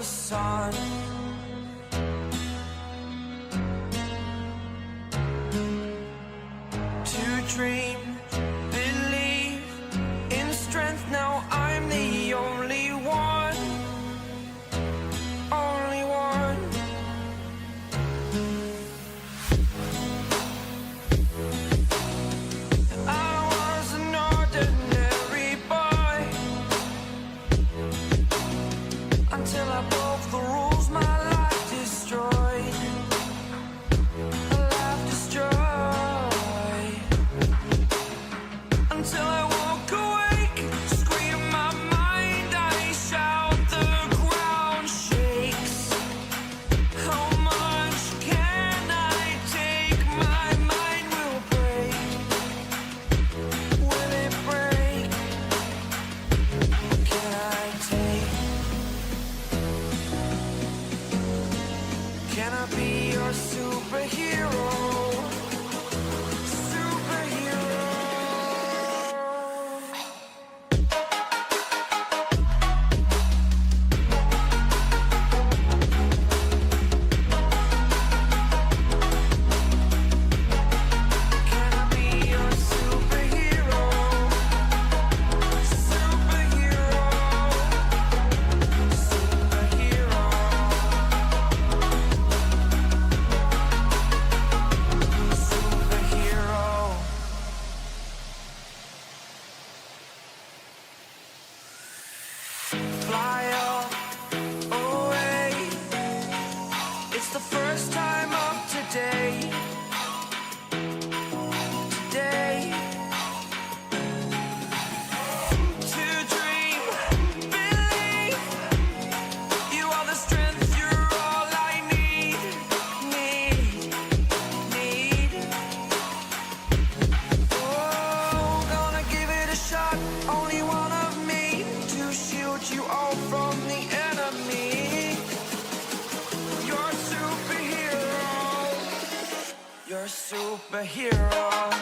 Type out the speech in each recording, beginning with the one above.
the sun. To dream, believe in strength. Now I'm the only one, only one. I was an ordinary boy until I broke the rules, my life destroyed. A life destroyed. Until I walk awake, scream my mind, I shout, the ground shakes. How much can I take? My mind will break. Will it break? What can I take? Can I be your superhero? Superhero. Can I be your superhero? Superhero. Superhero. Superhero. Fly away. It's the first time of today. Today. To dream, believe. You are the strength, you're all I need. Need. Oh, gonna give it a shot. Only one of me to shield you all from the enemy. You're a superhero. You're a superhero.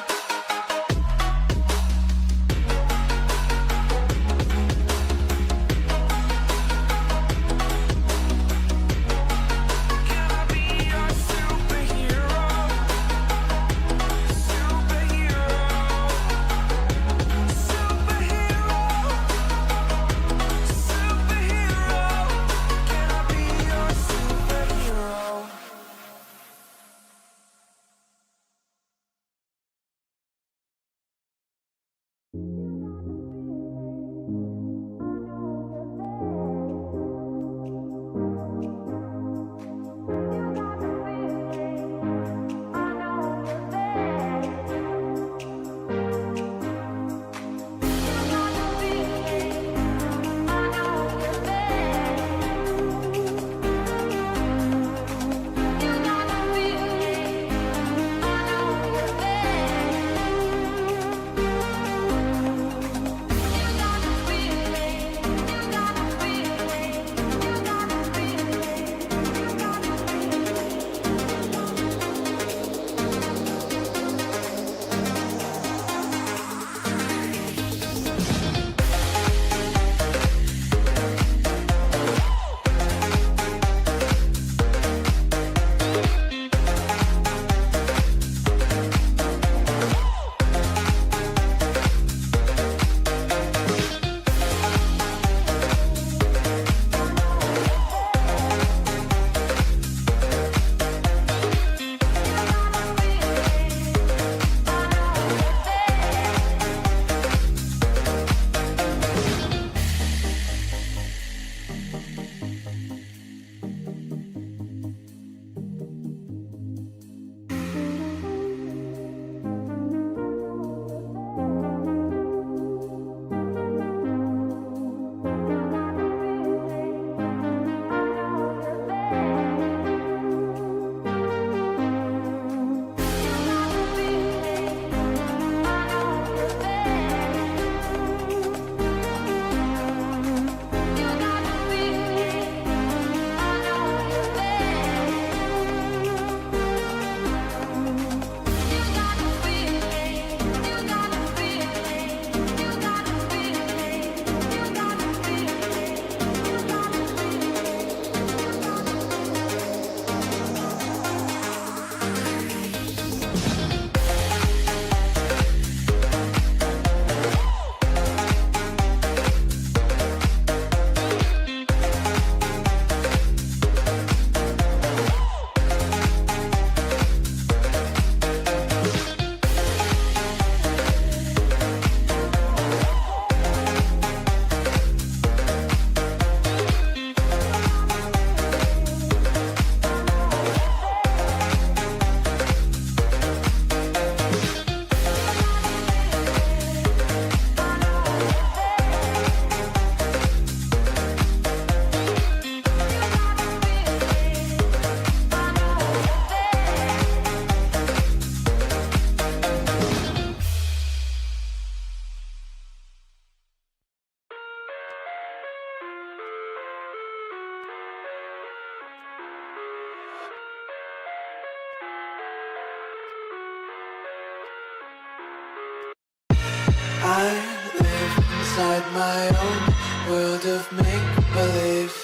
inside my own world of make-believe.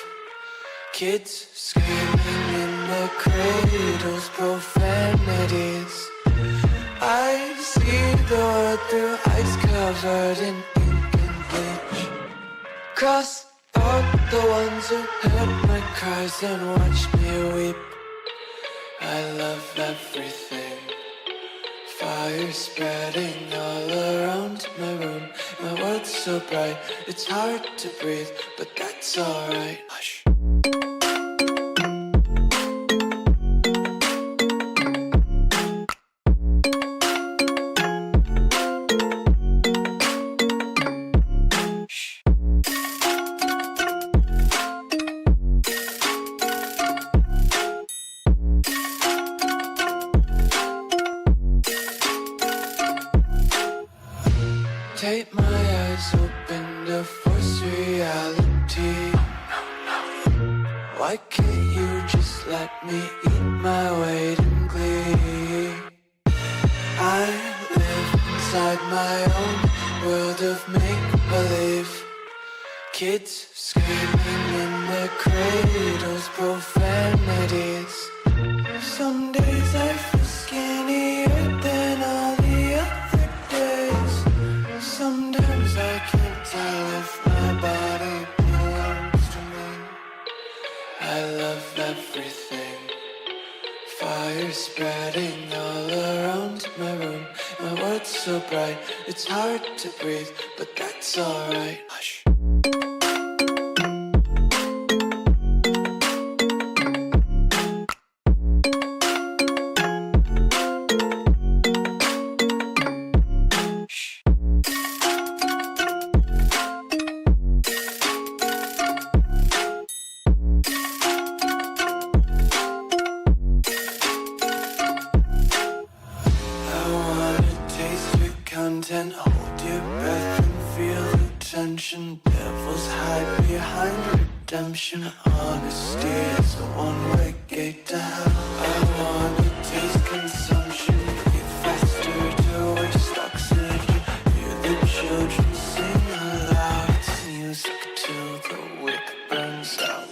Kids screaming in their cradles, profanities. I see the world through ice covered in ink and bleach. Cross out the ones who heard my cries and watched me weep. I love everything. Fire spreading all around my room. My world's so bright, it's hard to breathe, but that's alright. Hush. Take my eyes open to force reality. Why can't you just let me eat my weight in glee? I live inside my own world of make-believe. Kids screaming in their cradles, profanities. Some days I feel skinnier than all the other days. Sometimes I can't tell if my body belongs to me. I love everything. Fire spreading all around my room. My world's so bright, it's hard to breathe, but that's alright. Hush. Content, hold your breath and feel the tension. Devils hide behind redemption. Honesty is a one-way gate to hell. I wanna taste consumption. Breathe faster to waste oxygen. Hear the children sing aloud. It's music till the wick burns out.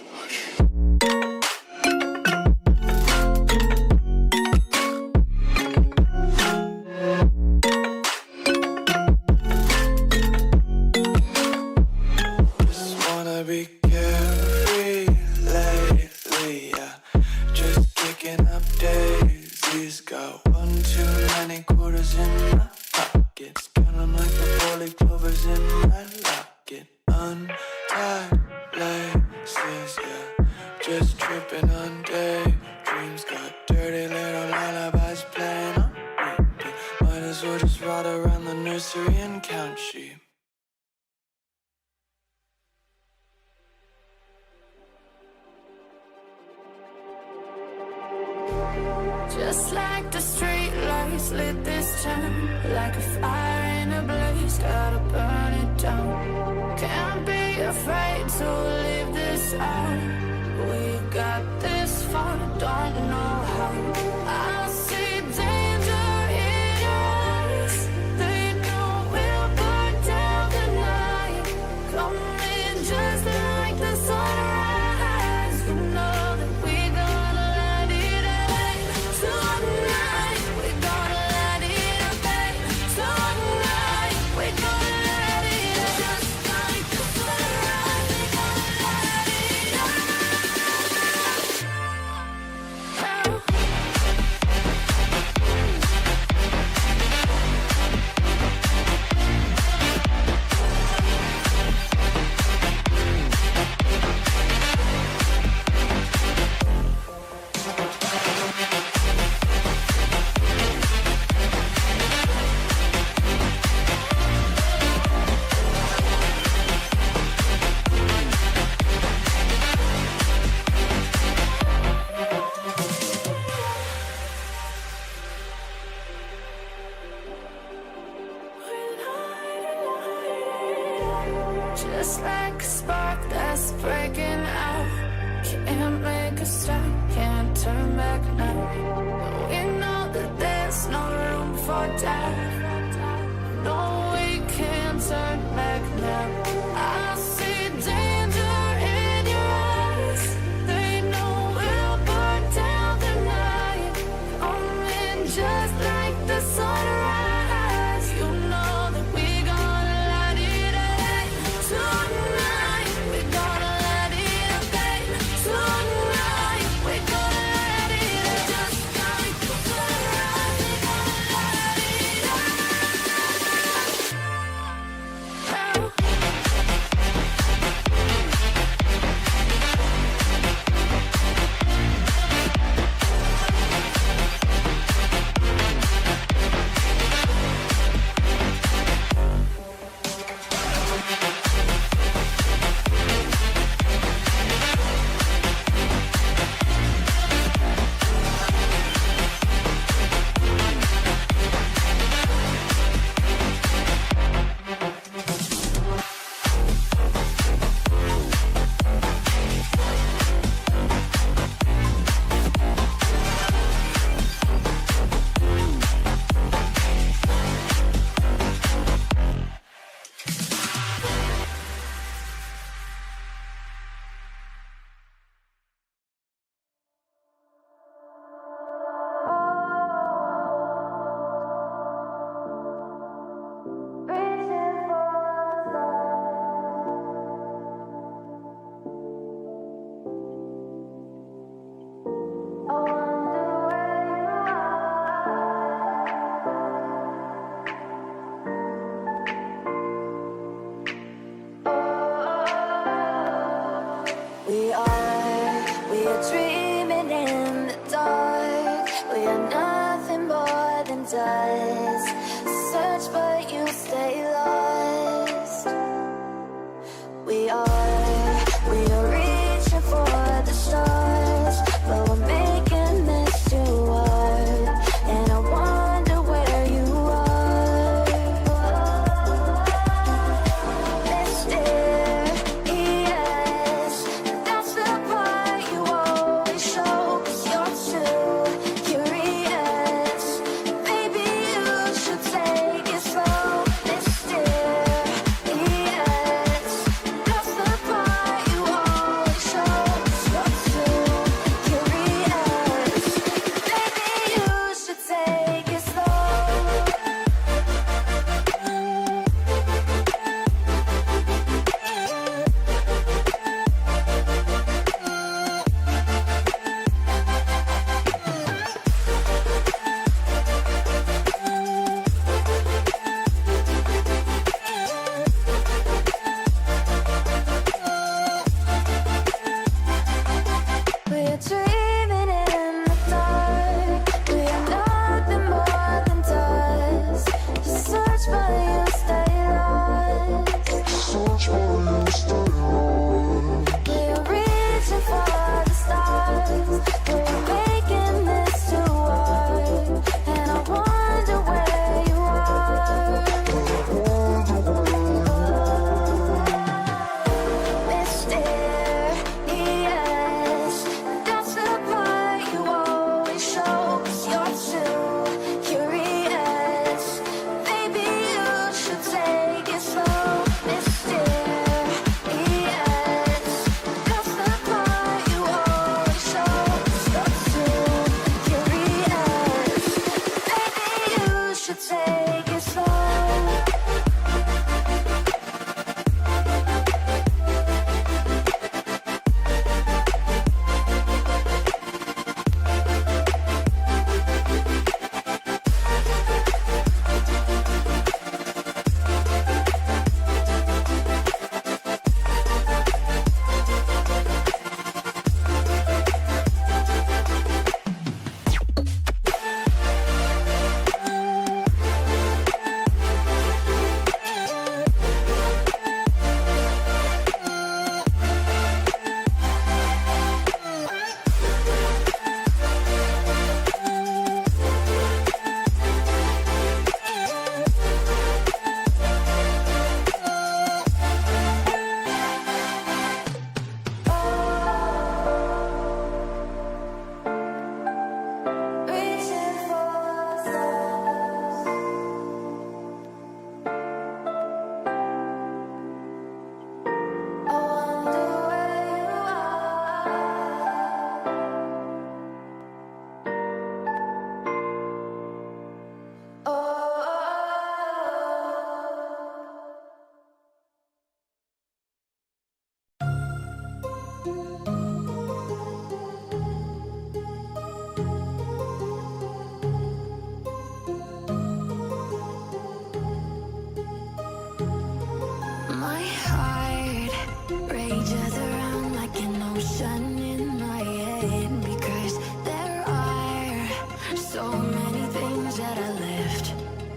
Be carefree lately, yeah. Just kicking up daisies. Got one too many quarters in my pockets. Count 'em like the 4-leaf clovers in my locket. Untied laces, yeah. Just tripping on daydreams. Got dirty little lullabies playing on repeat. Might as well just ride around the nursery and count sheep. Just like the street lights lit this town, like a fire in a blaze, gotta burn it down. Can't be afraid to leave this out. We got this far, don't know how. I see danger in your eyes. They know we'll burn down the night. Coming just like the sunrise. You know that we gonna let it out. Tonight, we gonna let it out. Tonight, we gonna let it out. Just like the sunrise, we gonna let it out. Just like a spark that's breaking out. Can't make a stop, can't turn back now. We know that there's no room for doubt. No, we can't turn back now. search but you stay lost. We're reaching for the stars. We're making this too hard, and I wonder where you are. Mysterious, that's the part you always show. 'Cause you're too curious. Maybe you should take it slow. Mysterious, that's the part you always show. 'Cause you're too curious. Maybe you should take it slow. Reaching for the stars. I wonder where you are. Oh. My heart rages around like an ocean in my head, because there are so many things that I left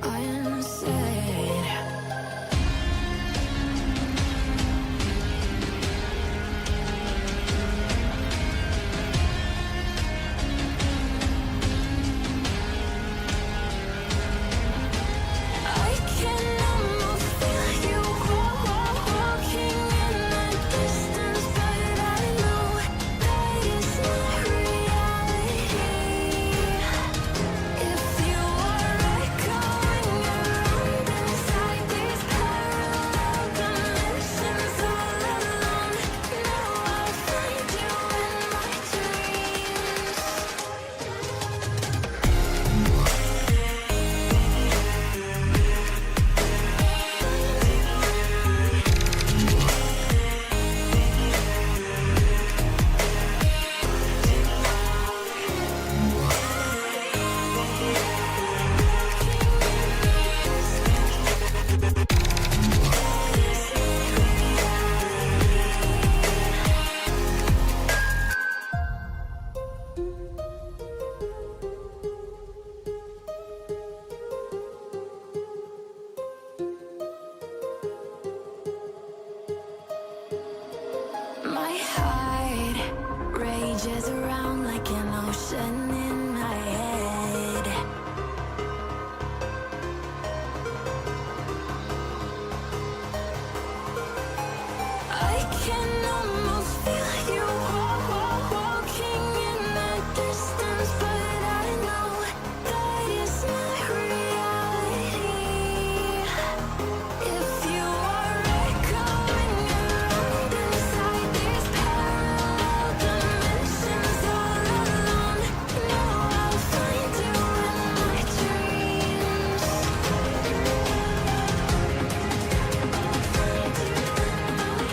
unsaid. I can almost feel you walking in the distance, but I know that it's not reality. If you are echoing around inside these parallel dimensions all alone, now I'll find you in my dreams. My heart rages around like an ocean in my head. I can almost feel you walking in the distance, but I know that it's not reality. If you are echoing around inside these parallel dimensions all alone, now I'll find you in my dreams. I'll find you in my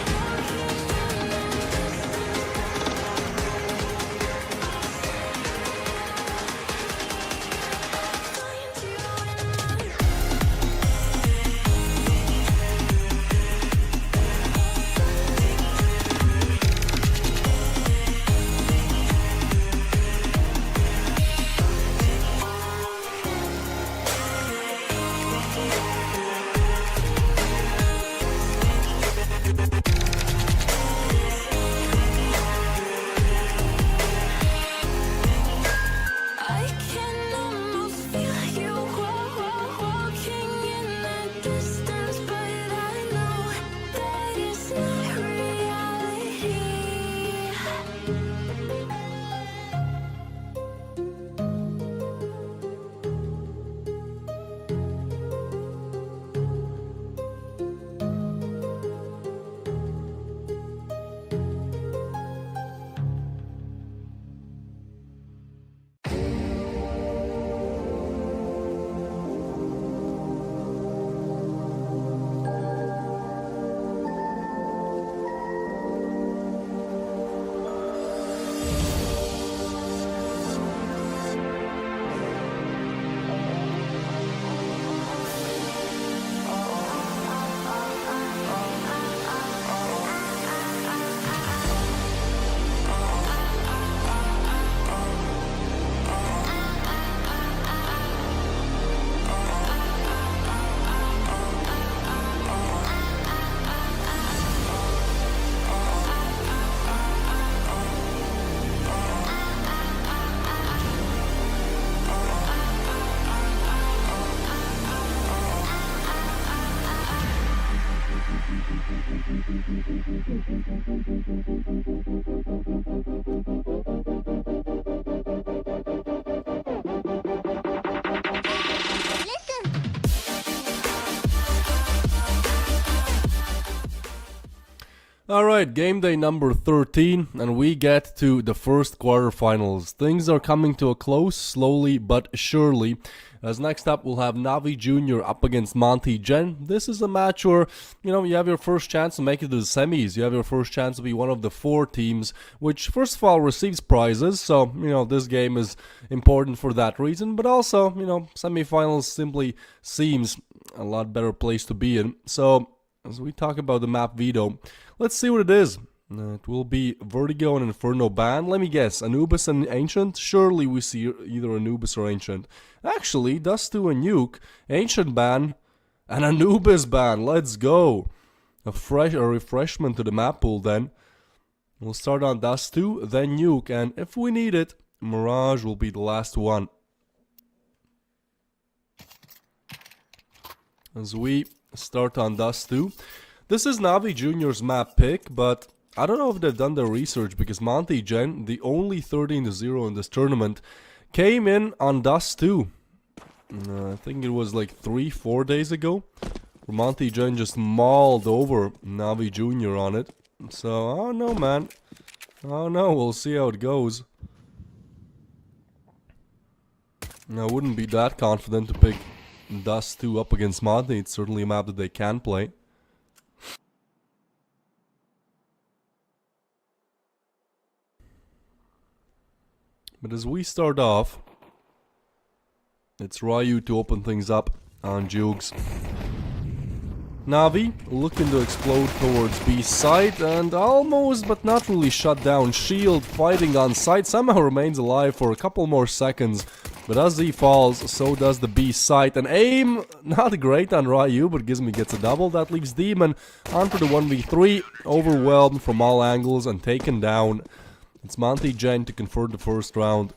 Alright, game day number 13, and we get to the first quarterfinals. Things are coming to a close, slowly but surely. As next up, we'll have Navi Jr. up against Monty Gen. This is a match where, you have your first chance to make it to the semis. You have your first chance to be one of the 4 teams, which, first of all, receives prizes. So, this game is important for that reason. But also, semifinals simply seems a lot better place to be in. So, as we talk about the map veto, let's see what it is. It will be Vertigo and Inferno ban. Let me guess, Anubis and Ancient? Surely we see either Anubis or Ancient. Actually, Dust 2 and Nuke, Ancient ban, and Anubis ban. Let's go. A refreshment to the map pool then. We'll start on Dust 2, then Nuke, and if we need it, Mirage will be the last one. As we start on Dust 2. This is Navi Jr.'s map pick, but I don't know if they've done their research because Monty Gen, the only 13-0 in this tournament, came in on Dust 2. I think it was like 3-4 days ago, where Monty Gen just mauled over Navi Jr. on it. So, I don't know, man. I don't know, we'll see how it goes. I wouldn't be that confident to pick Dust 2 up against Monty. It's certainly a map that they can play. But as we start off, it's Ryu to open things up on Jukes. Navi looking to explode towards B site and almost but not really shut down. Shield fighting on site, somehow remains alive for a couple more seconds. But as he falls, so does the B site. And aim, not great on Ryu, but Gizmi gets a double. That leaves Demon onto the 1v3, overwhelmed from all angles and taken down. It's Monty Gen to convert the first round.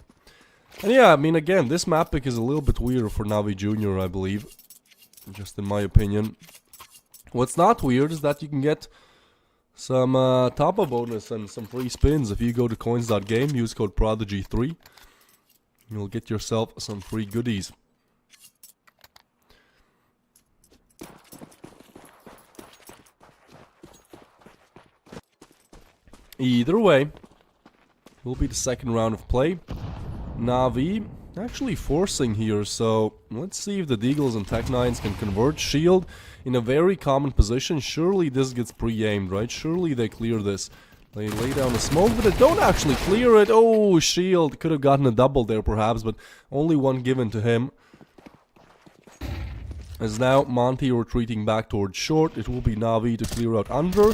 And yeah, I mean, again, this map pick is a little bit weird for Navi Jr., I believe. Just in my opinion. What's not weird is that you can get some top bonus and some free spins. If you go to coins.game, use code Prodigy3. You'll get yourself some free goodies. Either way, will be the second round of play. Navi actually forcing here, so let's see if the Deagles and Tech-9s can convert. Shield in a very common position. Surely this gets pre-aimed, right? Surely they clear this. They lay down a smoke, but they don't actually clear it. Oh, Shield could have gotten a double there perhaps, but only one given to him. As now Monty retreating back towards short. It will be Navi to clear out under,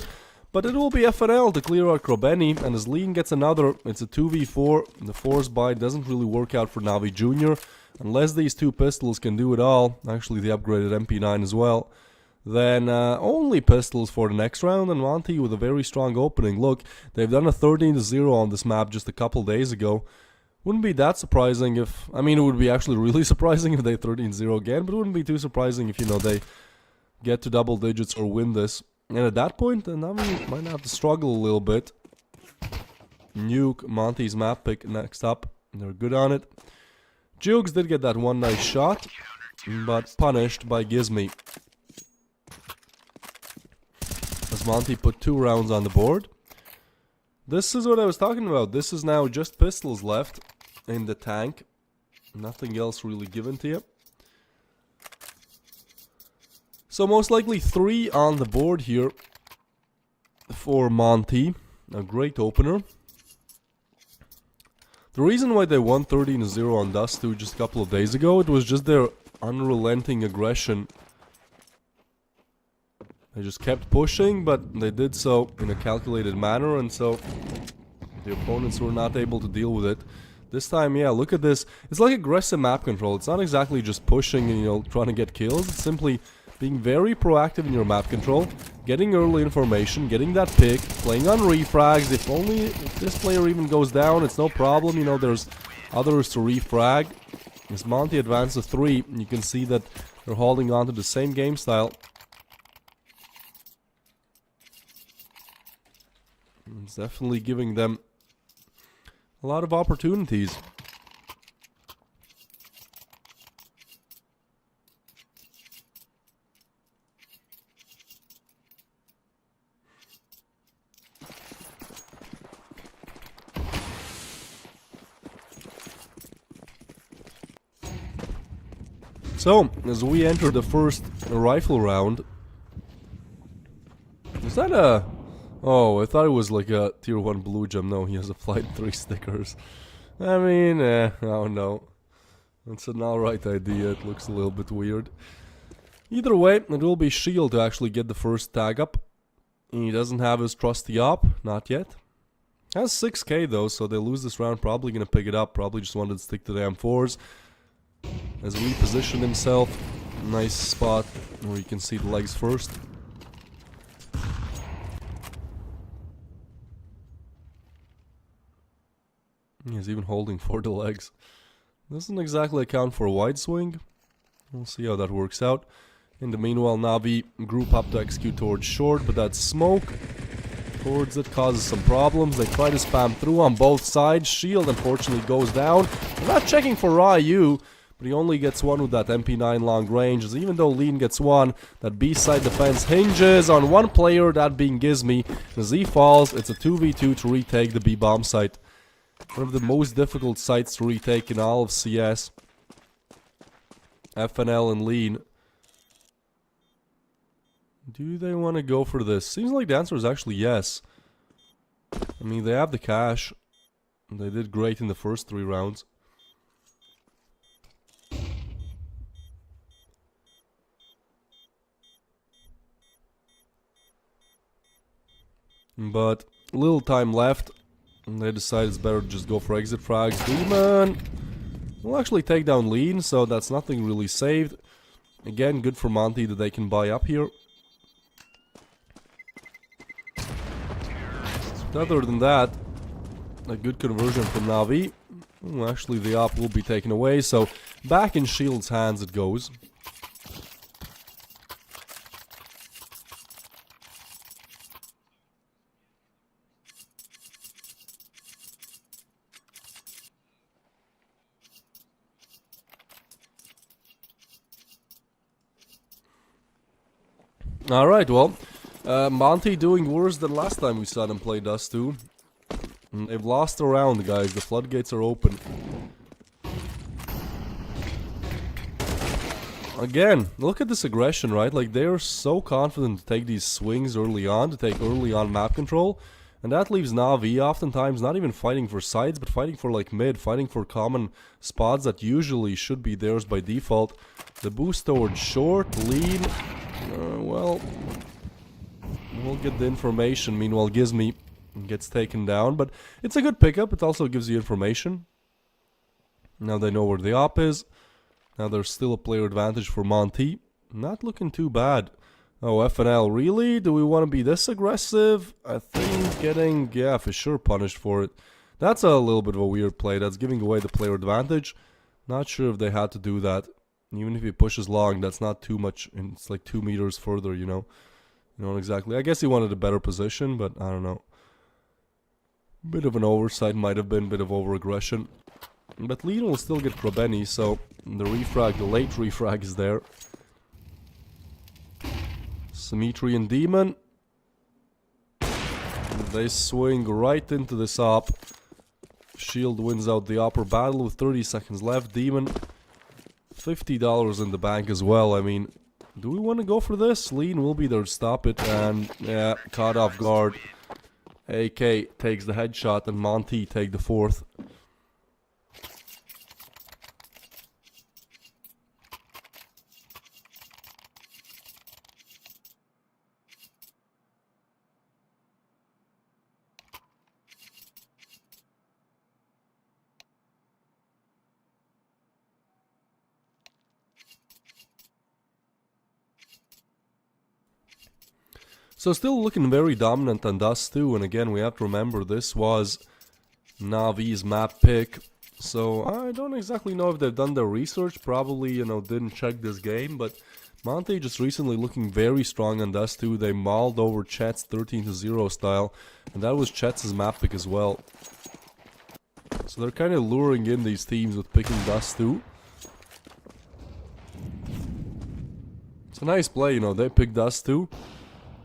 but it will be FNL to clear out Krobeni, and as Lean gets another, it's a 2v4. The force buy doesn't really work out for Navi Jr. Unless these two pistols can do it all. Actually, the upgraded MP9 as well. Then only pistols for the next round, and Monty with a very strong opening. Look, they've done a 13-0 on this map just a couple days ago. Wouldn't be that surprising if... I mean, it would be actually really surprising if they 13-0 again, but it wouldn't be too surprising if, they get to double digits or win this. And at that point, Navi might have to struggle a little bit. Nuke, Monty's map pick next up. They're good on it. Jukes did get that one nice shot, but punished by Gizmi. As Monty put 2 rounds on the board. This is what I was talking about. This is now just pistols left in the tank. Nothing else really given to you. So most likely 3 on the board here for Monty. A great opener. The reason why they won 13-0 on Dust 2 just a couple of days ago, it was just their unrelenting aggression. They just kept pushing, but they did so in a calculated manner, and so the opponents were not able to deal with it. This time, yeah, look at this. It's like aggressive map control. It's not exactly just pushing and, trying to get kills. It's simply being very proactive in your map control, getting early information, getting that pick, playing on refrags. If this player even goes down, it's no problem. There's others to refrag. As Monty advances 3, you can see that they're holding on to the same game style. It's definitely giving them a lot of opportunities. So, as we enter the first rifle round... Is that a... Oh, I thought it was like a tier 1 blue gem. No, he has applied 3 stickers. I mean, I don't know. It's an alright idea. It looks a little bit weird. Either way, it will be Shield to actually get the first tag up. He doesn't have his trusty op. Not yet. Has 6k though, so they lose this round. Probably gonna pick it up. Probably just wanted to stick to the M4s. As we position himself. Nice spot where you can see the legs first. He's even holding for the legs. Doesn't exactly account for a wide swing. We'll see how that works out. In the meanwhile, Navi group up to execute towards short, but that smoke towards it causes some problems. They try to spam through on both sides. Shield unfortunately goes down. They're not checking for Ryu, but he only gets one with that MP9 long range. As even though Lean gets one, that B-side defense hinges on one player, that being Gizmy. As he falls, it's a 2v2 to retake the B-bomb site. One of the most difficult sites to retake in all of CS. FNL and Lean. Do they want to go for this? Seems like the answer is actually yes. I mean, they have the cash. They did great in the first 3 rounds. But little time left. And they decide it's better to just go for exit frags. Demon will actually take down Lean, so that's nothing really saved. Again, good for Monty that they can buy up here. Other than that, a good conversion from Navi. Well, actually, the op will be taken away, so back in Shield's hands it goes. Alright, well, Monty doing worse than last time we saw them play Dust 2. They've lost a round, guys. The floodgates are open. Again, look at this aggression, right? Like, they are so confident to take these swings early on, to take early on map control. And that leaves Navi oftentimes not even fighting for sides, but fighting for like mid, fighting for common spots that usually should be theirs by default. The boost towards short, Lean... well, we'll get the information. Meanwhile, Gizmy gets taken down, but it's a good pickup. It also gives you information. Now they know where the op is. Now there's still a player advantage for Monty. Not looking too bad. Oh, FNL, really? Do we want to be this aggressive? I think getting, yeah, for sure punished for it. That's a little bit of a weird play. That's giving away the player advantage. Not sure if they had to do that. Even if he pushes long, that's not too much. It's like 2 meters further, you know. You know exactly. I guess he wanted a better position, but I don't know. Bit of an oversight might have been, bit of over-aggression. But Lean will still get Krabeni, so the refrag, the late refrag is there. Symmetry and Demon. They swing right into this op. Shield wins out the upper battle with 30 seconds left. Demon, $50 in the bank as well. I mean, do we want to go for this? Lean will be there to stop it, and yeah, caught off guard. AK takes the headshot, and Monty take the 4th. So still looking very dominant on Dust 2, and again we have to remember this was Navi's map pick. So I don't exactly know if they've done their research, probably, you know, didn't check this game, but Monty just recently looking very strong on Dust 2. They mauled over Chet's 13-0 style, and that was Chet's map pick as well. So they're kind of luring in these teams with picking Dust 2. It's a nice play, you know, they pick Dust 2.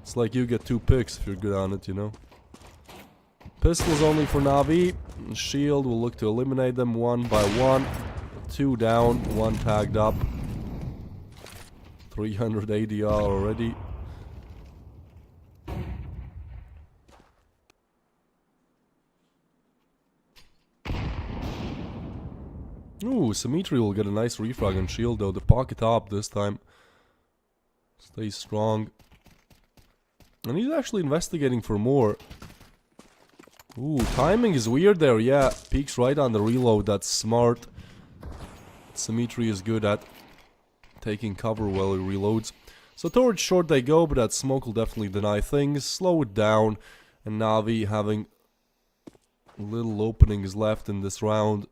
It's like you get 2 picks if you're good on it, you know. Pistols only for Na'Vi. Shield will look to eliminate them one by one. 2 down, 1 tagged up. 300 ADR already. Ooh, Symmetry will get a nice refrag on Shield though. The pocket up this time. Stays strong. And he's actually investigating for more. Ooh, timing is weird there, yeah. Peeks right on the reload, that's smart. Symmetry is good at taking cover while he reloads. So towards short they go, but that smoke will definitely deny things. Slow it down. And Na'Vi having little openings left in this round.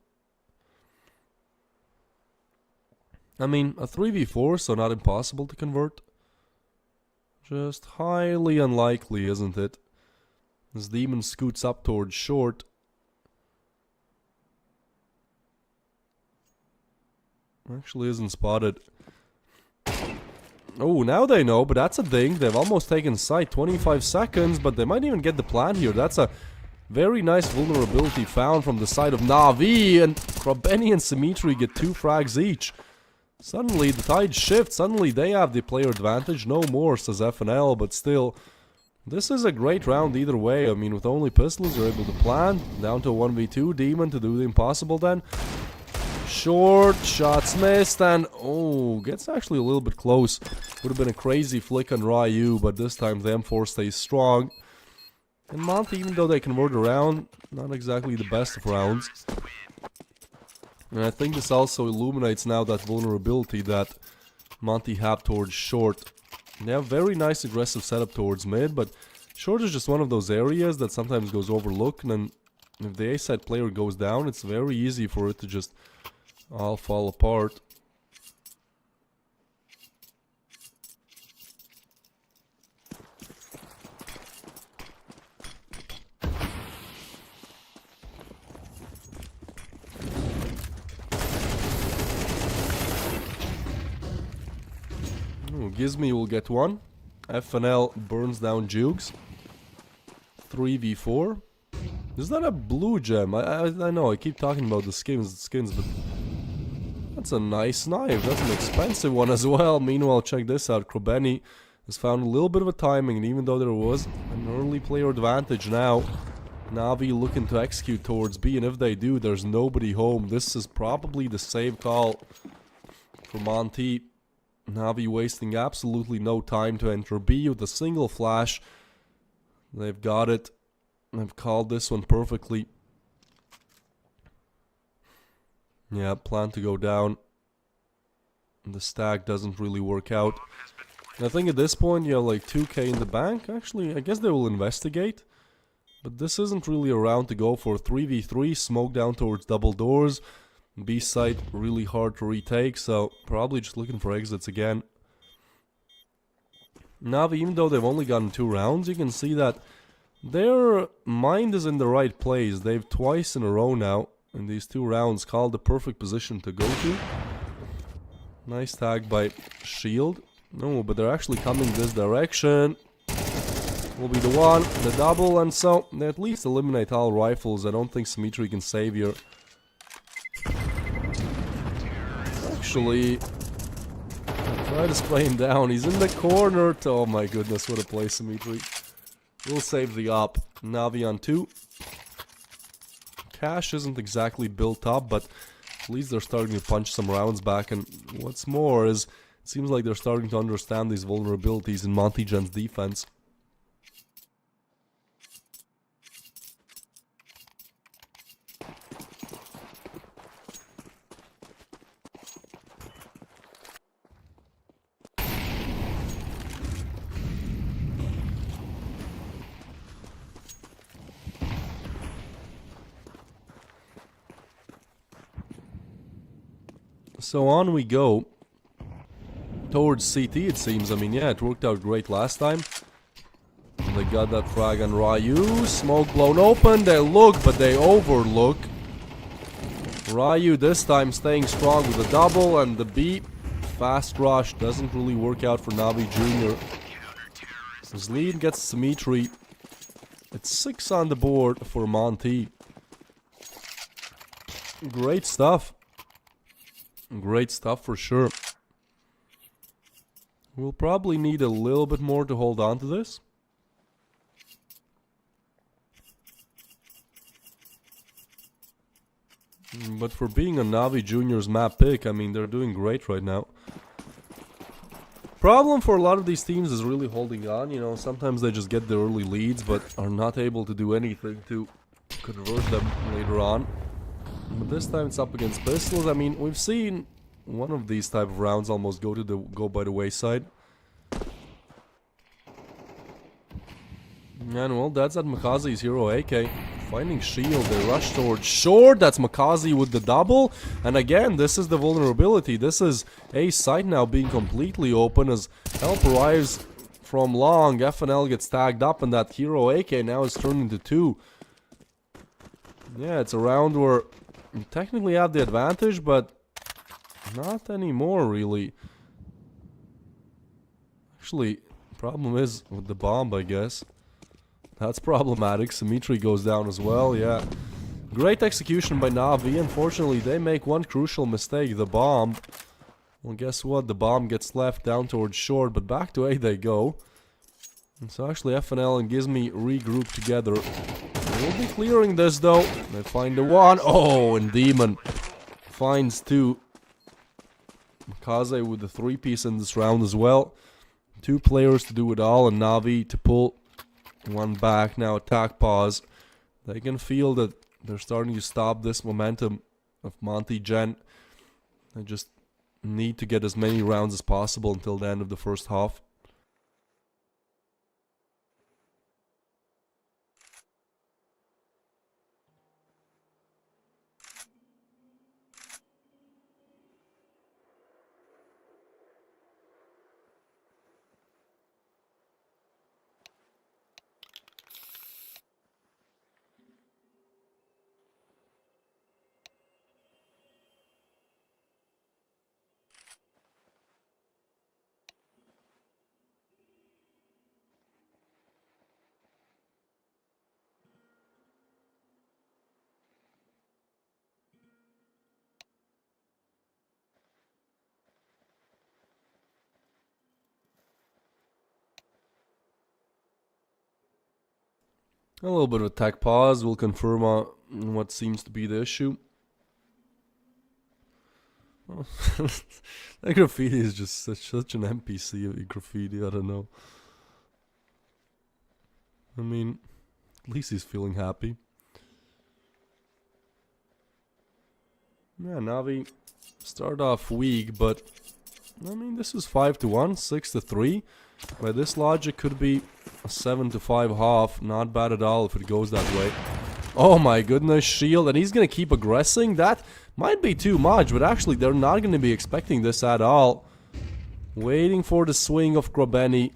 I mean, a 3v4, so not impossible to convert. Just highly unlikely, isn't it? This demon scoots up towards short. Actually isn't spotted. Oh, now they know, but that's a thing. They've almost taken sight. 25 seconds, but they might even get the plan here. That's a very nice vulnerability found from the side of Na'Vi. And Krabeni and Symmetry get 2 frags each. Suddenly the tide shifts. Suddenly they have the player advantage. No more, says FNL, but still. This is a great round either way. I mean, with only pistols, you're able to plan. Down to a 1v2. Demon to do the impossible then. Short, shots missed, and oh, gets actually a little bit close. Would have been a crazy flick on Ryu, but this time the M4 stays strong. And Monty, even though they convert around, not exactly the best of rounds. And I think this also illuminates now that vulnerability that Monty had towards short. They have very nice aggressive setup towards mid, but short is just one of those areas that sometimes goes overlooked, and then if the A-side player goes down, it's very easy for it to just all fall apart. Ooh, Gizmi will get one. FNL burns down Jukes. 3v4. Is that a blue gem? I know, I keep talking about the skins, but that's a nice knife. That's an expensive one as well. Meanwhile, check this out. Krabeni has found a little bit of a timing, and even though there was an early player advantage now, Na'Vi looking to execute towards B, and if they do, there's nobody home. This is probably the save call for Monty. Na'Vi wasting absolutely no time to enter B with a single flash. They've got it. They've called this one perfectly. Yeah, plan to go down. The stack doesn't really work out. And I think at this point you have like 2k in the bank. Actually, I guess they will investigate. But this isn't really a round to go for. 3v3, smoke down towards double doors. B site really hard to retake, so probably just looking for exits again. Na'Vi, even though they've only gotten 2 rounds, you can see that their mind is in the right place. They've twice in a row now in these 2 rounds called the perfect position to go to. Nice tag by Shield. No, but they're actually coming this direction. Will be the one, the double, and so they at least eliminate all rifles. I don't think Symmetry can save here. Actually, try to spray him down. He's in the corner. Oh my goodness, what a play, Symmetry. We'll save the op. Na'Vi on 2. Cash isn't exactly built up, but at least they're starting to punch some rounds back. And what's more is, it seems like they're starting to understand these vulnerabilities in Monty-Gen's defense. So on we go. towards CT, it seems. I mean, yeah, it worked out great last time. They got that frag on Ryu. Smoke blown open. They look, but they overlook. Ryu this time staying strong with the double, and the B. Fast rush doesn't really work out for Navi Jr. His lead gets Symmetry. It's 6 on the board for Monty. Great stuff. Great stuff for sure. We'll probably need a little bit more to hold on to this. But for being a Navi Junior's map pick, I mean, they're doing great right now. Problem for a lot of these teams is really holding on, you know, sometimes they just get the early leads, but are not able to do anything to convert them later on. But this time it's up against pistols. I mean, we've seen one of these type of rounds almost go by the wayside. And well, that's at Makazi's hero AK. Finding shield, they rush towards short. That's Makazi with the double. And again, this is the vulnerability. This is a site now being completely open as help arrives from long. FNL gets tagged up, and that hero AK now is turned into 2. Yeah, it's a round where you technically have the advantage, but not anymore, really. Actually, problem is with the bomb, I guess. That's problematic. Symmetry goes down as well, yeah. Great execution by Navi. Unfortunately, they make one crucial mistake, the bomb. Well, guess what? The bomb gets left down towards short, but back to A they go. And so actually FNL and Gizmi regroup together. They'll be clearing this though. They find the 1. Oh, and Demon finds 2. Makaze with the 3-piece in this round as well. 2 players to do it all, and Navi to pull 1 back. Now attack pause. They can feel that they're starting to stop this momentum of Monty Gen. They just need to get as many rounds as possible until the end of the first half. A little bit of attack pause will confirm what seems to be the issue. Oh, that graffiti is just such an NPC of graffiti, I don't know. I mean, at least he's feeling happy. Yeah, Navi started off weak, but I mean, this is 5-1, 6-3. By this logic, could be a 7-5 half. Not bad at all if it goes that way. Oh my goodness, shield, and he's gonna keep aggressing. That might be too much, but actually they're not gonna be expecting this at all. Waiting for the swing of Grobeni.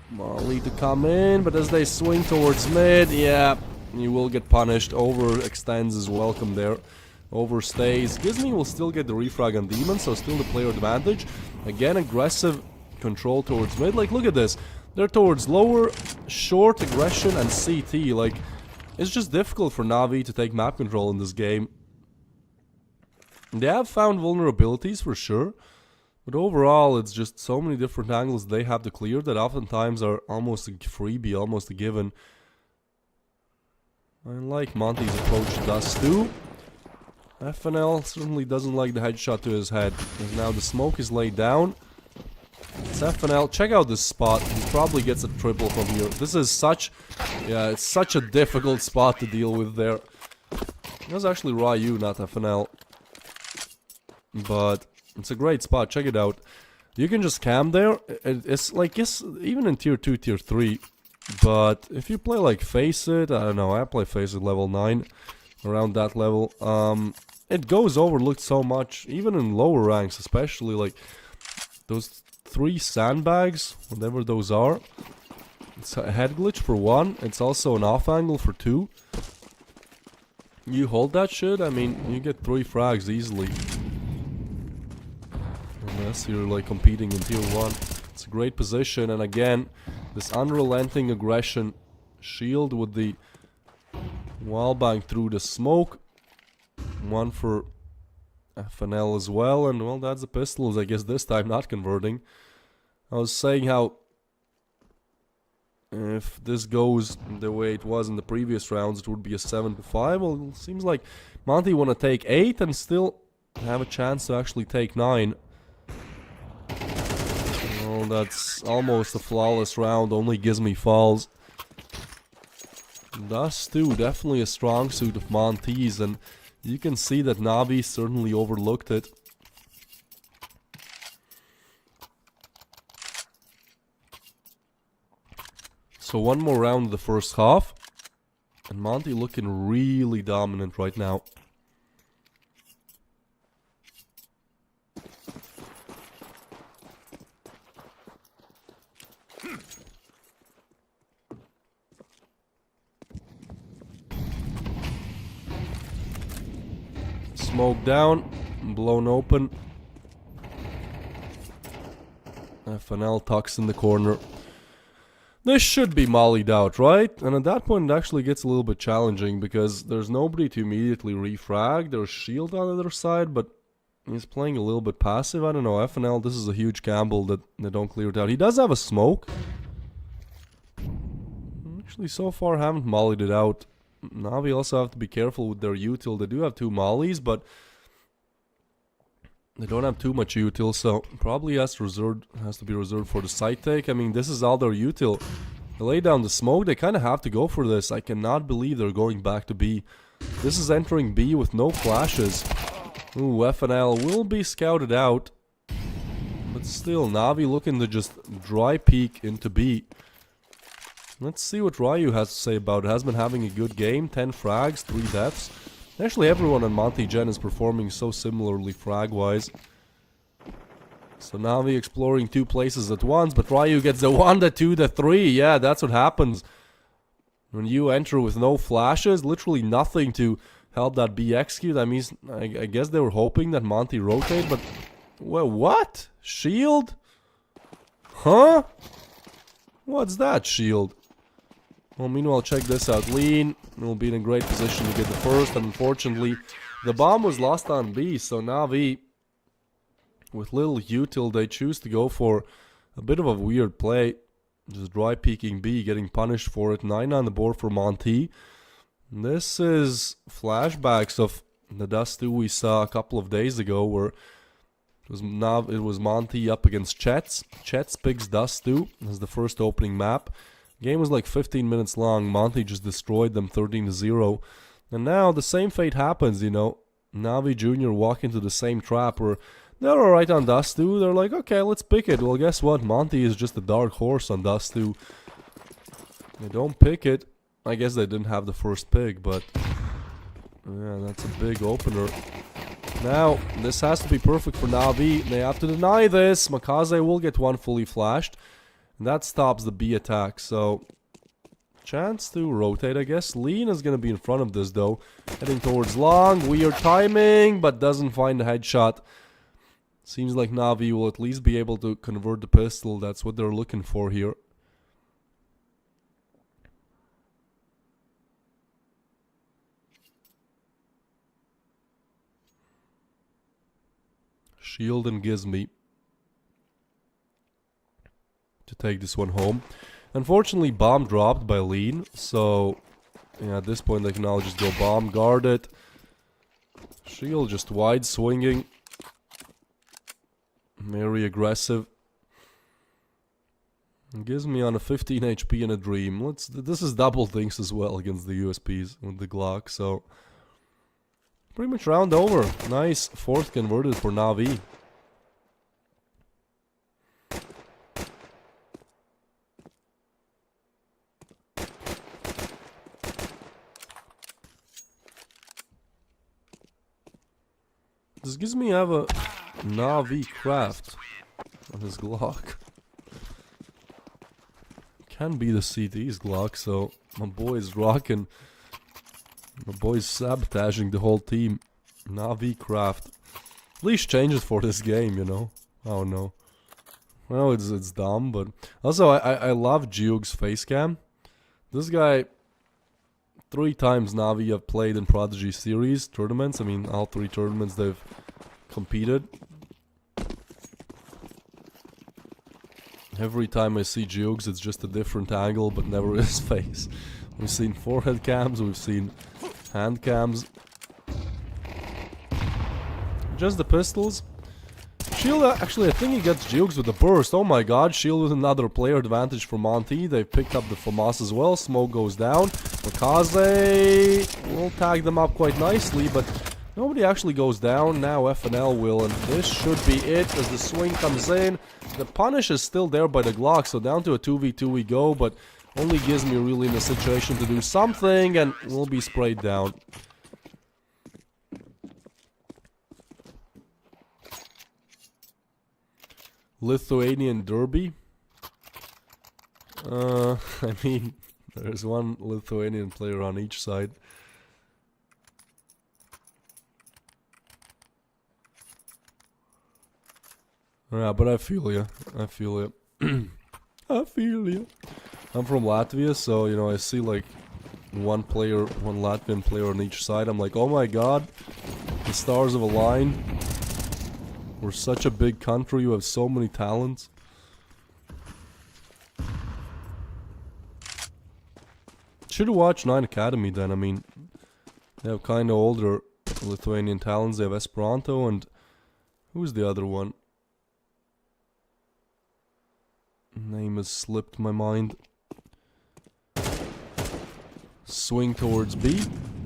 Molly to come in, but as they swing towards mid, yeah, you will get punished. Overextends is welcome there. Overstays. Gizmi will still get the refrag on Demon, so still the player advantage. Again, aggressive control towards mid. Like, look at this. They're towards lower, short aggression, and CT. Like, it's just difficult for Navi to take map control in this game. They have found vulnerabilities for sure, but overall it's just so many different angles they have to clear that oftentimes are almost a freebie, almost a given. I like Monty's approach to Dust too. FNL certainly doesn't like the headshot to his head, because now the smoke is laid down. It's FNL. Check out this spot. He probably gets a triple from here. This is such... yeah, it's such a difficult spot to deal with there. It was actually Ryu, not FNL. But it's a great spot. Check it out. You can just cam there. It's like, yes, even in tier 2, tier 3. But if you play like Face It, I don't know, I play Face It level 9. Around that level. It goes overlooked so much. Even in lower ranks, especially like... those 3 sandbags, whatever those are. It's a head glitch for 1. It's also an off angle for 2. You hold that shit, I mean, you get 3 frags easily. Unless you're like competing in tier 1. It's a great position, and again, this unrelenting aggression. Shield with the wallbang through the smoke. 1 for FNL as well, and well, that's the pistols, I guess this time not converting. I was saying how if this goes the way it was in the previous rounds, it would be a 7-5. Well, it seems like Monty want to take 8 and still have a chance to actually take 9. Well, that's almost a flawless round, only Gizmy falls. Dust too, definitely a strong suit of Monty's, and you can see that Navi certainly overlooked it. So 1 more round of the first half. And Monty looking really dominant right now. Smoke down, blown open. FNL tucks in the corner. This should be mollied out, right? And at that point it actually gets a little bit challenging because there's nobody to immediately refrag. There's shield on the other side, but he's playing a little bit passive. I don't know, FNL, this is a huge gamble that they don't clear it out. He does have a smoke. Actually, so far haven't mollied it out. Navi also have to be careful with their util. They do have 2 mollies, but they don't have too much util, so probably has to be reserved for the side take. I mean, this is all their util. They lay down the smoke, they kind of have to go for this. I cannot believe they're going back to B. This is entering B with no flashes. Ooh, FNL will be scouted out. But still, Navi looking to just dry peek into B. Let's see what Ryu has to say about it. Has been having a good game, 10 frags, 3 deaths. Actually, everyone on Monty Gen is performing so similarly frag-wise. So Navi exploring 2 places at once, but Ryu gets the 1, the 2, the 3. Yeah, that's what happens. When you enter with no flashes, literally nothing to help that B execute. I mean, I guess they were hoping that Monty rotate, but... Well, what? Shield? Huh? What's that shield? Well, meanwhile, check this out. Lean will be in a great position to get the first, and unfortunately, the bomb was lost on B, so Navi, with little util, they choose to go for a bit of a weird play. Just dry peeking B, getting punished for it. 9 on the board for Monty. This is flashbacks of the Dust 2 we saw a couple of days ago, where it was Monty up against Chet's. Chet's picks Dust 2 as the first opening map. Game was like 15 minutes long. Monty just destroyed them 13-0. And now the same fate happens, you know. Navi Jr. walk into the same trap where they're alright on Dust 2. They're like, okay, let's pick it. Well, guess what? Monty is just a dark horse on Dust 2. They don't pick it. I guess they didn't have the first pick, but... yeah, that's a big opener. Now, this has to be perfect for Navi. They have to deny this. Makaze will get 1 fully flashed. And that stops the B attack, so... chance to rotate, I guess. Lean is going to be in front of this, though. Heading towards long. Weird timing, but doesn't find the headshot. Seems like Navi will at least be able to convert the pistol. That's what they're looking for here. Shield and Gizmy to take this one home. Unfortunately, bomb dropped by Lean, so yeah, at this point they can now just go bomb, guard it. Shield just wide swinging. Very aggressive. Gizmy on a 15 HP in a dream. This is double things as well against the USPs with the Glock, so pretty much round over. Nice, 4th converted for Navi. This gives me have a Navi craft. his Glock. Can be the CT's Glock, so my boy is rocking. My boy's sabotaging the whole team. Navi Craft. At least changes for this game, you know. Oh no. Well, it's dumb, but also I love Geog's face cam. This guy, 3 times Navi have played in Prodigy series tournaments. I mean, all 3 tournaments they've competed. Every time I see Geogs, it's just a different angle, but never his face. We've seen forehead cams, we've seen hand cams. Just the pistols. Shield, actually, I think he gets Geogs with the burst. Oh my god, Shield with another player advantage for Monty. They've picked up the FAMAS as well. Smoke goes down. Makaze will tag them up quite nicely, but nobody actually goes down. Now FNL will, and this should be it as the swing comes in. The punish is still there by the Glock, so down to a 2v2 we go, but only Gizmi really in a situation to do something, and will be sprayed down. Lithuanian Derby. I mean, there's one Lithuanian player on each side. Yeah, but I feel you. I feel you. I feel you. I'm from Latvia, so, you know, I see like one Latvian player on each side. I'm like, oh my god, the stars have aligned. We're such a big country, you have so many talents. Should've watched 9 Academy then. I mean, they have kinda older Lithuanian talents. They have Esperanto and... who's the other one? Name has slipped my mind. Swing towards B.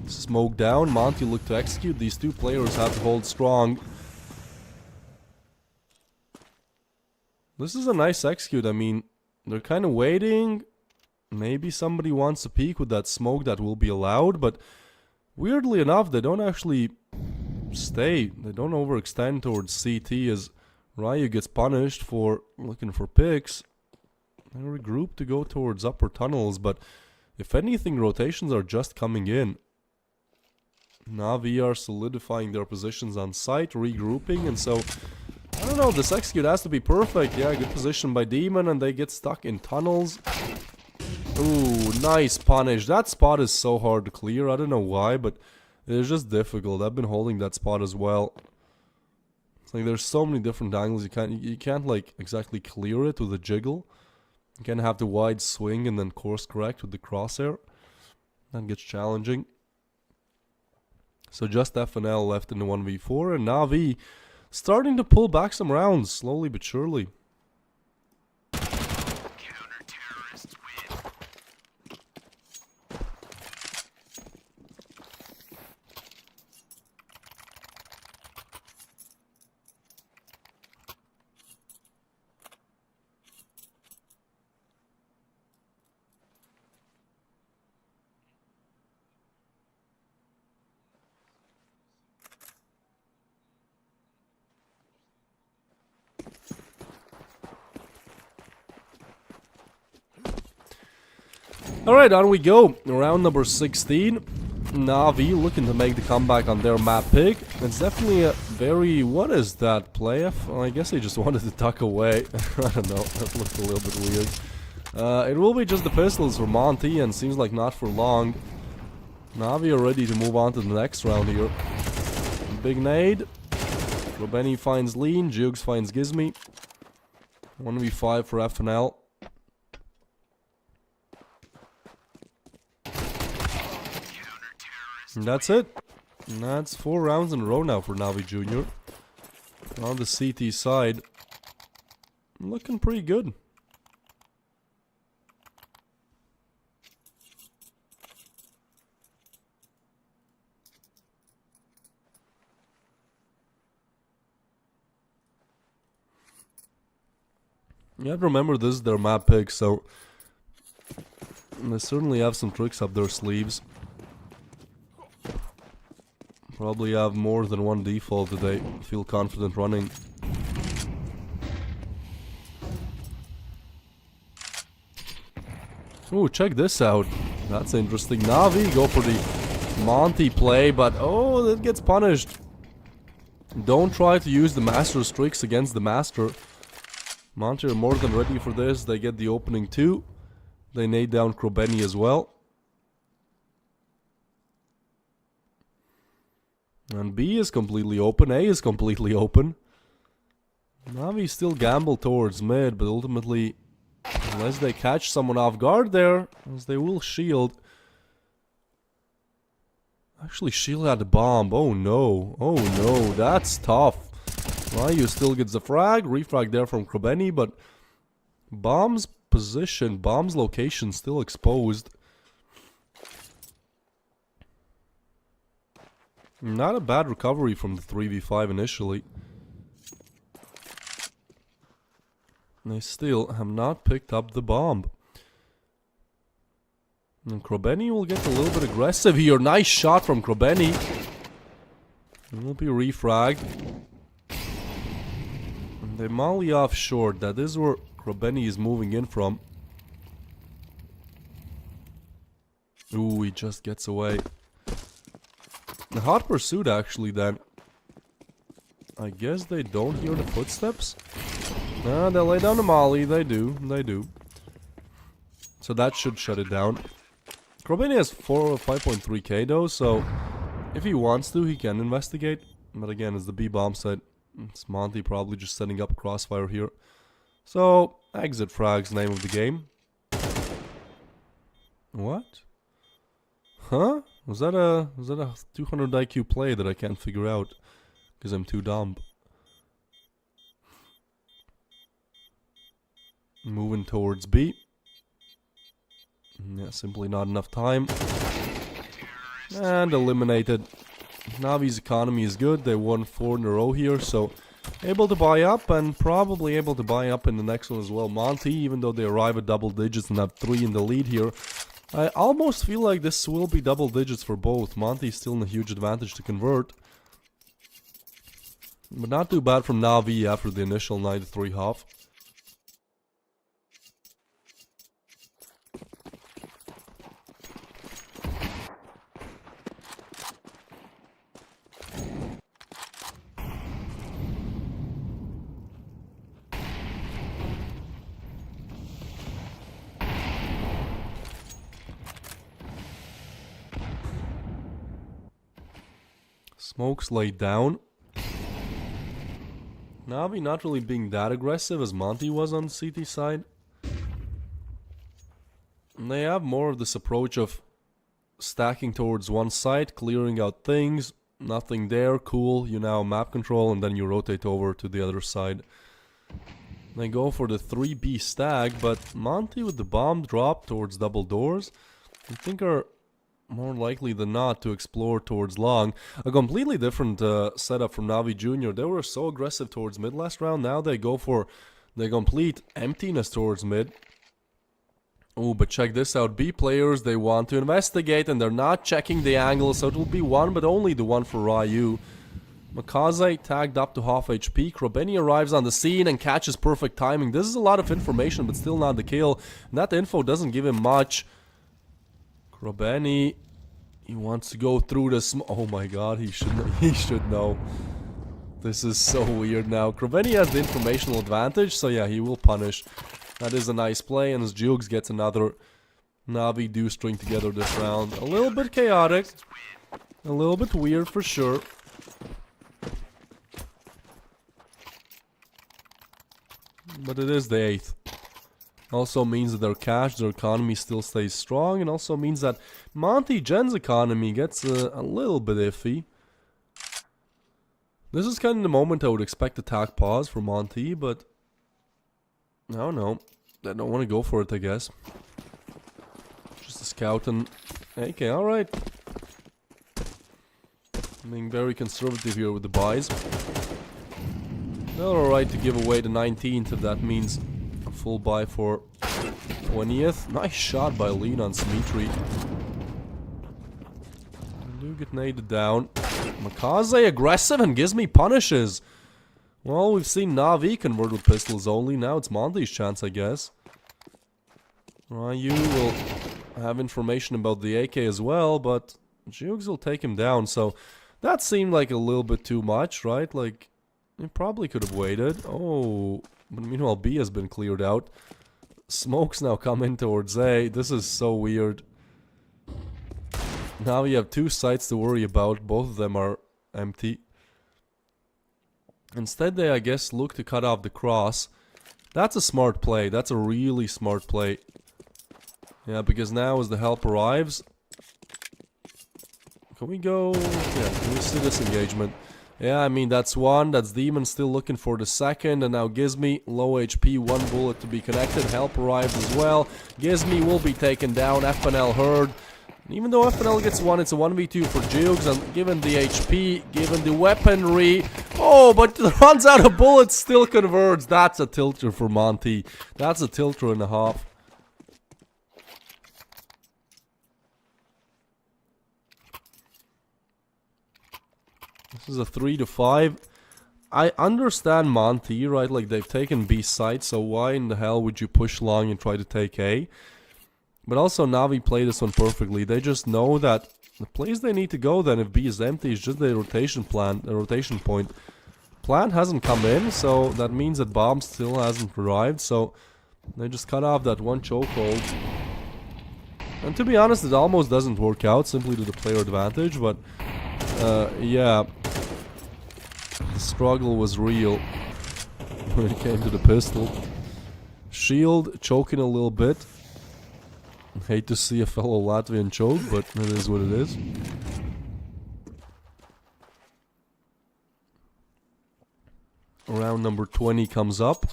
Smoke down. Monty look to execute. These 2 players have to hold strong. This is a nice execute. I mean, they're kind of waiting. Maybe somebody wants to peek with that smoke that will be allowed, but weirdly enough, they don't actually stay. They don't overextend towards CT as Ryu gets punished for looking for picks. They regroup to go towards upper tunnels, but if anything, rotations are just coming in. Navi are solidifying their positions on site, regrouping, and so... I don't know, this execute has to be perfect. Yeah, good position by Demon, and they get stuck in tunnels. Ooh, nice punish. That spot is so hard to clear. I don't know why, but it's just difficult. I've been holding that spot as well. It's like there's so many different angles. You can't like exactly clear it with a jiggle. You can have the wide swing and then course correct with the crosshair. That gets challenging. So just FNL left in the 1v4, and Navi starting to pull back some rounds, slowly but surely. Counter-terrorists win. Alright, on we go. Round number 16. Navi looking to make the comeback on their map pick. It's definitely a very... what is that play? I guess they just wanted to tuck away. I don't know, that looked a little bit weird. It will be just the pistols for Monty, and seems like not for long. Navi are ready to move on to the next round here. Big nade. Robeni finds Lean, Jugs finds Gizmi. 1v5 for FNL. And that's it. And that's 4 rounds in a row now for Navi Jr. On the CT side. Looking pretty good. You have to remember this is their map pick, so they certainly have some tricks up their sleeves. Probably have more than one default that they feel confident running. Ooh, check this out. That's interesting. Navi go for the Monty play, but oh, that gets punished. Don't try to use the Master's tricks against the Master. Monty are more than ready for this. They get the opening too. They nade down Krobeni as well. And B is completely open. A is completely open. Navi still gamble towards mid, but ultimately, unless they catch someone off guard there, as they will shield. Actually, shield had a bomb. Oh no. Oh no, that's tough. Ryu still gets the frag. Refrag there from Krobeni, but bomb's position, bomb's location still exposed. Not a bad recovery from the 3v5 initially. They still have not picked up the bomb. And Krobeni will get a little bit aggressive here. Nice shot from Krobeni. It will be refragged. And they molly off short. That is where Krobeni is moving in from. Ooh, he just gets away. The hot pursuit actually then. I guess they don't hear the footsteps. Nah, they lay down the molly. They do. They do. So that should shut it down. Krobeni has 5.3k though, so if he wants to, he can investigate. But again, as the B bomb said, it's Monty probably just setting up a crossfire here. So, exit frag's name of the game. What? Huh? Was that a 200 IQ play that I can't figure out? Because I'm too dumb. Moving towards B. Yeah, simply not enough time. And eliminated. Navi's economy is good. They won 4 in a row here, so able to buy up and probably able to buy up in the next one as well. Monty, even though they arrive at double digits and have 3 in the lead here, I almost feel like this will be double digits for both. Monty's still in a huge advantage to convert. But not too bad from Navi after the initial 9-3 half. Smokes laid down. Navi not really being that aggressive as Monty was on the CT side. And they have more of this approach of stacking towards one side, clearing out things, nothing there, cool, you now map control, and then you rotate over to the other side. They go for the 3B stack, but Monty with the bomb drop towards double doors, I think are more likely than not to explore towards long. A completely different setup from Navi Jr. They were so aggressive towards mid last round. Now they go for the complete emptiness towards mid. Oh, but check this out. B players, they want to investigate and they're not checking the angle. So it will be one, but only the one for Ryu. Makaze tagged up to half HP. Krobeni arrives on the scene and catches perfect timing. This is a lot of information, but still not the kill. And that info doesn't give him much. Krobeni, he wants to go through the oh my god, he should know. This is so weird now. Krobeni has the informational advantage, so yeah, he will punish. That is a nice play, and as Jukes gets another Navi do string together this round. A little bit chaotic, a little bit weird for sure. But it is the 8th. Also means that their cash, their economy still stays strong, and also means that Monty Gen's economy gets a little bit iffy. This is kind of the moment I would expect attack pause for Monty, but I don't know. I don't want to go for it, I guess. Just a scout and AK, alright. Being very conservative here with the buys. They're alright to give away the 19th if that means a full buy for 20th. Nice shot by Lean on Smitry. Do get naded down. Makaze aggressive and gives me punishes. Well, we've seen Navi convert with pistols only. Now it's Monty's chance, I guess. Ryu will have information about the AK as well, but Jukes will take him down, so that seemed like a little bit too much, right? Like, he probably could have waited. Oh, but meanwhile B has been cleared out. Smokes now come in towards A. This is so weird. Now we have two sites to worry about. Both of them are empty. Instead they, I guess, look to cut off the cross. That's a smart play. That's a really smart play. Yeah, because now as the help arrives... Can we go... Yeah, can we see this engagement? Yeah, I mean, that's one. That's Demon still looking for the second. And now Gizmy, low HP, one bullet to be connected. Help arrives as well. Gizmy will be taken down. FNL heard. Even though FNL gets one, it's a 1v2 for Jukes. And given the HP, given the weaponry... Oh, but runs out of bullets, still converts. That's a tilter for Monty. That's a tilter and a half. This is a 3 to 5. I understand Monty, right? Like, they've taken B site, so why in the hell would you push long and try to take A? But also, Navi played this one perfectly. They just know that the place they need to go then, if B is empty, is just the rotation plan, the rotation point. Plan hasn't come in, so that means that bomb still hasn't arrived, so they just cut off that one chokehold. And to be honest, it almost doesn't work out, simply to the player advantage, but yeah, the struggle was real when it came to the pistol. Shield choking a little bit. Hate to see a fellow Latvian choke, but it is what it is. Round number 20 comes up.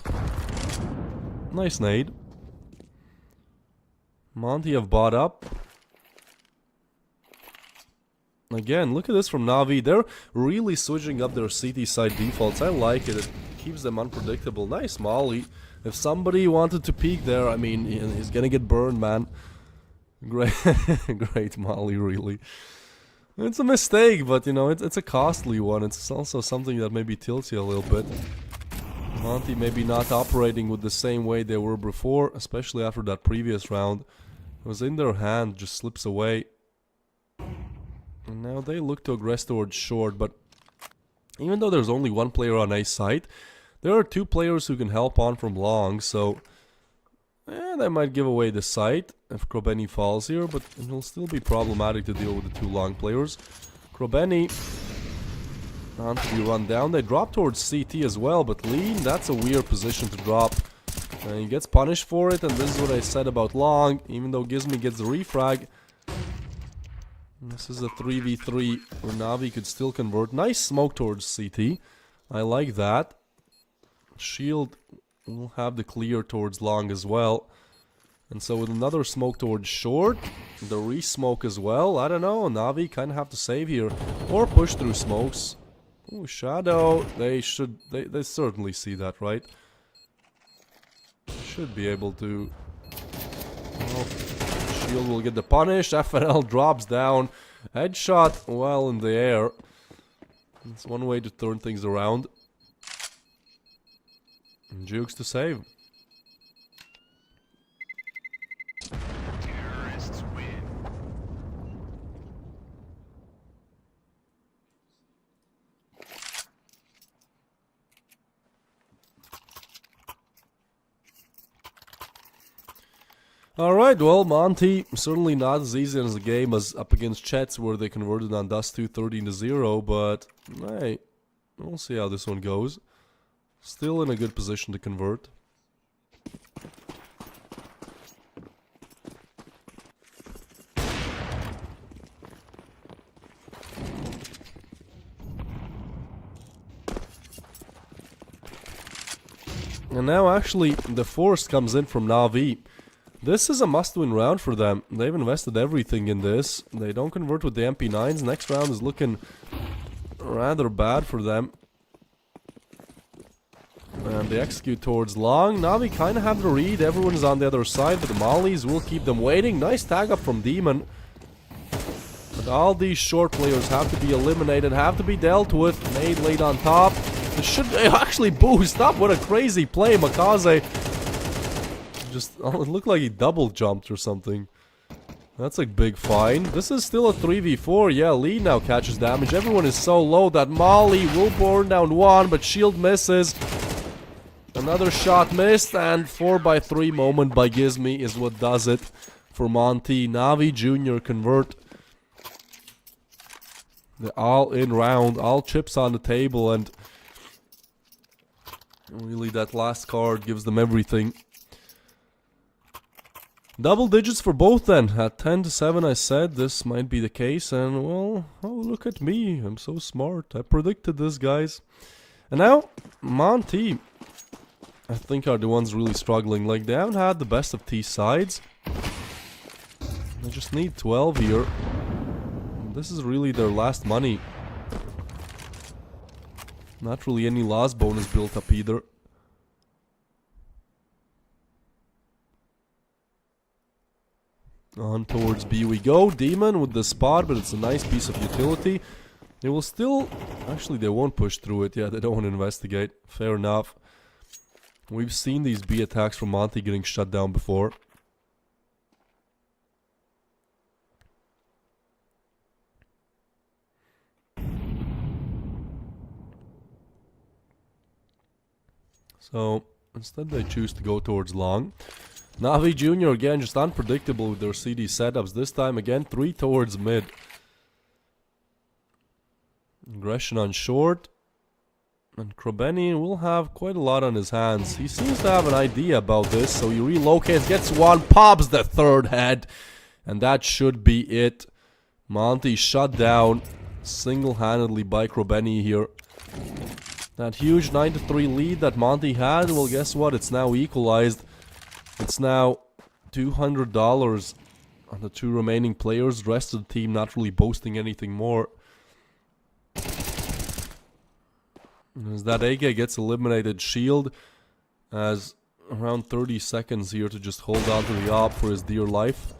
Nice nade. Monty have bought up. Again, look at this from Navi. They're really switching up their CT side defaults. I like it. It keeps them unpredictable. Nice molly. If somebody wanted to peek there, I mean, he's gonna get burned, man. Great, great molly, really. It's a mistake, but you know, it's a costly one. It's also something that maybe tilts you a little bit. Monty maybe not operating with the same way they were before, especially after that previous round. It was in their hand, just slips away. And now they look to aggress towards short, but even though there's only one player on A site, there are two players who can help on from long, so they might give away the site if Krobeni falls here, but it'll still be problematic to deal with the two long players. Krobeni on to be run down. They drop towards CT as well, but lean, that's a weird position to drop. And he gets punished for it, and this is what I said about long, even though Gizmy gets the refrag. This is a 3v3 where Navi could still convert. Nice smoke towards CT. I like that. Shield will have the clear towards long as well. And so with another smoke towards short, the re-smoke as well. I don't know, Navi kind of have to save here. Or push through smokes. Ooh, Shadow. They should, they certainly see that, right? Should be able to... Oh. Shield will get the punish. FNL drops down. Headshot well in the air. It's one way to turn things around. And Jukes to save. Terrorists win. Alright, well, Monty, certainly not as easy as the game as up against Chets where they converted on Dust 2 13-0, but hey, we'll see how this one goes. Still in a good position to convert. And now actually the force comes in from Navi. This is a must-win round for them. They've invested everything in this. They don't convert with the MP9s. Next round is looking rather bad for them. And they execute towards long. Navi kind of have the read. Everyone's on the other side, but the mollies will keep them waiting. Nice tag up from Demon. But all these short players have to be eliminated, have to be dealt with. Nade laid on top. This should actually boost up. What a crazy play, Makaze. just... Oh, it looked like he double jumped or something. That's a big find. This is still a 3v4. Yeah, Lee now catches damage. Everyone is so low that Molly will burn down one, but shield misses. Another shot missed, and 4x3 moment by Gizmy is what does it for Monty. Navi Jr. convert the all-in round. All chips on the table, and really that last card gives them everything. Double digits for both then. At 10-7 I said this might be the case, and well, oh look at me. I'm so smart. I predicted this, guys. And now, Monty, I think, are the ones really struggling. Like, they haven't had the best of T sides. They just need 12 here. This is really their last money. Not really any loss bonus built up either. On towards B we go. Demon with the spot, but it's a nice piece of utility. They will still... Actually, they won't push through it. Yeah, they don't want to investigate. Fair enough. We've seen these B attacks from Monty getting shut down before. So, instead they choose to go towards long. Navi Jr. again, just unpredictable with their CD setups. This time again, 3 towards mid. Aggression on short. And Krobeni will have quite a lot on his hands. He seems to have an idea about this, so he relocates, gets one, pops the third head. And that should be it. Monty shut down single-handedly by Krobeni here. That huge 9-3 lead that Monty had, well, guess what? It's now equalized. It's now $200 on the 2 remaining players. The rest of the team not really boasting anything more. As that AK gets eliminated, Shield has around 30 seconds here to just hold on to the op for his dear life.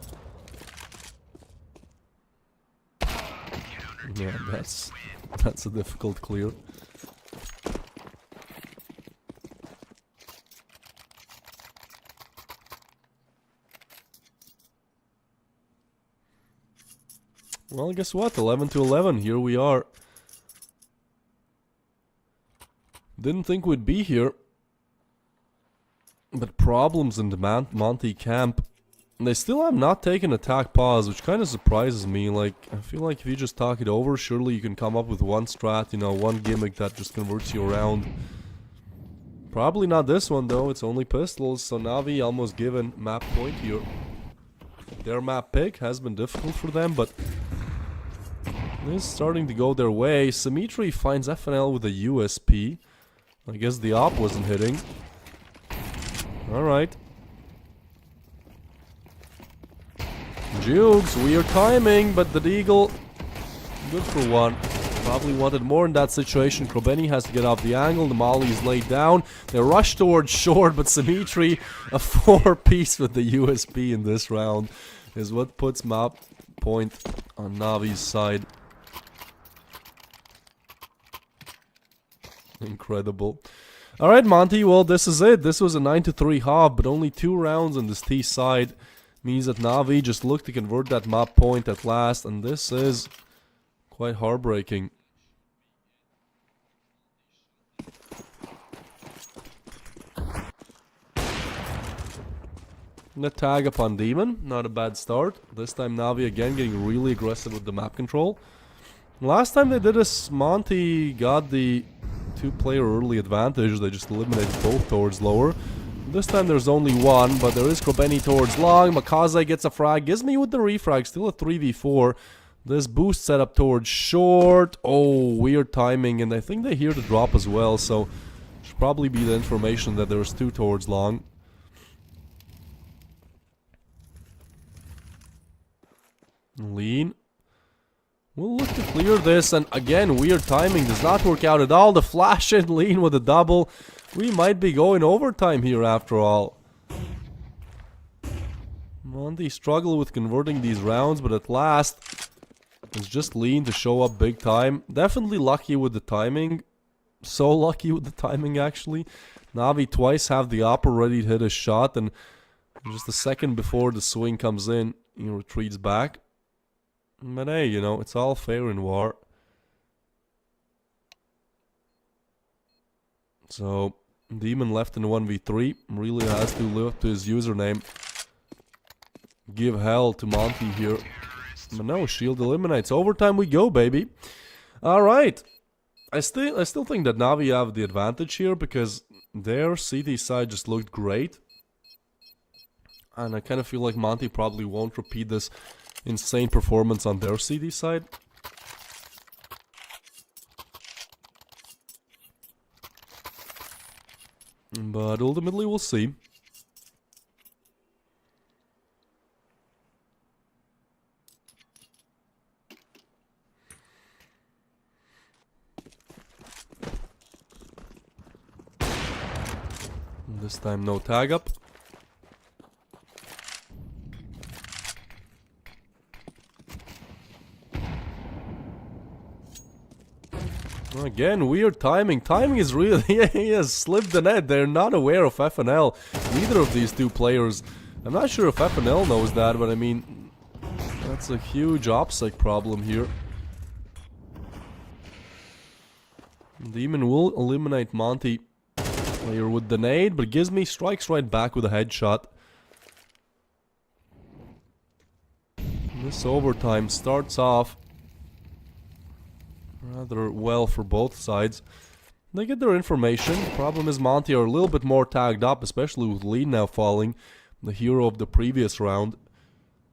Yeah, that's a difficult clear. Well, guess what? 11-11. Here we are. Didn't think we'd be here. But problems in the Monty camp. They still have not taken attack pause, which kind of surprises me. Like, I feel like if you just talk it over, surely you can come up with one strat, you know, one gimmick that just converts you around. Probably not this one, though. It's only pistols, so Navi almost given map point here. Their map pick has been difficult for them, but it's starting to go their way. Symmetry finds FNL with a USP. I guess the op wasn't hitting. Alright. Jukes, weird timing, but the Deagle, good for one. Probably wanted more in that situation. Krobeni has to get off the angle. The Molly is laid down. They rush towards short, but Symmetry, a 4-piece with the USP in this round, is what puts map point on Navi's side. Incredible. Alright, Monty, well, this is it. This was a 9-3 half, but only 2 rounds on this T side. Means that Navi just looked to convert that map point at last, and this is quite heartbreaking. The tag upon Demon, not a bad start. This time Navi again getting really aggressive with the map control. Last time they did this, Monty got the 2-player early advantage. They just eliminated both towards lower. This time there's only one, but there is Krobeni towards long. Makaze gets a frag. Gizmy with the refrag. Still a 3v4. This boost set up towards short. Oh, weird timing. And I think they hear the drop as well. So should probably be the information that there's 2 towards long. Lean. We'll look to clear this. And again, weird timing. Does not work out at all. The flash in. Lean with a double. We might be going overtime here after all. Monty struggle with converting these rounds, but at last it's just Lean to show up big time. Definitely lucky with the timing. So lucky with the timing, actually. Navi twice have the opper ready to hit a shot, and Just a second before the swing comes in, he retreats back. But hey, you know, it's all fair in war. So, Demon left in 1v3. Really has to live up to his username. Give hell to Monty here. But no, Shield eliminates. Overtime we go, baby. Alright. I still think that Navi have the advantage here because their CT side just looked great. And I kind of feel like Monty probably won't repeat this insane performance on their CD side. But ultimately we'll see. This time no tag up. Again, weird timing. Timing is really... he has slipped the net. They're not aware of FNL. Neither of these two players. I'm not sure if FNL knows that, but I mean... that's a huge OPSEC problem here. Demon will eliminate Monty. Player with the nade, but Gizmy strikes right back with a headshot. This overtime starts off rather well for both sides. They get their information. The problem is Monty are a little bit more tagged up, especially with lead now falling. The hero of the previous round.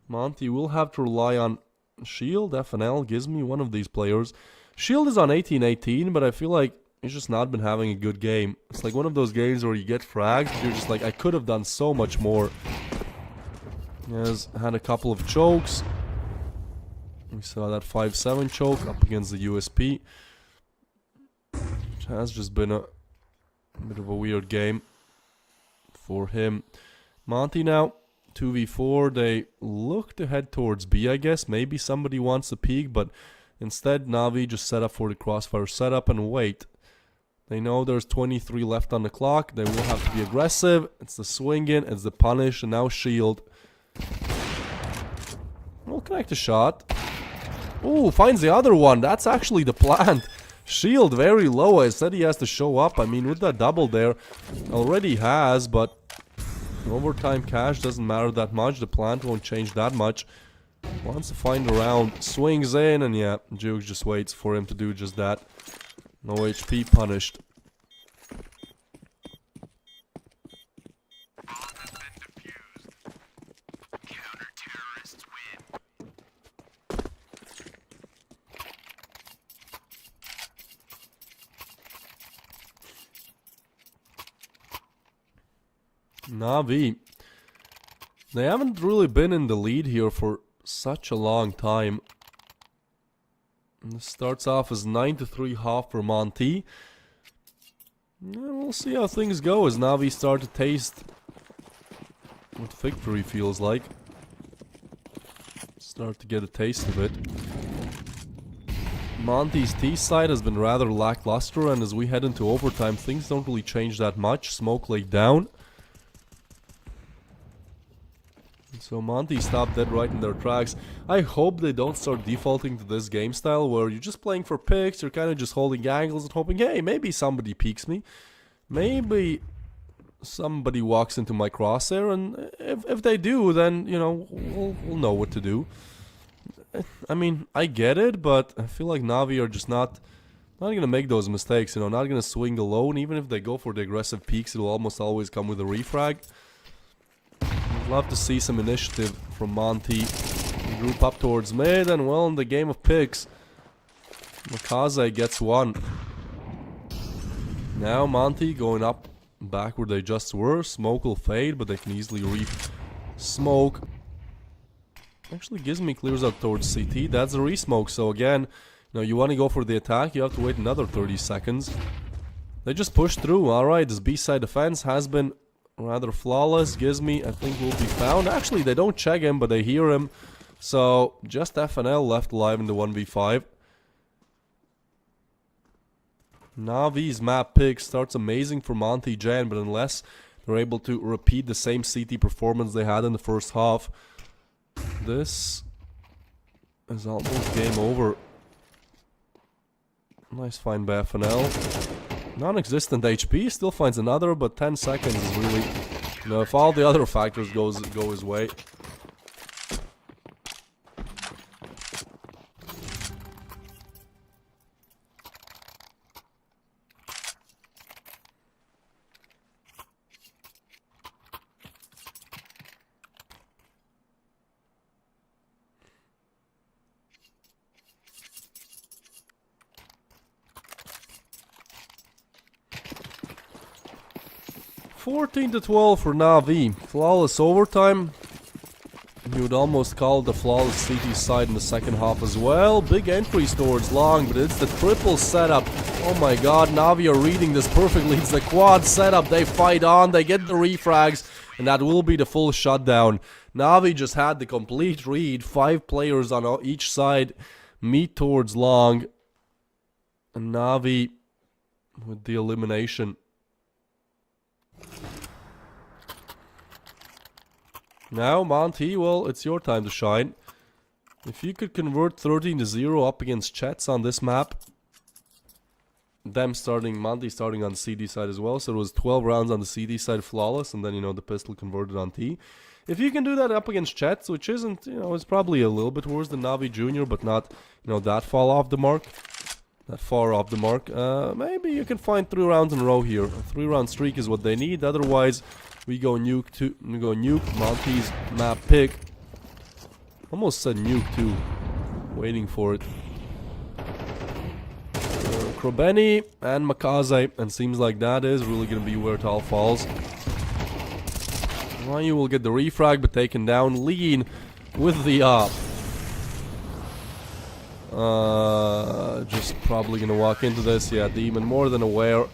Monty will have to rely on Shield, FNL, Gizmy, one of these players. Shield is on 18-18, but I feel like he's just not been having a good game. It's like one of those games where you get fragged, you're just like, I could have done so much more. He has had a couple of chokes. We saw that 5-7 choke up against the USP. Which has just been a bit of a weird game for him. Monty now, 2v4. They look to head towards B, I guess. Maybe somebody wants to peek, but instead Navi just set up for the crossfire setup and wait. They know there's 23 left on the clock. They will have to be aggressive. It's the swing in, it's the punish, and now Shield. We'll connect a shot. Ooh, finds the other one. That's actually the plant. Shield very low. I said he has to show up. I mean, with that double there, already has, but overtime cash doesn't matter that much. The plant won't change that much. Wants to find a round. Swings in, and yeah, Jukes just waits for him to do just that. No HP punished. Navi. They haven't really been in the lead here for such a long time. And this starts off as 9-3 half for Monty. Yeah, we'll see how things go as Navi start to taste what victory feels like. Start to get a taste of it. Monty's T side has been rather lackluster, and as we head into overtime, things don't really change that much. Smoke laid down. So Monty stopped dead right in their tracks. I hope they don't start defaulting to this game style where you're just playing for picks, you're kind of just holding angles and hoping, hey, maybe somebody peeks me. Maybe somebody walks into my crosshair, and if they do, then, you know, we'll know what to do. I mean, I get it, but I feel like Navi are just not gonna make those mistakes, you know, not gonna swing alone. Even if they go for the aggressive peaks, it'll almost always come with a refrag. Love to see some initiative from Monty. Group up towards mid, and well, in the game of picks, Makaze gets one. Now Monty going up back where they just were. Smoke will fade, but they can easily re-smoke. Actually, Gizmy clears out towards CT. That's a re-smoke. So again, you know, you want to go for the attack, you have to wait another 30 seconds. They just push through. Alright, this B-side defense has been rather flawless. Gizmy, I think, will be found. Actually, they don't check him, but they hear him. So, just FNL left alive in the 1v5. Navi's map pick starts amazing for Monty Jan, but unless They're able to repeat the same CT performance they had in the first half. This is almost game over. Nice find by FNL. Non-existent HP, still finds another, but 10 seconds is really... You know, if all the other factors go his way. 14-12 for Na'Vi. Flawless overtime. You would almost call it the flawless CT side in the second half as well. Big entries towards long, but it's the triple setup. Oh my god, Na'Vi are reading this perfectly. It's the quad setup. They fight on, they get the refrags, and that will be the full shutdown. Na'Vi just had the complete read. 5 players on each side meet towards long. And Na'Vi with the elimination. Now, Monty, well, it's your time to shine. If you could convert 13-0 up against Chets on this map, Monty starting on the CD side as well, so it was 12 rounds on the CD side flawless, and then, you know, the pistol converted on T. If you can do that up against Chets, which isn't, you know, it's probably a little bit worse than Na'Vi Jr., but not, you know, that far off the mark. Maybe you can find 3 rounds in a row here. A 3-round streak is what they need, otherwise... We go nuke, Monty's map pick. Almost said nuke too. Waiting for it. Krobeni and Makaze, and seems like that is really going to be where it all falls. Ryu will get the refrag, but taken down. Lean with the up. Just probably going to walk into this. Yeah, Demon more than aware.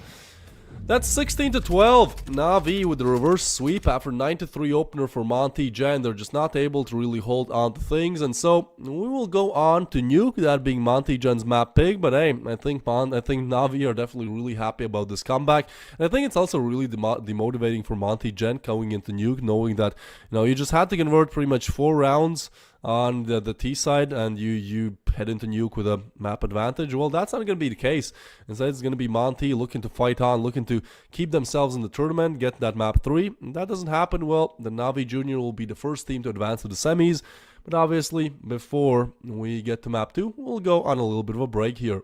That's 16-12. Na'Vi with the reverse sweep after 9-3 opener for Monty Gen. They're just not able to really hold on to things, and so we will go on to nuke, that being Monty Gen's map pick. But hey, I think Na'Vi are definitely really happy about this comeback. And I think it's also really demotivating for Monty Gen going into nuke, knowing that, you know, you just had to convert pretty much 4 rounds on the T side, and you head into nuke with a map advantage. Well, that's not going to be the case. Instead, it's going to be Monty looking to fight on, looking to keep themselves in the tournament, get that map 3. And that doesn't happen, well, the Na'Vi Jr. will be the first team to advance to the semis. But obviously, before we get to map 2, we'll go on a little bit of a break here.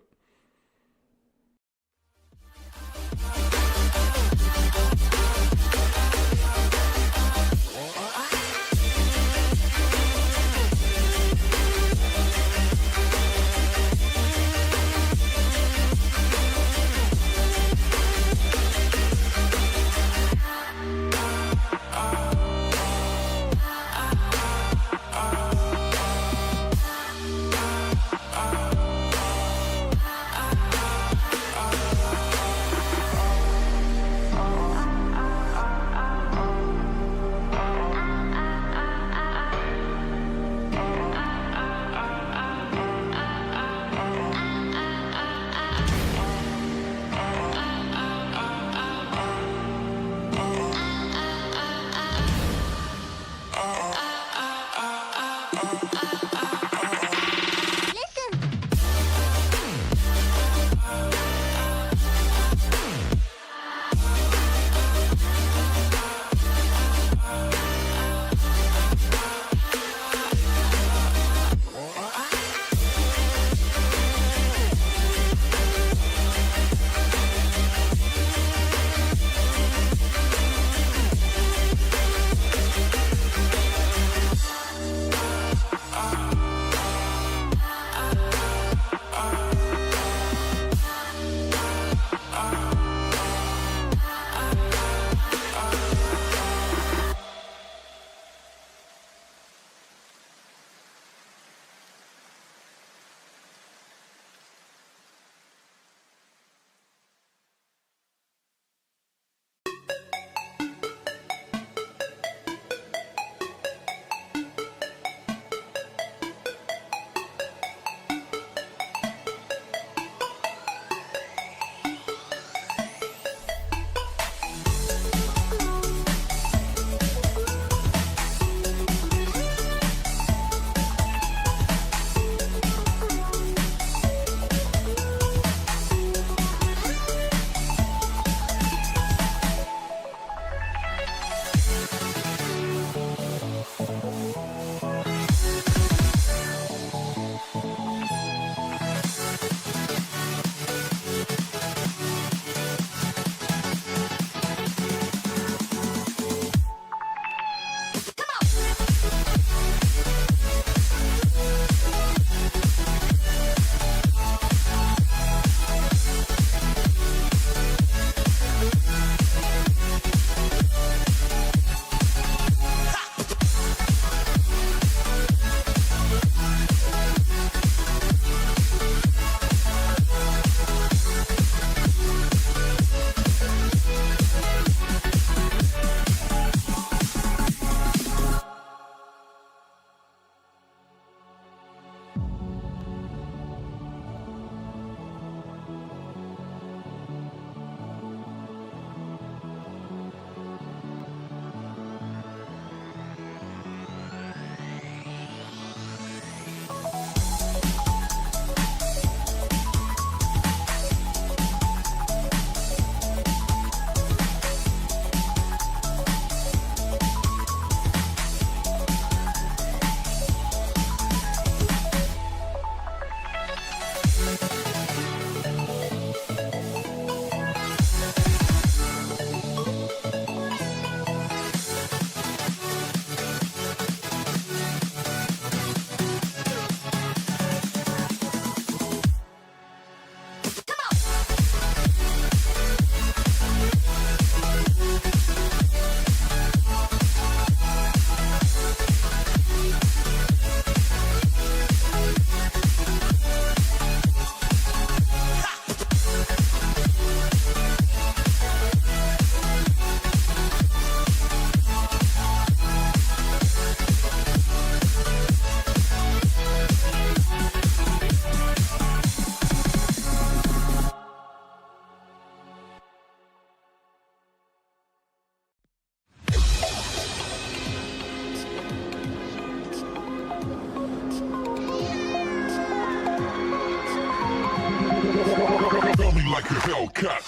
Coming like a Hellcat.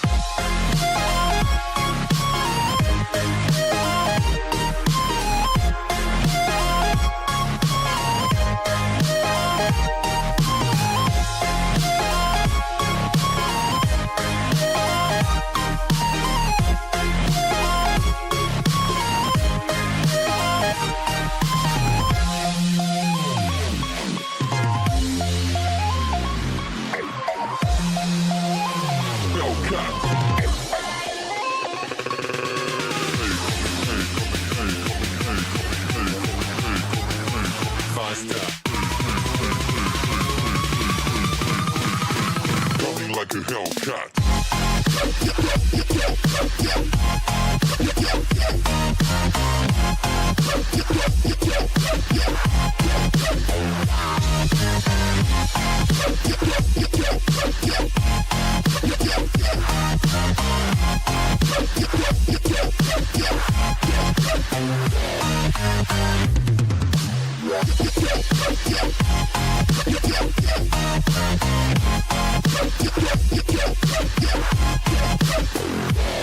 Coming like a Hellcat.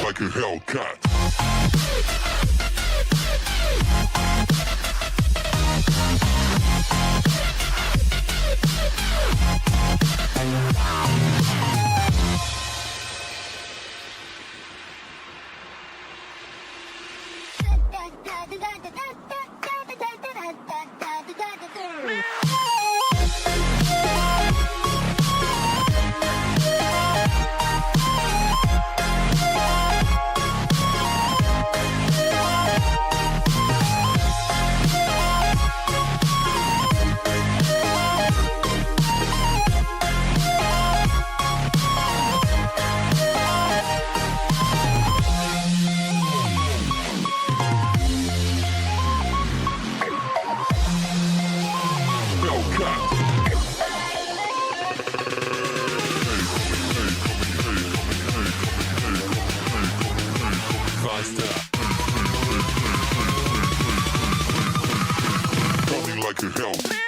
Like a Hellcat. Coming like a Hellcat.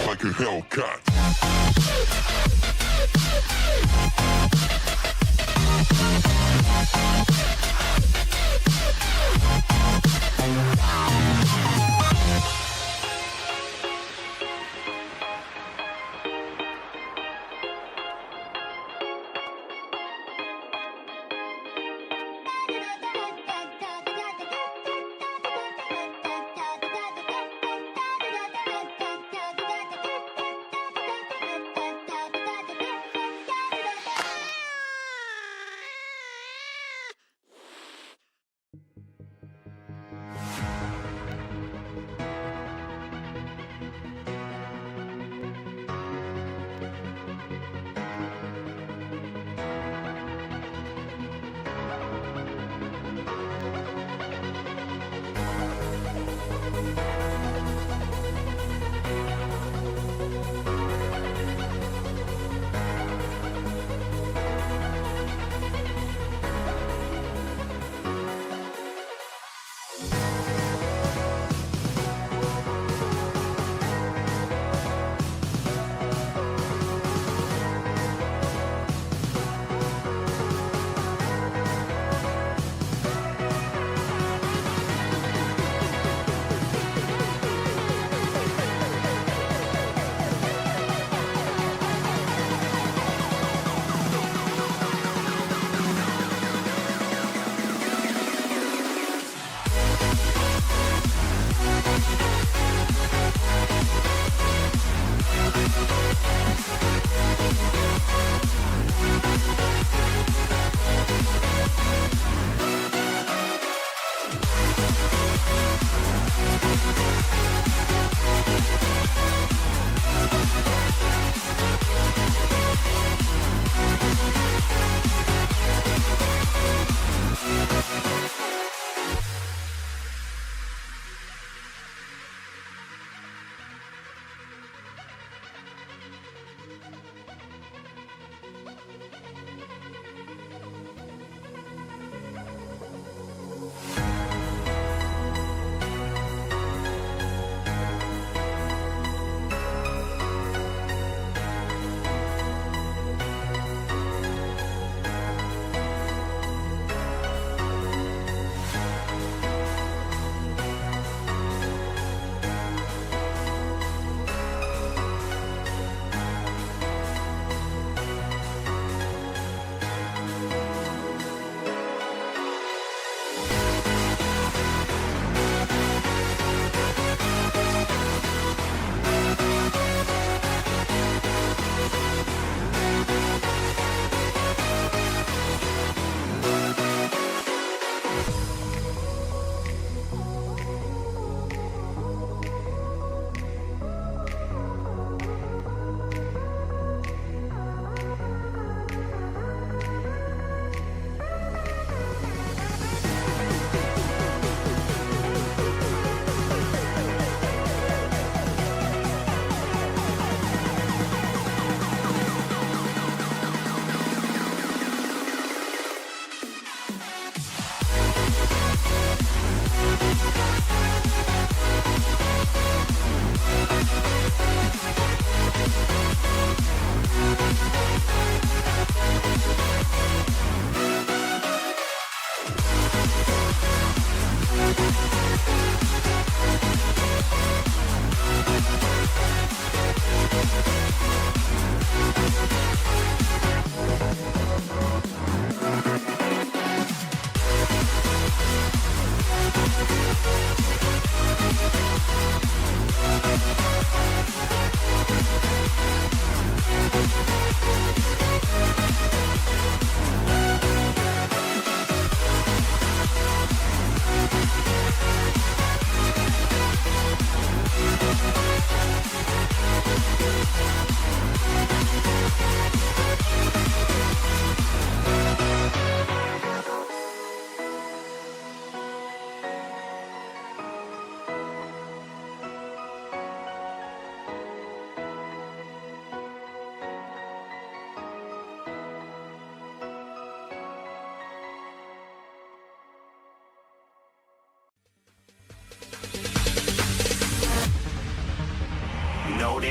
Like a Hellcat.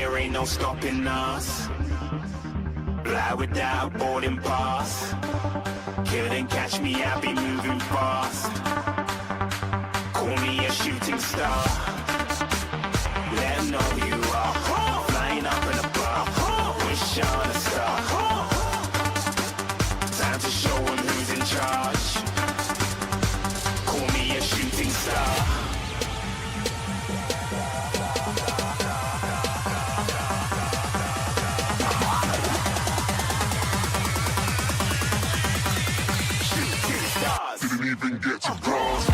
there ain't no stopping us. Fly without boarding pass. Couldn't catch me, I'll be moving fast. Call me a shooting star. Let 'em know you are flying up in a bar. Wish on a star. Time to show 'em who's in charge. Call me a shooting star. Didn't even get to bronze.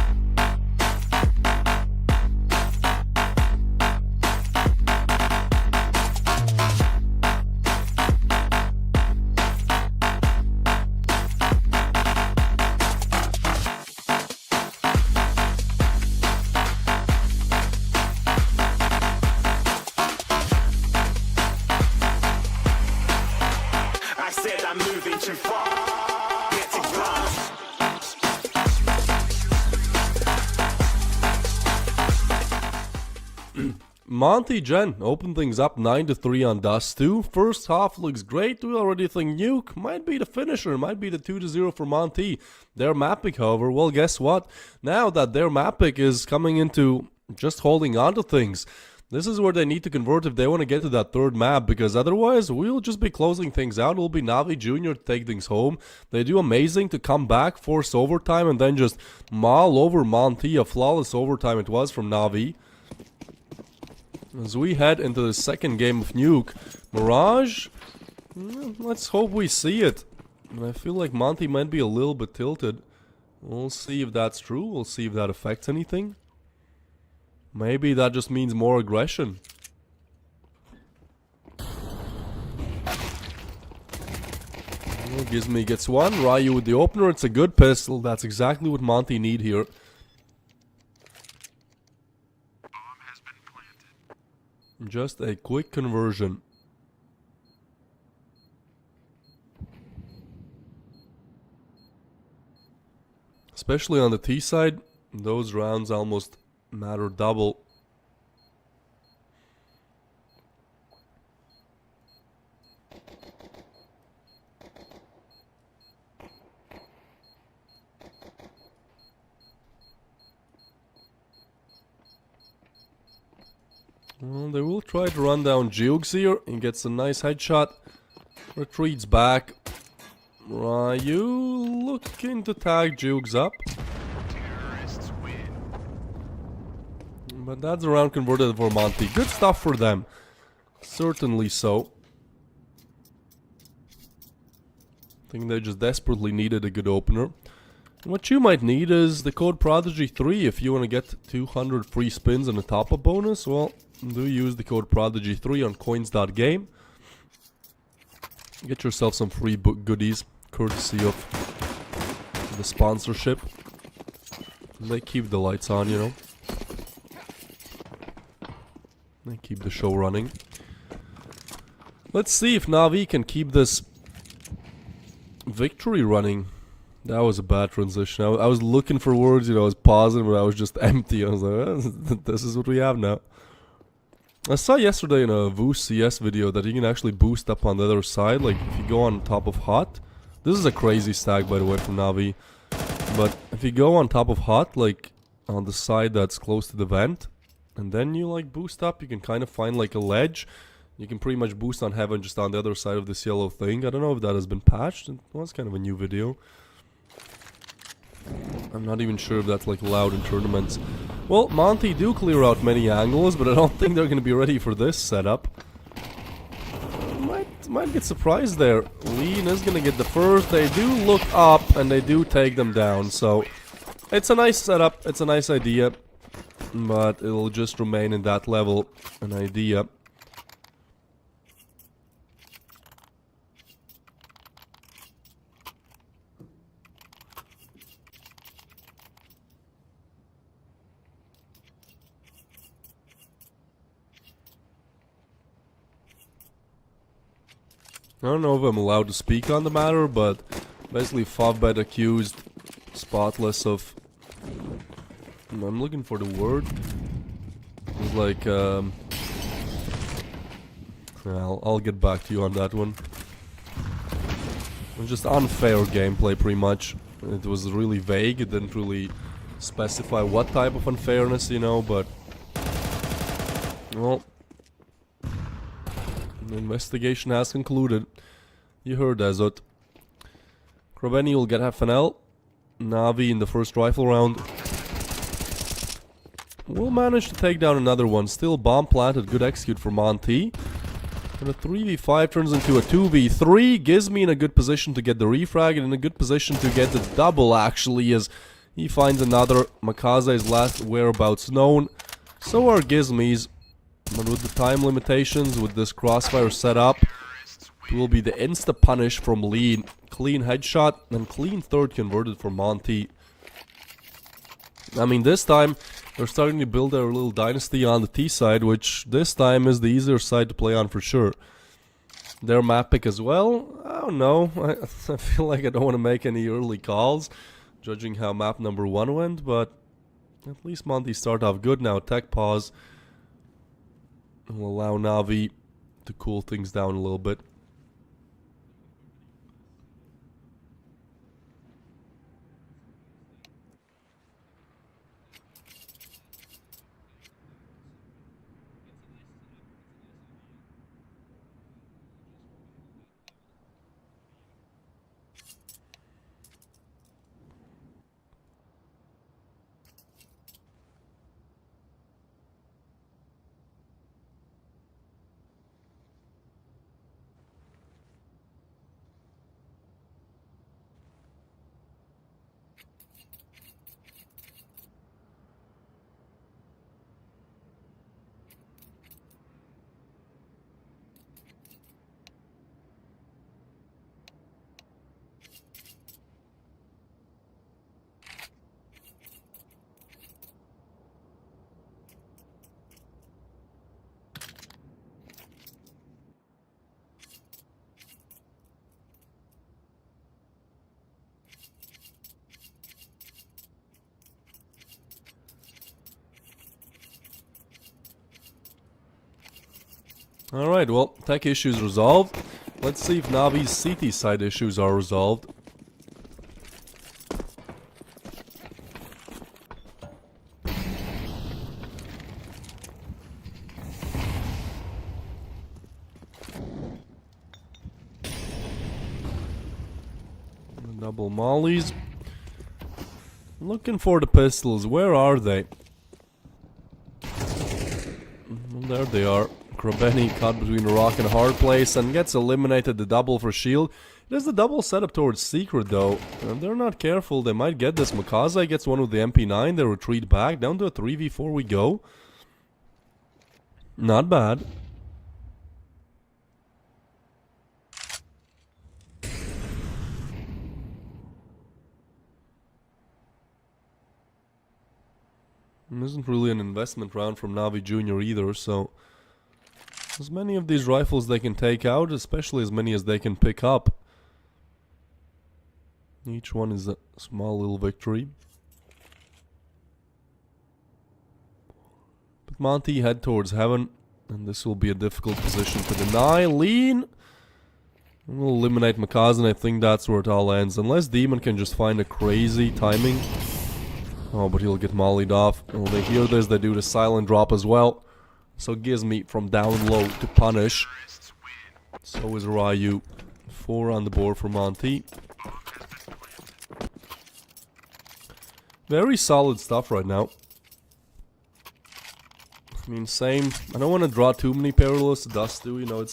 I said I'm moving too far. Get to glass. Monty Gen opened things up 9-3 on Dust 2. First half looks great. We already think Nuke might be the finisher, might be the 2-0 for Monty. Their Mapic, however, well, guess what? Now that their Mapic is coming into just holding on to things, this is where they need to convert if they want to get to that third map, because otherwise we'll just be closing things out. It'll be Navi Jr. to take things home. They do amazing to come back, force overtime, and then just maul over Monty. A flawless overtime it was from Navi. As we head into the second game of Nuke, Mirage, let's hope we see it. And I feel like Monty might be a little bit tilted. We'll see if that's true. We'll see if that affects anything. Maybe that just means more aggression. Well, Gizmy gets one. Ryu with the opener. It's a good pistol. That's exactly what Monty need here. Just a quick conversion. Especially on the T side, those rounds almost matter double. Well, they will try to run down Jukes here and gets a nice headshot. Retreats back. Ryu looking to tag Jukes up. But that's a round converted for Monty. Good stuff for them. Certainly so. I think they just desperately needed a good opener. What you might need is the code Prodigy 3 if you want to get 200 free spins and a top-up bonus. Well, do use the code Prodigy 3 on coins.game. Get yourself some free goodies, courtesy of the sponsorship. They keep the lights on, you know. They keep the show running. Let's see if Navi can keep this victory running. That was a bad transition. I was looking for words, you know, I was pausing, but I was just empty. I was like, this is what we have now. I saw yesterday in a Voo CS video that you can actually boost up on the other side, like if you go on top of Hot. This is a crazy stack, by the way, from Navi. But if you go on top of Hot, like on the side that's close to the vent, and then you like boost up, you can kind of find like a ledge. You can pretty much boost on Heaven just on the other side of this yellow thing. I don't know if that has been patched. It was kind of a new video. I'm not even sure if that's like allowed in tournaments. Well, Monty do clear out many angles, but I don't think they're going to be ready for this setup. Might get surprised there. Lean is going to get the first. They do look up and they do take them down. So it's a nice setup. It's a nice idea. But it'll just remain in that level. An idea. I don't know if I'm allowed to speak on the matter, but basically Favbet accused Spotless of... I'm looking for the word. It was like, I'll get back to you on that one. It was just unfair gameplay, pretty much. It was really vague. It didn't really specify what type of unfairness, you know, but... Well... The investigation has concluded. You heard Azot. Kroveni will get half an L. Navi in the first rifle round will manage to take down another one. Still bomb planted. Good execute for Monty. And a 3v5 turns into a 2v3. Gizmi in a good position to get the refrag and in a good position to get the double, actually, as he finds another. Makaze's last whereabouts known. So are Gizmi's. But with the time limitations, with this crossfire set up, it will be the insta-punish from Lean. Clean headshot and clean third converted for Monty. I mean, this time, they're starting to build their little dynasty on the T side, which this time is the easier side to play on for sure. Their map pick as well? I don't know. I feel like I don't want to make any early calls, judging how map number 1 went, but at least Monty start off good now. Tech pause will allow Navi to cool things down a little bit. Alright, well, tech issues resolved. Let's see if Navi's CT side issues are resolved. Double mollies. Looking for the pistols. Where are they? There they are. Kroveni caught between a rock and a hard place and gets eliminated. The double for shield. It is the double setup towards secret though. And they're not careful. They might get this. Makaze gets one with the MP9. They retreat back. Down to a 3v4 we go. Not bad. It isn't really an investment round from Navi Jr. either, so... As many of these rifles they can take out, especially as many as they can pick up. Each one is a small little victory. But Monty head towards heaven, and this will be a difficult position to deny. Lean! We'll eliminate Makaze, and I think that's where it all ends. Unless Demon can just find a crazy timing. Oh, but he'll get mollied off. When they hear this, they do the silent drop as well. So Gizmi from down low to punish. So is Ryu. 4 on the board for Monty. Very solid stuff right now. I mean, same. I don't want to draw too many parallels to Dust 2. You know,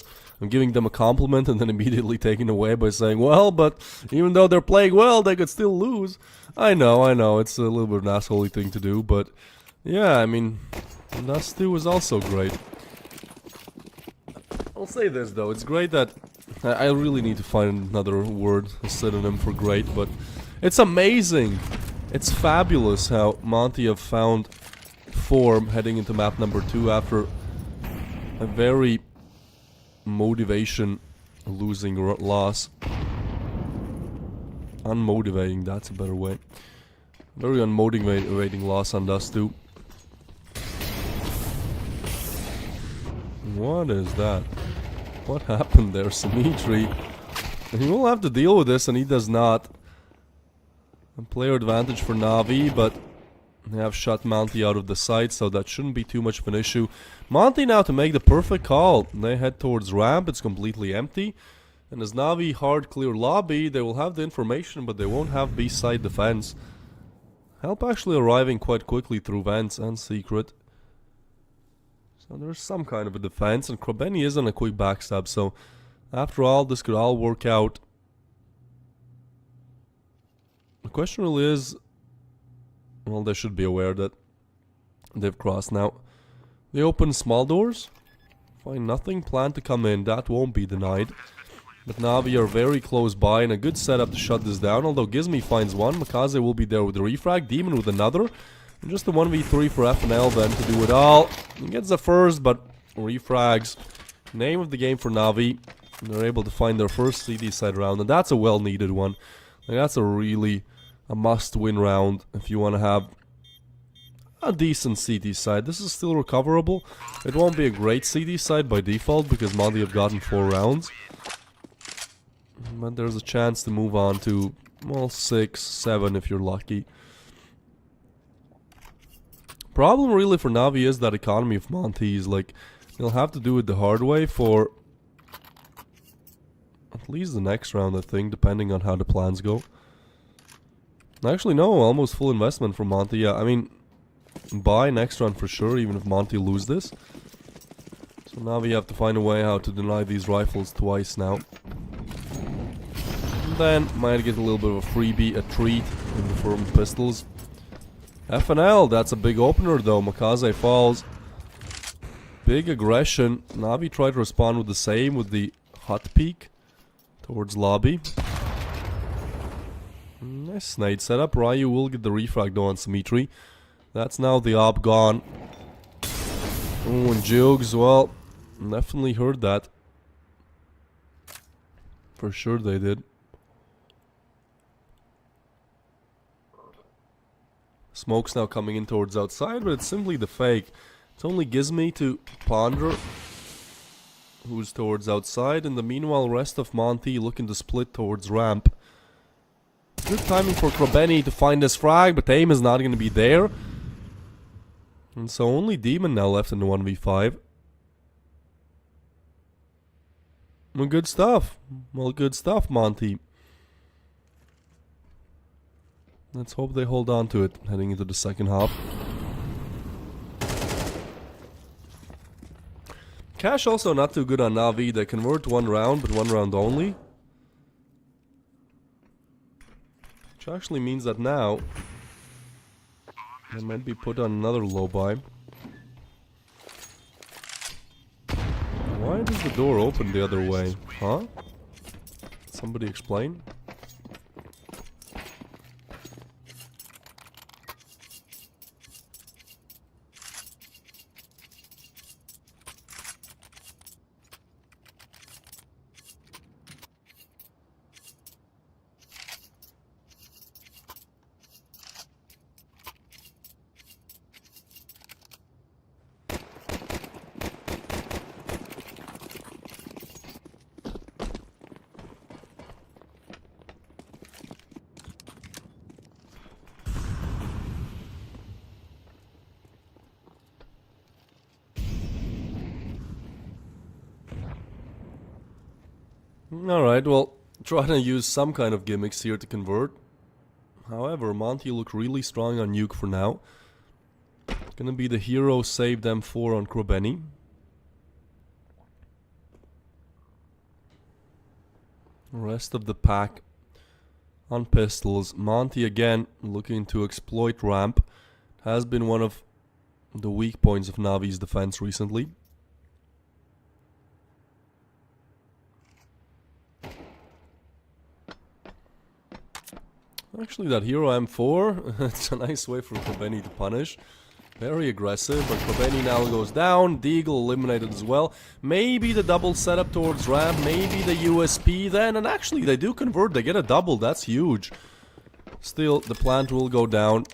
I'm giving them a compliment and then immediately taking away by saying, well, but even though they're playing well, they could still lose. I know. It's a little bit of an assholey thing to do, but yeah, I mean... Dust 2 was also great. I'll say this though, it's great that... I really need to find another word, a synonym for great, but... It's amazing! It's fabulous how Monty have found form heading into map number 2 after a very motivation losing loss. Unmotivating, that's a better way. Very unmotivating loss on Dust 2. What is that? What happened there? Symmetry. He will have to deal with this, and he does not. A player advantage for Na'Vi, but they have shut Monty out of the site, so that shouldn't be too much of an issue. Monty now to make the perfect call. They head towards ramp, it's completely empty. And as Na'Vi hard clear lobby, they will have the information, but they won't have B-side defense. Help actually arriving quite quickly through vents and secret. So there's some kind of a defense, and Krobeni is on a quick backstab, so after all, this could all work out. The question really is, well, they should be aware that they've crossed now. They open small doors, find nothing, plan to come in, that won't be denied. But Na'Vi are very close by and a good setup to shut this down, although Gizmi finds one, Makaze will be there with the refrag, Demon with another. And just a 1v3 for FNL then to do it all. He gets the first, but refrags. Name of the game for Na'Vi. They're able to find their first CD side round, and that's a well-needed one. Like, that's a really a must-win round if you want to have a decent CD side. This is still recoverable. It won't be a great CD side by default because Monty have gotten 4 rounds. But there's a chance to move on to, well, 6, 7 if you're lucky. Problem really for Na'Vi is that economy of Monty's. Like, they'll have to do it the hard way for at least the next round, I think, depending on how the plans go. Actually, no, almost full investment from Monty. Yeah, I mean, buy next round for sure, even if Monty lose this. So now we have to find a way how to deny these rifles twice now. And then might get a little bit of a freebie, a treat in the firm pistols. FNL, that's a big opener though. Makaze falls. Big aggression. Na'Vi tried to respond with the same, with the hot peek towards lobby. Nice nade setup. Ryu will get the refrag though on Symmetry. That's now the op gone. Oh, and Jugs, well, definitely heard that. For sure they did. Smoke's now coming in towards outside, but it's simply the fake. It's only Gizmi to ponder who's towards outside, and the meanwhile rest of Monty looking to split towards ramp. Good timing for Krobeni to find this frag, but aim is not going to be there. And so only Demon now left in the 1v5. Well, good stuff. Well, good stuff, Monty. Let's hope they hold on to it heading into the second half. Cash also not too good on Na'Vi. They convert 1 round, but 1 round only. Which actually means that now they might be put on another low buy. Why does the door open the other way? Huh? Somebody explain? Alright, well, try to use some kind of gimmicks here to convert. However, Monty look really strong on Nuke for now. Gonna be the hero saved M4 on Krobeni. Rest of the pack on pistols. Monty again looking to exploit ramp. Has been one of the weak points of Navi's defense recently. Actually, that hero M4, it's a nice way for Krobeni to punish. Very aggressive, but Krobeni now goes down. Deagle eliminated as well. Maybe the double setup towards ramp, maybe the USP then, and actually they do convert, they get a double, that's huge. Still, the plant will go down.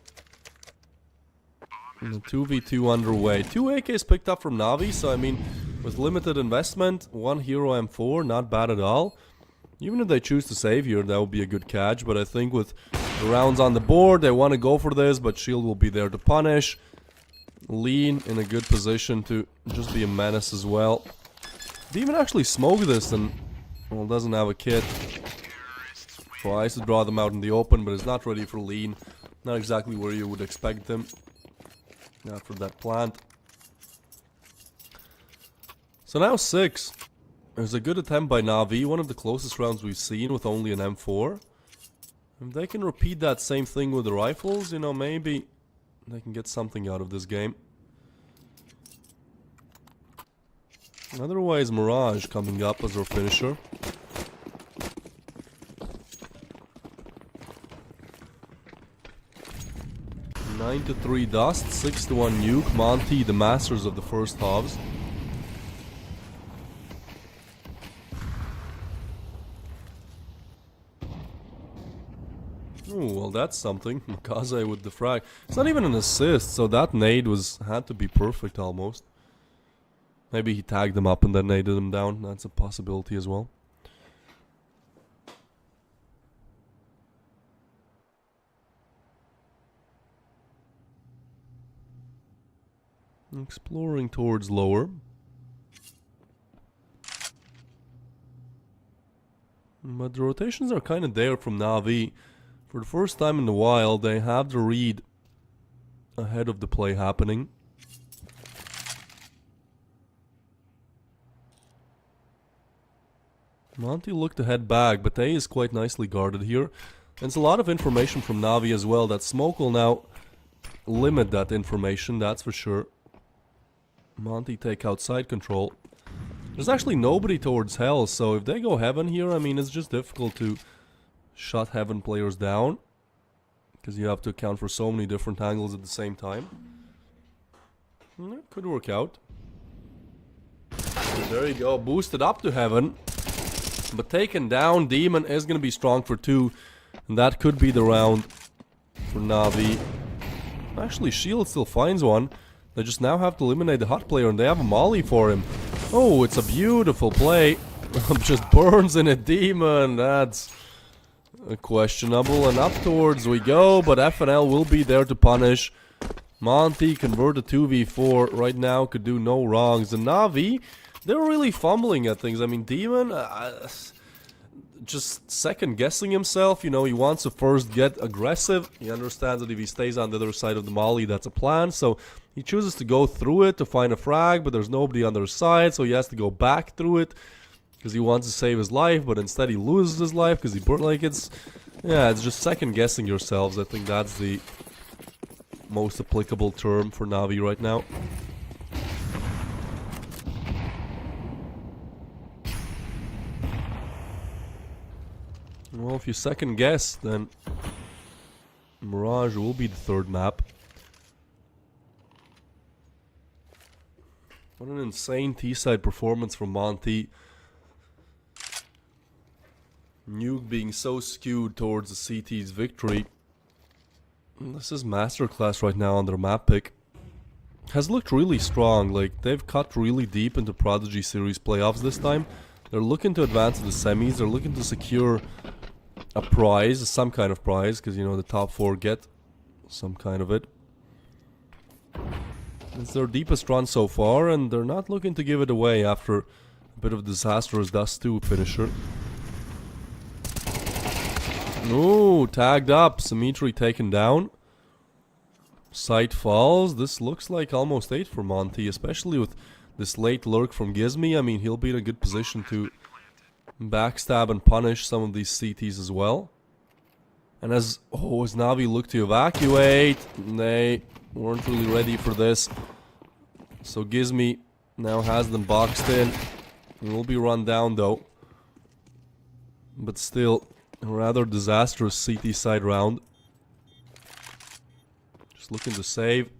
And the 2v2 underway. 2 AKs picked up from Na'Vi, so I mean, With limited investment, 1 hero M4, not bad at all. Even if they choose to save here, that would be a good catch, but I think with the rounds on the board, they want to go for this, but Shield will be there to punish. Lean in a good position to just be a menace as well. They even actually smoke this and, well, doesn't have a kit. Tries to draw them out in the open, but is not ready for Lean. Not exactly where you would expect them after that plant. So now 6. There's a good attempt by Na'Vi, one of the closest rounds we've seen with only an M4. If they can repeat that same thing with the rifles, you know, maybe they can get something out of this game. Otherwise, Mirage coming up as our finisher. Nine to 3 Dust, 6 to 1 Nuke, Monty, the masters of the first halves. Oh, well, that's something. Makaze with the frag. It's not even an assist, so that nade had to be perfect almost. Maybe he tagged them up and then naded them down. That's a possibility as well. Exploring towards lower. But the rotations are kind of there from Na'Vi. For the first time in a while, they have the read ahead of the play happening. Monty looked to head back, but A is quite nicely guarded here. There's a lot of information from Na'Vi as well. That smoke will now limit that information, that's for sure. Monty take outside control. There's actually nobody towards Hell, so if they go Heaven here, I mean, it's just difficult to shut Heaven players down. Because you have to account for so many different angles at the same time. It could work out. So there you go, boosted up to Heaven. But taken down, Demon is going to be strong for 2. And that could be the round for Na'Vi. Actually, Shield still finds one. They just now have to eliminate the hot player, and they have a molly for him. Oh, it's a beautiful play. Just burns in a Demon. That's questionable. And up towards we go, but FNL will be there to punish. Monty converted 2v4 right now, could do no wrongs. And Na'Vi, they're really fumbling at things. I mean, Demon, just second guessing himself. You know, he wants to first get aggressive. He understands that if he stays on the other side of the molly, that's a plan. So he chooses to go through it to find a frag, but there's nobody on their side, so he has to go back through it because he wants to save his life, but instead he loses his life because he burnt. Like, it's just second guessing yourselves. I think that's the most applicable term for Na'Vi right now. Well, if you second guess, then Mirage will be the third map. What an insane T-side performance from Monty. Nuke being so skewed towards the CT's victory. This is masterclass right now on their map pick. Has looked really strong. Like, they've cut really deep into Prodigy Series playoffs this time. They're looking to advance to the semis. They're looking to secure a prize, some kind of prize, because, you know, the top 4 get some kind of it. It's their deepest run so far, and they're not looking to give it away after a bit of disastrous Dust 2 finisher. Ooh, tagged up. Symmetry taken down. Sight falls. This looks like almost 8 for Monty, especially with this late lurk from Gizmi. I mean, he'll be in a good position to backstab and punish some of these CTs as well. And as Na'Vi look to evacuate, they weren't really ready for this. So Gizmi now has them boxed in. It will be run down though. But still, a rather disastrous CT side round. Just looking to save.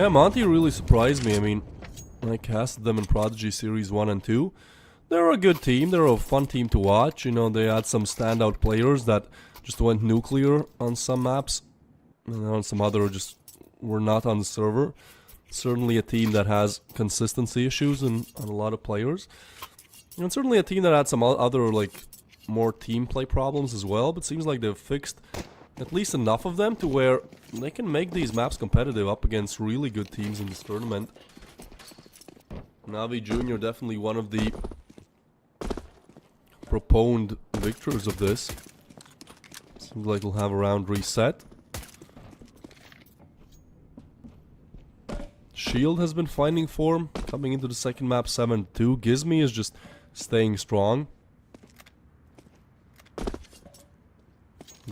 Yeah, Monty really surprised me. I mean, I casted them in Prodigy Series 1 and 2. They're a good team. They're a fun team to watch. You know, they had some standout players that just went nuclear on some maps. And on some other just were not on the server. Certainly a team that has consistency issues on a lot of players. And certainly a team that had some other, like, more team play problems as well. But seems like they've fixed at least enough of them to where they can make these maps competitive up against really good teams in this tournament. Navi Jr. definitely one of the proponed victors of this. Seems like we'll have a round reset. Shield has been finding form, coming into the second map 7-2. Gizmy is just staying strong.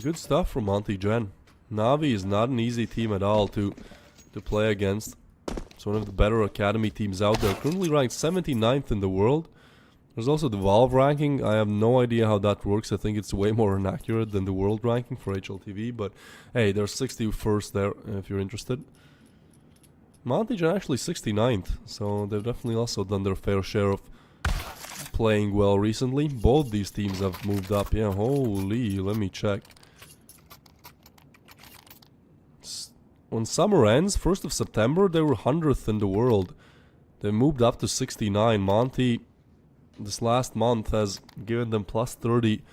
Good stuff from Monty Gen. Navi is not an easy team at all to play against. It's one of the better academy teams out there. Currently ranked 79th in the world. There's also the Valve ranking. I have no idea how that works. I think it's way more inaccurate than the world ranking for HLTV. But hey, they're 61st there if you're interested. Montage are actually 69th, so they've definitely also done their fair share of playing well recently. Both these teams have moved up. Yeah, holy, let me check. When summer ends, 1st of September, they were 100th in the world. They moved up to 69. Monty, this last month, has given them plus 30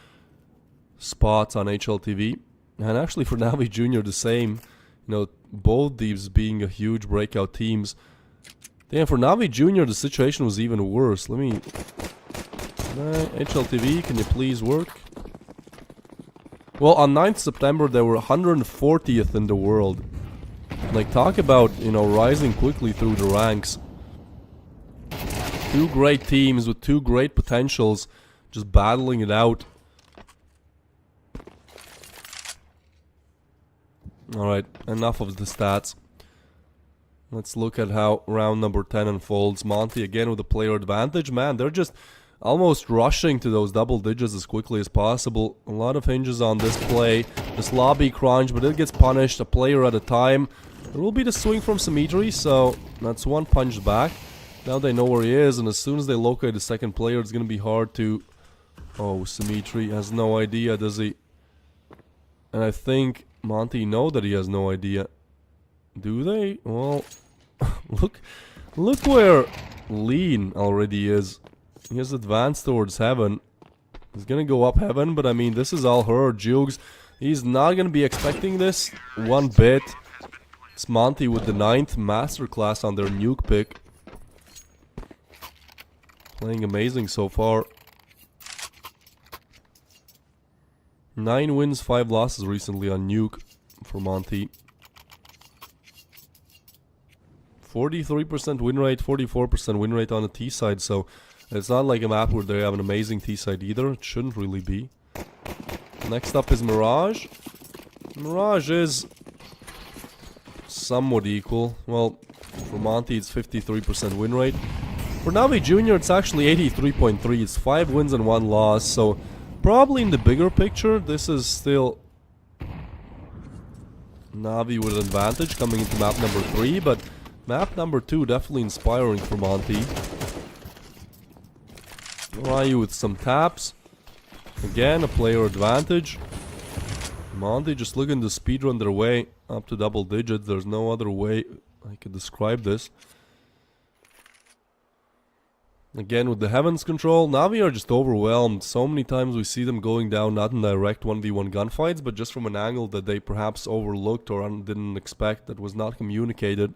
spots on HLTV. And actually for Navi Jr. the same. You know, both these being a huge breakout teams. Damn, for Navi Jr. the situation was even worse. Let me... HLTV, can you please work? Well, on 9th September they were 140th in the world. Like, talk about, you know, rising quickly through the ranks. Two great teams with two great potentials, just battling it out. Alright, enough of the stats. Let's look at how round number 10 unfolds. Monty again with a player advantage. Man, they're just almost rushing to those double digits as quickly as possible. A lot of hinges on this play. This lobby crunch, but it gets punished a player at a time. There will be the swing from Symmetry, so that's one punch back. Now they know where he is, and as soon as they locate the second player, it's going to be hard to... Oh, Symmetry has no idea, does he? And I think Monty know that he has no idea. Do they? Well, look where Lean already is. He has advanced towards heaven. He's gonna go up heaven, but I mean, this is all her. Jukes, he's not gonna be expecting this one bit. It's Monty with the 9th masterclass on their nuke pick. Playing amazing so far. 9 wins, 5 losses recently on nuke for Monty. 43% win rate, 44% win rate on the T side, so it's not like a map where they have an amazing T side either. It shouldn't really be. Next up is Mirage. Mirage is somewhat equal. Well, for Monty it's 53% win rate. For Navi Jr. it's actually 83.3. It's 5 wins and 1 loss, so probably in the bigger picture this is still Navi with an advantage coming into map number 3, but map number 2 definitely inspiring for Monty. Ryu with some taps. Again, a player advantage. Monty just looking to speedrun their way up to double digits. There's no other way I could describe this. Again, with the Heavens control, Navi are just overwhelmed. So many times we see them going down not in direct 1v1 gunfights, but just from an angle that they perhaps overlooked or didn't expect, that was not communicated.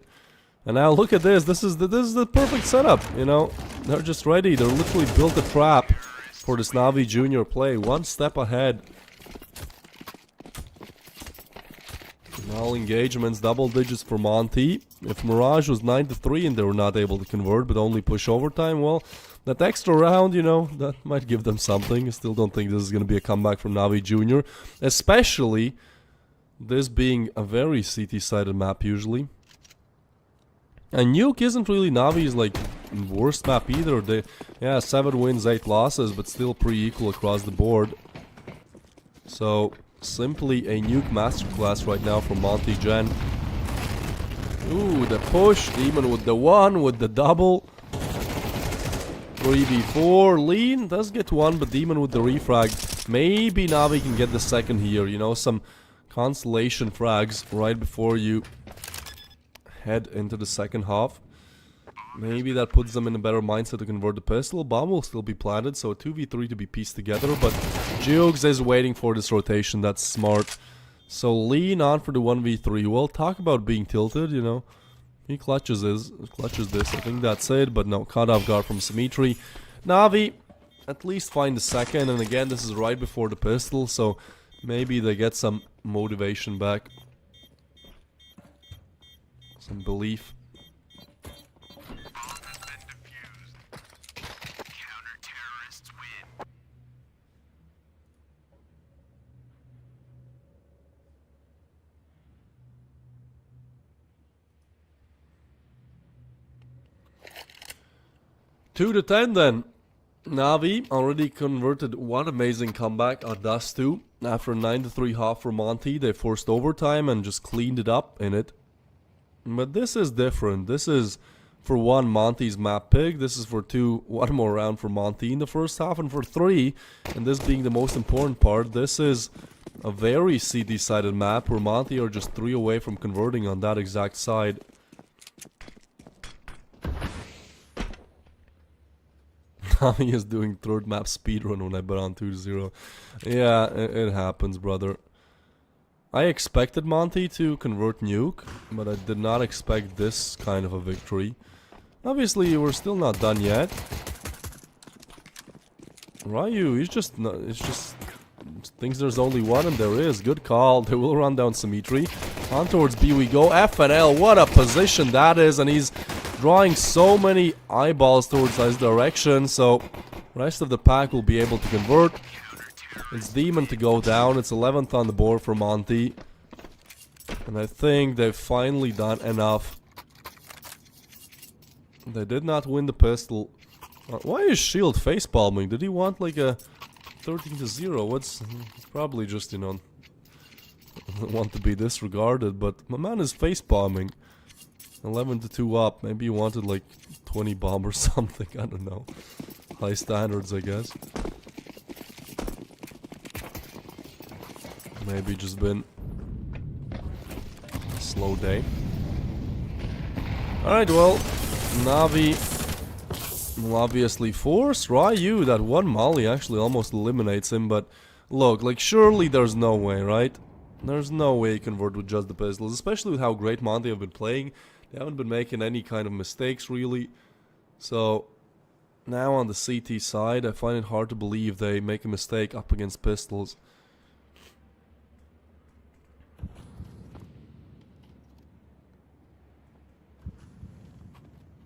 And now look at this. This is the perfect setup, you know. They're just ready. They're literally built a trap for this Navi Jr. play. One step ahead. In all engagements, double digits for Monty. If Mirage was 9-3 and they were not able to convert but only push overtime, well, that extra round, you know, that might give them something. I still don't think this is going to be a comeback from Navi Jr. Especially this being a very CT-sided map usually. And Nuke isn't really Navi's like worst map either. They, yeah, 7 wins, 8 losses, but still pretty equal across the board. So simply a Nuke masterclass right now from Monty Gen. Ooh, the push. Demon with the 1, with the double. 3v4. Lean does get 1, but Demon with the refrag. Maybe Navi can get the second here. You know, some constellation frags right before you head into the second half. Maybe that puts them in a better mindset to convert the pistol. Bomb will still be planted, so a 2v3 to be pieced together. But Jukes is waiting for this rotation. That's smart. So Lean on for the 1v3. Well, talk about being tilted, you know. He clutches this. I think that's it. But no, caught off guard from Symmetry. Navi, at least find the second. And again, this is right before the pistol. So maybe they get some motivation back. Some belief. 2-10 then. Navi already converted one amazing comeback at Dust 2. After a 9-3 half for Monty, they forced overtime and just cleaned it up in it. But this is different. This is, for 1, Monty's map pick. This is for 2, one more round for Monty in the first half. And for 3, and this being the most important part, this is a very CT-sided map where Monty are just 3 away from converting on that exact side. Navi is doing 3rd map speedrun when I bet on 2-0. Yeah, it happens, brother. I expected Monty to convert nuke, but I did not expect this kind of a victory. Obviously, we're still not done yet. Ryu, he's just thinks there's only one, and there is. Good call. They will run down Symmetry. On towards B we go. FNL, what a position that is, and he's drawing so many eyeballs towards his direction, so rest of the pack will be able to convert. It's Demon to go down. It's 11th on the board for Monty. And I think they've finally done enough. They did not win the pistol. Why is Shield facepalming? Did he want like a 13-0? What's... probably just, you know, want to be disregarded, but my man is facepalming. 11-2 up. Maybe you wanted like 20 bomb or something. I don't know. High standards, I guess. Maybe just been a slow day. Alright, well, Navi will obviously force Ryu. That one molly actually almost eliminates him, but look, like surely there's no way, right? There's no way you convert with just the pistols, especially with how great Monty have been playing. They haven't been making any kind of mistakes, really. So, now on the CT side, I find it hard to believe they make a mistake up against pistols.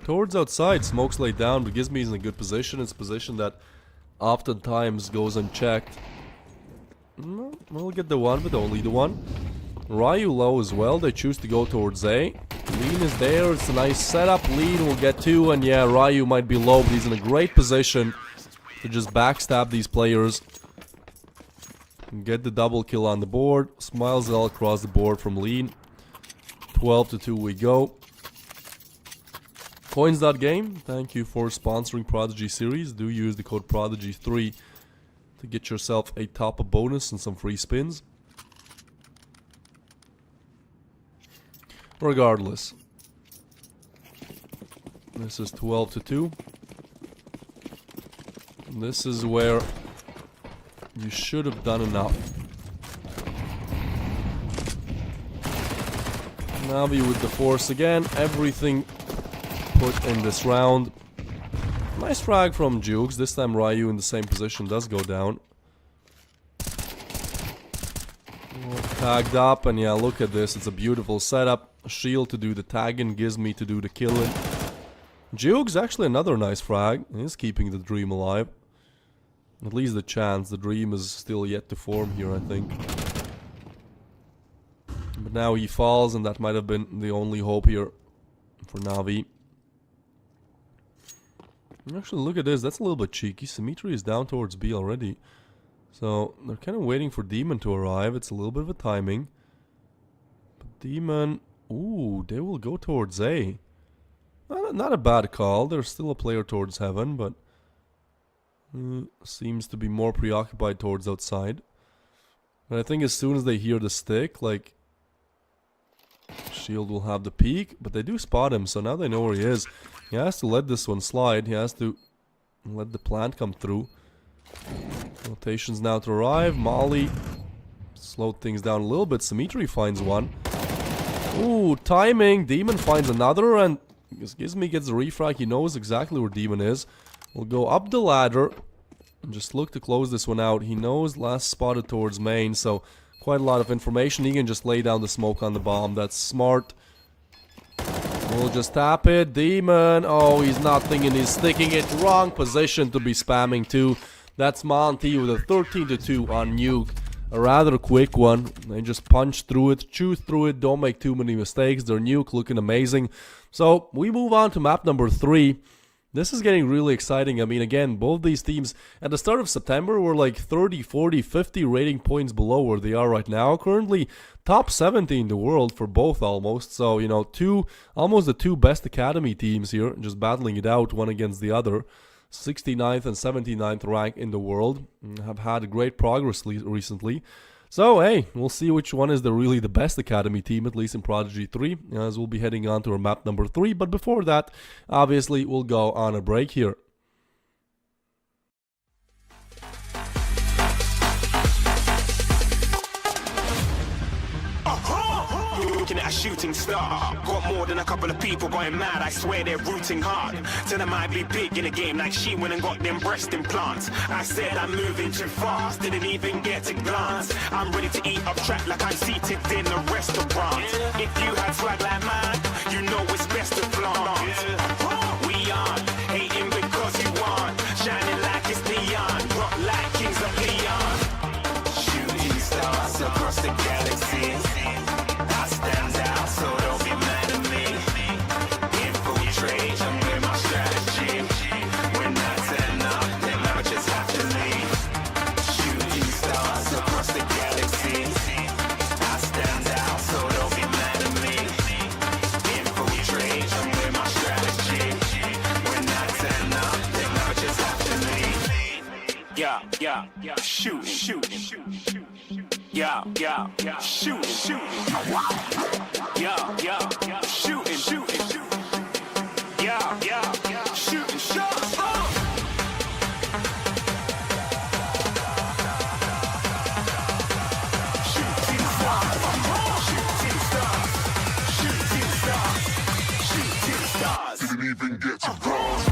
Towards outside, smoke's laid down, but Gizmi's in a good position. It's a position that oftentimes goes unchecked. No, we'll get the one, but only the one. Ryu low as well. They choose to go towards A. Lean is there. It's a nice setup. Lean will get 2, and yeah, Ryu might be low, but he's in a great position to just backstab these players. And get the double kill on the board. Smiles all across the board from Lean. 12-2 we go. Coins.game, thank you for sponsoring Prodigy series. Do use the code Prodigy3 to get yourself a top-up bonus and some free spins. Regardless, this is 12-2. This is where you should have done enough. Navi with the force again. Everything put in this round. Nice frag from Jukes. This time Ryu in the same position does go down. Tagged up, and yeah, look at this. It's a beautiful setup. Shield to do the tagging, Gizmi to do the killing. Jukes actually another nice frag. He's keeping the dream alive. At least the chance. The dream is still yet to form here, I think. But now he falls, and that might have been the only hope here for Navi. Actually, look at this. That's a little bit cheeky. Symmetry is down towards B already. So, they're kind of waiting for Demon to arrive. It's a little bit of a timing. But Demon Ooh, they will go towards A. Not a bad call. There's still a player towards heaven, but seems to be more preoccupied towards outside. And I think as soon as they hear the stick, like, Shield will have the peek, but they do spot him, so now they know where he is. He has to let this one slide. He has to let the plant come through. Rotations now to arrive. Molly slowed things down a little bit. Symmetry finds one. Ooh, timing. Demon finds another, and Gizmy gets the refrag. He knows exactly where Demon is. We'll go up the ladder and just look to close this one out. He knows last spotted towards main, so quite a lot of information. He can just lay down the smoke on the bomb. That's smart. We'll just tap it. Demon. Oh, he's not thinking. He's sticking it. Wrong position to be spamming too. That's Monty with a 13-2 on Nuke. A rather quick one. They just punch through it, chew through it, don't make too many mistakes. Their Nuke looking amazing. So we move on to map number 3. This is getting really exciting. I mean, again, both these teams at the start of September were like 30, 40, 50 rating points below where they are right now. Currently top 70 in the world for both almost. So, you know, almost the two best academy teams here, just battling it out one against the other. 69th and 79th rank in the world. Have had great progress recently. So, hey, we'll see which one is really the best academy team, at least in Prodigy 3, as we'll be heading on to our map number 3. But before that, obviously, we'll go on a break here. Looking at a shooting star. Got more than a couple of people going mad. I swear they're rooting hard. Tell them I'd be big in the game like she went and got them breast implants. I said I'm moving too fast. Didn't even get a glance. I'm ready to eat up track like I'm seated in a restaurant. If you had swag like mine, you know it's best to flaunt. We aren't hating because you want. Shining like it's neon. Rock like kings of Leon. Shooting stars across the galaxy. Yeah, shoot, yeah, shoot, yeah, shooting, yeah, shooting shots. Didn't even get to bronze.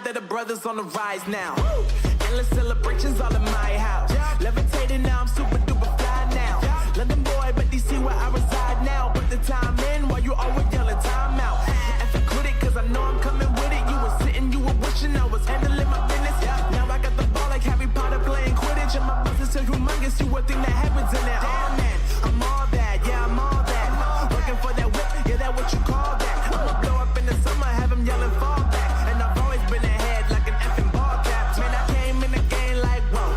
glad that the brothers on the rise now. Endless celebrations all in my house. Levitating now, I'm super duper fly now. London boy, but DC where I reside now. Put the time in while you always yelling time out. If you quit it, cause I know I'm coming with it. You were sitting, you were wishing I was handling my business. Now I got the ball like Harry Potter playing Quidditch. And my business so humongous, you would think that happens in there. Damn man, I'm all that, yeah, I'm all that. Working for that whip, yeah, that what you call that. I'ma blow up in the summer, have him yelling fall back. And I've always been ahead like an effing ball cap. Man, I came in the game like, whoa.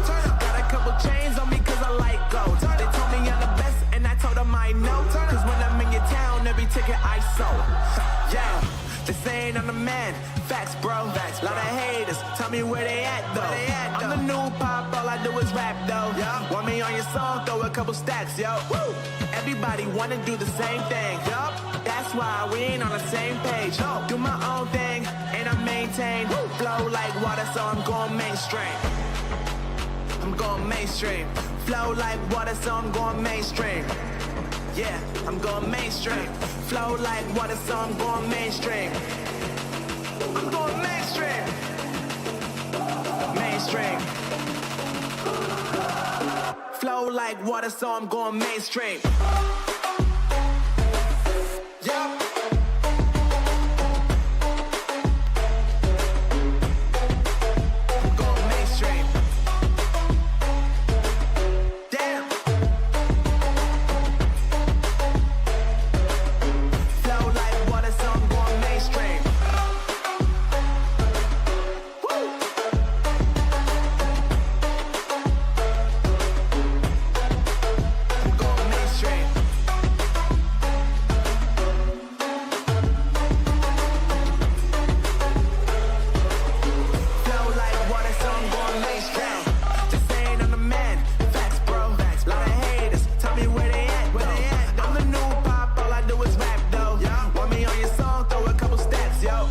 Got a couple chains on me cause I like gold. They told me I'm the best and I told them I know. Cause when I'm in your town, every ticket I sold. Yeah, they saying I'm the man. Facts, bro. Facts, lot of haters. Tell me where they at though. I'm the new pop, all I do is rap though. Want me on your song, throw a couple stacks, yo. Woo! Everybody wanna do the same thing. Yup, that's why we ain't on the same page. Do my own thing and I maintain. Flow like water, so I'm going mainstream. I'm going mainstream. Flow like water, so I'm going mainstream. Yeah, I'm going mainstream. Flow like water, so I'm going mainstream. I'm going mainstream. Mainstream. Flow like water, so I'm going mainstream. Yup. I'm going mainstream. Damn. Flow like water, so I'm going mainstream. Woo. I'm going mainstream. Flow like water, so I'm going mainstream. Just saying I'm the man. Facts, bro. Lot of haters. Tell me where they at, though. I'm the new pop, all I do is rap, though. Want me on your song, throw a couple stats, yo.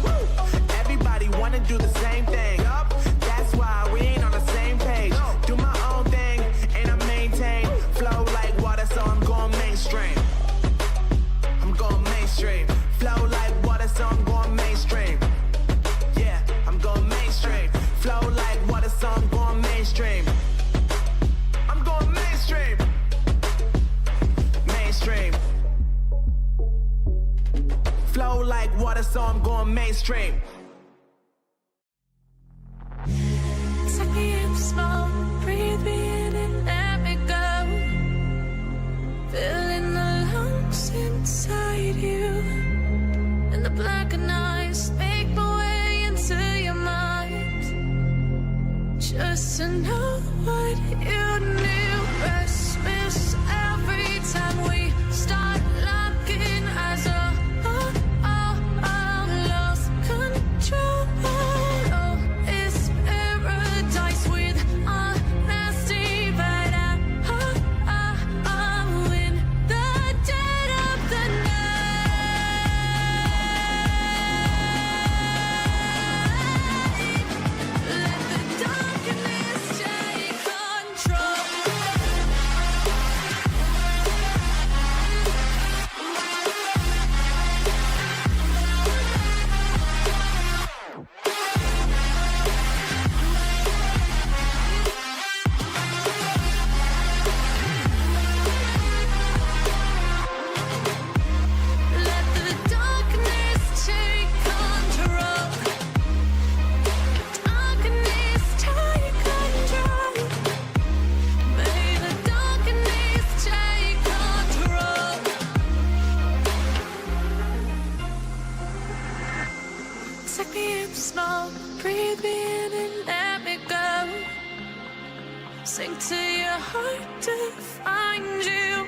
Everybody wanna do the same thing. That's why we ain't on the same page. Do my own thing, and I maintain. Flow like water, so I'm going mainstream. I'm going mainstream. Flow like water, so I'm going mainstream. Yeah, I'm going mainstream. Flow like water, so I'm going mainstream. I'm going mainstream. Mainstream. Flow like water, so I'm going mainstream. Take me in slow, breathe me in and let me go. Filling the lungs inside you. And the blackened eyes make my way into your mind. Just to know what you knew. Restless every time we start locking eyes. Lost control. Oh, it's paradise with honesty, but I'm in the dead of the night. Let the darkness take control. Let the darkness take control. Darkness take control. May the darkness take control. Take me in slow, breathe me in and let me go. Sink to your heart to find you.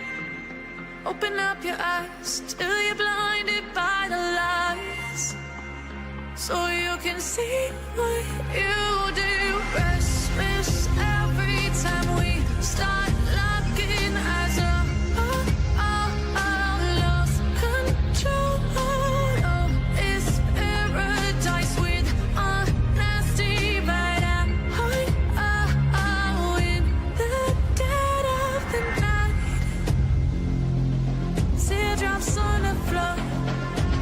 Open up your eyes till you're blinded by the lies, so you can see what you do. Restless every time we start locking eyes. Lost control. Oh, it's paradise with honesty, but I'm in the dead of the night. Teardrops on the floor.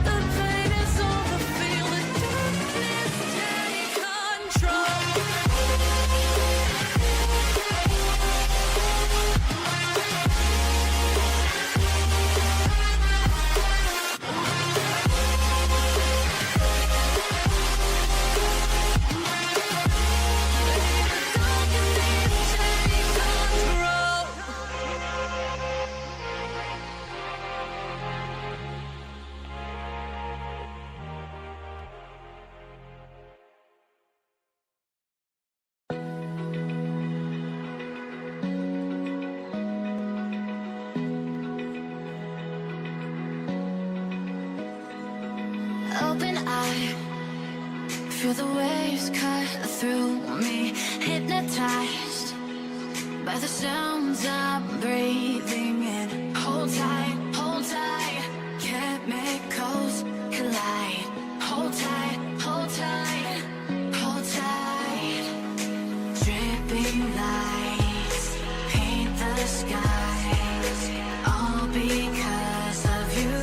The pain is over. Feel the darkness take Feel the waves cut through me, hypnotized by the sounds I'm breathing in. Hold tight, chemicals collide. Hold tight, hold tight, hold tight. Dripping lights paint the skies, all because of you.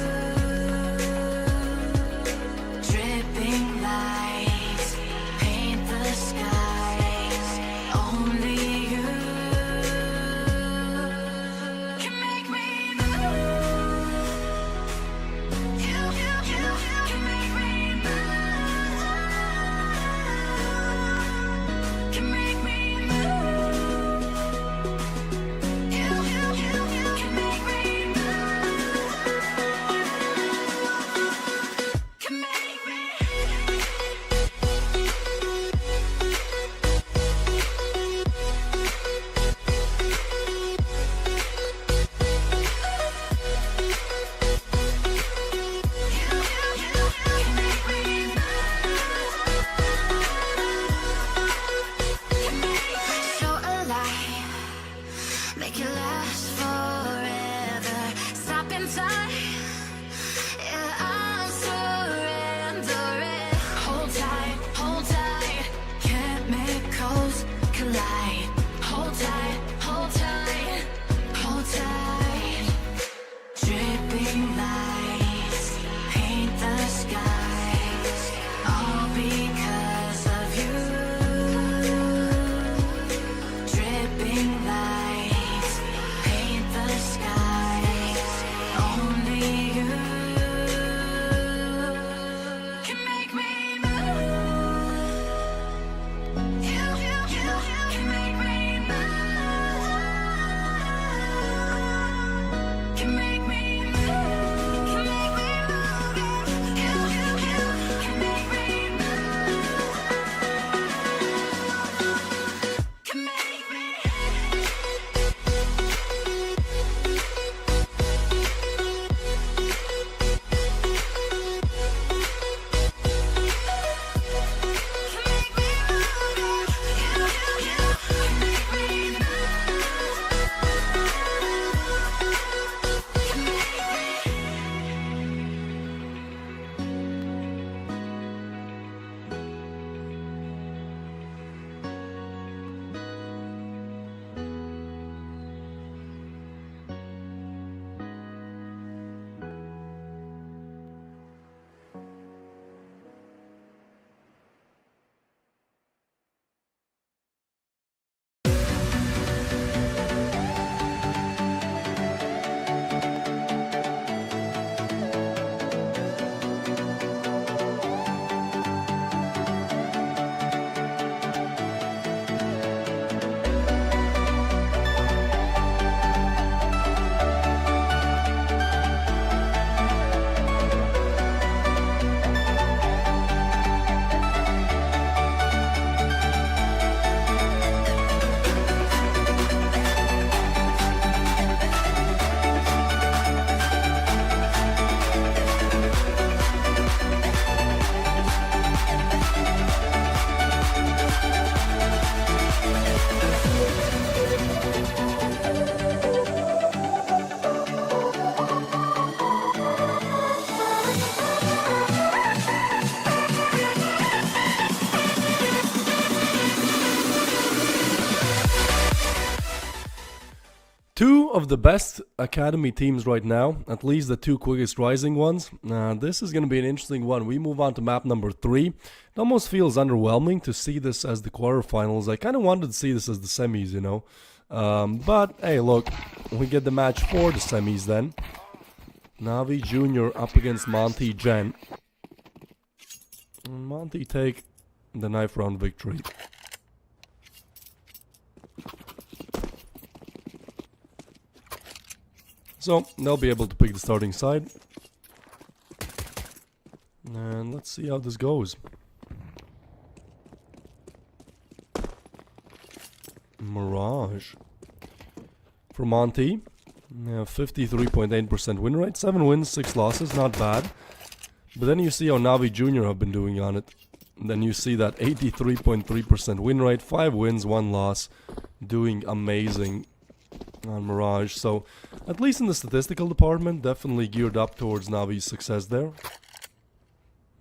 Dripping lights paint the skies, only you can make me move. You can make me move. Can make me move. You can make me move. Can make me. So alive, make it last forever. Stop in time, yeah, I'm surrendering. Hold tight, chemicals collide. Hold tight, hold tight, hold tight. Dripping lights paint the skies, all because of you. Dripping lights paint the skies, only you can make me move. You can make me move. Can make me move. Can make me move. You can make me move. Can make me. Two of the best academy teams right now, at least the two quickest rising ones. This is going to be an interesting one. We move on to map number 3. It almost feels underwhelming to see this as the quarterfinals. I kind of wanted to see this as the semis, you know. But hey, look, we get the match for the semis then. Navi Jr. up against Monty Gen. And Monty take the knife round victory. So, they'll be able to pick the starting side. And let's see how this goes. Mirage. For Monty, 53.8% win rate. 7 wins, 6 losses, not bad. But then you see how Navi Jr. have been doing on it. Then you see that 83.3% win rate, 5 wins, 1 loss, doing amazing on Mirage. So at least in the statistical department, definitely geared up towards Navi's success there.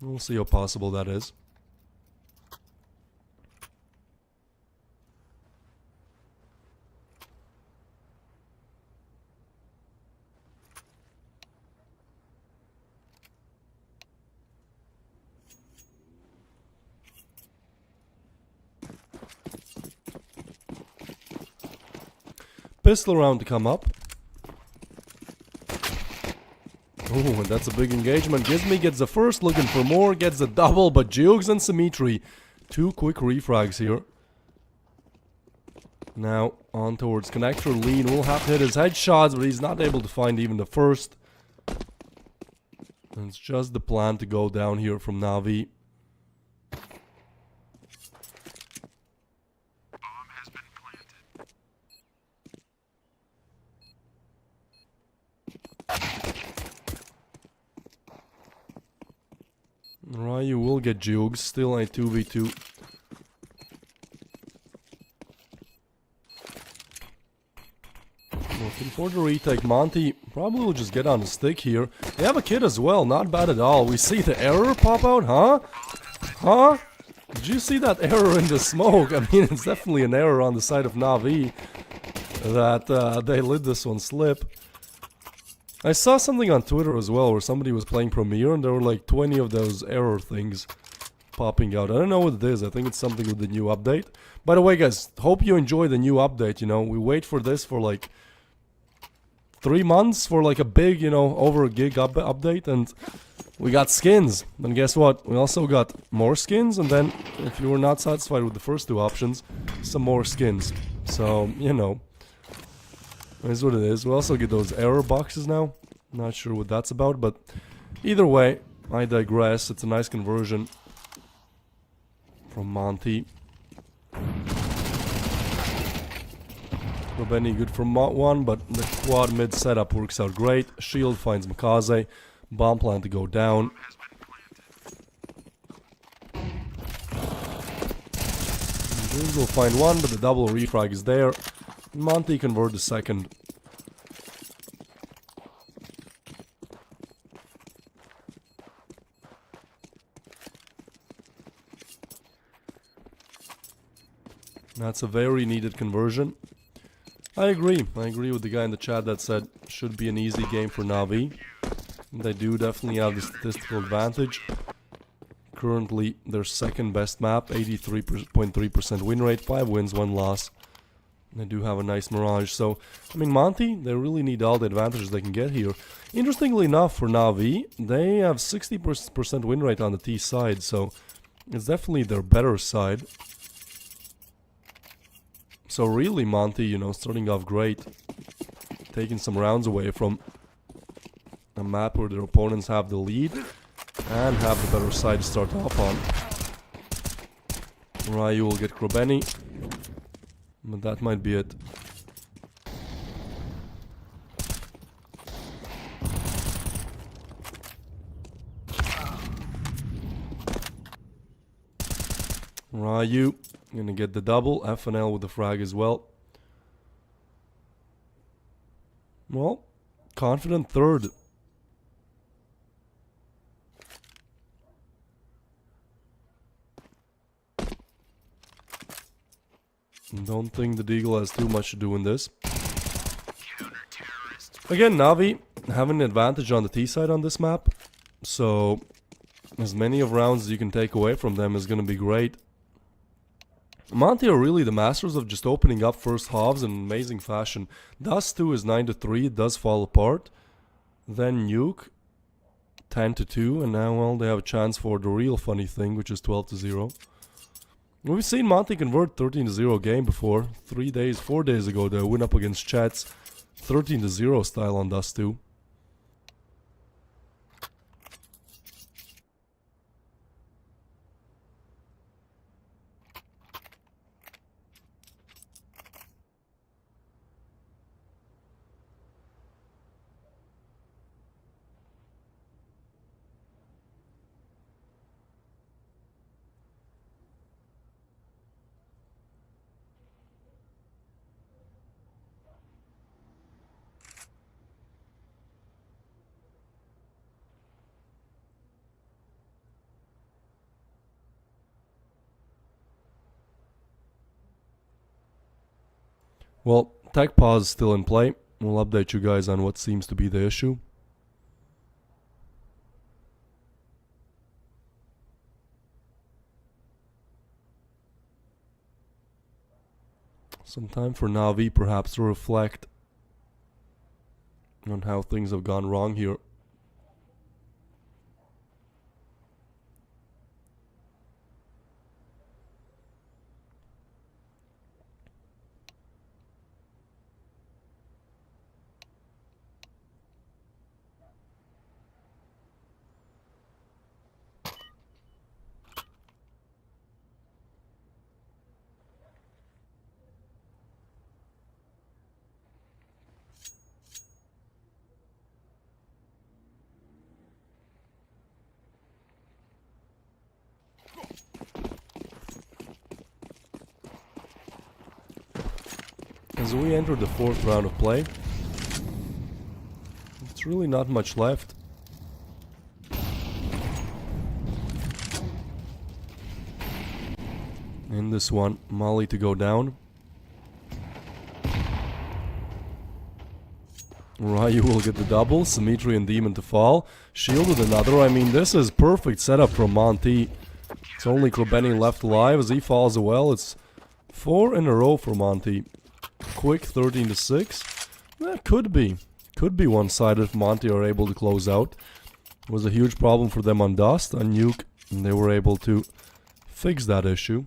We'll see how possible that is. Pistol round to come up. Oh, and that's a big engagement. Gizmy gets the first, looking for more, gets the double, but Jukes and Symmetry, 2 quick refrags here. Now, on towards connector. Lean will have to hit his headshots, but he's not able to find even the first. And it's just the plan to go down here from Navi. Ryu will get Jukes, still a 2v2. Looking for the retake. Monty probably will just get on the stick here. They have a kid as well, not bad at all. We see the error pop out, huh? Huh? Did you see that error in the smoke? I mean, it's definitely an error on the side of Navi that they let this one slip. I saw something on Twitter as well where somebody was playing Premiere and there were like 20 of those error things popping out. I don't know what it is. I think it's something with the new update. By the way, guys, hope you enjoy the new update. You know, we wait for this for like 3 months for like a big, you know, over a gig update, and we got skins. And guess what? We also got more skins, and then if you were not satisfied with the first 2 options, some more skins. So, you know, is what it is. We also get those error boxes now. Not sure what that's about, but either way, I digress. It's a nice conversion from Monty. Robeni good for Mont 1, but the quad mid setup works out great. Shield finds Makaze. Bomb plan to go down. Jules will find one, but the double refrag is there. Monty convert the second. That's a very needed conversion. I agree with the guy in the chat that said should be an easy game for Navi. They do definitely have the statistical advantage. Currently their second best map, 83.3% win rate, 5 wins, 1 loss. They do have a nice Mirage, so I mean Monty, they really need all the advantages they can get here. Interestingly enough for Navi, they have 60% win rate on the T side, so it's definitely their better side. So really Monty, you know, starting off great, taking some rounds away from a map where their opponents have the lead and have the better side to start off on. Ryu will get Krobeni, but that might be it. Ryu gonna get the double, FNL with the frag as well. Well, confident third. Don't think the Deagle has too much to do in this. Again, Navi having an advantage on the T side on this map, so as many of rounds as you can take away from them is gonna be great. Monty are really the masters of just opening up first halves in amazing fashion. Dust 2 is 9-3, it does fall apart. Then Nuke, 10-2, and now, well, they have a chance for the real funny thing, which is 12-0. We've seen Monty convert 13-0 game before. 4 days ago, they win up against Chats. 13-0 style on Dust 2. Well, tech pause is still in play. We'll update you guys on what seems to be the issue. Some time for Na'Vi perhaps to reflect on how things have gone wrong here. As we enter the 4th round of play, it's really not much left. In this one, Molly to go down. Ryu will get the double, Symmetry and Demon to fall. Shielded another. I mean, this is perfect setup from Monty. It's only Krobeni left alive as he falls as well. It's 4 in a row for Monty. Quick 13 to 6. That could be one-sided if Monty are able to close out. It was a huge problem for them on Dust, on Nuke, and they were able to fix that issue.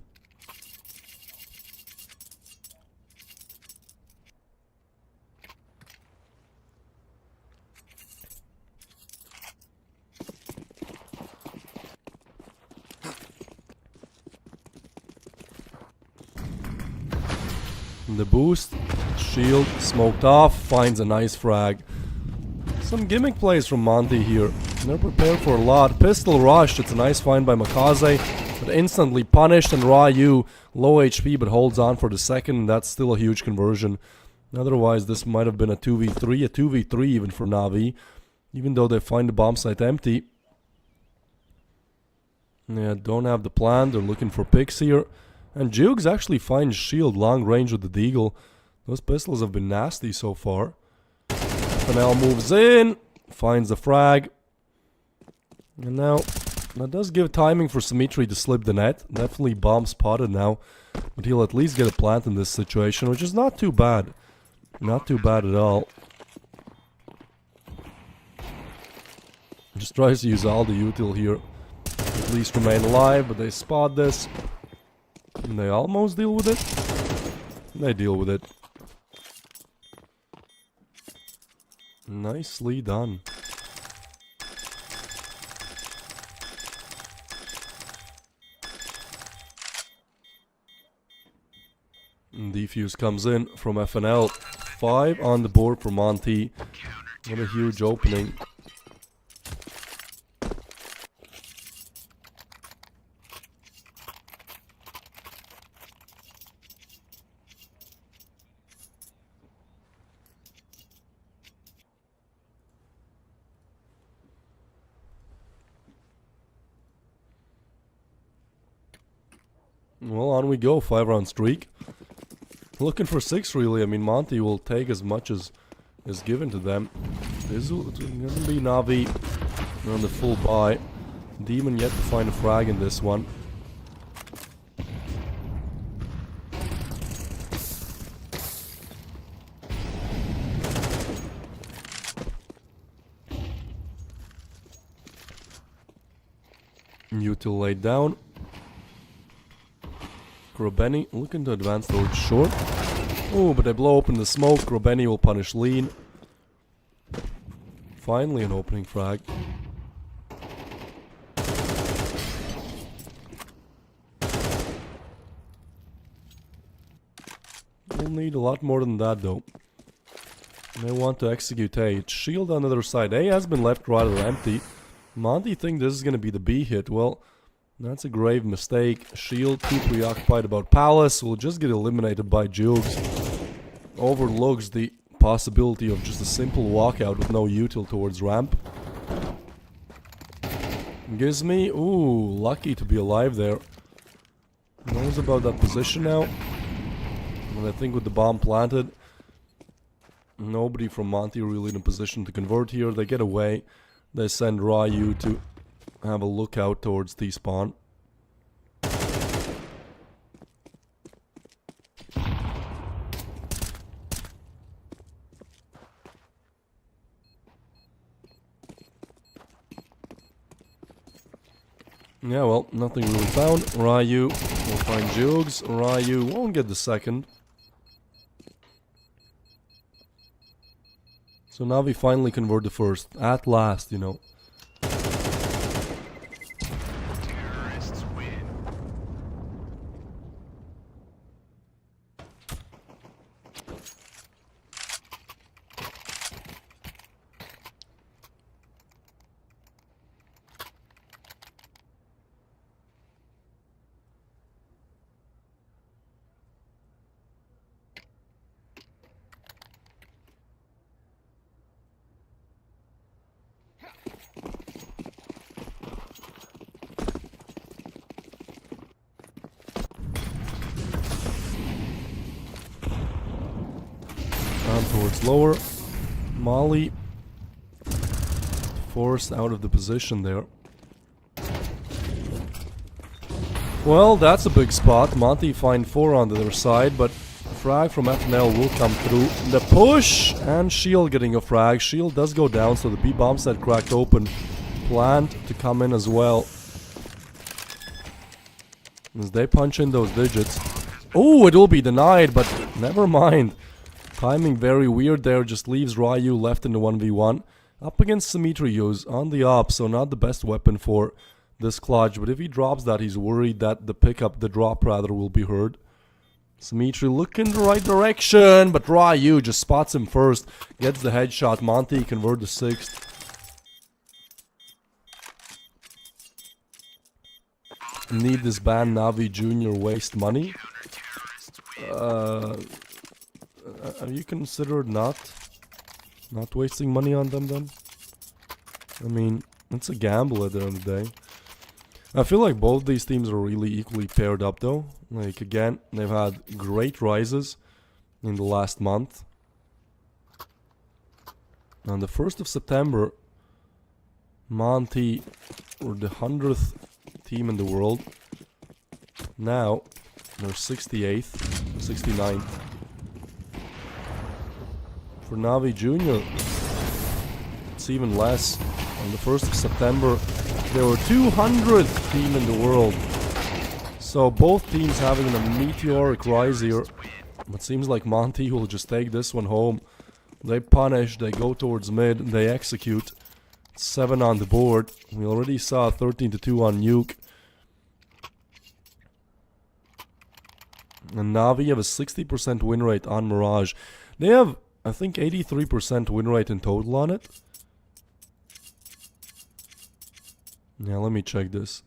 The boost, shield, smoked off, finds a nice frag. Some gimmick plays from Monty here. They're prepared for a lot. Pistol rushed, it's a nice find by Makaze, but instantly punished, and Ryu, low HP but holds on for the second, and that's still a huge conversion. Otherwise this might have been a 2v3, a 2v3 even for Na'Vi, even though they find the bomb site empty. Yeah, don't have the plan, they're looking for picks here. And Jukes actually finds shield long range with the Deagle. Those pistols have been nasty so far. Fennel moves in, finds the frag. And now, that does give timing for Symmetry to slip the net. Definitely bomb spotted now. But he'll at least get a plant in this situation, which is not too bad. Not too bad at all. Just tries to use all the util here. At least remain alive, but they spot this. And they almost deal with it. They deal with it. Nicely done. And defuse comes in from FNL. 5 on the board for Monty. What a huge opening. Well, on we go, 5-round streak. Looking for 6 really. I mean, Monty will take as much as is given to them. This is gonna be Na'Vi on the full buy. Demon yet to find a frag in this one. Util laid down. Krobeni looking to advance towards short. Oh, but they blow open the smoke. Krobeni will punish lean. Finally an opening frag. We'll need a lot more than that though. They want to execute A. It's shield on the other side. A has been left rather empty. Monty think this is going to be the B hit. Well, that's a grave mistake. Shield too preoccupied about Palace. Will just get eliminated by Jukes. Overlooks the possibility of just a simple walkout with no util towards ramp. Gives me, ooh, lucky to be alive there. Knows about that position now. And I think with the bomb planted, nobody from Monty really in a position to convert here. They get away. They send Ryu to have a look out towards T-spawn. Yeah, well, nothing really found. Ryu will find Jugs. Ryu won't get the second. So now we finally convert the first. At last, you know. Down towards lower. Molly forced out of the position there. Well, that's a big spot. Monty find 4 on the other side, but frag from FNL will come through. The push and Shield getting a frag. Shield does go down, so the B bomb set cracked open. Plant to come in as well. As they punch in those digits. Oh, it will be denied, but never mind. Timing very weird there, just leaves Ryu left in the 1v1. Up against Symmetrios on the op, so not the best weapon for this clutch. But if he drops that, he's worried that the drop rather, will be heard. Symmetry looking the right direction, but Ryu just spots him first. Gets the headshot. Monty convert the 6th. Need this ban. Navi Jr. waste money. Have you considered not wasting money on them then? I mean, it's a gamble at the end of the day. I feel like both these teams are really equally paired up though. Like again, they've had great rises in the last month. On the 1st of September, Monty were the 100th team in the world. Now, they're 68th, 69th. For Navi Jr., it's even less. On the 1st of September, they were 200th team in the world. So both teams having a meteoric rise here. It seems like Monty will just take this one home. They punish, they go towards mid, they execute. 7 on the board. We already saw 13-2 on Nuke. And Navi have a 60% win rate on Mirage. They have, I think, 83% win rate in total on it. Yeah, let me check this.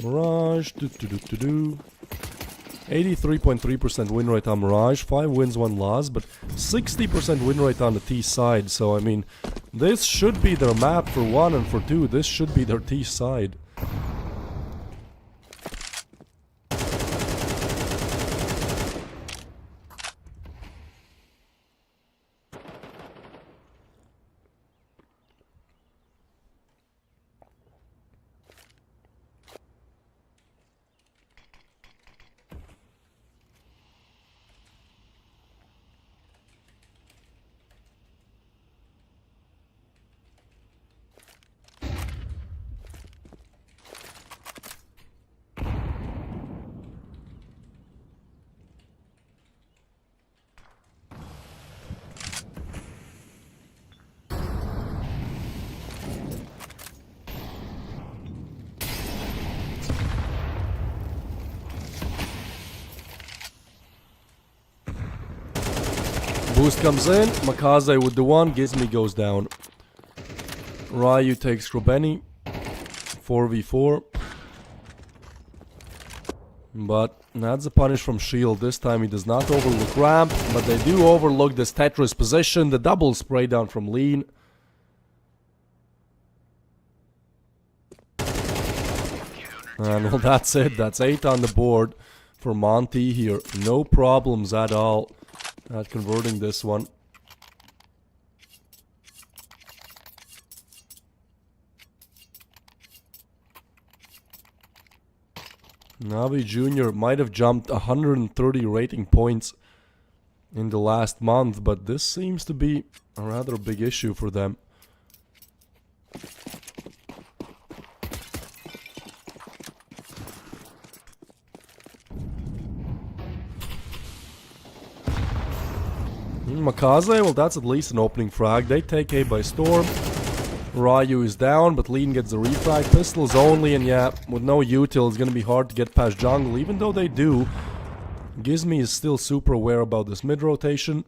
Mirage, 83.3% win rate on Mirage, 5 wins, 1 loss, but 60% win rate on the T side. So, I mean, this should be their map for 1, and for 2, this should be their T side. Boost comes in, Makaze with the 1, Gizmi goes down. Ryu takes Robeni, 4v4. But that's a punish from Shield. This time he does not overlook ramp, but they do overlook this Tetris position. The double spray down from Lean. And well, that's it. That's 8 on the board for Monty here. No problems at all at converting this one. Navi Jr. might have jumped 130 rating points in the last month, but this seems to be a rather big issue for them. Makaze, well, that's at least an opening frag. They take A by storm. Ryu is down, but Lean gets the refrag. Pistols only, and yeah, with no util, it's gonna be hard to get past jungle, even though they do. Gizmi is still super aware about this mid rotation.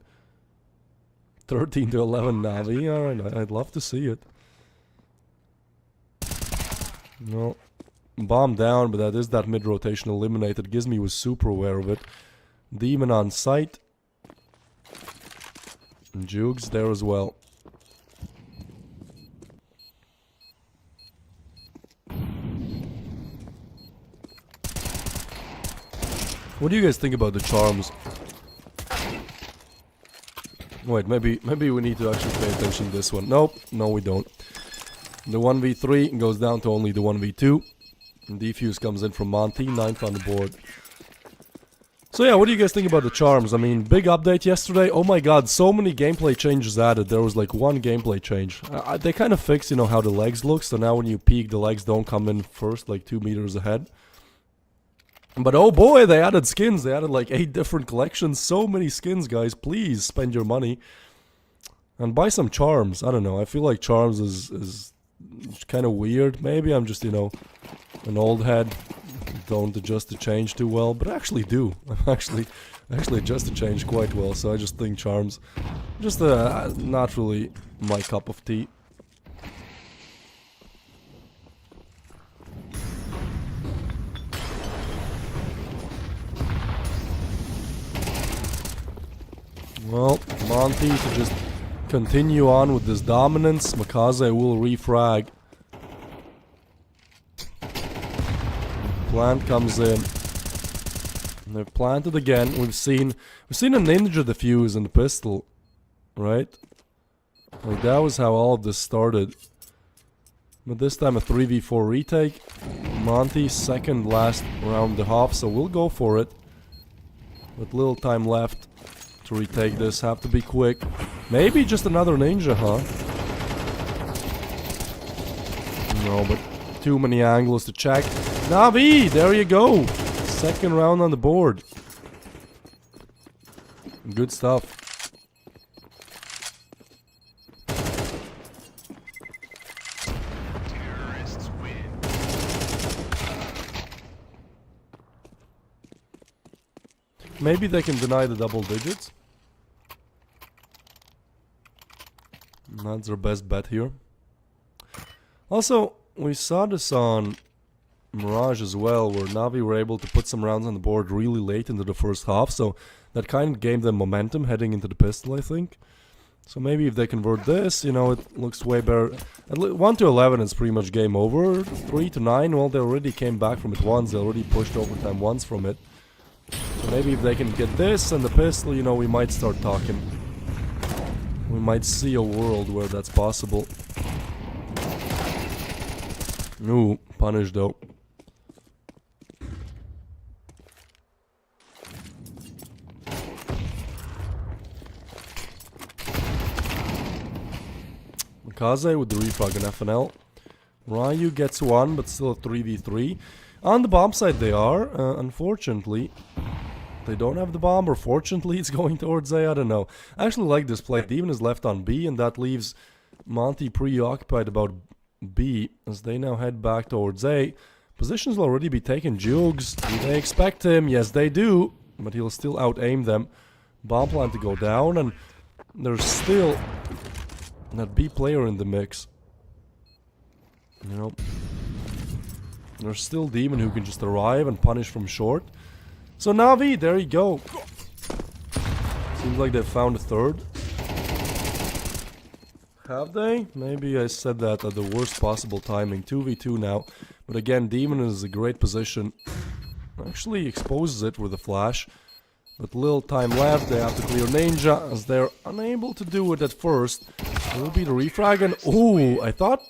13 to 11 Navi. Alright, I'd love to see it. No. Bomb down, but that is that mid rotation eliminated. Gizmi was super aware of it. Demon on site. And Jugs there as well. What do you guys think about the charms? Wait, maybe we need to actually pay attention to this one. Nope, no we don't. The 1v3 goes down to only the 1v2. And defuse comes in from Monty, 9th on the board. So yeah, what do you guys think about the charms? I mean, big update yesterday. Oh my god, so many gameplay changes added. There was like one gameplay change. They kind of fixed, you know, how the legs look. So now when you peek, the legs don't come in first, like 2 meters ahead. But oh boy, they added skins. They added like 8 different collections. So many skins, guys. Please spend your money. And buy some charms. I don't know. I feel like charms is kind of weird. Maybe I'm just, you know, an old head. Don't adjust the change too well. But I actually do. I actually adjust the change quite well. So I just think charms just not really my cup of tea. Well, Monty to just continue on with this dominance. Makaze will refrag. Plant comes in. And they've planted again. We've seen a ninja defuse in the pistol, right? Like that was how all of this started. But this time a 3v4 retake. Monty second last round the half, so we'll go for it. With little time left to retake this, have to be quick. Maybe just another ninja, huh? No, but too many angles to check. Navi, there you go. Second round on the board. Good stuff. Terrorists win. Maybe they can deny the double digits. That's our best bet here. Also, we saw this on Mirage as well, where Navi were able to put some rounds on the board really late into the first half, so that kind of gave them momentum heading into the pistol, I think. So maybe if they convert this, you know, it looks way better. 1 to 11 is pretty much game over. 3 to 9, well, they already came back from it once. They already pushed overtime once from it. So maybe if they can get this and the pistol, you know, we might start talking. We might see a world where that's possible. Ooh, punish though. Makaze with the refrag and FNL. Ryu gets one, but still a 3v3. On the bomb side they are, unfortunately. They don't have the bomb, or fortunately it's going towards A, I don't know. I actually like this play. Demon is left on B, and that leaves Monty preoccupied about B, as they now head back towards A. Positions will already be taken. Jugs, do they expect him? Yes, they do, but he'll still out-aim them. Bomb plant to go down, and there's still that B player in the mix. You know, there's still Demon who can just arrive and punish from short. So Navi, there you go. Seems like they've found a third. Have they? Maybe I said that at the worst possible timing. 2v2 now. But again, Demon is a great position. Actually exposes it with a flash. With little time left, they have to clear Ninja, as they're unable to do it at first. It will be the refrag, and ooh, I thought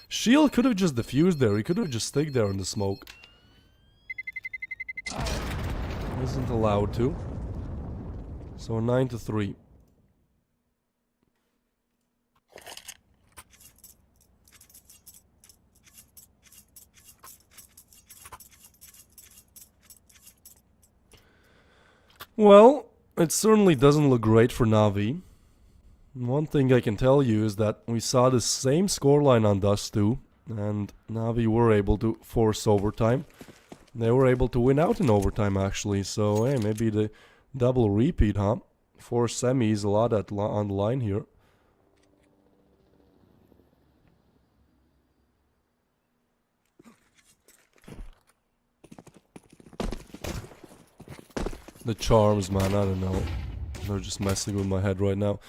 Shield could have just defused there. He could have just stayed there in the smoke. Isn't allowed to. So 9-3. Well, it certainly doesn't look great for Na'Vi. One thing I can tell you is that we saw the same scoreline on Dust 2, and Na'Vi were able to force overtime. They were able to win out in overtime, actually, so hey, maybe the double repeat, huh? 4 semis, a lot on the line here. The charms, man, I don't know. They're just messing with my head right now.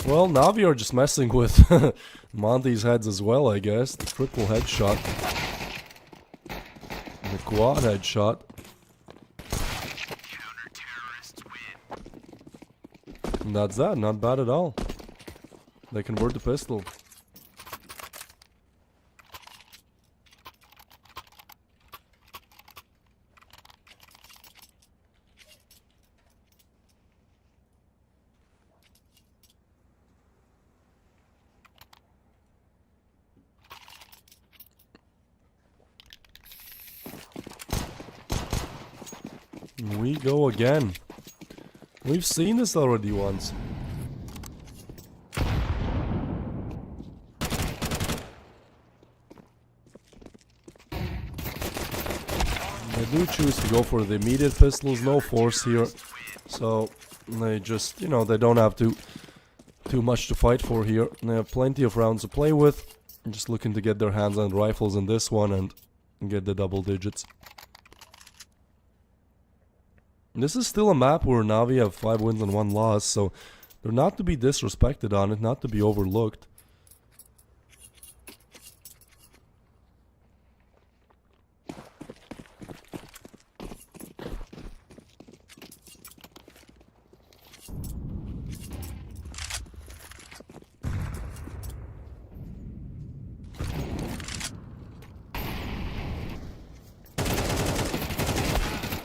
Well, Na'Vi are just messing with Monty's heads as well, I guess. The triple headshot. The quad headshot. And that's that, not bad at all. They convert the pistol. We go again. We've seen this already once. They do choose to go for the immediate pistols, no force here. So they just, you know, they don't have too much to fight for here. They have plenty of rounds to play with. Just looking to get their hands on rifles in this one and get the double digits. This is still a map where Na'Vi have 5 wins and 1 loss, so they're not to be disrespected on it, not to be overlooked.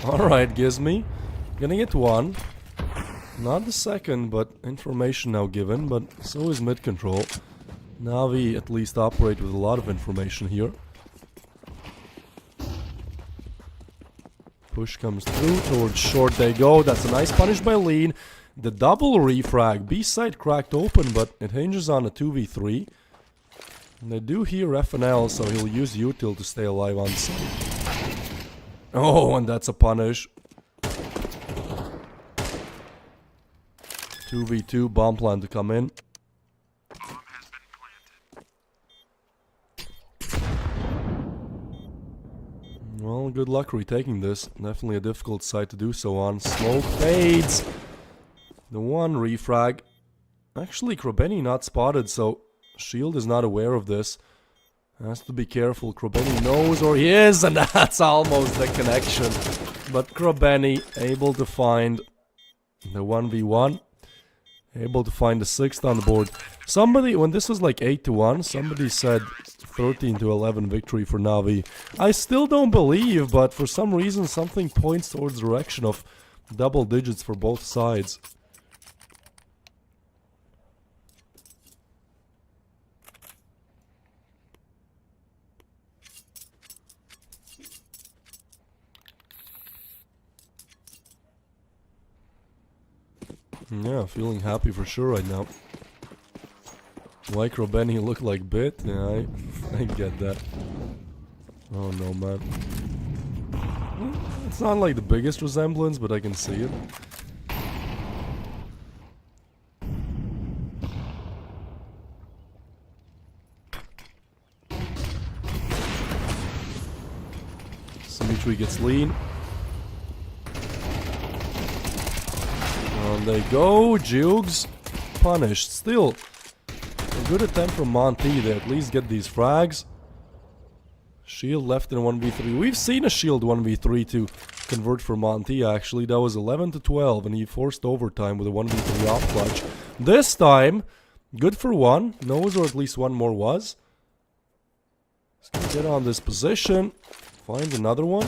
Alright, Gizmy. Gonna get 1. Not the second, but information now given, but so is mid control. Na'Vi at least operate with a lot of information here. Push comes through, towards short they go. That's a nice punish by Lean. The double refrag. B-side cracked open, but it hinges on a 2v3. And they do hear FNL, so he'll use util to stay alive on site. Oh, and that's a punish. 2v2, bomb plan to come in. Well, good luck retaking this. Definitely a difficult site to do so on. Smoke fades. The 1 refrag. Actually, Krobeni not spotted, so Shield is not aware of this. Has to be careful. Krobeni knows where he is, and that's almost the connection. But Krobeni able to find the 1v1. Able to find the 6th on the board. Somebody, when this was like 8-1, somebody said 13-11 victory for Na'Vi. I still don't believe, but for some reason something points towards the direction of double digits for both sides. Yeah, feeling happy for sure right now. Like Robeni look like Bit? Yeah, I get that. Oh no, man. It's not like the biggest resemblance, but I can see it. Symmetry gets Lean. On they go, Jugs punished. Still, a good attempt from Monty. They at least get these frags. Shield left in 1v3. We've seen a Shield 1v3 to convert for Monty, actually. That was 11 to 12, and he forced overtime with a 1v3 off clutch. This time, good for one. Knows where at least one more was. He's gonna get on this position. Find another one.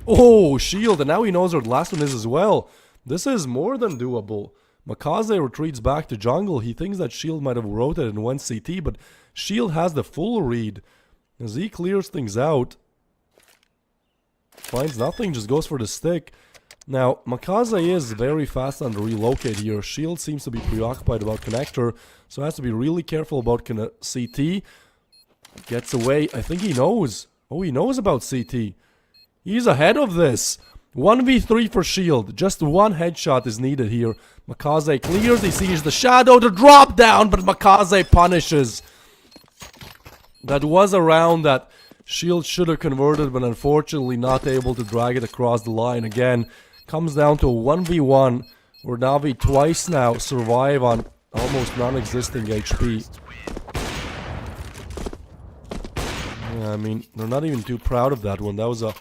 Oh, Shield, and now he knows where the last one is as well. This is more than doable. Makaze retreats back to jungle. He thinks that Shield might have rotated and went CT, but Shield has the full read. As he clears things out, finds nothing, just goes for the stick. Now, Makaze is very fast on the relocate here. Shield seems to be preoccupied about connector, so has to be really careful about CT. Gets away. I think he knows. Oh, he knows about CT. He's ahead of this. 1v3 for Shield. Just one headshot is needed here. Makaze clears. He sees the shadow to drop down, but Makaze punishes. That was a round that Shield should have converted, but unfortunately not able to drag it across the line. Again, comes down to a 1v1 where Navi twice now survive on almost non-existing HP. Yeah, I mean, they're not even too proud of that one. That was a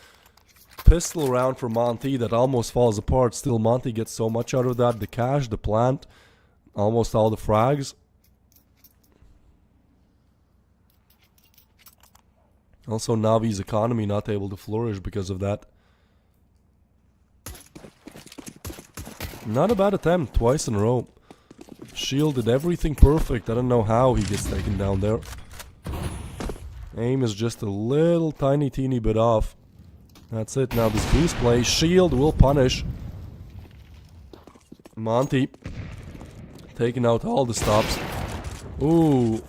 pistol round for Monty that almost falls apart. Still, Monty gets so much out of that. The cash, the plant, almost all the frags. Also, Navi's economy not able to flourish because of that. Not a bad attempt, twice in a row. Shield did everything perfect. I don't know how he gets taken down there. Aim is just a little tiny teeny bit off. That's it. Now this boost play. Shield will punish. Monty taking out all the stops. Ooh.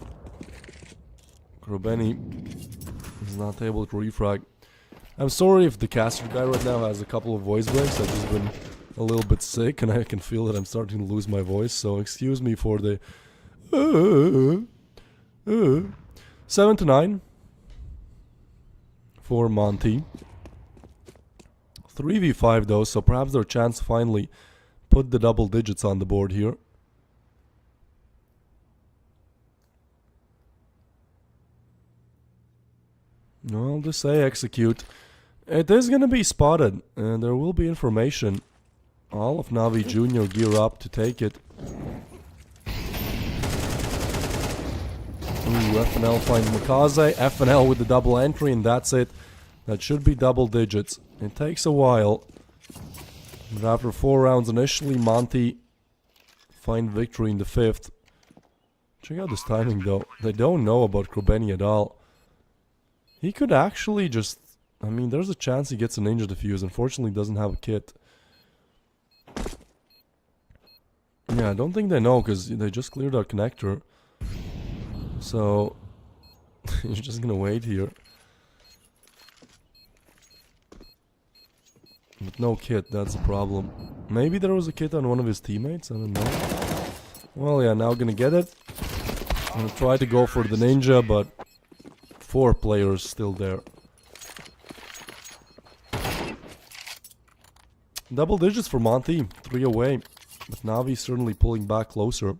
Krobeni is not able to refrag. I'm sorry if the caster guy right now has a couple of voice breaks. I've just been a little bit sick and I can feel that I'm starting to lose my voice. So excuse me for the 7 to 9 for Monty. 3v5 though, so perhaps their chance finally put the double digits on the board here. I'll just say execute. It is gonna be spotted, and there will be information. All of Navi Jr. gear up to take it. Ooh, FNL finds Makaze. FNL with the double entry, and that's it. That should be double digits. It takes a while. But after 4 rounds initially, Monty find victory in the 5th. Check out this timing though. They don't know about Krobeni at all. He could actually just... I mean, there's a chance he gets a ninja defuse. Unfortunately, doesn't have a kit. Yeah, I don't think they know because they just cleared our connector. So, he's just gonna wait here. But no kit, that's the problem. Maybe there was a kit on one of his teammates, I don't know. Well, yeah, now gonna get it. I'm gonna try to go for the ninja, but 4 players still there. Double digits for Monty, 3 away. But Navi certainly pulling back closer.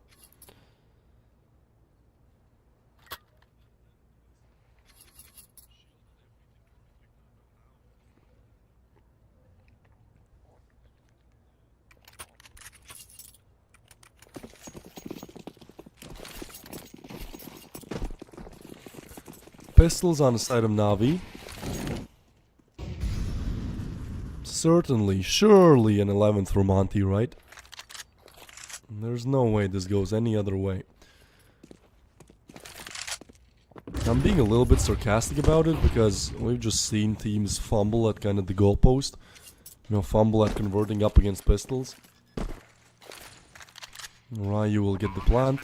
Pistols on the side of Navi. Certainly, surely an 11th for Monty, right? There's no way this goes any other way. I'm being a little bit sarcastic about it because we've just seen teams fumble at kind of the goalpost. You know, fumble at converting up against pistols. Ryu will get the plant.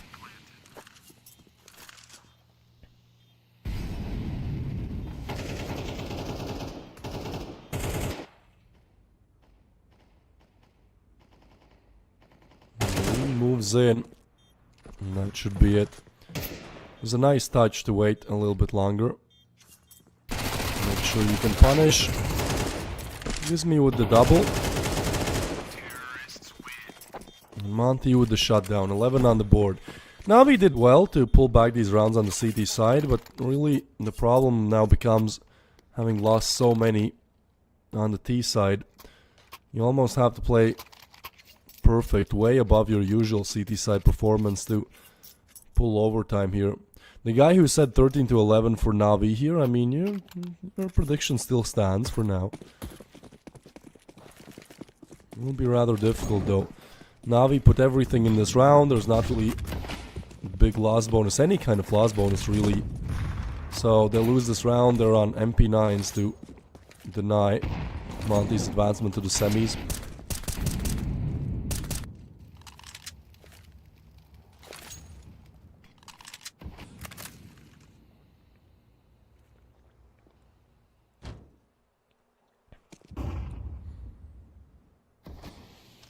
Moves in, and that should be it. It was a nice touch to wait a little bit longer. Make sure you can punish. Gives me with the double. And Monty with the shutdown. 11 on the board. Navi did well to pull back these rounds on the CT side, but really the problem now becomes having lost so many on the T side, you almost have to play perfect, way above your usual CT side performance to pull overtime here. The guy who said 13 to 11 for Navi here, I mean, your prediction still stands for now. It will be rather difficult though. Navi put everything in this round. There's not really a big loss bonus, any kind of loss bonus really. So they'll lose this round. They're on MP9s to deny Monty's advancement to the semis.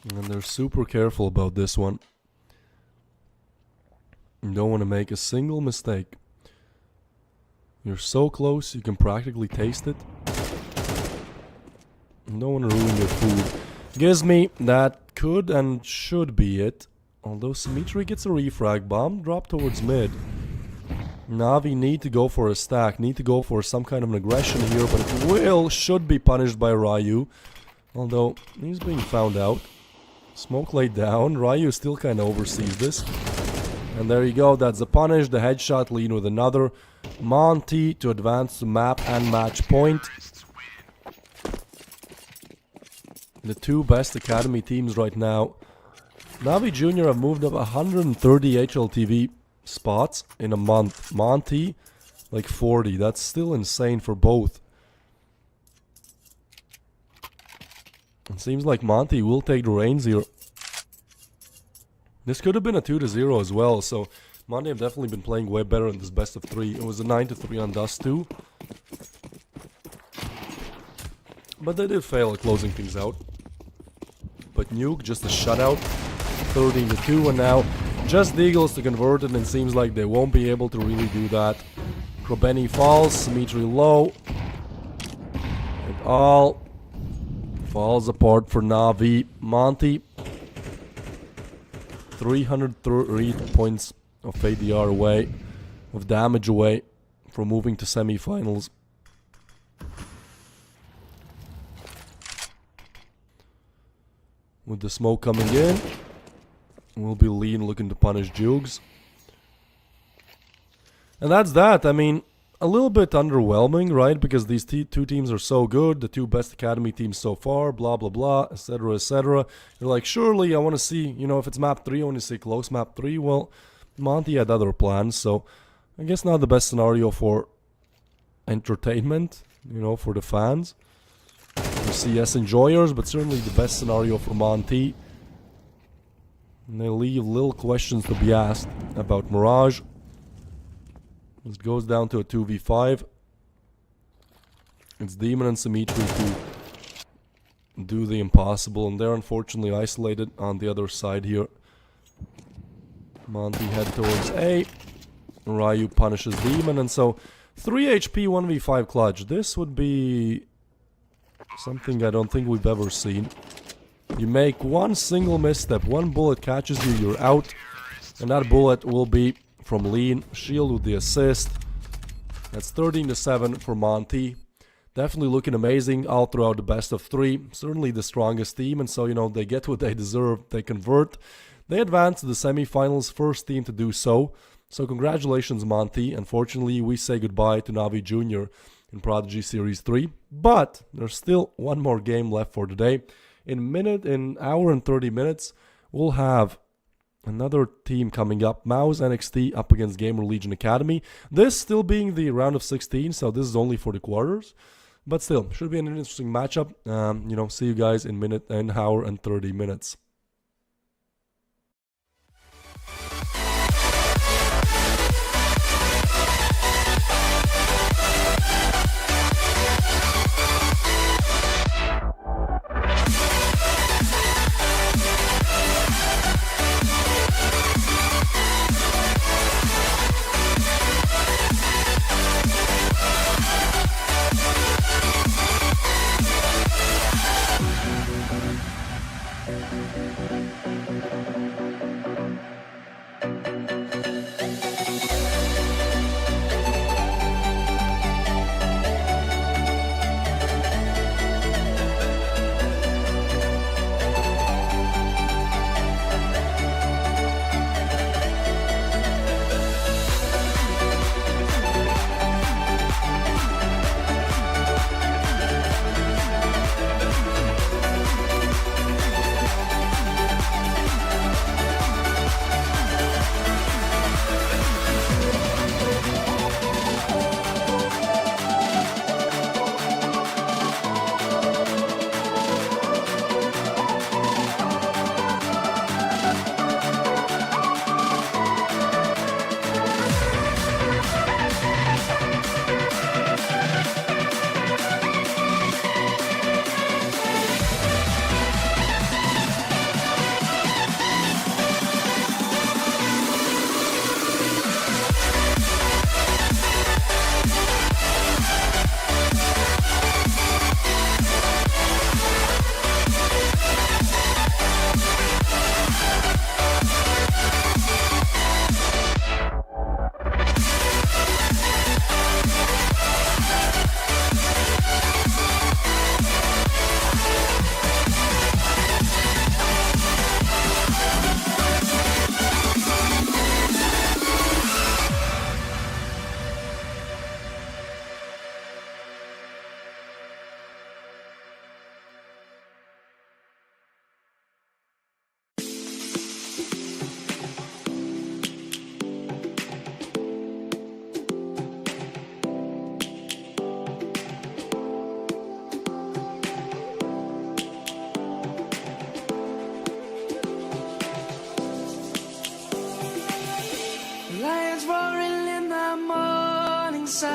And they're super careful about this one. You don't want to make a single mistake. You're so close, you can practically taste it. You don't want to ruin your food. Gives me that could and should be it. Although Symmetry gets a refrag bomb, drop towards mid. Navi need to go for a stack, need to go for some kind of an aggression here, but it should be punished by Ryu. Although, he's being found out. Smoke laid down, Ryu still kind of oversees this. And there you go, that's the punish, the headshot lead with another. Monty to advance to map and match point. The two best academy teams right now. Navi Jr. have moved up 130 HLTV spots in a month. Monty, like 40. That's still insane for both. It seems like Monty will take the reins here. This could have been a 2-0 as well, so Monty have definitely been playing way better in this best of 3. It was a 9-3 on Dust too. But they did fail at closing things out. But Nuke, just a shutout. 13-2, and now just the Eagles to convert it, and it seems like they won't be able to really do that. Krobeni falls, Symmetry low. It all falls apart for Navi. Monty, 303 points of ADR away, of damage away from moving to semi-finals. With the smoke coming in, will be Lean looking to punish Jugs. And that's that. I mean, a little bit underwhelming, right? Because these two teams are so good, the two best academy teams so far, blah, blah, blah, etc., etc. You're like, surely I want to see, you know, if it's map 3, I want to see close map 3. Well, Monty had other plans, so I guess not the best scenario for entertainment, you know, for the fans. For CS enjoyers, but certainly the best scenario for Monty. And they leave little questions to be asked about Mirage. It goes down to a 2v5. It's Demon and Symmetry to do the impossible, and they're unfortunately isolated on the other side here. Monty head towards A. Ryu punishes Demon, and so 3 HP 1v5 clutch. This would be something I don't think we've ever seen. You make one single misstep, one bullet catches you, you're out, and that bullet will be from Lean. Shield with the assist. That's 13-7 for Monty. Definitely looking amazing all throughout the best of 3. Certainly the strongest team, and so, you know, they get what they deserve. They convert. They advance to the semi-finals, first team to do so. So congratulations, Monty. Unfortunately, we say goodbye to Navi Jr. in Prodigy Series 3. But there's still one more game left for today. In hour and 30 minutes, we'll have another team coming up. Mouse NXT up against Gamer Legion Academy. This still being the round of 16, so this is only for the quarters. But still, should be an interesting matchup. You know, see you guys in hour and 30 minutes.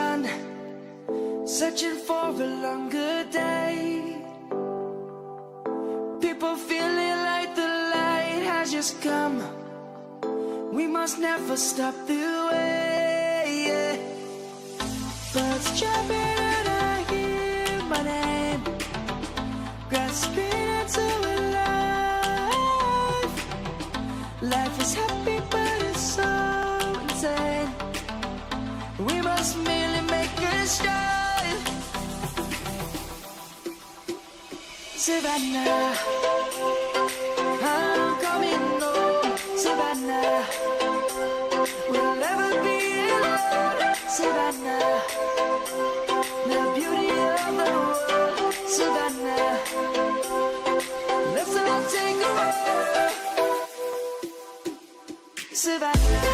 sun, searching for a longer day. People feeling like the light has just come. We must never stop the way. Birds chirping and I hear my name, grasping into a life. Life is happy but it's so insane. We must merely make a start. Savannah, I'm coming home. Savannah, we'll never be alone. Savannah, the beauty of the world. Savannah, let's all take a walk. Savannah.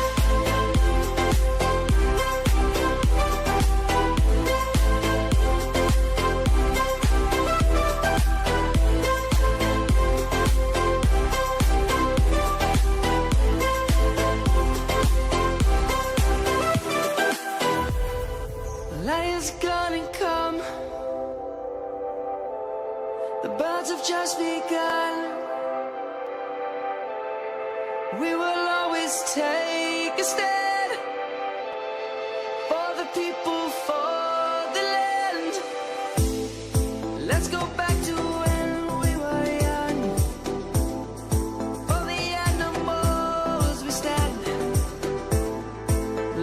Lion's gonna come. The birds have just begun. We will always take a stand for the people, for the land. Let's go back to when we were young. For the animals we stand.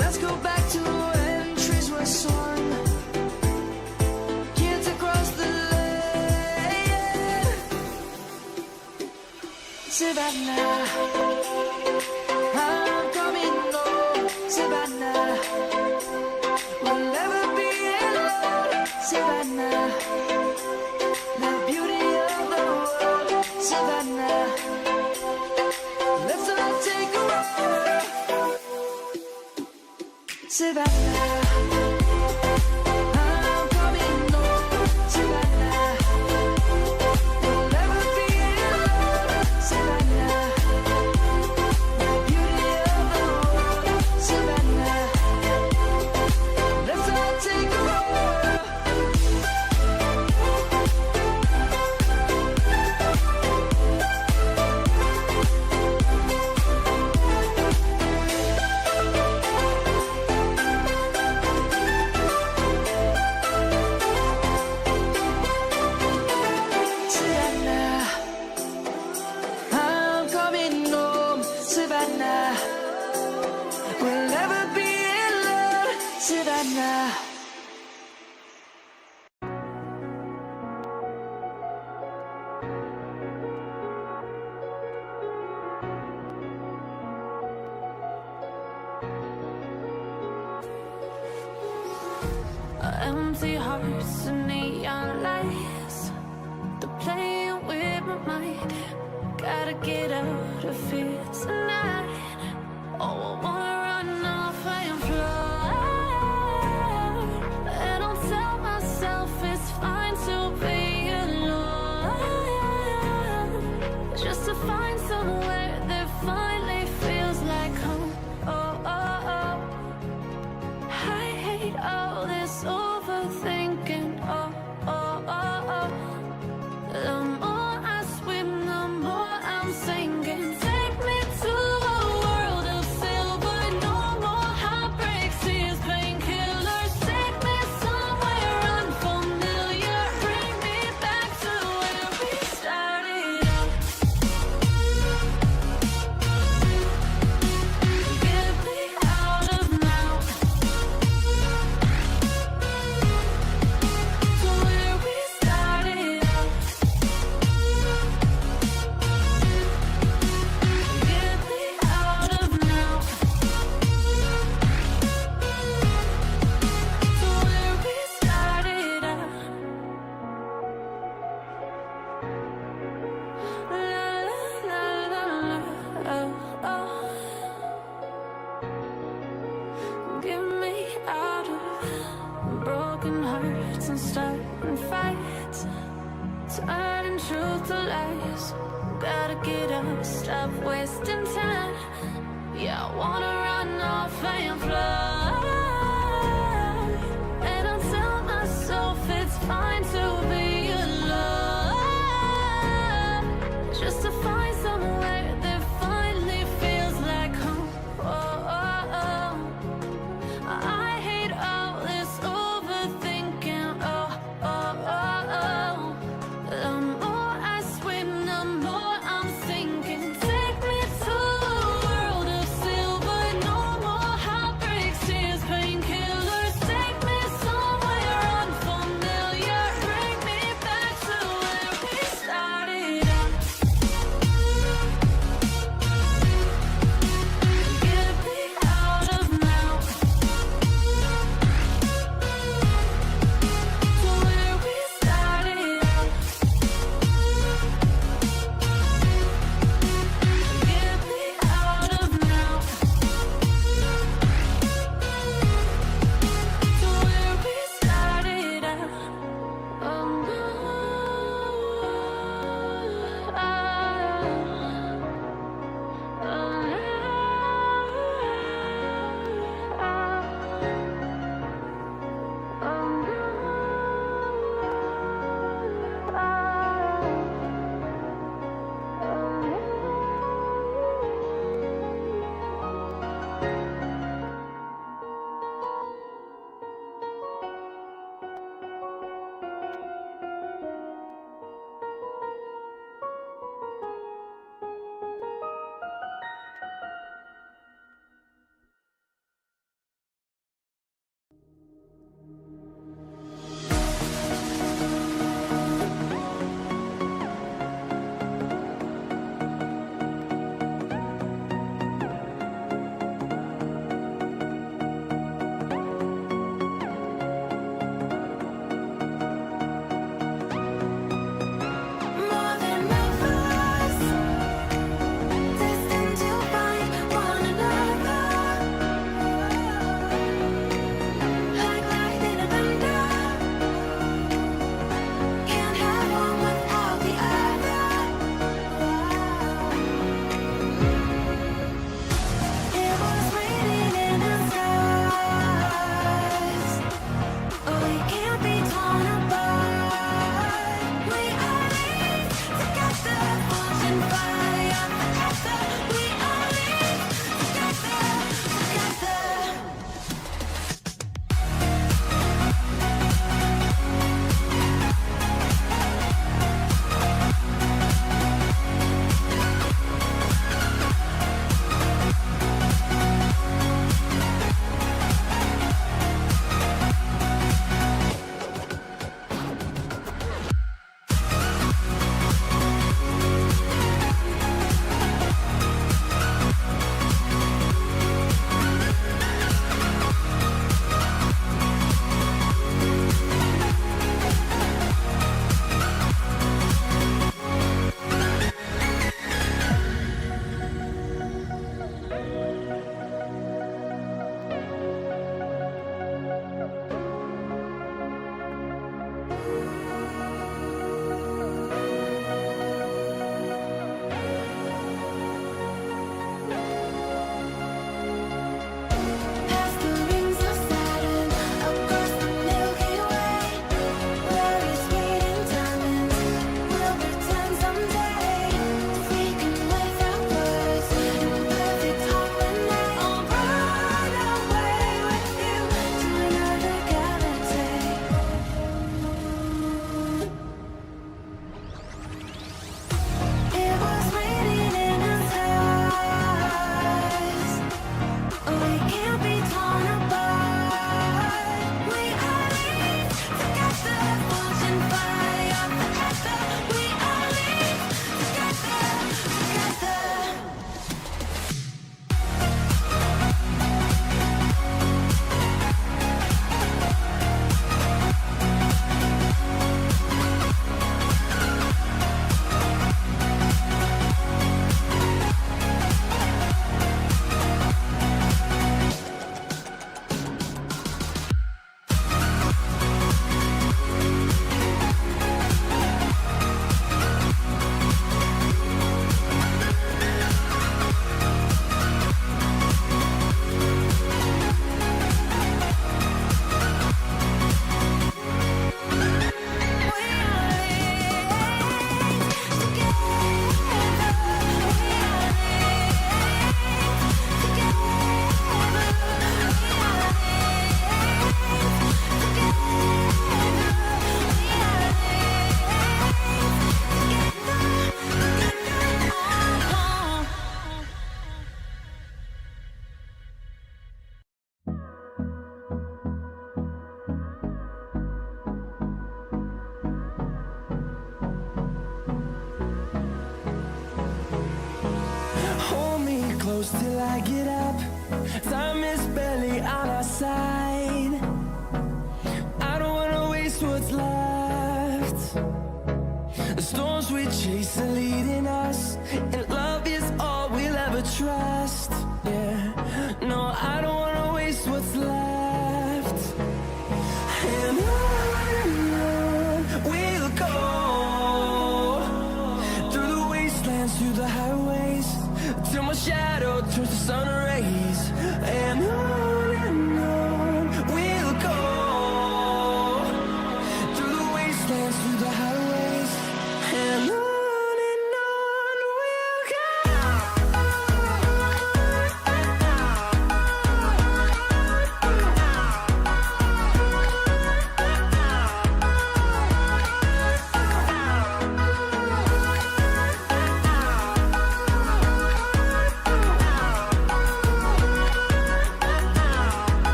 Let's go back to when trees were sown. Kids across the land. Savannah, I'm coming home. Savannah, we'll never be alone. Savannah, the beauty of the world. Savannah, let's all take a walk. Savannah, I'm coming home. Savannah, we'll never be alone. Savannah, the beauty of the world. Savannah, let's all take a walk. Savannah, I'm coming home. Savannah, we'll never be alone. Savannah. Empty hearts and neon lights, they're playing with my mind. Gotta get out of here tonight. Oh, I wanna run off and fly. And I'll tell myself it's fine to be alone, just to find somewhere that finally feels like home. Oh, oh, oh. I hate all this overthinking. Oh, oh, oh, oh. The more I swim, the more I'm sinking. Take me to a world of silver. No more heartbreaks, tears, painkillers. Take me somewhere unfamiliar. Bring me back to where we started out. Get me out of now. To where we started out. Get me out of now. To where we started out. La la la la la. Oh, oh. Get me out of broken hearts and starting fights, turning truth to lies. Gotta get up, stop wasting time. Yeah, I wanna run off and fly. close till I get up. Time is barely on our side. I don't wanna waste what's left. The storms we chase are leading us, and love is all we'll ever trust. Yeah, no, I don't wanna waste what's left. And on we'll go, through the wastelands, through the highways, till my shadow turns to sun rays. And on we'll go, through the wastelands, through the highways, and on we'll go.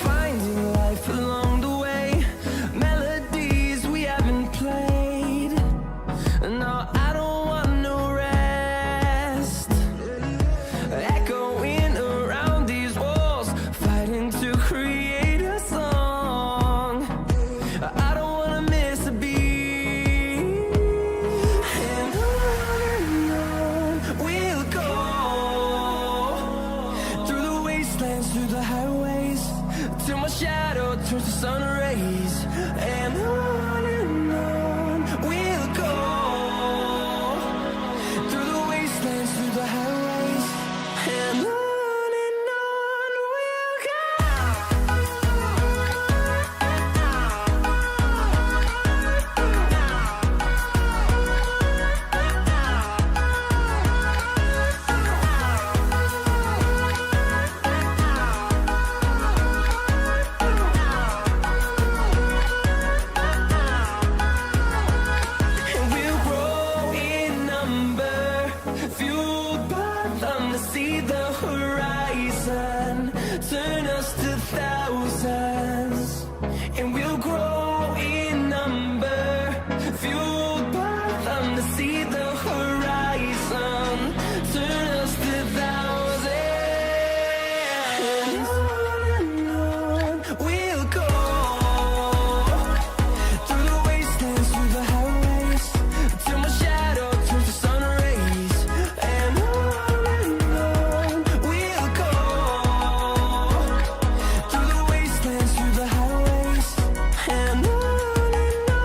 Finding life along the way, melodies we haven't played. No, I don't want no rest. Echoing around these walls, fighting to create a song. I don't wanna miss a beat. And on we'll go, through the wastelands, through the highways, till my shadow turns to sun rays. And on we'll go, through the wastelands, through the highways, and on we'll go. And we'll grow in number, fueled by them to see the horizon, turn us to thousands. And we'll grow in number, fueled by them to see the horizon, turn us to thousands. And on we'll go, through the wastelands, through the highways, till my shadow turns to sun rays. And on we'll go, through the wastelands, through the highways, and on we'll go.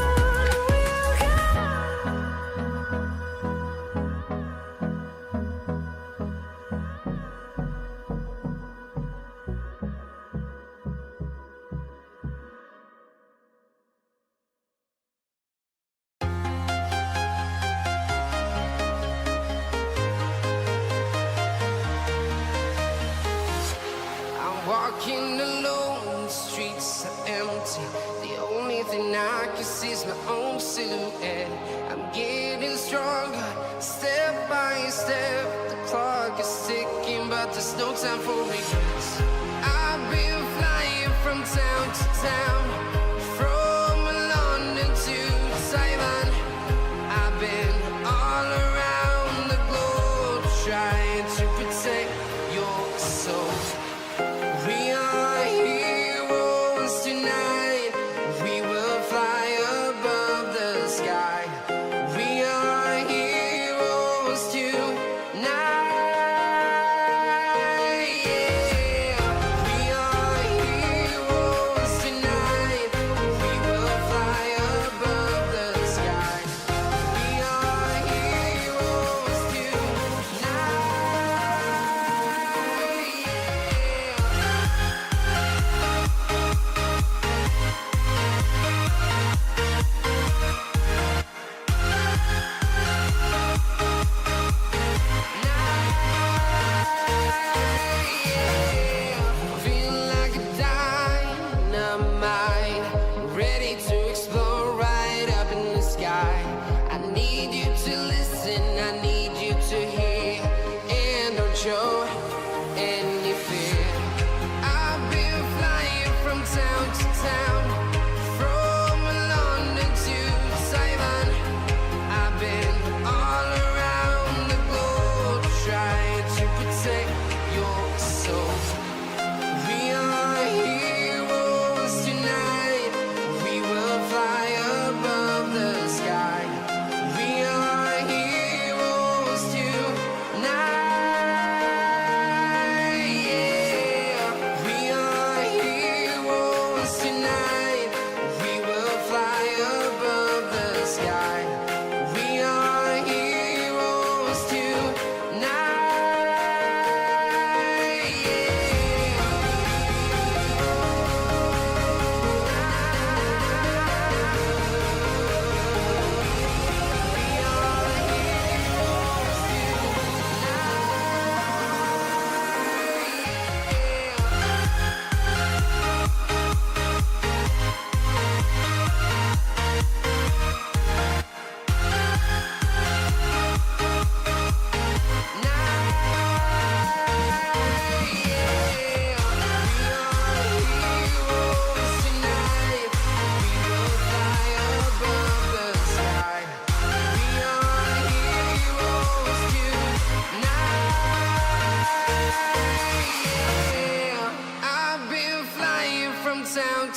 I'm walking alone, the streets are empty. The only thing I can see is my own silhouette. I'm getting stronger, step by step. The clock is ticking, but there's no time for regrets. I've been flying from town to town, from London to Taiwan. I've been all around the globe, trying to protect your soul. We are heroes tonight. We will fly above the sky. We are heroes tonight. Yeah. We are heroes tonight. We will fly above the sky. We are heroes tonight. Yeah.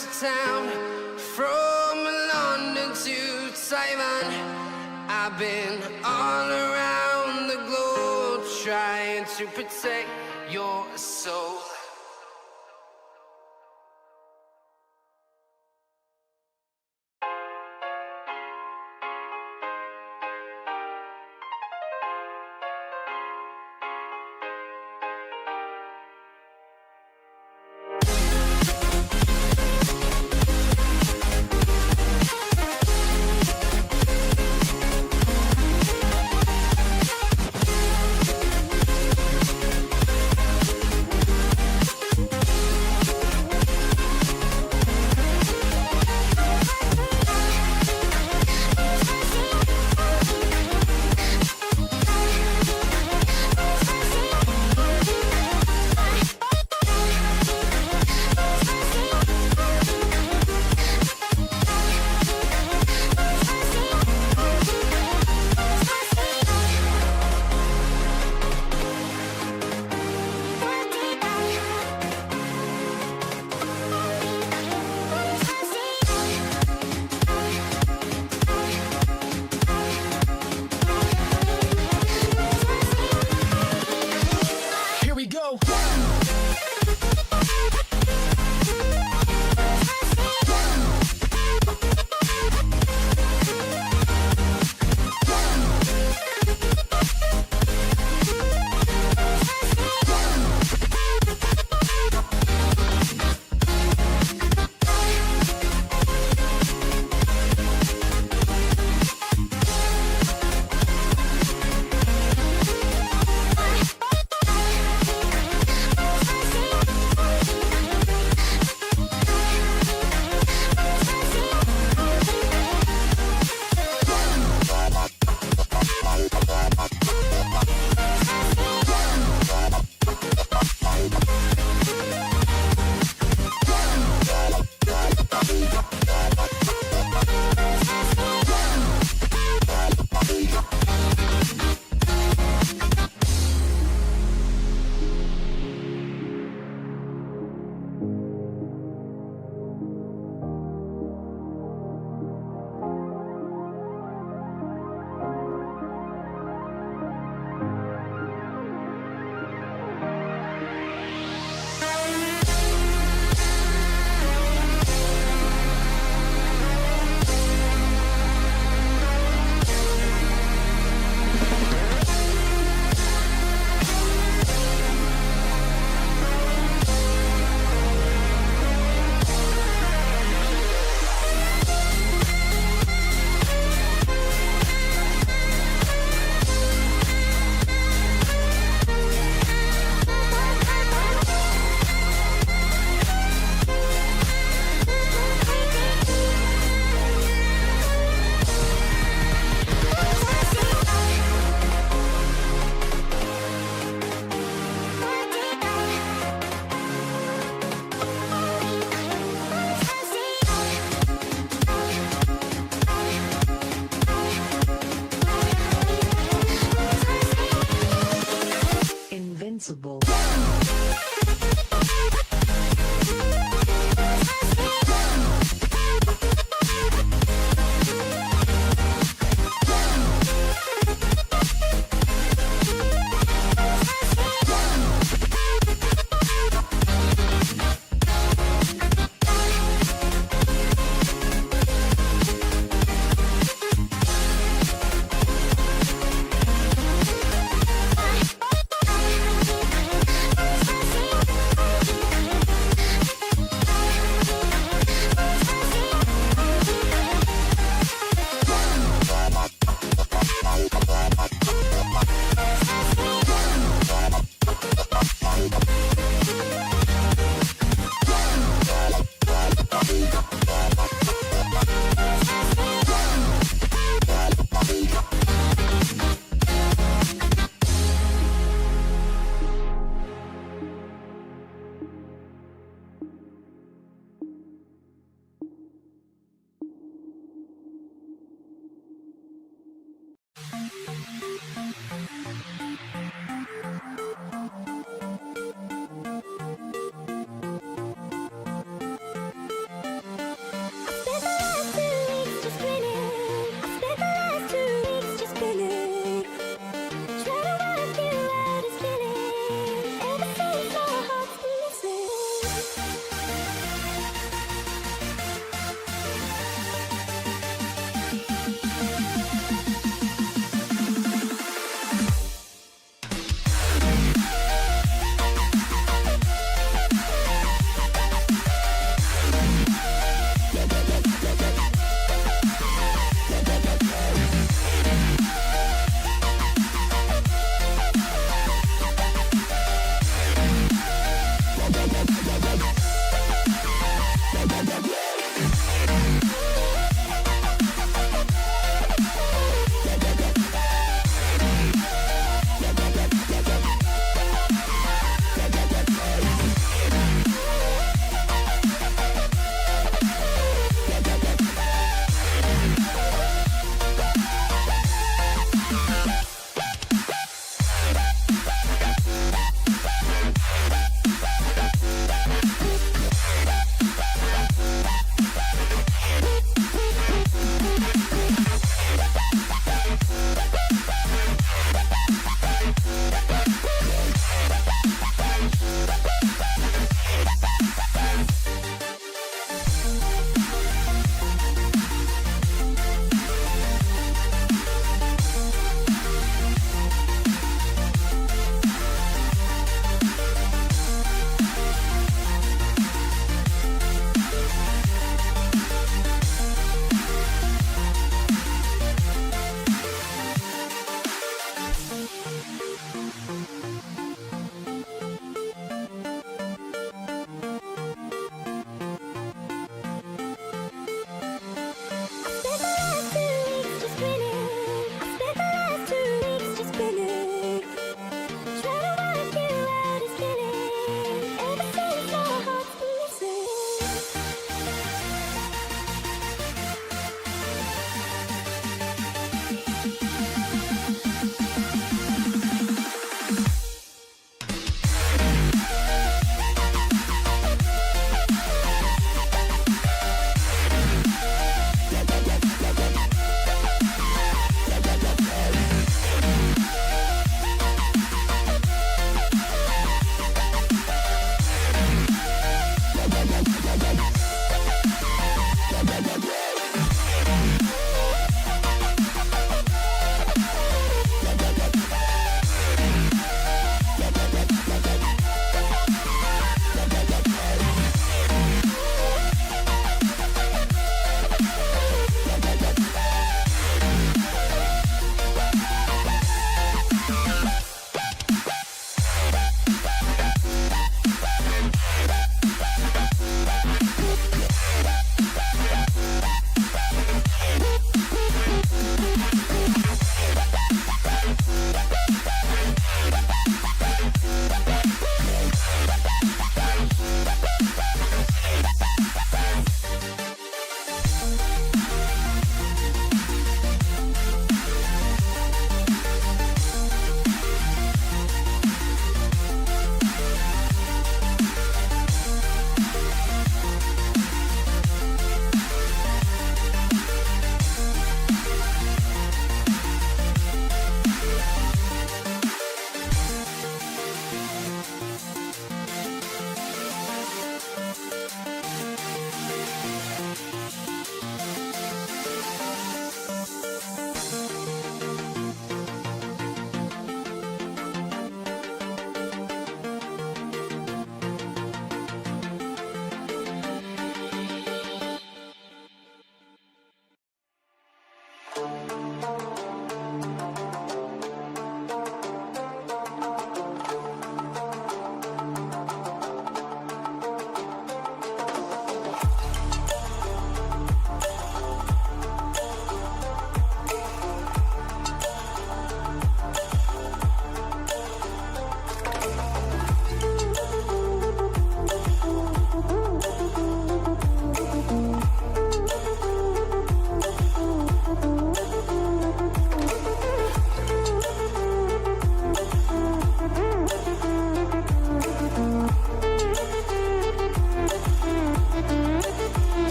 to town, from London to Taiwan. I've been all around the globe trying to protect your soul. Invincible.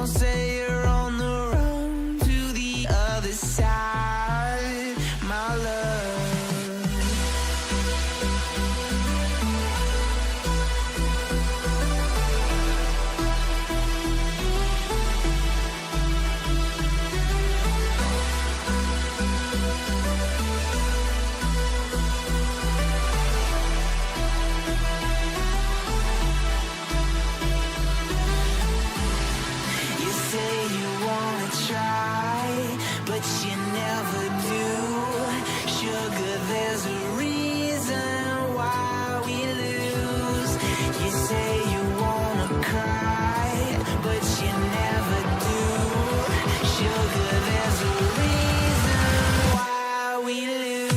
Don't say you're on the run to the other side, my love. You say you wanna try, but you never do. Sugar, there's a reason why we lose. You say you wanna cry, but you never do. Sugar, there's a reason why we lose.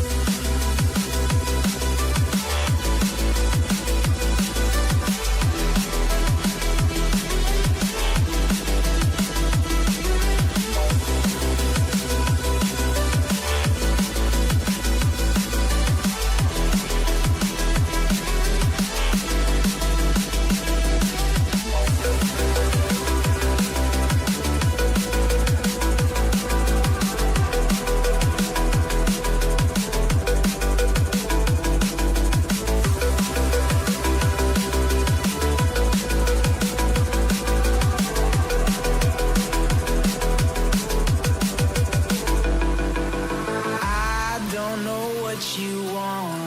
I don't know what you want.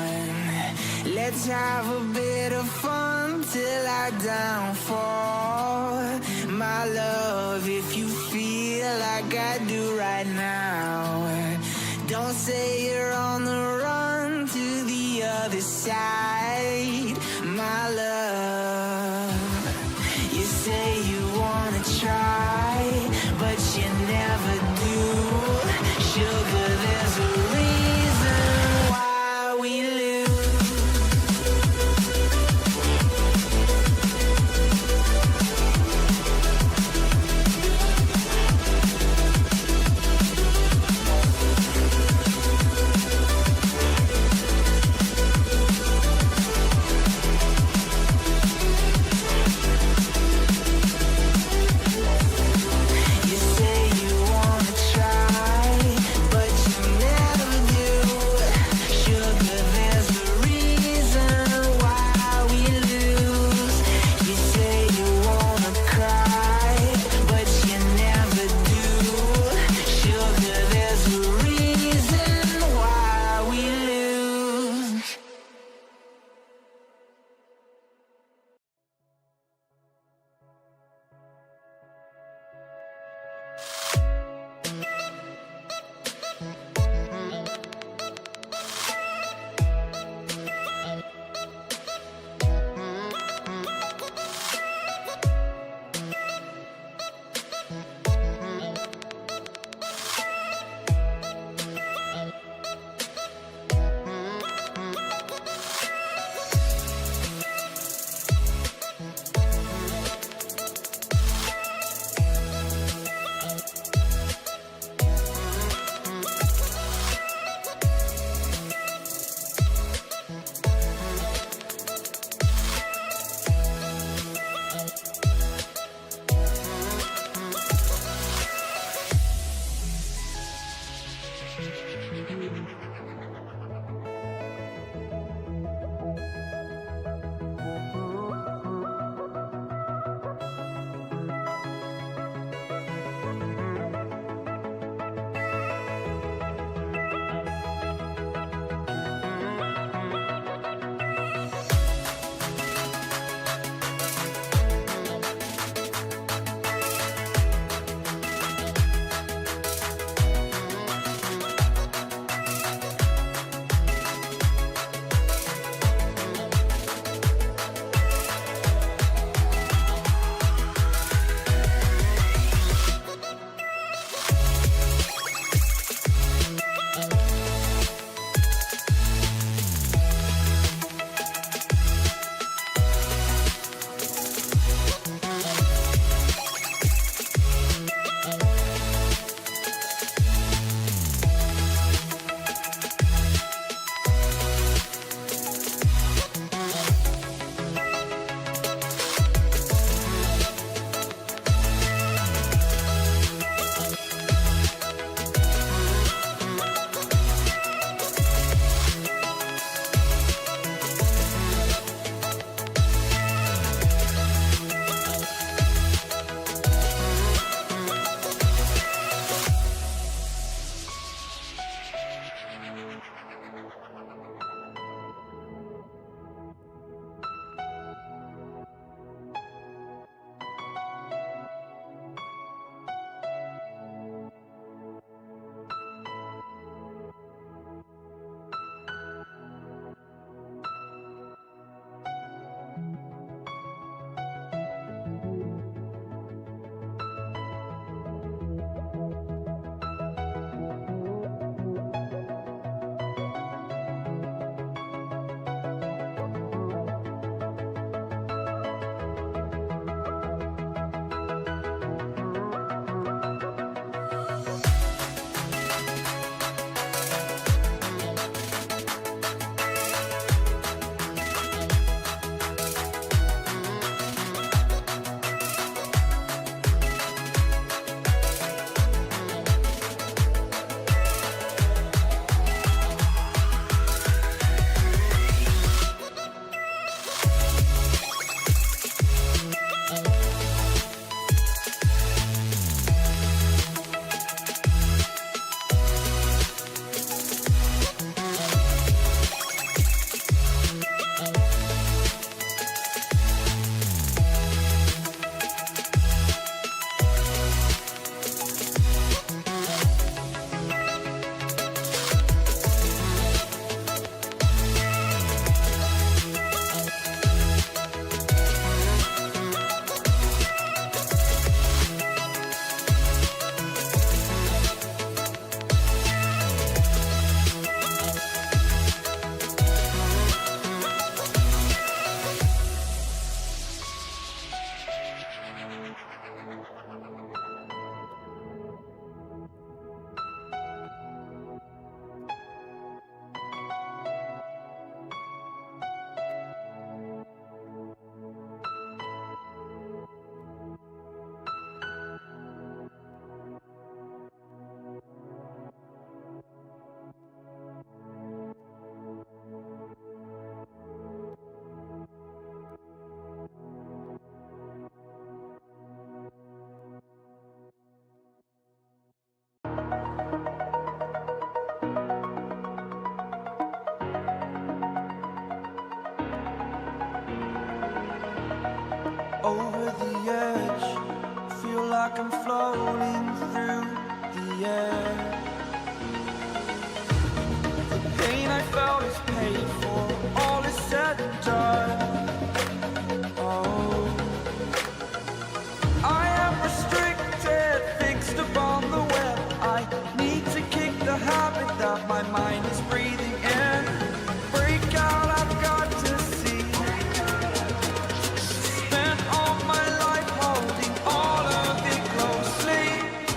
Let's have a bit of fun till I downfall. My love, if you feel like I do right now, don't say you're on the run to the other side, my love. You say you wanna try, but you never do. Sugar, there's a reason why we lose. like I'm floating through the air. The pain I felt is paid for, all is said and done. Oh, I am restricted, fixed upon the web. I need to kick the habit that my mind is breathing in. Break out, I've got to see. Spent all my life holding all of it closely.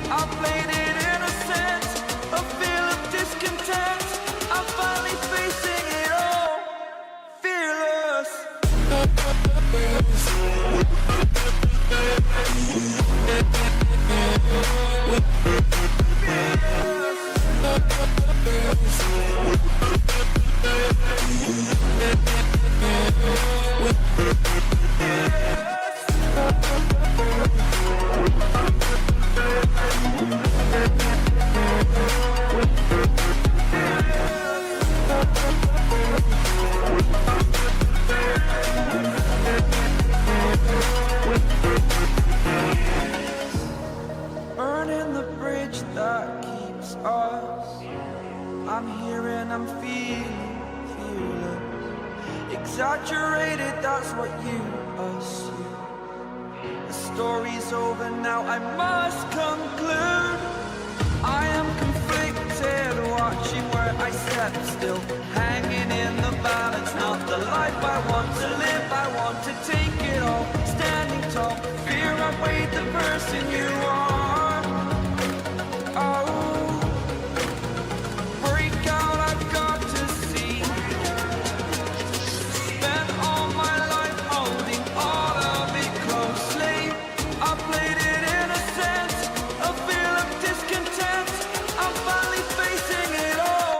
I played it innocent, a feel of discontent. I'm finally facing it all, fearless. Burning the bridge that keeps us. I'm here and I'm feeling fearless. Exaggerated, that's what you assume. The story's over now, I must conclude. I am conflicted, watching where I step still, hanging in the balance. Not the life I want to live, I want to take it all. Standing tall, fear outweighed the person you are. Oh, break out, I've got to see. Spent all my life holding all of it closely. I played it innocent, a feel of discontent. I'm finally facing it all,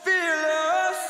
fearless.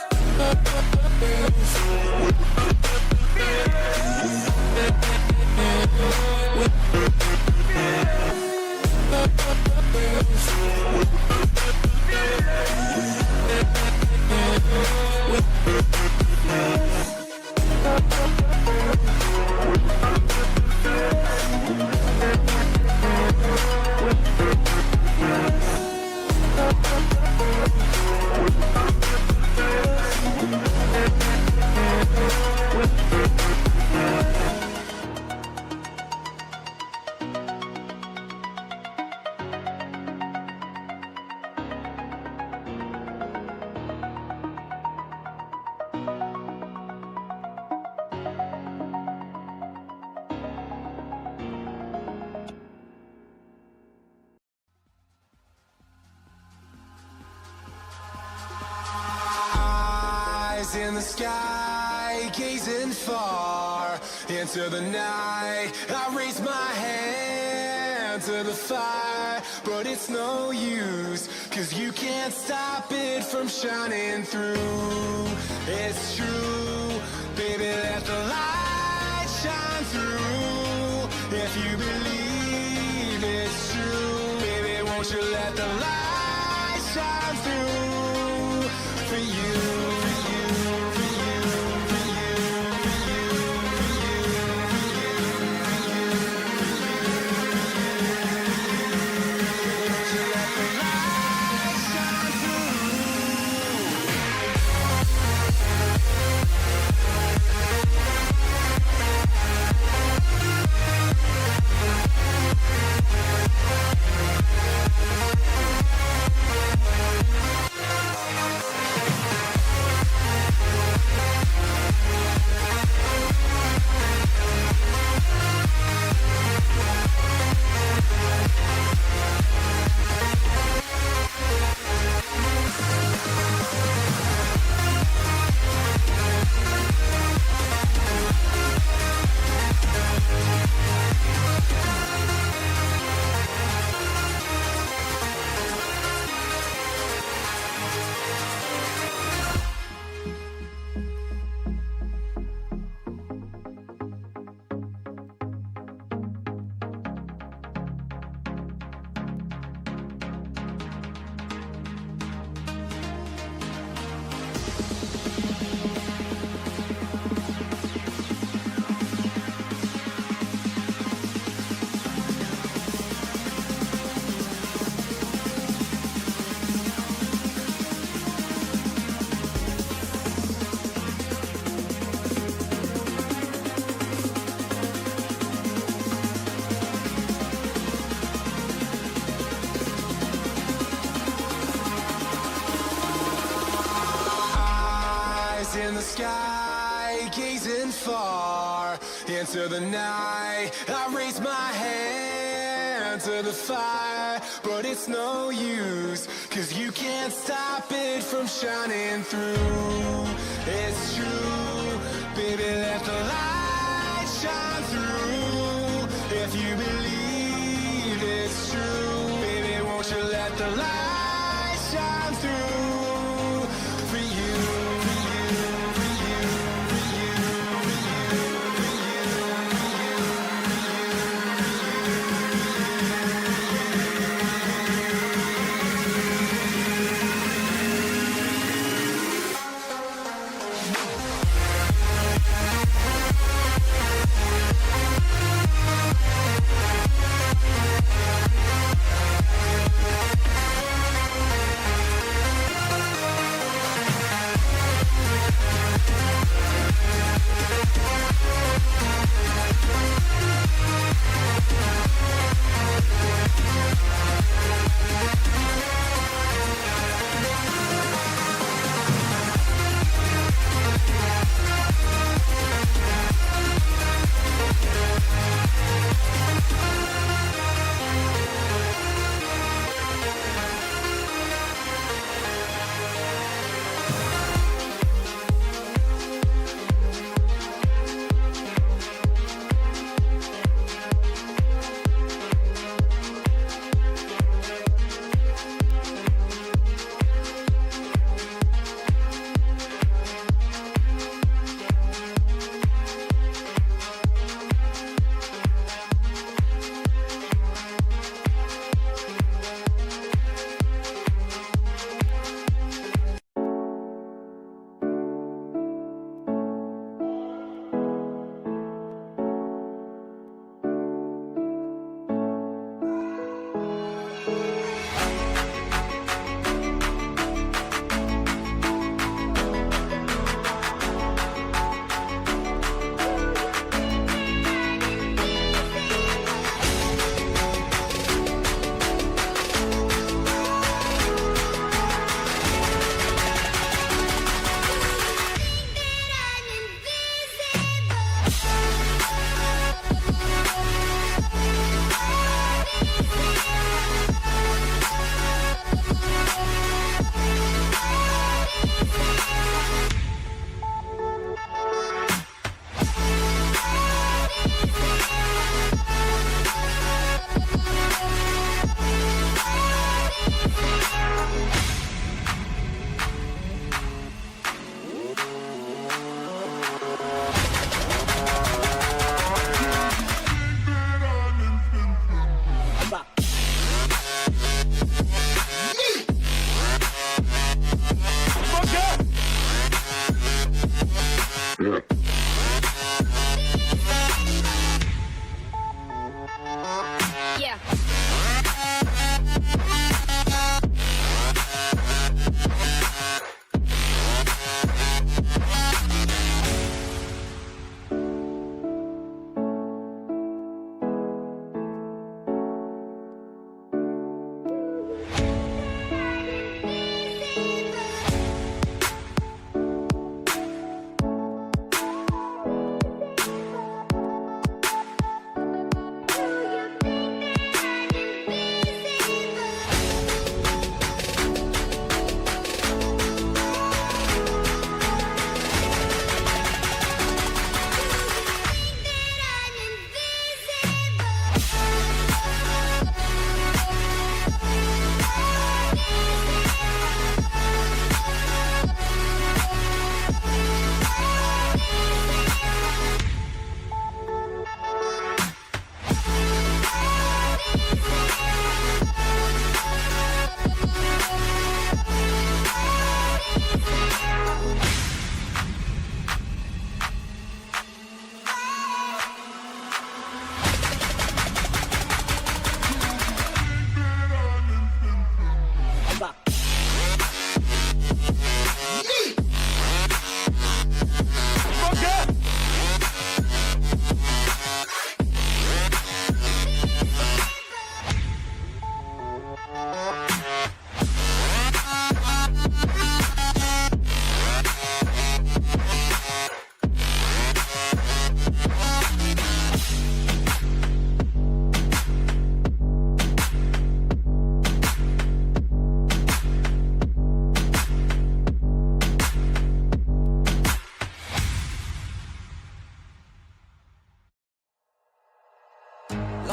Eyes in the sky, gazing far into the night. I raise my hand to the fire, but it's no use, 'cause you can't stop it from shining through. It's true, baby, let the light shine through. If you believe it's true, baby, won't you let the light shine through for you. into the night. I raise my hand to the fire, but it's no use, 'cause you can't stop it from shining through. It's true, baby, let the light shine through. If you believe it's true, baby, won't you let the light shine through for you, for you, for you, for you, for you, for you,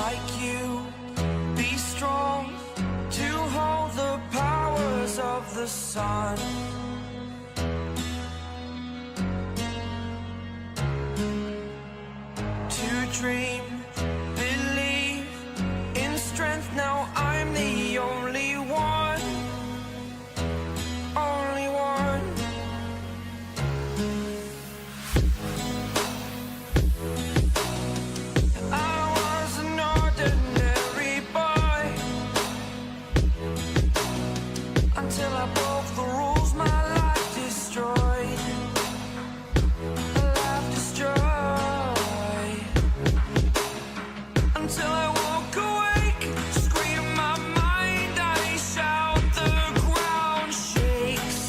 like you. Be strong to hold the powers of the sun. To dream, believe in strength. Now I'm the only one, only one. I was an ordinary boy until I broke the rules. My life destroyed, life destroyed. Until I woke awake, scream my mind, I shout, the ground shakes.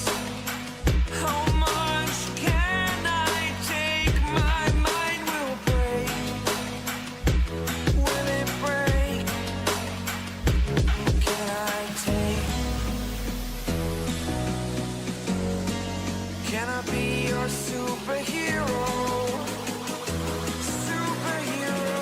How much can I take? My mind will break. Will it break? Can I take? Can I be your superhero? Superhero.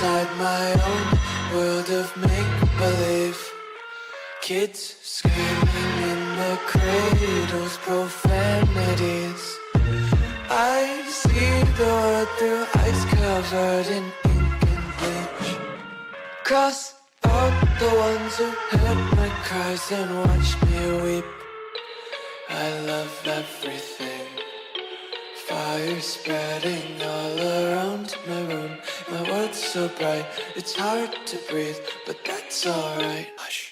inside my own world of make-believe. Kids screaming in the cradles, profanities. I see the world through ice covered in ink and bleach. Cross out the ones who heard my cries and watched me weep. I love everything. Fire spreading all around my room. My world's so bright, it's hard to breathe, but that's alright. Hush.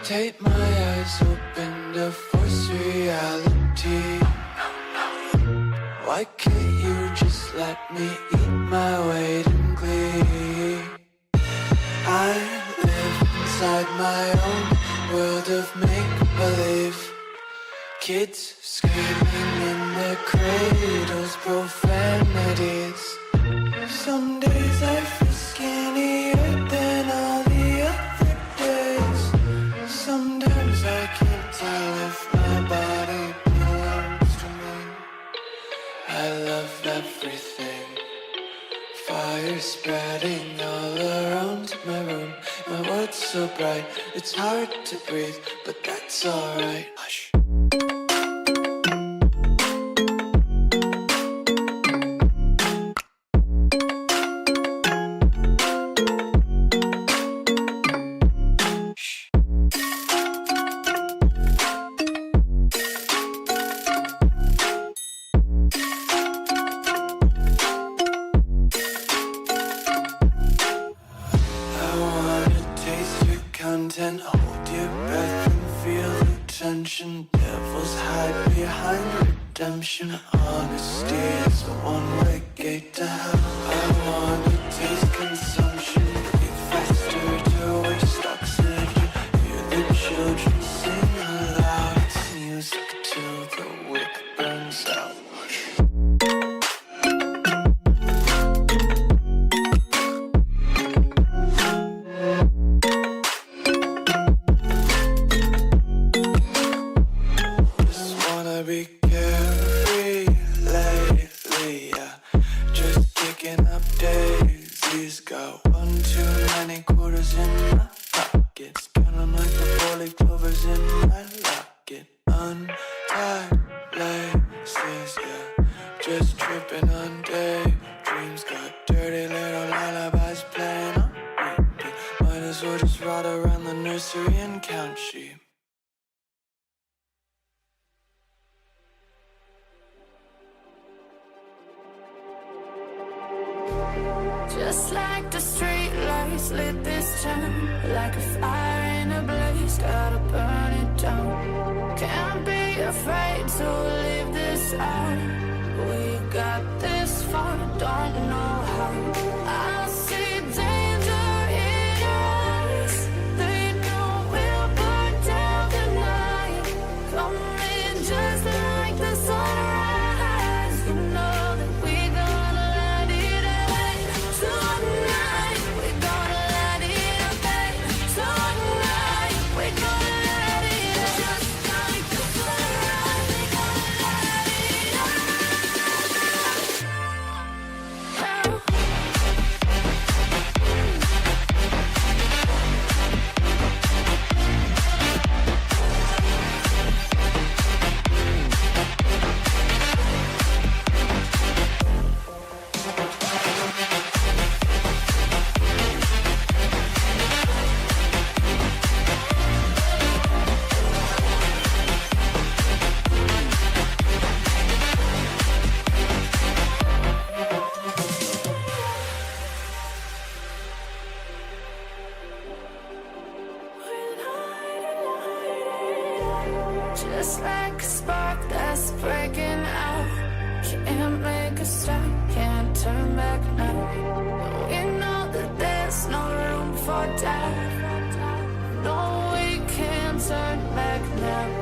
Take my eyes open to force reality. Why can't you just let me eat my weight in glee? I live inside my own world of make-believe. Kids screaming in their cradles, profanities. Some days I feel skinnier than all the other days. Sometimes I can't tell if my body belongs to me. I love everything. Fire spreading all around my room. My world's so bright, it's hard to breathe, but that's alright. Hush. Content, hold your breath and feel the tension. Devils hide behind redemption. Honesty is a one-way gate to hell. I wanna taste consumption. Be faster to waste oxygen. Hear the children sing aloud. It's music till the wick burns out. Be carefree lately, yeah. Just kicking up daisies. Got one too many quarters in my pockets. Counting like the 4-leaf clovers in my locket. Untied laces, yeah. Just tripping on daydreams. Got dirty little lullabies playing on repeat. Might as well just ride around the nursery and count sheep. Just like the street lights lit this town, like a fire in a blaze, gotta burn it down. Can't be afraid to leave this out. We got this far, don't know how. I see danger in us. They know we'll burn down the night. Coming just like the sunrise. You know that we're gonna let it out. Tonight, we're gonna let it out. Tonight, we're gonna let it out. Just like the sunrise, we're gonna let it out. Just like a spark that's breaking out. Can't make a stop, can't turn back now. We know that there's no room for doubt. No, we can't turn back now.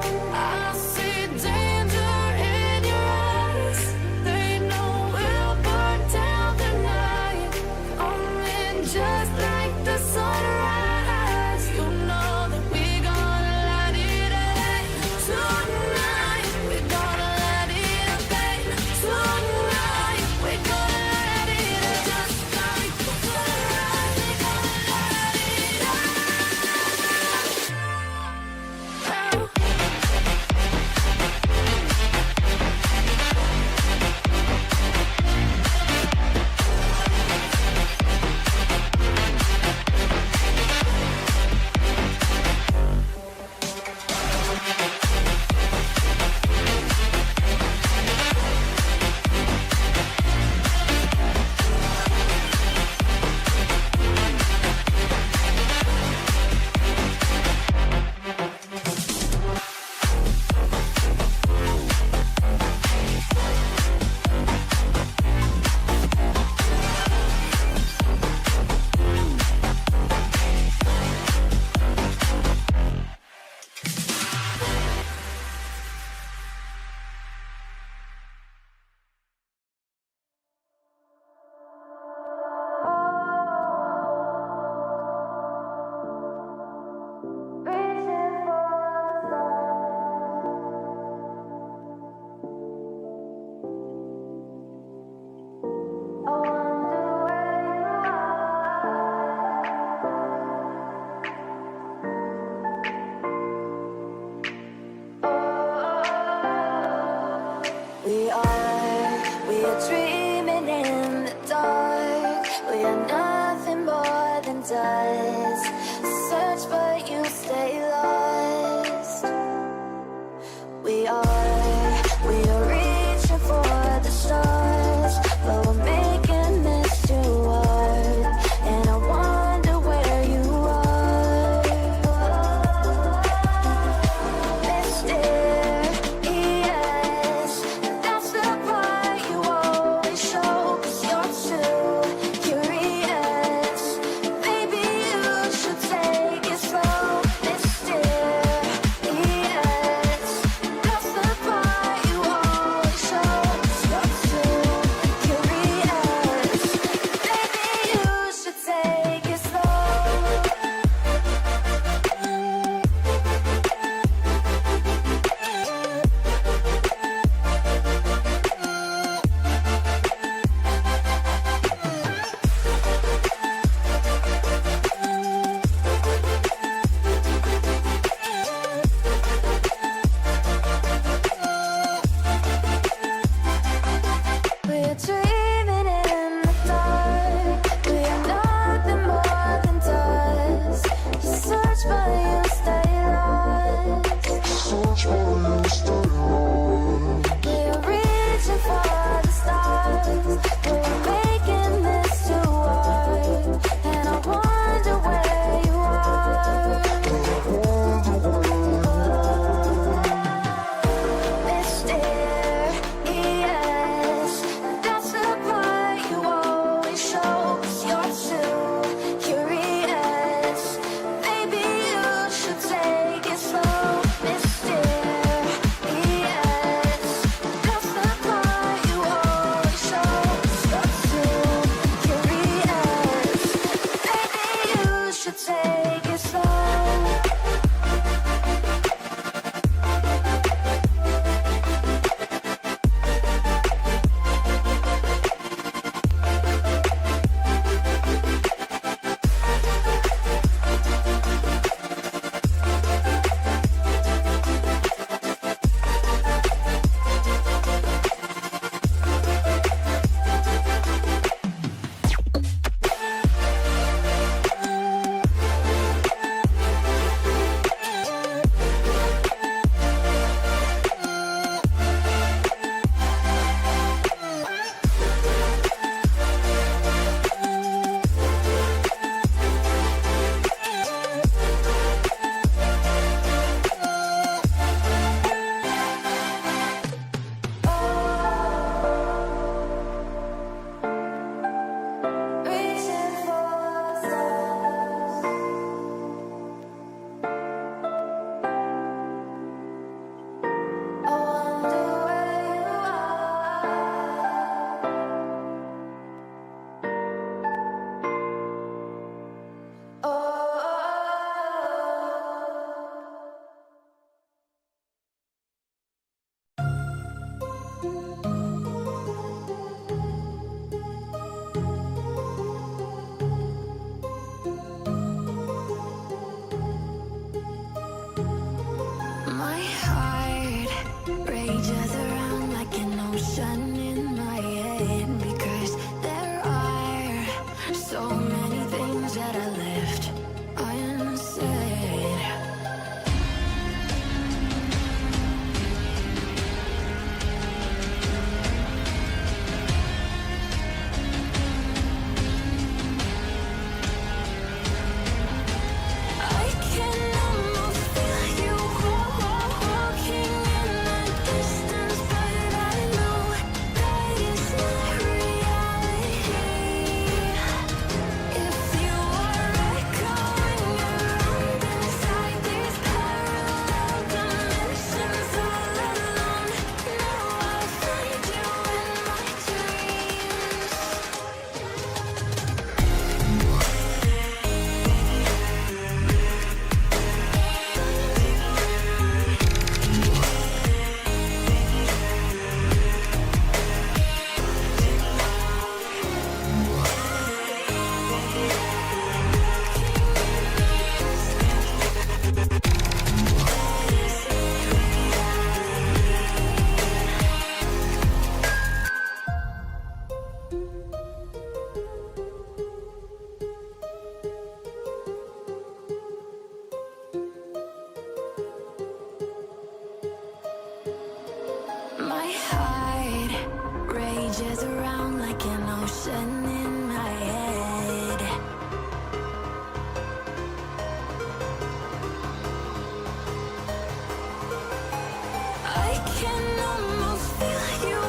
can almost feel you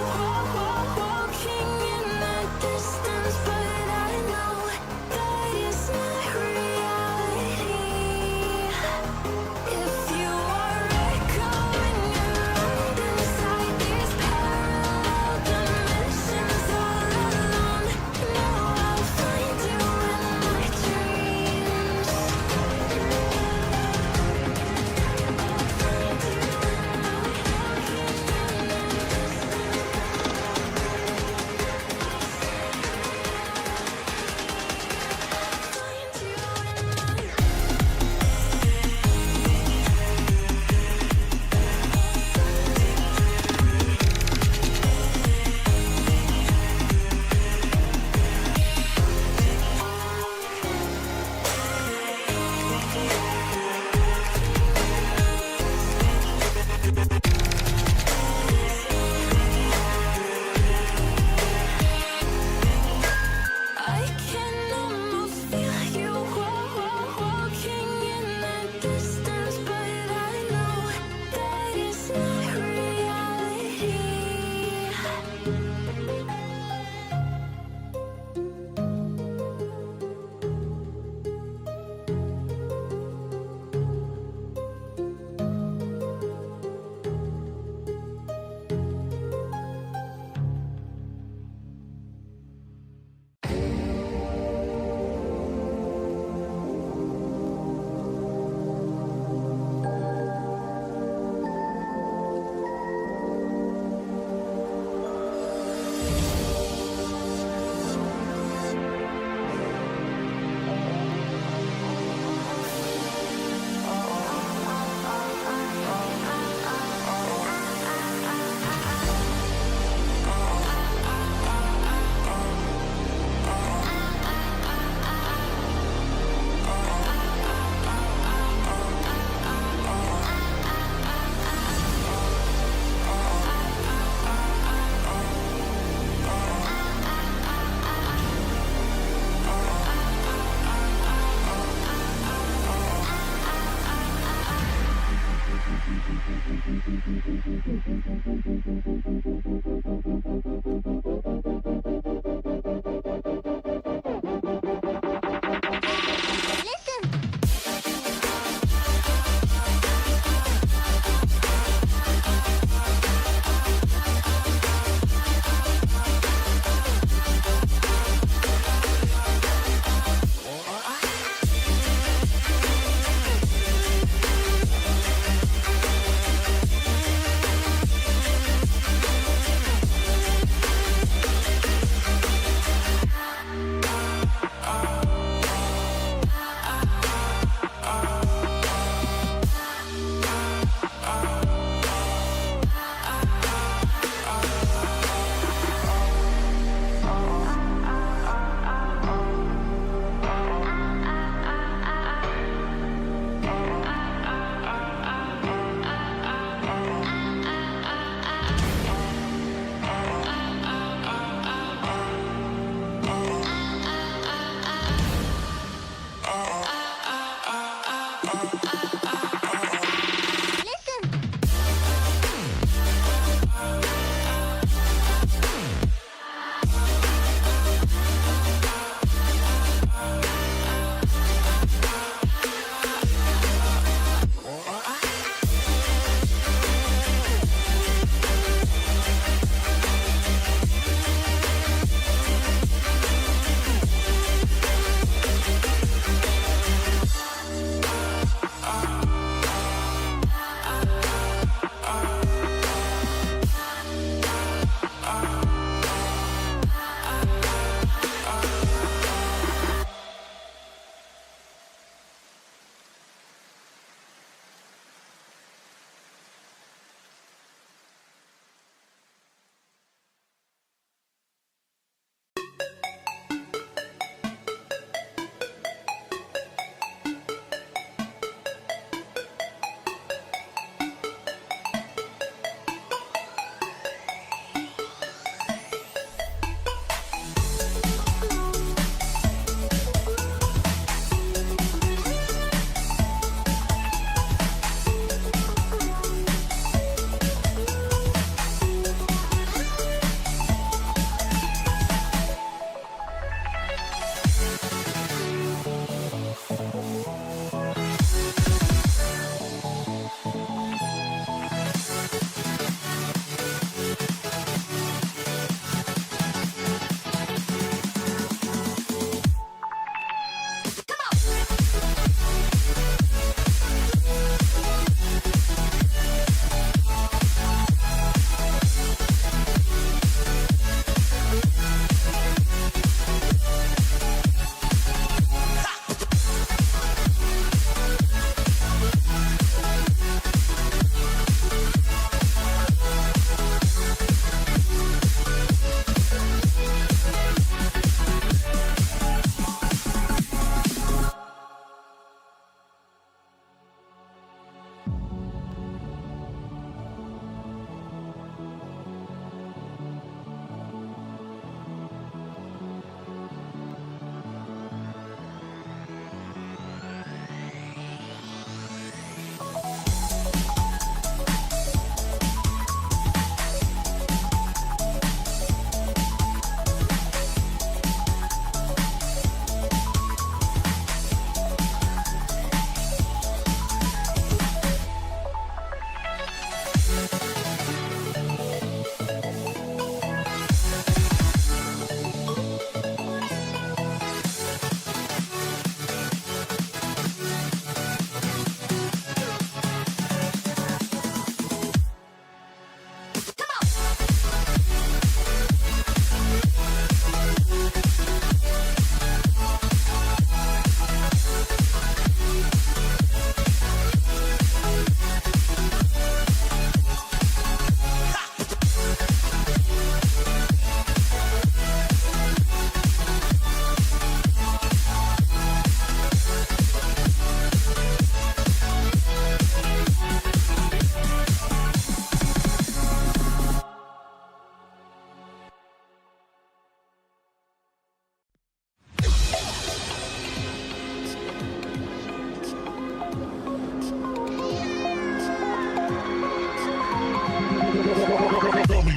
walking in the distance, but I know that it's not reality. If you are echoing around inside these parallel dimensions all alone, know I'll find you in my dreams. I can almost feel you walking in the distance, but I know that it's not reality.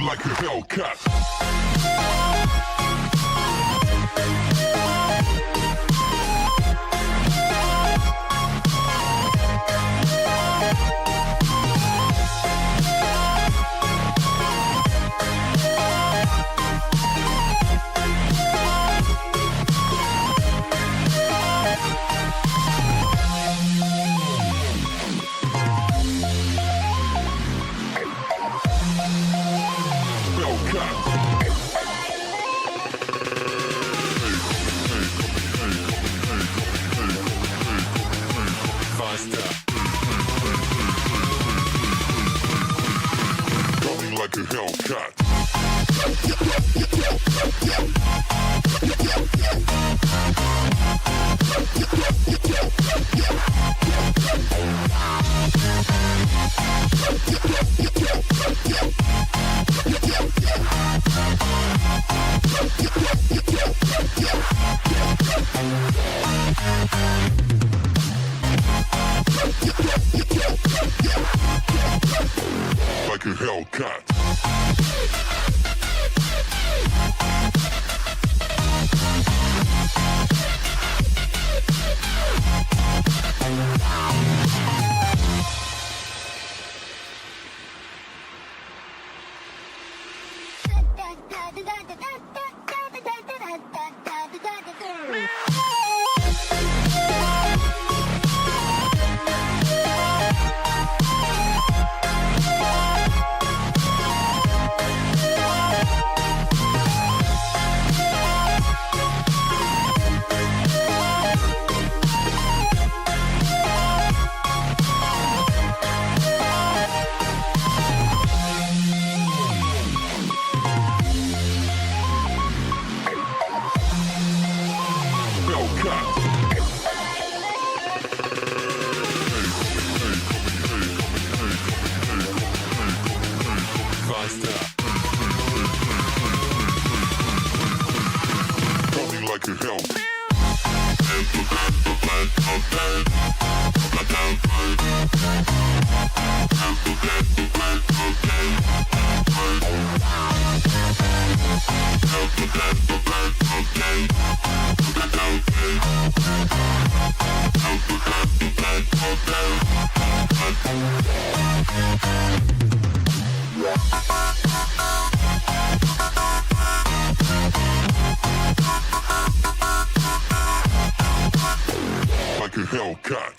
like a Hellcat. Coming like a Hellcat. Like a Hellcat. Coming like a Hellcat. Like a Hellcat.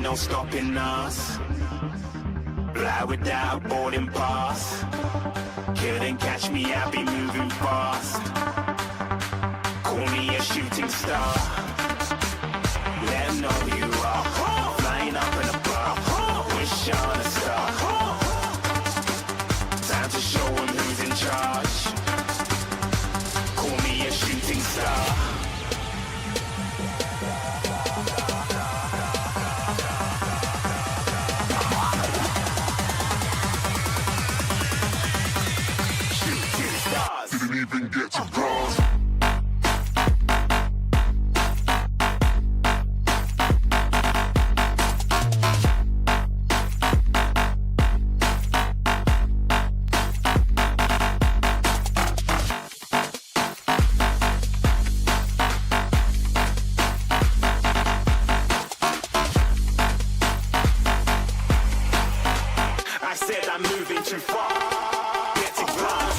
ain't no stopping us. Fly without boarding pass. Couldn't catch me, I'll be moving fast. Call me a shooting star. Let 'em know you are. Flying up in a bar. Wish on a star. Time to show 'em who's in charge. Call me a shooting star. Shooting stars. Didn't even get to bronze. I said I'm moving too far. Get to glass.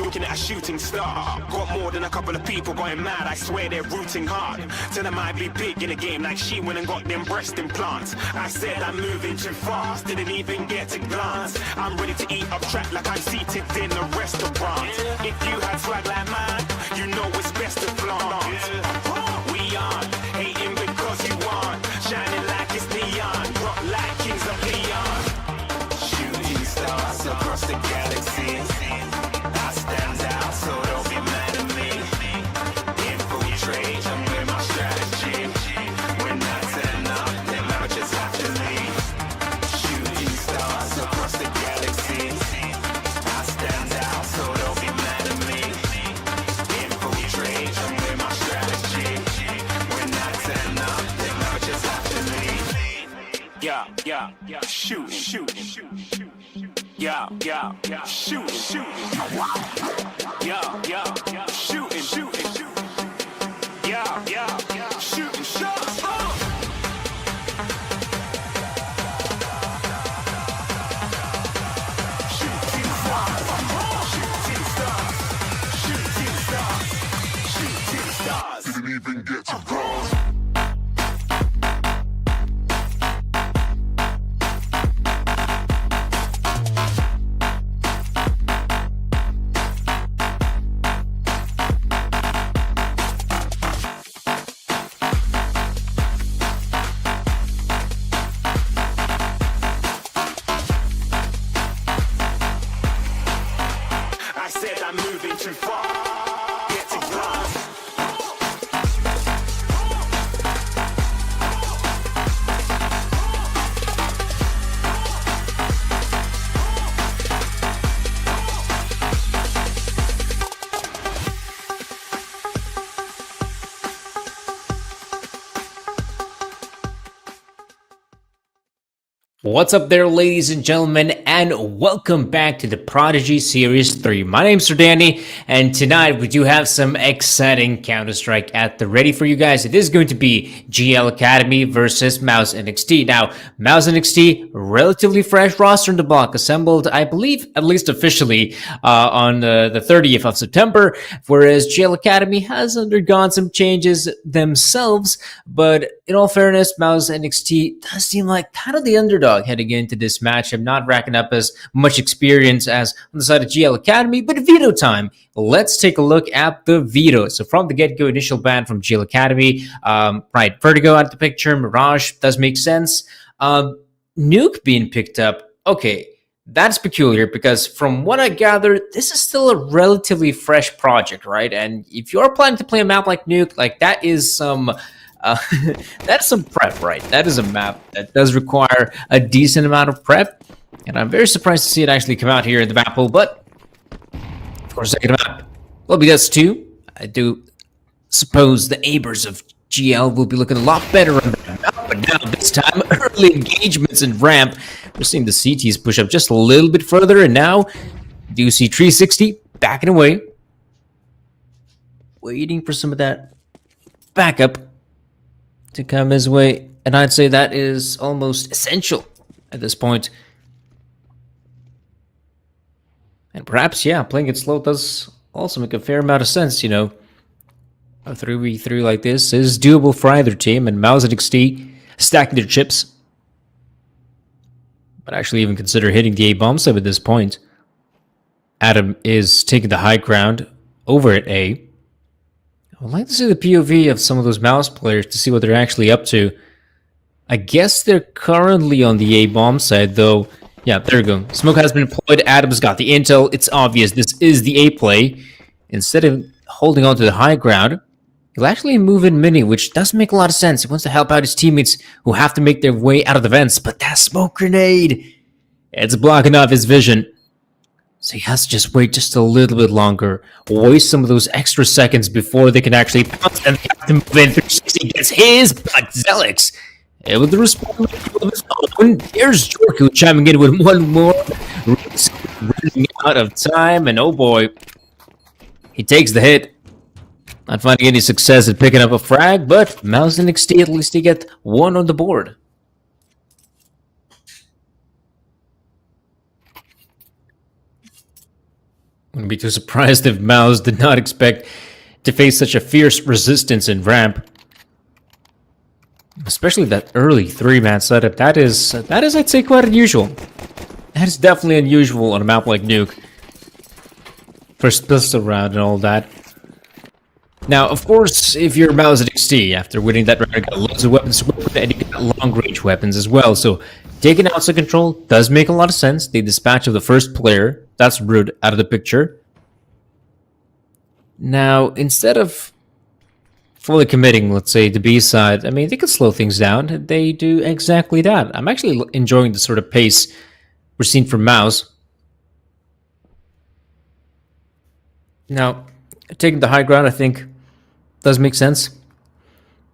Looking at a shooting star. Got more than a couple of people going mad. I swear they're rooting hard. Tell them I'd be big in the game like she went and got them breast implants. I said I'm moving too fast. Didn't even get to glance. I'm ready to eat up track like I'm seated in a restaurant. If you had swag like mine, you know it's best to flaunt. We aren't hating because you aren't. Shining like it's neon. Rock like kings of Leon. Shooting stars across the galaxy. I stand out, so don't be mad at me. Infiltrate, I'm with my strategy. When I turn up, them amateurs have to leave. Shooting stars across the galaxy. I stand out, so don't be mad at me. Infiltrate, I'm with my strategy. When I turn up, them amateurs have to leave. Yeah, shoot, yeah, shoot, yeah, shooting, yeah, shooting shots. Shooting stars. Didn't even get to bronze. I said I'm moving too far. Get to glass. What's up there, ladies and gentlemen, and welcome back to the Prodigy Series 3. My name's Sir Danny, and tonight we do have some exciting Counter-Strike at the ready for you guys. It is going to be GL Academy versus Mouse NXT. Now, Mouse NXT, relatively fresh roster in the block, assembled, I believe, at least officially, on the 30th of September, whereas GL Academy has undergone some changes themselves, but in all fairness, Mouse NXT does seem like kind of the underdog heading into this match. I'm not racking up as much experience as on the side of GL Academy, but veto time. Let's take a look at the veto. So from the get-go, initial ban from GL Academy, right, Vertigo out of the picture, Mirage does make sense. Nuke being picked up, okay, that's peculiar because from what I gather, this is still a relatively fresh project, right? And if you're planning to play a map like Nuke, like that is some... that's some prep, right? That is a map that does require a decent amount of prep, and I'm very surprised to see it actually come out here in the map pool, but of course, second map will be this too. I do suppose the Abers of GL will be looking a lot better on that map, but now this time, early engagements in ramp. We're seeing the CTs push up just a little bit further, and now do see 360 backing away, waiting for some of that backup to come his way. And I'd say that is almost essential at this point. And perhaps, yeah, playing it slow does also make a fair amount of sense, you know. A 3v3 like this is doable for either team, and Mouse and XT stacking their chips. But actually even consider hitting the A bomb sub at this point. Adam is taking the high ground over at A. I would like to see the POV of some of those Mouse players to see what they're actually up to. I guess they're currently on the A bomb side, though. Yeah, there we go. Smoke has been deployed. Adam's got the intel. It's obvious this is the A play. Instead of holding on to the high ground, he'll actually move in mini, which does make a lot of sense. He wants to help out his teammates who have to make their way out of the vents. But that smoke grenade, it's blocking off his vision. So he has to just wait just a little bit longer. Waste some of those extra seconds before they can actually pounce. And they have to move in. 360 gets his, but Zelix, with the response of his own, there's Jorku chiming in with one more. Running out of time, and oh boy, he takes the hit. Not finding any success at picking up a frag, but Mouse and XT at least they get one on the board. Wouldn't be too surprised if Mouse did not expect to face such a fierce resistance in ramp. Especially that early 3-man setup. That is, I'd say, quite unusual. That is definitely unusual on a map like Nuke. First pistol round and all that. Now, of course, if you're Mouse at XT, after winning that round, you got loads of weapons to work with, and you got long-range weapons as well. So, taking outside control does make a lot of sense. The dispatch of the first player, that's Rude, out of the picture. Now, instead of fully committing, let's say, the B side, I mean, they could slow things down. They do exactly that. I'm actually enjoying the sort of pace we're seeing from Mouse. Now, taking the high ground, I think, does make sense.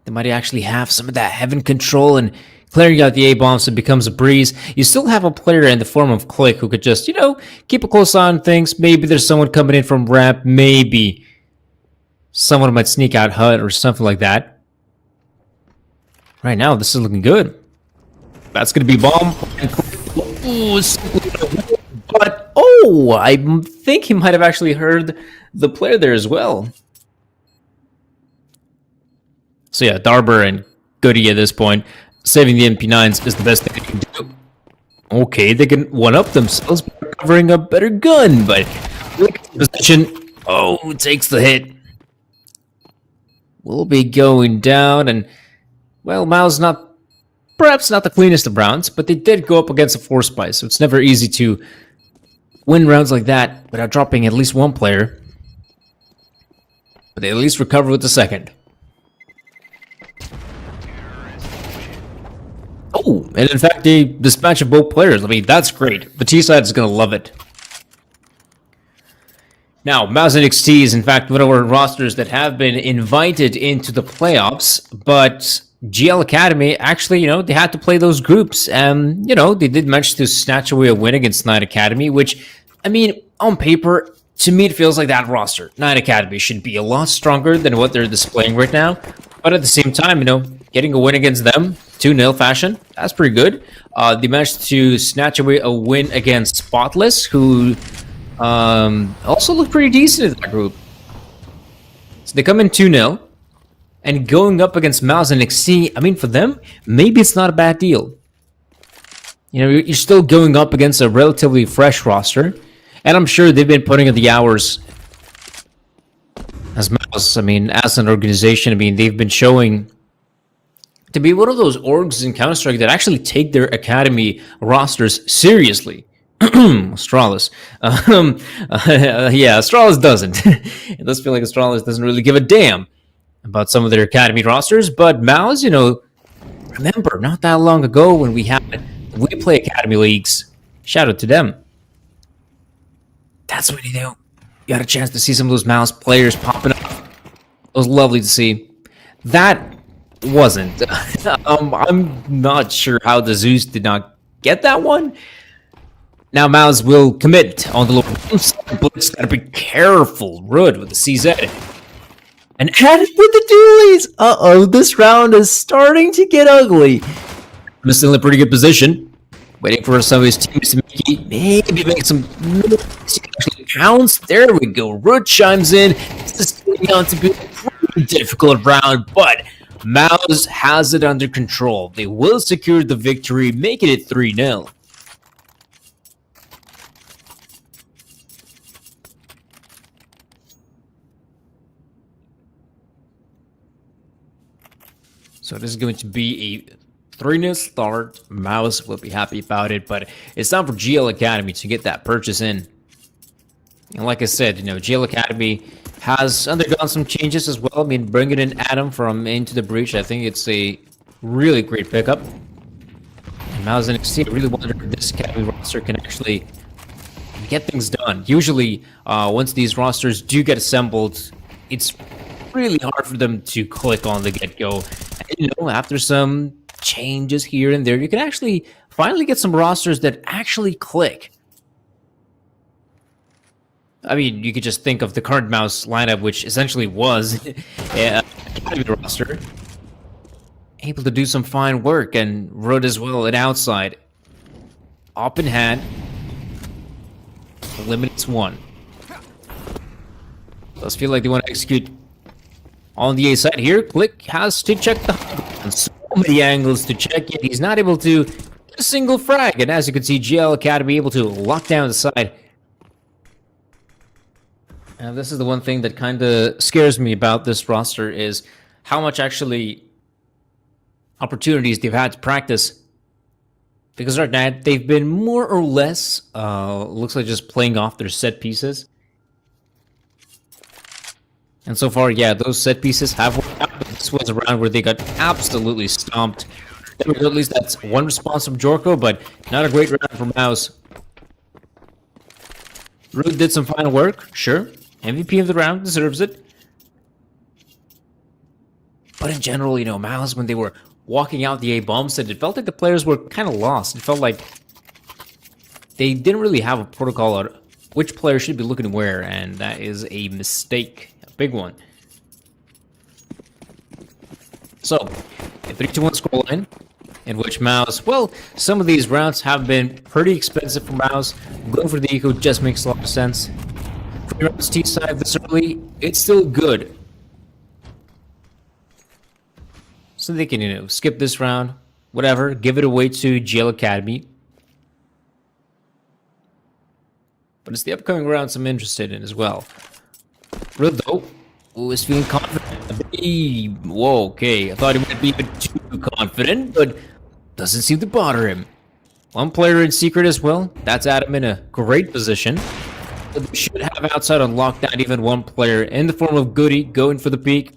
They might actually have some of that heaven control, and clearing out the A-bombs, it becomes a breeze. You still have a player in the form of Click who could just, you know, keep a close eye on things. Maybe there's someone coming in from ramp. Maybe someone might sneak out HUD or something like that. Right now, this is looking good. That's going to be bomb. Ooh, but, oh, I think he might have actually heard the player there as well. So yeah, Darber and Goody at this point. Saving the MP9s is the best thing they can do. Okay, they can one-up themselves by covering a better gun, but position, oh, takes the hit. Will be going down, and, well, Mao's not, perhaps not the cleanest of rounds, but they did go up against a 4-spy, so it's never easy to win rounds like that without dropping at least one player. But they at least recover with the second. Oh, and in fact, they dispatch of both players. I mean, that's great. The T side is going to love it. Now, Mouse and XT is in fact one of our rosters that have been invited into the playoffs, but GL Academy, actually, you know, they had to play those groups, and, you know, they did manage to snatch away a win against Night Academy, which, I mean, on paper, to me, it feels like that roster, Night Academy, should be a lot stronger than what they're displaying right now, but at the same time, you know, getting a win against them, 2-0 fashion, that's pretty good. They managed to snatch away a win against Spotless, who also looked pretty decent in that group. So they come in 2-0. And going up against Mouse and XT, I mean, for them, maybe it's not a bad deal. You know, you're still going up against a relatively fresh roster. And I'm sure they've been putting in the hours as Mouse. I mean, as an organization, I mean, they've been showing to be one of those orgs in Counter-Strike that actually take their academy rosters seriously. Astralis. Yeah, Astralis doesn't. It does feel like Astralis doesn't really give a damn about some of their academy rosters, but Mouse, you know, remember, not that long ago when we play academy leagues, shout out to them. That's what you do. You had a chance to see some of those Mouse players popping up. It was lovely to see. That wasn't. I'm not sure how the Zeus did not get that one. Now Mouse will commit on the lower side. Blitz gotta be careful. Rude with the CZ. And added with the dualies! Uh-oh, this round is starting to get ugly. I'm still in a pretty good position. Waiting for some of his teams to maybe make some actually counts. There we go. Root chimes in. This is turning out to be a pretty difficult round, but Mouse has it under control. They will secure the victory, making it 3-0. So this is going to be a 3-0 start. Mouse will be happy about it, but it's time for GL Academy to get that purchase in. And like I said, GL Academy has undergone some changes as well. I mean, bringing in Adam from Into the Breach, I think it's a really great pickup. And Mouse and NXT, I really wonder if this Academy roster can actually get things done. Usually, once these rosters do get assembled, it's really hard for them to click on the get-go. And, after some changes here and there, you can actually finally get some rosters that actually click. I mean, you could just think of the current Mouse lineup, which essentially was a Academy roster. Able to do some fine work, and Road as well, and outside. Up in hand. Eliminates one. Does feel like they want to execute on the A side here. Click has to check the high ground. So many angles to check it. He's not able to get a single frag. And as you can see, GL Academy able to lock down the side. And this is the one thing that kind of scares me about this roster is how much actually opportunities they've had to practice. Because right now, they've been more or less, looks like just playing off their set pieces. And so far, yeah, those set pieces have worked out. But this was a round where they got absolutely stomped. At least that's one response from Jorko, but not a great round for Mouse. Rude did some fine work, sure. MVP of the round, deserves it. But in general, Mouse, when they were walking out the A-bomb set, it felt like the players were kind of lost. It felt like they didn't really have a protocol on which player should be looking where, and that is a mistake. Big one. So, a 3-2-1 scoreline in which Mouse, well, some of these rounds have been pretty expensive for Mouse. Going for the eco just makes a lot of sense. 3 rounds T side this early, it's still good. So they can, skip this round, whatever, give it away to GL Academy. But it's the upcoming rounds I'm interested in as well. Real though, who is feeling confident? Whoa, okay. I thought he might be a bit too confident, but doesn't seem to bother him. One player in secret as well. That's Adam in a great position. But they should have outside on lockdown even one player in the form of Goody going for the peak.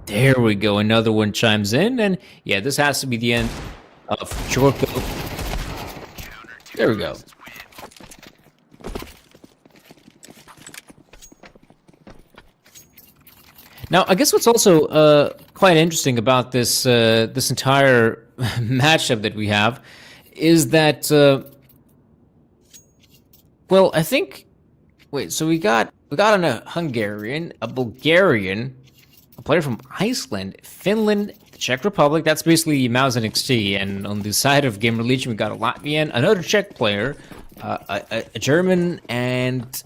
There we go. Another one chimes in, and yeah, this has to be the end of Jorko. There we go. Now, I guess what's also quite interesting about this this entire matchup that we have is that, well, I think, wait, so we got a Hungarian, a Bulgarian, a player from Iceland, Finland, the Czech Republic. That's basically Mouse NXT, and on the side of Gamer Legion, we got a Latvian, another Czech player, a German, and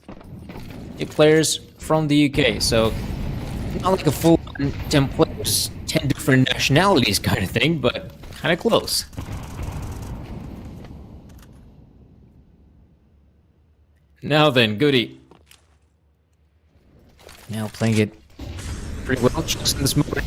players from the UK. So not like a full 10 players, 10 different nationalities kind of thing, but kind of close. Now then, Goody. Now playing it pretty well, just in this moment.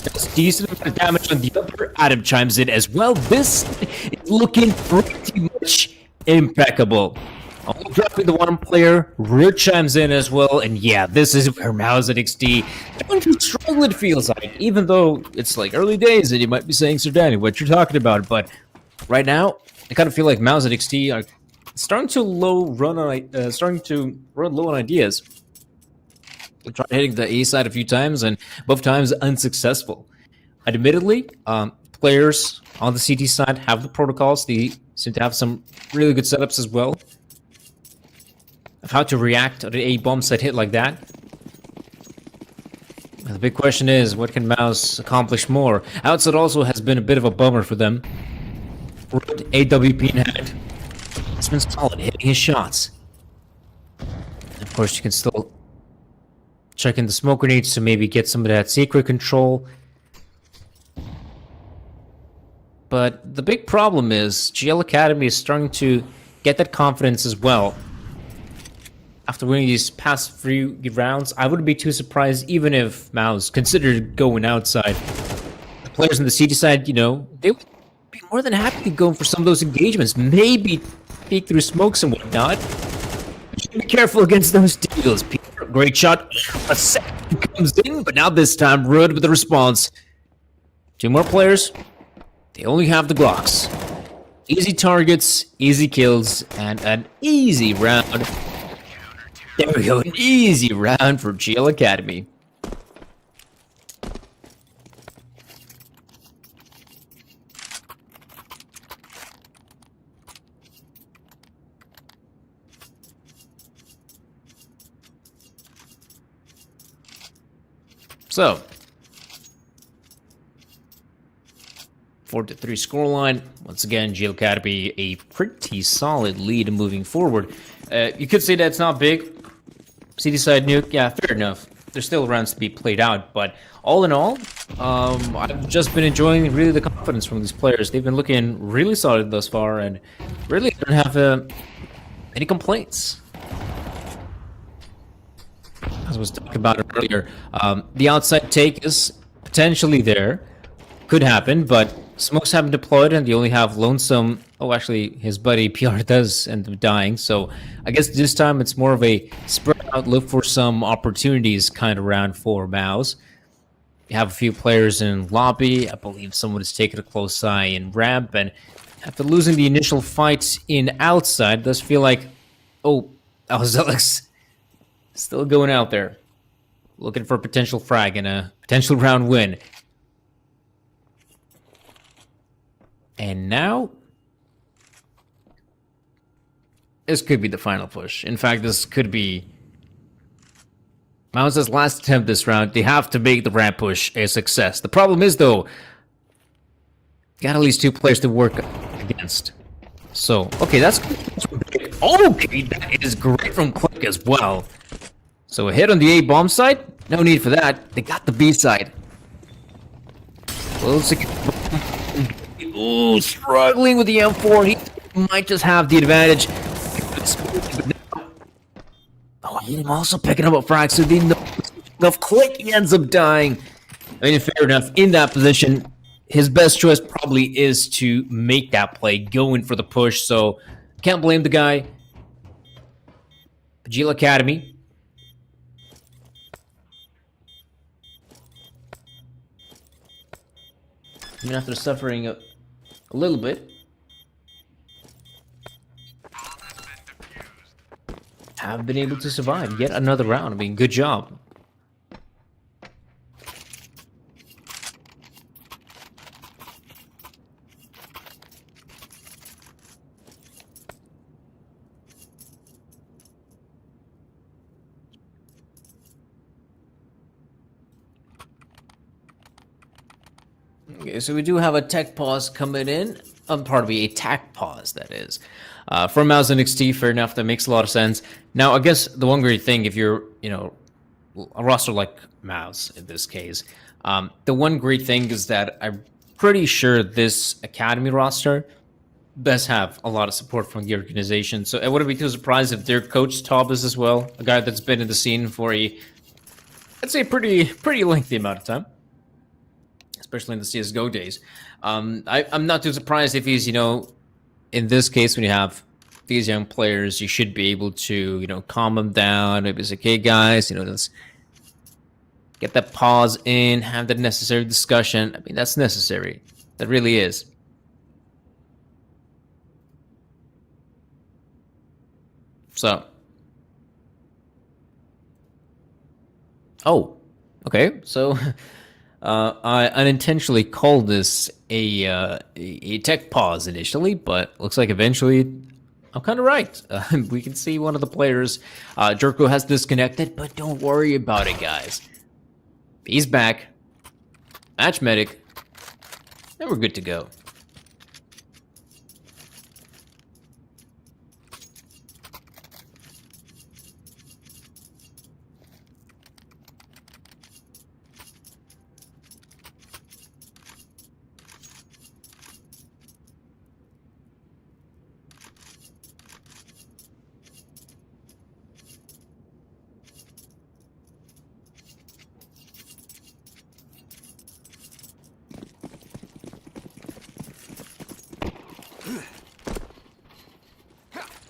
That's decent amount of damage on the upper. Adam chimes in as well. This is looking pretty much impeccable. Only dropping the one player, Root chimes in as well, and yeah, this is where Mouse NXT don't too strong it feels like, even though it's like early days and you might be saying, Sir Danny, what you're talking about, but right now, I kind of feel like Mouse NXT are starting to run low on ideas. They tried hitting the A side a few times, and both times unsuccessful. Admittedly, players on the CT side have the protocols. They seem to have some really good setups as well. of how to react to the A bomb site hit like that. The big question is, what can Mouse accomplish more? Outside also has been a bit of a bummer for them. AWP in hand. It's been solid, hitting his shots. Of course, you can still check in the smoke grenades to maybe get some of that secret control. But the big problem is GL Academy is starting to get that confidence as well. After winning these past 3 rounds, I wouldn't be too surprised even if Mouse considered going outside. The players on the CT side, you know, they would be more than happy to go for some of those engagements. Maybe peek through smokes and whatnot. You should be careful against those deals. Peter, great shot. A second comes in, but now this time, Rudd with the response. 2 more players. They only have the Glocks. Easy targets, easy kills, and an easy round. There we go, an easy round for GL Academy. So, 4-3 scoreline. Once again, GL Academy a pretty solid lead moving forward. You could say that's not big. CD side nuke, yeah, fair enough. There's still rounds to be played out, but all in all, I've just been enjoying really the confidence from these players. They've been looking really solid thus far, and really don't have any complaints. As I was talking about it earlier, the outside take is potentially there. Could happen, but smokes haven't deployed, and they only have Lonesome. Oh, actually, his buddy PR does end up dying, so I guess this time it's more of a spread out, look for some opportunities kind of round for Mouse. You have a few players in lobby. I believe someone is taking a close eye in ramp, and after losing the initial fight in outside, does feel like, oh, that was Alex still going out there, looking for a potential frag and a potential round win. And now, this could be the final push. In fact, this could be Mouse's last attempt this round. They have to make the ramp push a success. The problem is, though, got at least 2 players to work against. So, okay, that's good. Okay, that is great from Click as well. So a hit on the A bomb side, no need for that. They got the B side. Well, ooh, struggling with the M4. He might just have the advantage. Oh, I'm also picking up a frag, so the Click, he ends up dying. I mean, fair enough. In that position, his best choice probably is to make that play, going for the push. So, can't blame the guy. GL Academy. Even after suffering a little bit, have been able to survive yet another round. I mean, good job. Okay, so we do have a tech pause coming in. Pardon me, a tac pause, that is. From Mouse NXT, fair enough, that makes a lot of sense. Now, I guess the one great thing, if you're, you know, a roster like Mouse in this case, the one great thing is that I'm pretty sure this Academy roster does have a lot of support from the organization. So I wouldn't be too surprised if their coach Tob is as well, a guy that's been in the scene for a, I'd say, pretty lengthy amount of time, especially in the CSGO days. I'm not too surprised if he's, you know, in this case, when you have these young players, you should be able to, you know, calm them down. Maybe it's like, hey guys, you know, let's get that pause in, have that necessary discussion. I mean, that's necessary. That really is. So. Oh, okay. So I unintentionally called this a tech pause initially, but looks like eventually I'm kind of right. We can see one of the players, Jerko, has disconnected, but don't worry about it, guys. He's back. Match medic. And we're good to go.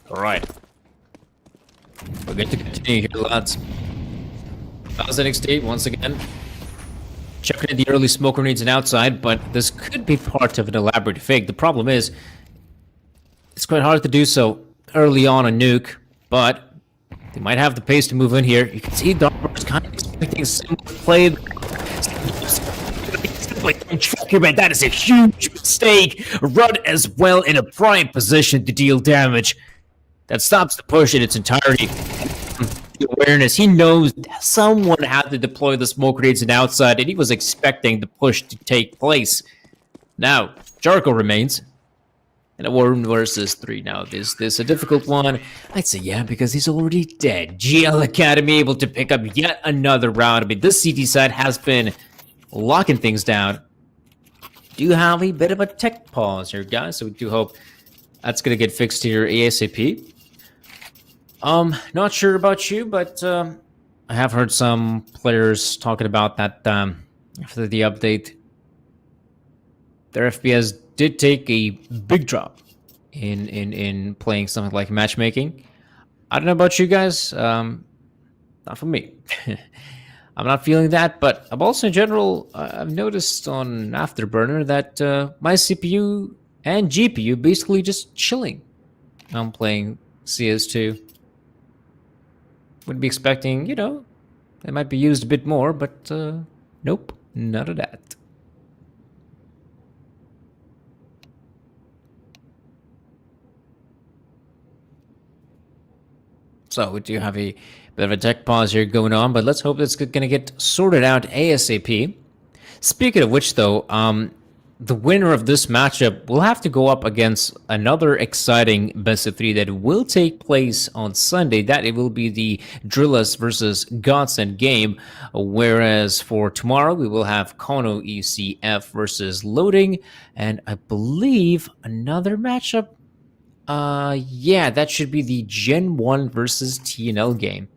Alright. We're good to continue here, lads. How's NXT once again? Checking in the early smoke grenades and outside, but this could be part of an elaborate fake. The problem is, it's quite hard to do so early on a nuke, but they might have the pace to move in here. You can see Darbar's kind of expecting similar play. Man, that is a huge mistake. Run as well in a prime position to deal damage. That stops the push in its entirety. The awareness, he knows someone had to deploy the smoke grenades and outside, and he was expecting the push to take place. Now, Jarko remains. And a 1 versus 3 now. Is this a difficult one? I'd say yeah, because he's already dead. GL Academy able to pick up yet another round. I mean, this CT side has been locking things down. Do have a bit of a tech pause here, guys, so we do hope that's going to get fixed here ASAP. Not sure about you, but I have heard some players talking about that after the update. Their FPS did take a big drop in playing something like matchmaking. I don't know about you guys. Not for me. I'm not feeling that, but I'm also in general, I've noticed on Afterburner that my CPU and GPU basically just chilling. I'm playing CS2. Would be expecting, you know, it might be used a bit more, but nope, none of that. So we do have a bit of a tech pause here going on, but let's hope it's going to get sorted out ASAP. Speaking of which, though, the winner of this matchup will have to go up against another exciting best of 3 that will take place on Sunday. That it will be the Drillers versus Godsend game, whereas for tomorrow we will have Kono ECF versus Loading, and I believe another matchup. Yeah, that should be the GenOne versus TNL game.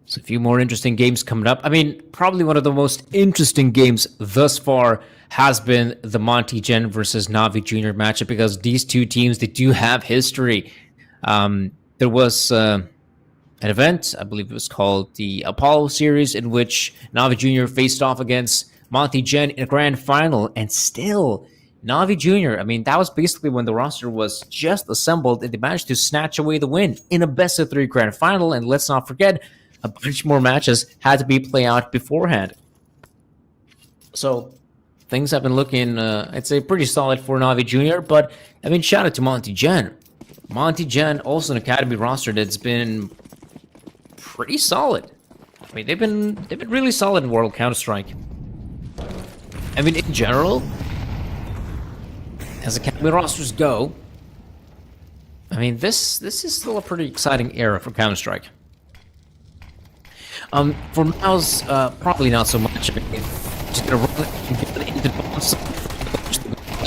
So a few more interesting games coming up. I mean, probably one of the most interesting games thus far has been the Monty Gen versus Navi Jr. matchup, because these two teams, they do have history. There was an event, I believe it was called the Apollo Series, in which Navi Jr. faced off against Monty Gen in a grand final, and still Navi Jr., I mean, that was basically when the roster was just assembled, and they managed to snatch away the win in a best of 3 grand final. And let's not forget, a bunch more matches had to be played out beforehand. So things have been looking, I'd say, pretty solid for Navi Jr. But I mean, shout out to Monty Gen. Monty Gen, also an academy roster that's been pretty solid. I mean, they've been really solid in World Counter-Strike. I mean, in general, as academy rosters go, I mean, this is still a pretty exciting era for Counter-Strike. For Mouse, probably not so much. I mean, just gonna run it into bombs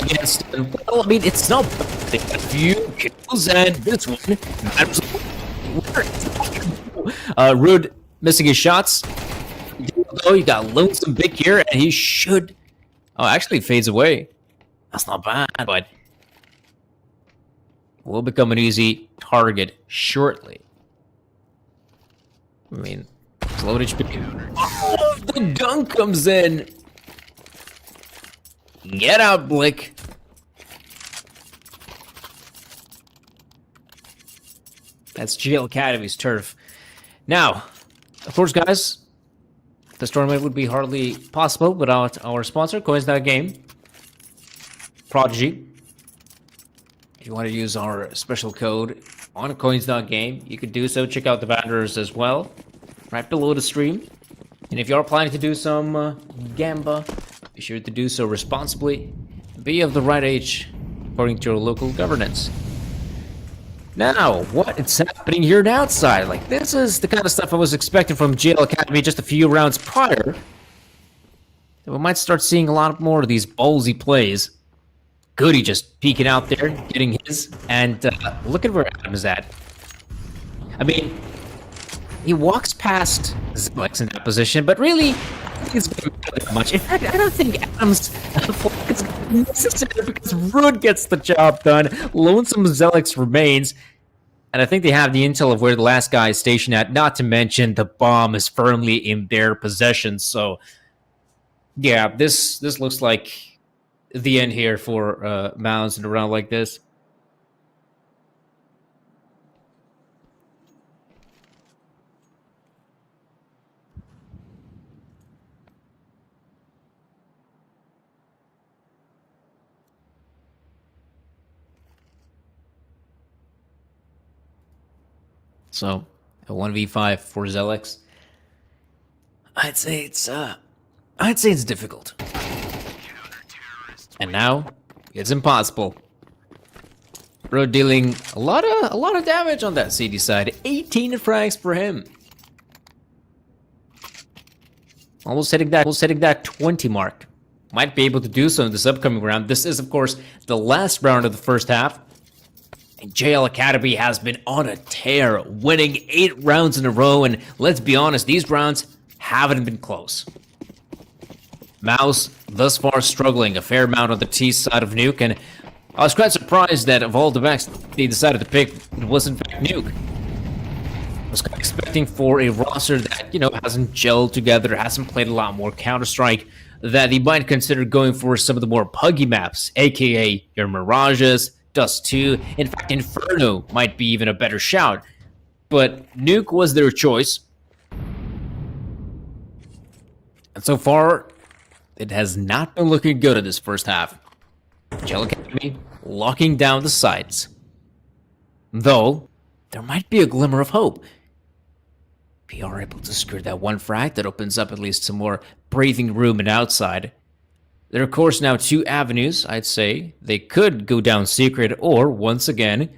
against. Well, I mean, it's not a few kills, and this one matters. Rude missing his shots. Though he got lonesome big here, and he should. Oh, actually fades away. That's not bad, but will become an easy target shortly. I mean, slow HP. Oh, the dunk comes in. Get out, Blick. That's GL Academy's turf. Now, of course, guys, this tournament would be hardly possible without our sponsor, Coins That Game. Prodigy if you want to use our special code on coins.game, you could do so. Check out the banners as well, right below the stream. And if you are planning to do some Gamba, be sure to do so responsibly. Be of the right age, according to your local governance. Now, what is happening here and outside? Like, this is the kind of stuff I was expecting from GL Academy just a few rounds prior. We might start seeing a lot more of these ballsy plays. Goody just peeking out there, getting his, and look at where Adam is at. I mean, he walks past Zelex in that position, but really, I don't think it's going to matter that much. In fact, I don't think Adam's flank is necessary because Rude gets the job done. Lonesome Zelex remains, and I think they have the intel of where the last guy is stationed at, not to mention the bomb is firmly in their possession, so yeah, this looks like the end here for Mounds in a round like this. So, a 1v5 for Zelex. I'd say it's difficult. And now, it's impossible. Bro dealing a lot of damage on that CD side. 18 frags for him. Almost hitting that 20 mark. Might be able to do so in this upcoming round. This is, of course, the last round of the first half. And JL Academy has been on a tear, winning 8 rounds in a row. And let's be honest, these rounds haven't been close. Mouse, thus far, struggling a fair amount on the T side of Nuke, and I was quite surprised that of all the backs they decided to pick, it was in fact Nuke. I was quite expecting for a roster that, you know, hasn't gelled together, hasn't played a lot more Counter-Strike, that he might consider going for some of the more puggy maps, aka your Mirages, Dust 2, in fact Inferno might be even a better shout. But Nuke was their choice. And so far, it has not been looking good in this first half. GL Academy locking down the sides. Though, there might be a glimmer of hope. If you are able to secure that one frag, that opens up at least some more breathing room and outside. There are, of course, now 2 avenues, I'd say. They could go down secret, or, once again,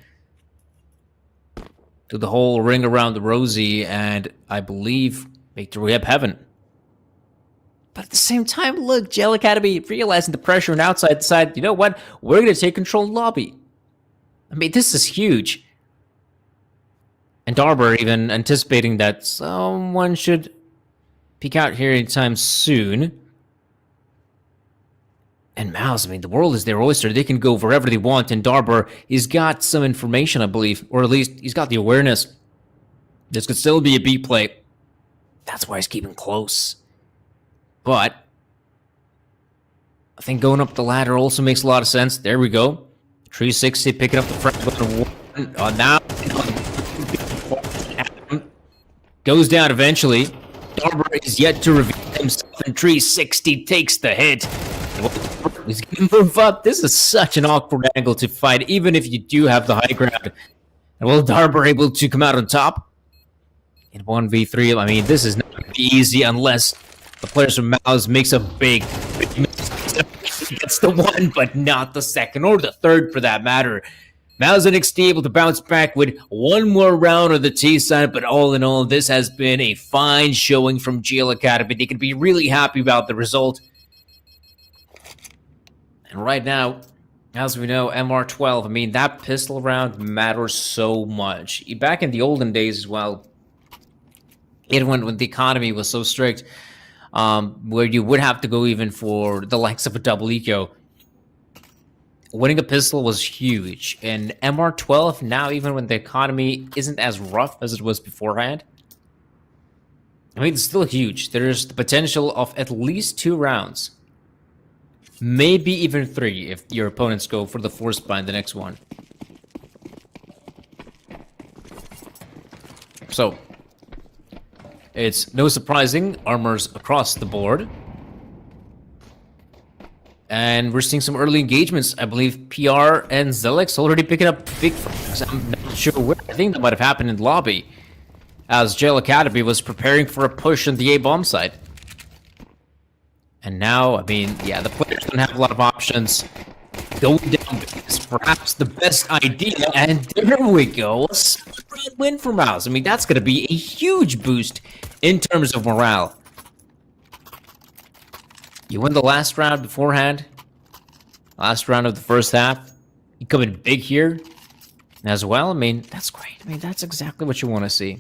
do the whole ring around the rosy, and, I believe, make their way up heaven. But at the same time, look, GL Academy realizing the pressure on outside side, you know what? We're going to take control of the lobby. I mean, this is huge. And Darber even anticipating that someone should peek out here anytime soon. And Mouse, I mean, the world is their oyster. They can go wherever they want. And Darber, he's got some information, I believe. Or at least, he's got the awareness. This could still be a B play. That's why he's keeping close. But I think going up the ladder also makes a lot of sense. There we go. 360 picking up the front button. Now goes down eventually. Darber is yet to reveal himself, and 360 takes the hit. He's going to move up. This is such an awkward angle to fight, even if you do have the high ground. And will Darber able to come out on top? In 1v3, I mean, this is not going to be easy unless the players from Mouse makes a big miss. Gets the one, but not the second, or the third for that matter. Mouse and XT able to bounce back with one more round on the T side, but all in all, this has been a fine showing from GL Academy. They can be really happy about the result. And right now, as we know, MR12, I mean, that pistol round matters so much. Back in the olden days as well, even when the economy was so strict, where you would have to go even for the likes of a double eco. Winning a pistol was huge. And MR12, now even when the economy isn't as rough as it was beforehand, I mean, it's still huge. There's the potential of at least 2 rounds. Maybe even 3 if your opponents go for the force bind the next one. So, it's no surprising armors across the board. And we're seeing some early engagements. I believe PR and Zelix already picking up big frags. I'm not sure where. I think that might have happened in the lobby, as Jail Academy was preparing for a push on the A bomb side. And now, I mean, yeah, the players don't have a lot of options. Going down is perhaps the best idea, and there we go. A spread win for Mouse. I mean, that's going to be a huge boost in terms of morale. You win the last round beforehand, last round of the first half. You come in big here as well. I mean, that's great. I mean, that's exactly what you want to see.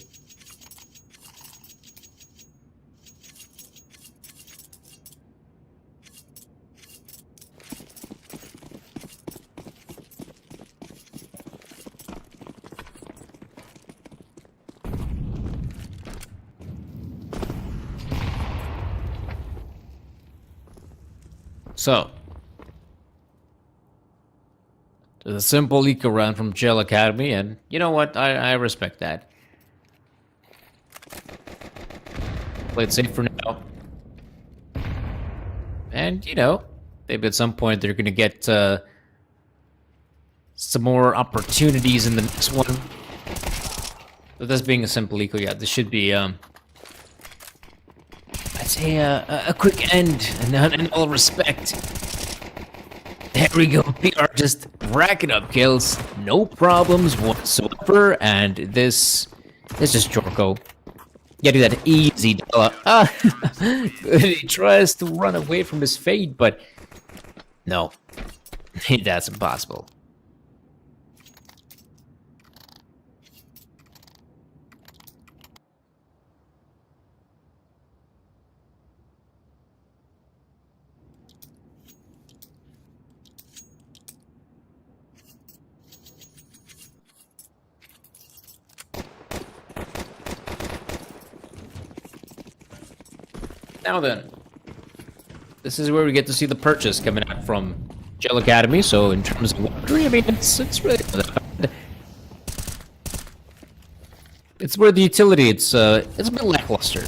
So, there's a simple eco run from Gel Academy, and you know what? I respect that. Play it safe for now. And, you know, maybe at some point they're going to get some more opportunities in the next one. But this being a simple eco, yeah, this should be, I'd say a quick end, and in all respect. There we go, PR just racking up kills, no problems whatsoever, and this is Jorko getting that easy dollar. He tries to run away from his fate, but no, that's impossible. Now then, this is where we get to see the purchase coming out from Gel Academy. So in terms of weaponry, I mean, it's really it's where the utility it's a bit lackluster.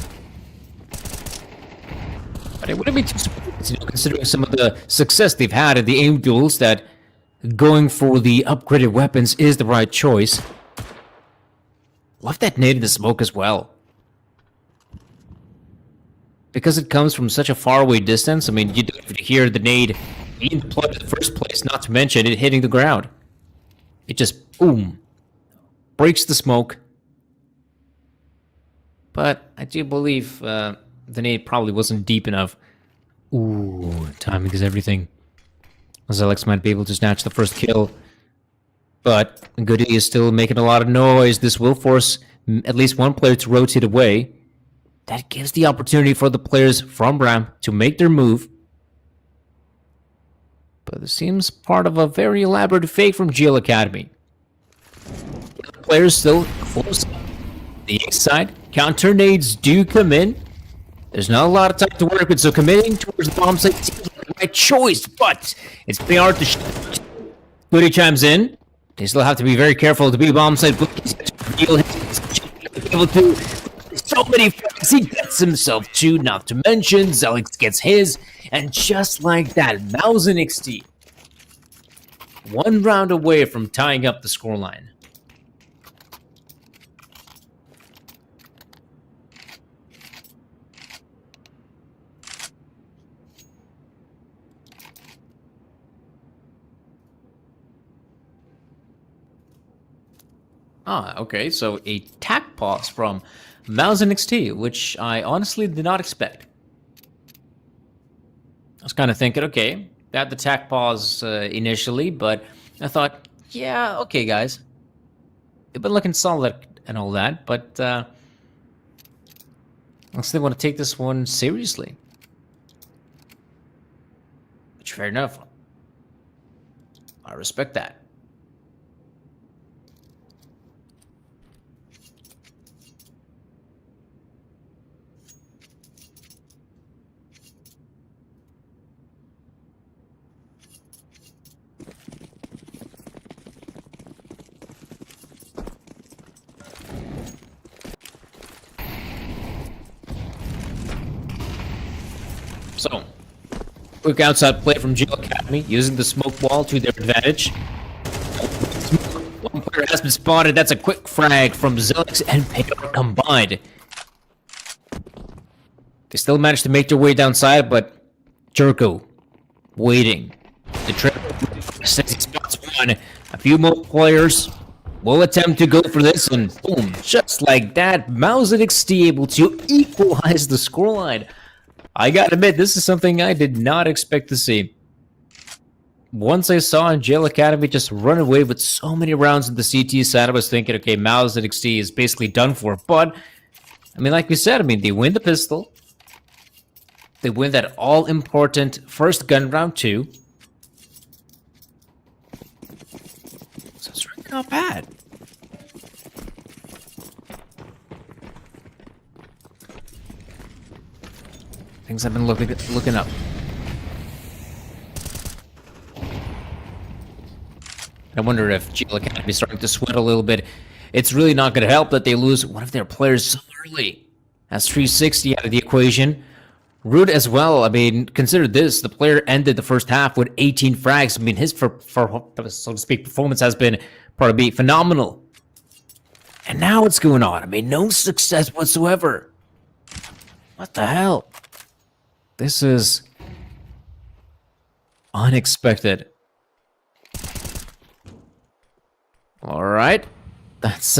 But it wouldn't be too surprised, you know, considering some of the success they've had in the aim duels, that going for the upgraded weapons is the right choice. Love that nade in the smoke as well. Because it comes from such a faraway distance, I mean, you don't even hear the nade being deployed in the first place, not to mention it hitting the ground. It just, boom, breaks the smoke. But I do believe the nade probably wasn't deep enough. Ooh, timing is everything. Zelix might be able to snatch the first kill. But Goody is still making a lot of noise. This will force at least one player to rotate away. That gives the opportunity for the players from Bram to make their move. But it seems part of a very elaborate fake from GL Academy. The players still close up. The A side, counter nades do come in. There's not a lot of time to work with, so committing towards the bomb site seems like the right choice, but it's PR to shoot. Goody chimes in. They still have to be very careful to be bomb site. He's able to. So many frags he gets himself to, not to mention Zelix gets his, and just like that, Mouse and XT, one round away from tying up the scoreline. Okay, so a tack pause from Mouse and XT, which I honestly did not expect. I was kind of thinking, okay, they had the tack pause initially, but I thought, yeah, okay, guys. They've been looking solid and all that, but unless they want to take this one seriously. Which, fair enough. I respect that. So, Quick outside play from Geo Academy, using the smoke wall to their advantage. One player has been spotted. That's a quick frag from Zelix and Payor combined. They still managed to make their way downside, but Jerko waiting. The trip says he spots one. A few more players will attempt to go for this, and boom, just like that, Mouse and XT able to equalize the scoreline. I gotta admit, this is something I did not expect to see. Once I saw Jail Academy just run away with so many rounds in the CT side, I was thinking, okay, Mouse and XT is basically done for. But, I mean, like we said, I mean, they win the pistol. They win that all-important first gun round 2. So it's really not bad. Things have been looking up. I wonder if GL Academy is starting to sweat a little bit. It's really not going to help that they lose one of their players so early. That's 360 out of the equation. Rude as well. I mean, consider this. The player ended the first half with 18 frags. I mean, his, so to speak, performance has been, pardon me, phenomenal. And now what's going on? I mean, no success whatsoever. What the hell? This is unexpected. All right. That's...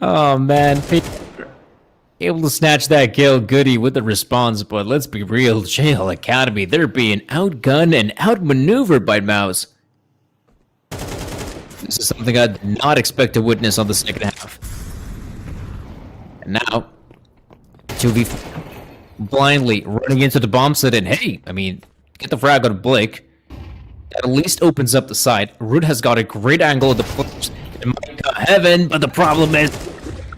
oh, man. Able to snatch that kill, goody, with the response, but let's be real, Jail Academy, they're being outgunned and outmaneuvered by Mouse. This is something I did not expect to witness on the second half. And now, 2v4, blindly running into the bomb set, and hey, I mean, get the frag on Blake. That at least opens up the side. Root has got a great angle of the push. It might got heaven, but the problem is,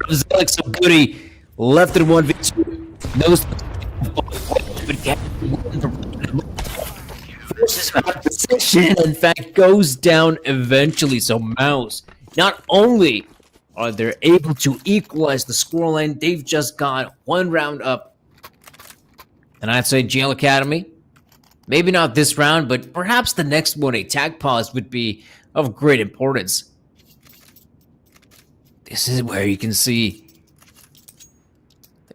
Zelix so goody. Left in 1v2. Knows versus out of position. In fact, goes down eventually. So Mouse, not only are they able to equalize the scoreline, they've just got one round up. And I'd say Jail Academy, maybe not this round, but perhaps the next one, a tag pause, would be of great importance. This is where you can see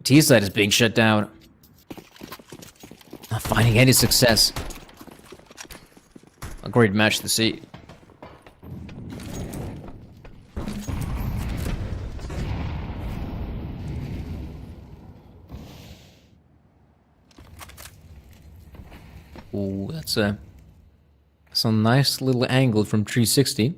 T side is being shut down. Not finding any success. A great match to see. Ooh, that's a nice little angle from 360.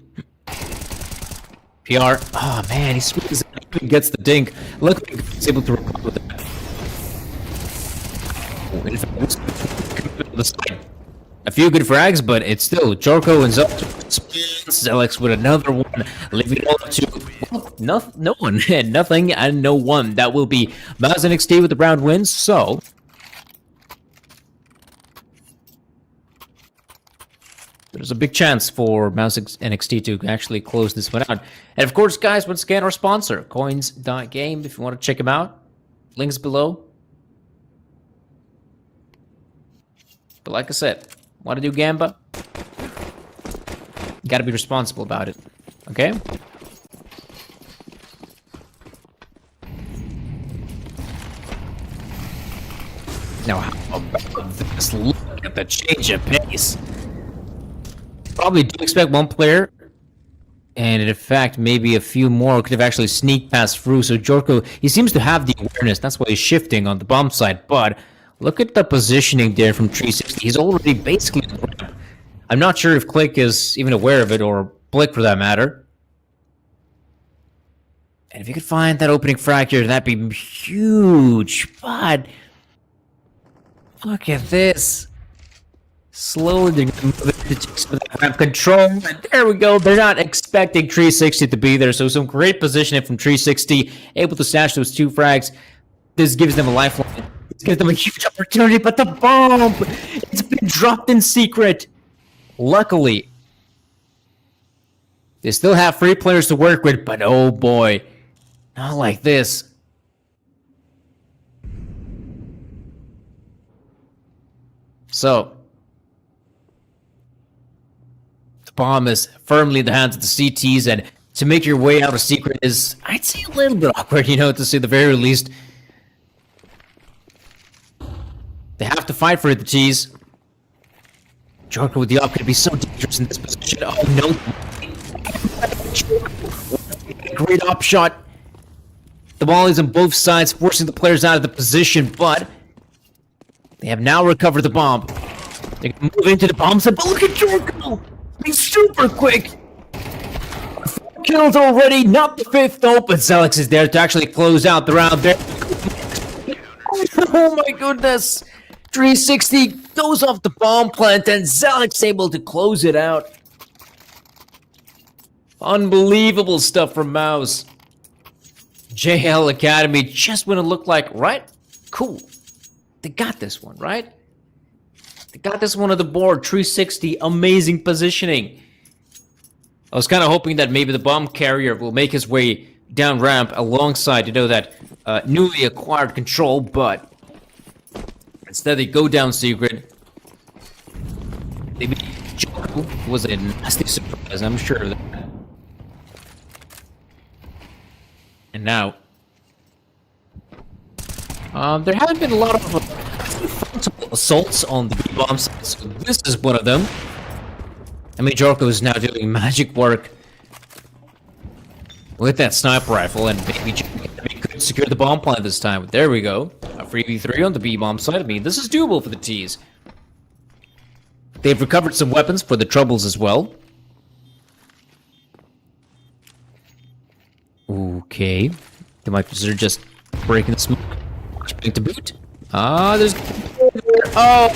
PR. Oh man, he swings it and gets the dink. Luckily, he's able to reply with that. Oh, in fact, the side. A few good frags, but it's still Jorko and Zelix with another one, leaving it all to no one, nothing, and no one. That will be Mouse and XT with the round wins. So there's a big chance for Mouse and XT to actually close this one out. And of course, guys, once again, our sponsor, coins.game, if you want to check them out. Links below. But like I said, want to do Gamba? You got to be responsible about it. Okay? Now, how about this? Look at the change of pace. Probably do expect one player, and in fact, maybe a few more could have actually sneaked past through. So Jorko, he seems to have the awareness. That's why he's shifting on the bomb side. But look at the positioning there from 360. He's already basically on the ramp. I'm not sure if Click is even aware of it, or Blick for that matter. And if you could find that opening frag here, that'd be huge. But look at this. Slowly, they're going to move it to have control. And there we go. They're not expecting 360 to be there. So some great positioning from 360. Able to snatch those two frags. This gives them a lifeline. This gives them a huge opportunity. But the bomb! It's been dropped in secret. Luckily, they still have 3 players to work with. But oh boy, not like this. So, the bomb is firmly in the hands of the CTs, and to make your way out of secret is, I'd say, a little bit awkward, you know, to say the very least. They have to fight for it, the T's. Joker with the up could be so dangerous in this position. Oh, no. Great op shot. The ball is on both sides, forcing the players out of the position, but they have now recovered the bomb. They can move into the bomb side, but look at Jorko! He's super quick! 4 kills already, not the 5th though, but Zelix is there to actually close out the round there. Oh my goodness! 360 goes off the bomb plant, and Zelix able to close it out. Unbelievable stuff from Mouse. JL Academy just when it looked like, right? Cool. They got this one, right? They got this one on the board. 360, amazing positioning. I was kind of hoping that maybe the bomb carrier will make his way down ramp alongside, you know, that newly acquired control, but instead they go down secret. They beat Joe, was a nasty surprise, I'm sure of that. And now, there haven't been a lot of assaults on the B-bomb side, so this is one of them. I mean, Jorko is now doing magic work with that sniper rifle, and maybe could secure the bomb plant this time. There we go. A 3v3 on the B-bomb side. I mean, this is doable for the T's. They've recovered some weapons for the Troubles as well. Okay. They might consider just breaking the smoke. To boot. Ah, there's... Oh!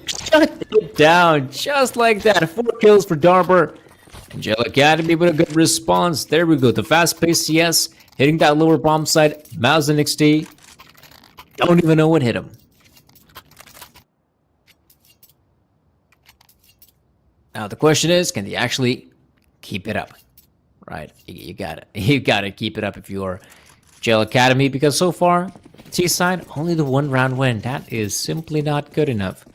Shut it down. Just like that. 4 kills for Darber. Angel Academy with a good response. There we go. The fast-paced CS. Hitting that lower bomb side. Mouse NXT. Don't even know what hit him. Now the question is, can they actually keep it up? Right, you got it. You got to keep it up if you're Gel Academy, because so far, T side only the 1 round win. That is simply not good enough.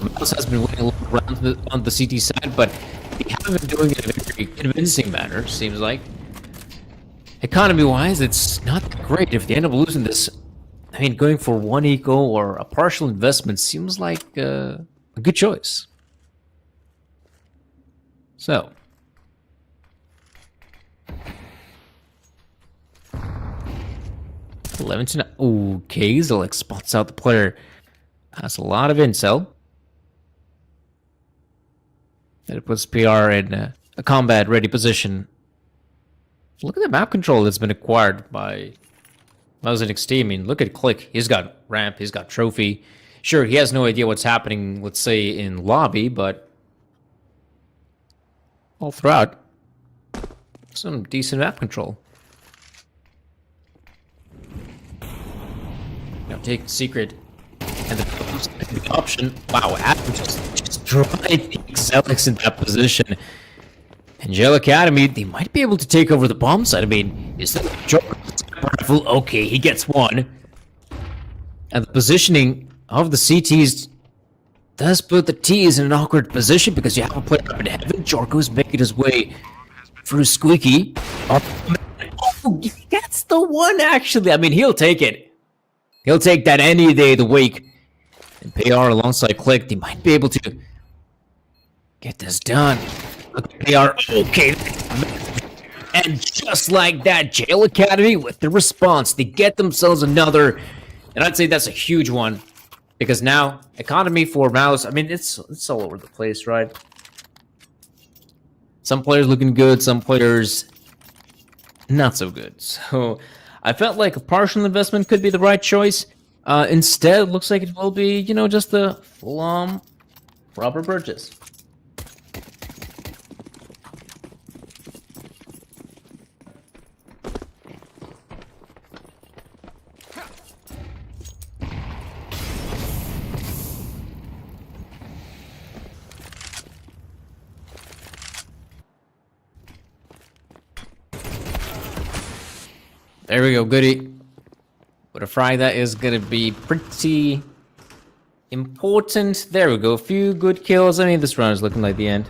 Mouse has been winning a lot of rounds on the CT side, but they haven't been doing it in a very convincing manner. Seems like economy-wise, it's not great. If they end up losing this, I mean, going for 1 eco or a partial investment seems like a good choice. So, $11-9. Okay, Zelix spots out the player. Has a lot of intel. And it puts PR in a combat-ready position. Look at the map control that's been acquired by Mouse NXT. I mean, look at Click. He's got ramp, he's got trophy. Sure, he has no idea what's happening, let's say, in lobby, but all throughout, some decent map control. Now take secret and the option. Wow, Adam just tried Zelix in that position. Angel Academy, they might be able to take over the bomb side. I mean, is that Joker? Okay, he gets 1. And the positioning of the CTs does put the T's in an awkward position because you have a player up in heaven. Jorko's making his way through Squeaky. Oh, he gets the 1, actually. I mean, he'll take it. He'll take that any day of the week. And PR alongside Click, they might be able to get this done. Look at PR. Okay. And just like that, Jail Academy with the response, they get themselves another. And I'd say that's a huge one. Because now, economy for Mouse, I mean, it's all over the place, right? Some players looking good, some players not so good. So I felt like a partial investment could be the right choice. Instead, it looks like it will be, you know, just a full-on proper purchase. There we go, goodie. But a frag that is gonna be pretty important. There we go, a few good kills. I mean, this round is looking like the end.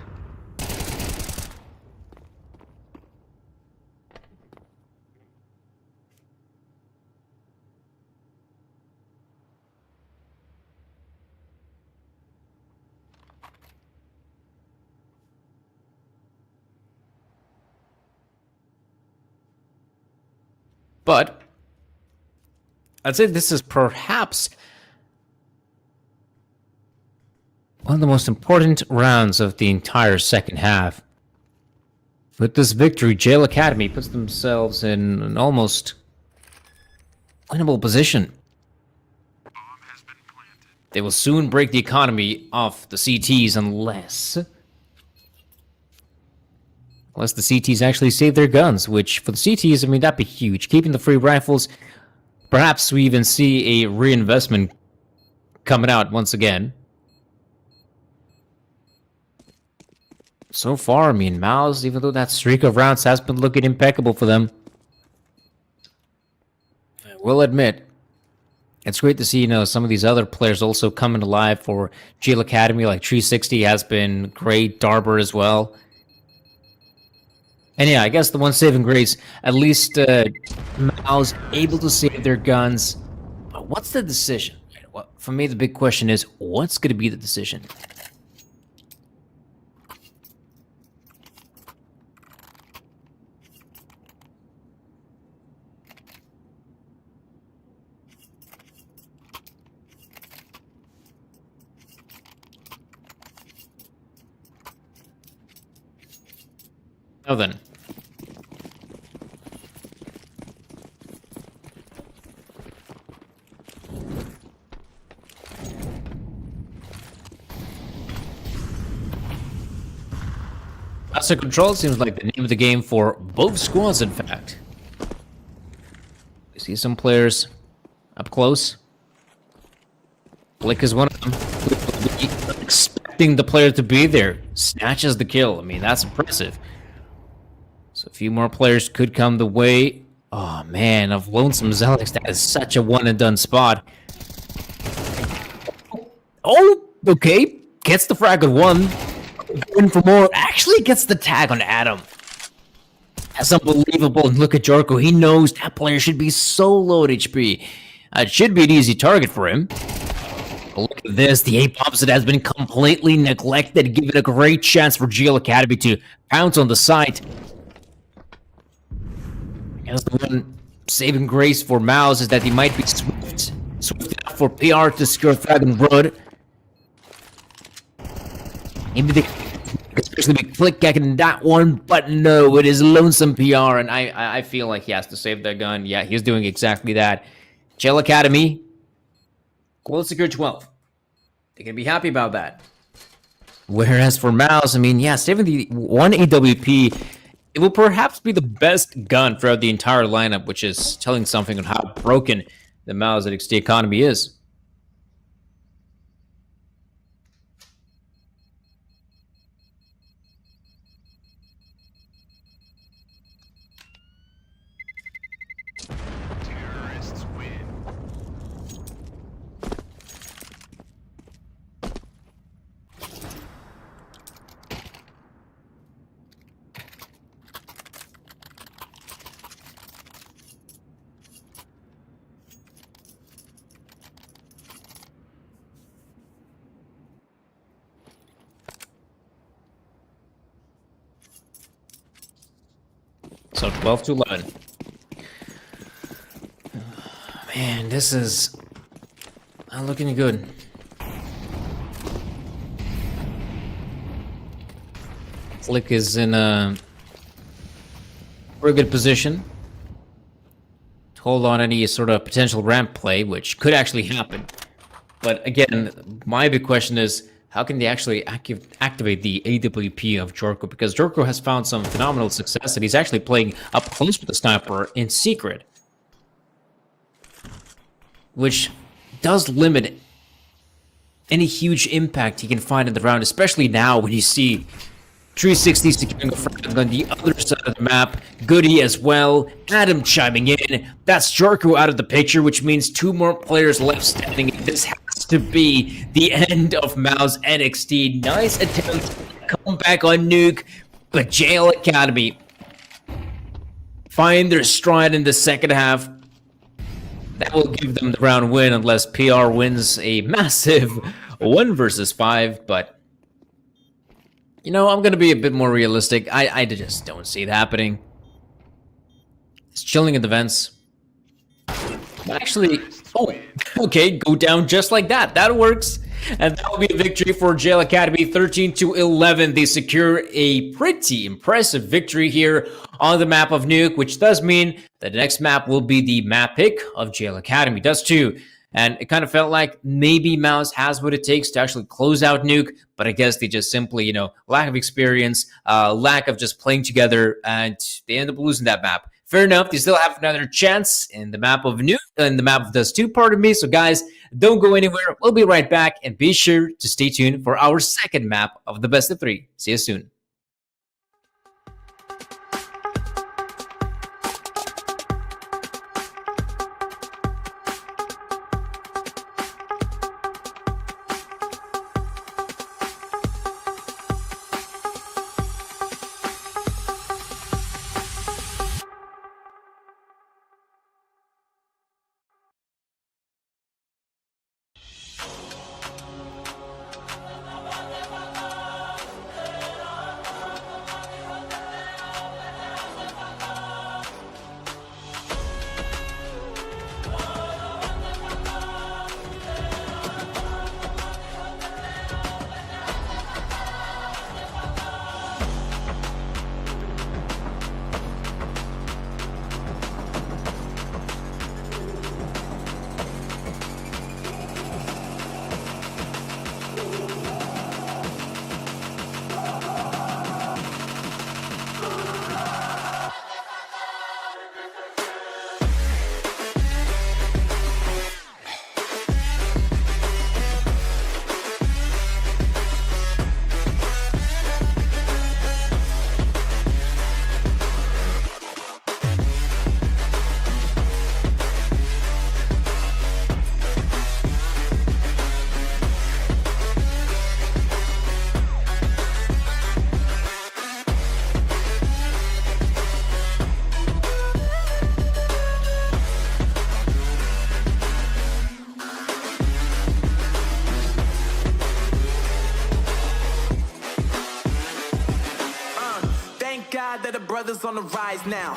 But I'd say this is perhaps one of the most important rounds of the entire second half. With this victory, Jail Academy puts themselves in an almost winnable position. They will soon break the economy off the CTs unless the CTs actually save their guns, which for the CTs, I mean, that'd be huge. Keeping the free rifles, perhaps we even see a reinvestment coming out once again. So far, I mean, Mao's, even though that streak of rounds has been looking impeccable for them, I will admit, it's great to see, you know, some of these other players also coming alive for Jail Academy, like 360 has been great, Darber as well. And yeah, I guess the one saving grace, at least Mao's able to save their guns. But what's the decision? Well, for me, the big question is, what's going to be the decision? Now then. Master Control seems like the name of the game for both squads, in fact. We see some players up close. Blick is one of them. Expecting the player to be there. Snatches the kill. I mean, that's impressive. So a few more players could come the way. Oh man, of Lonesome Zelix, that is such a one and done spot. Oh, okay. Gets the frag on one. Going for more. Actually gets the tag on Adam. That's unbelievable. And look at Jorko. He knows that player should be so low at HP. It should be an easy target for him. But look at this. The ape opposite has been completely neglected. Give it a great chance for GL Academy to pounce on the site. As the one saving grace for Mouse is that he might be swift enough for PR to secure Dragon Road. Maybe they especially be click in that one, but no, it is Lonesome PR, and I feel like he has to save that gun. Yeah, he's doing exactly that. Gel Academy, gold secure 12. They can be happy about that. Whereas for Mouse, I mean, yeah, saving the one AWP, it will perhaps be the best gun throughout the entire lineup, which is telling something on how broken the Mouse at XT economy is. So 12 to 11. Man, this is not looking good. Flick is in a very good position to hold on any sort of potential ramp play, which could actually happen. But again, my big question is, how can they actually activate the AWP of Jorko? Because Jorko has found some phenomenal success, and he's actually playing up close with the sniper in secret, which does limit any huge impact he can find in the round, especially now when you see 360 securing a frag on the other side of the map. Goody as well. Adam chiming in. That's Jarko out of the picture, which means 2 more players left standing. This has to be the end of Mouse NXT. Nice attempt to come back on Nuke, but Jail Academy find their stride in the second half. That will give them the round win unless PR wins a massive 1 versus 5, but you know, I'm going to be a bit more realistic. I just don't see it happening. It's chilling in the vents. Actually, oh, okay, go down just like that. That works. And that will be a victory for Jail Academy, 13-11. They secure a pretty impressive victory here on the map of Nuke, which does mean that the next map will be the map pick of Jail Academy. Does too. And it kind of felt like maybe Mouse has what it takes to actually close out Nuke, but I guess they just simply, you know, lack of experience, lack of just playing together, and they end up losing that map. Fair enough, they still have another chance in the map of Nuke, in the map of Dust 2, pardon me. So guys, don't go anywhere. We'll be right back, and be sure to stay tuned for our second map of the best of 3. See you soon. That the brothers on the rise now.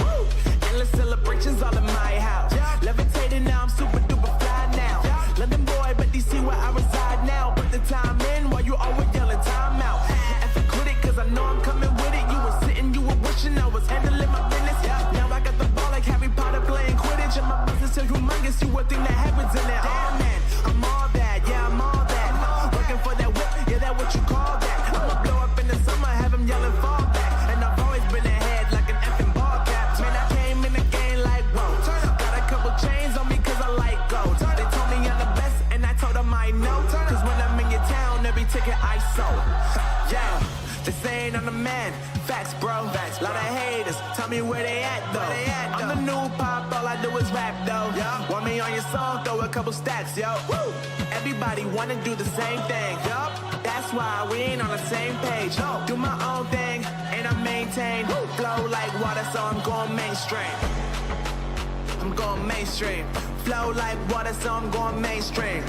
Endless celebrations all in my house. Levitating now, I'm super duper fly now. London boy, but DC where I reside now. Put the time in while you always yelling time out. And for quit it, cause I know I'm coming with it. You were sitting, you were wishing I was handling my business. Now I got the ball like Harry Potter playing Quidditch. And my business is humongous, you would think that happens in there. Oh man, I'm all that, yeah, I'm all that. Working for that whip, yeah, that what you call that. I'ma blow up in the summer, have them yelling fall back. And I've always been ahead like an effing ball cap. Man, I came in the game like, whoa. Got a couple chains on me cause I like gold. They told me I'm the best and I told them I know. Cause when I'm in your town, every ticket I sold. Yeah, they saying I'm the man. Facts, bro. Facts, lot of haters. Tell me where they at though. I'm the new pop, all I do is rap though. Want me on your song, throw a couple stacks, yo. Woo! Everybody wanna do the same thing. Yup. That's why we ain't on the same page. No. Do my own thing, and I maintain. Flow like water, so I'm going mainstream. I'm going mainstream. Flow like water, so I'm going mainstream.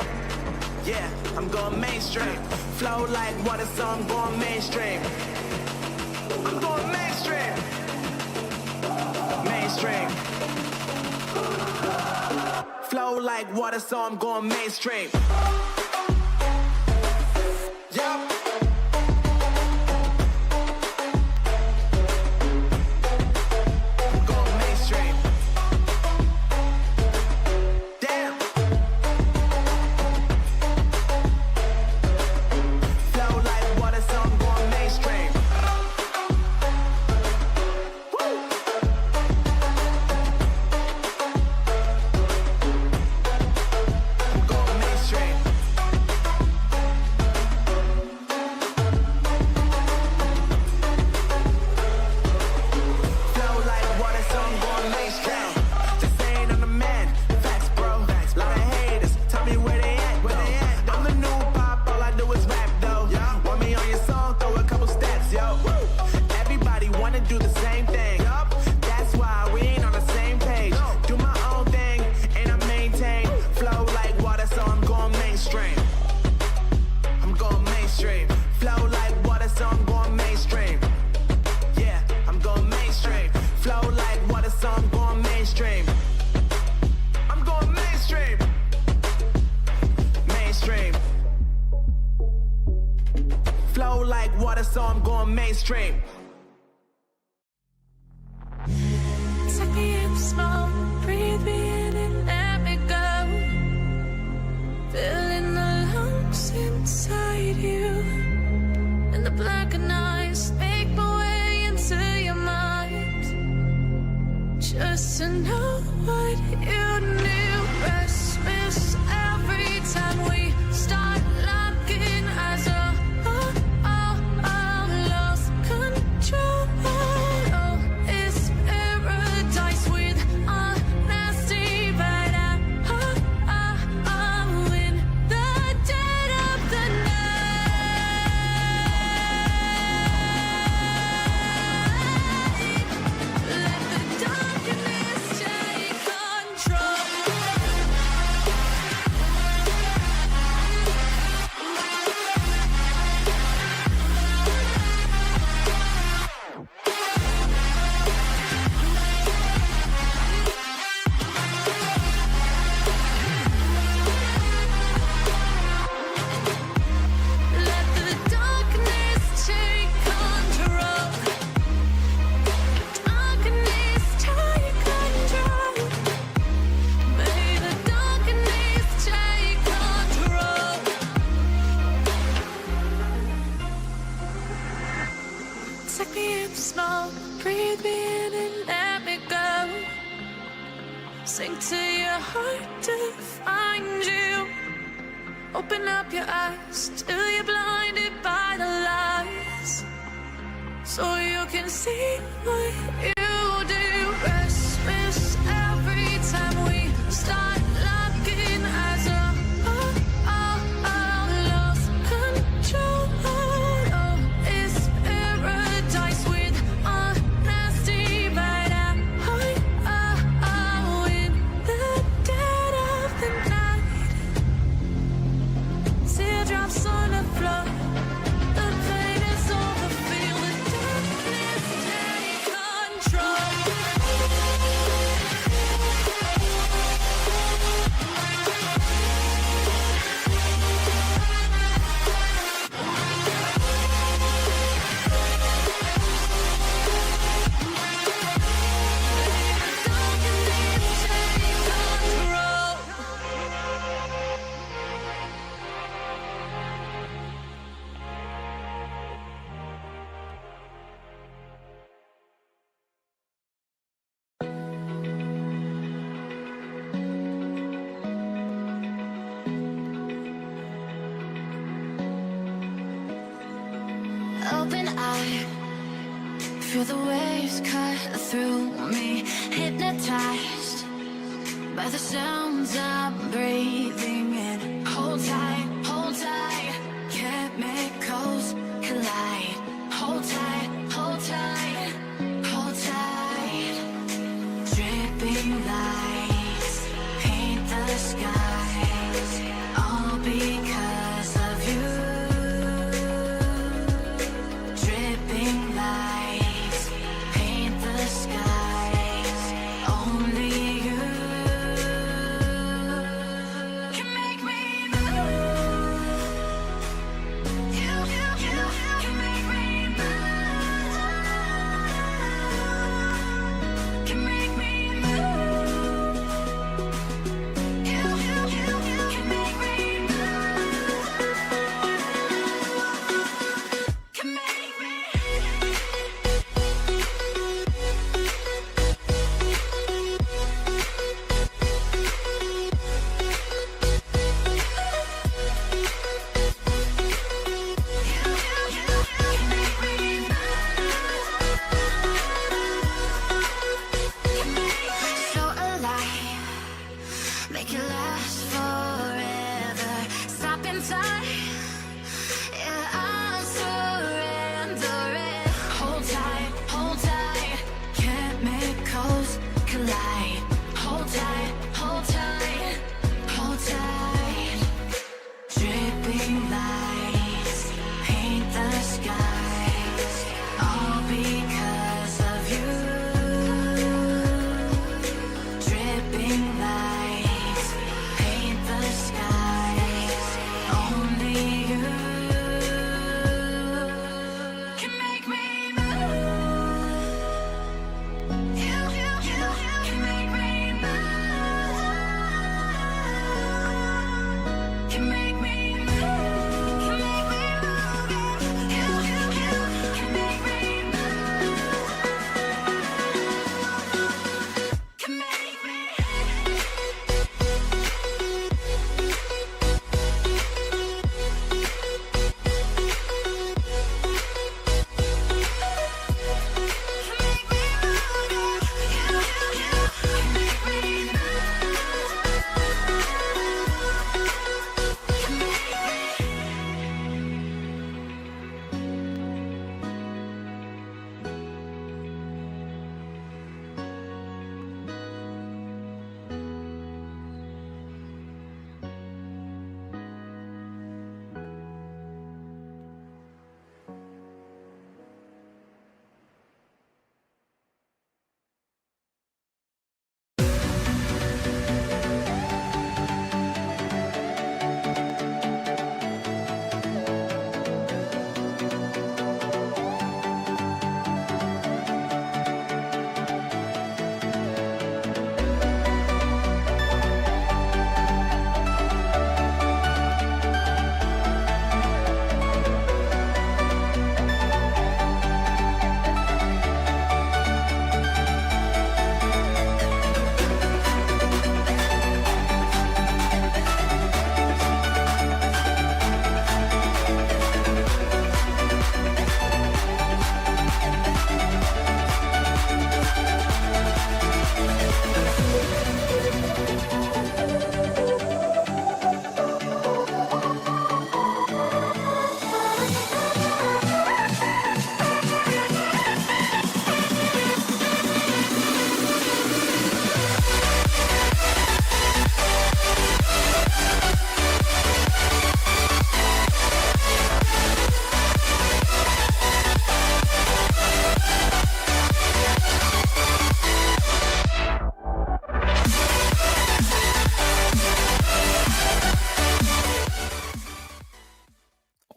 Yeah, I'm going mainstream. Flow like water, so I'm going mainstream. I'm going mainstream. Mainstream. Flow like water, so I'm going mainstream. Yup. Going mainstream. Damn. Flow like water, so I'm going mainstream. Woo. I'm going mainstream. so I'm going mainstream. Take me in small, breathe me in and let me go. Filling the lungs inside you, and the blackened eyes make my way into your mind. Just to know what you knew. Restless every time we start locking eyes. Lost control. Oh, it's paradise with honesty, but I'm in the dead of the night. Let the darkness take control. Let the darkness take control. Darkness take control. May the darkness take control. Take me in small, breathe me in and let me go. Sink to your heart to find you. Open up your eyes till you're blinded by the lies, so you can see what you do. Restless every time we start locking eyes. Lost control. Oh, it's paradise with honesty, but I'm in the dead of the night. Teardrops on the floor. The pain is over. Feel the darkness take control. Darkness take control. Open eye, feel the waves cut through me. Hypnotized by the sounds I'm breathing in. Hold tight, chemicals collide. Hold tight, hold tight, hold tight. Dripping lights paint the skies, all because of you. Dripping lights paint the skies, only you can make me move. You can make me move. Can make me move. You can make me move. Can make me. So alive, make it last forever. Stop in time, yeah, I'll surrender it. Hold tight, chemicals collide. Hold tight, hold tight, hold tight. Dripping lights paint the skies, all because of you. Dripping lights paint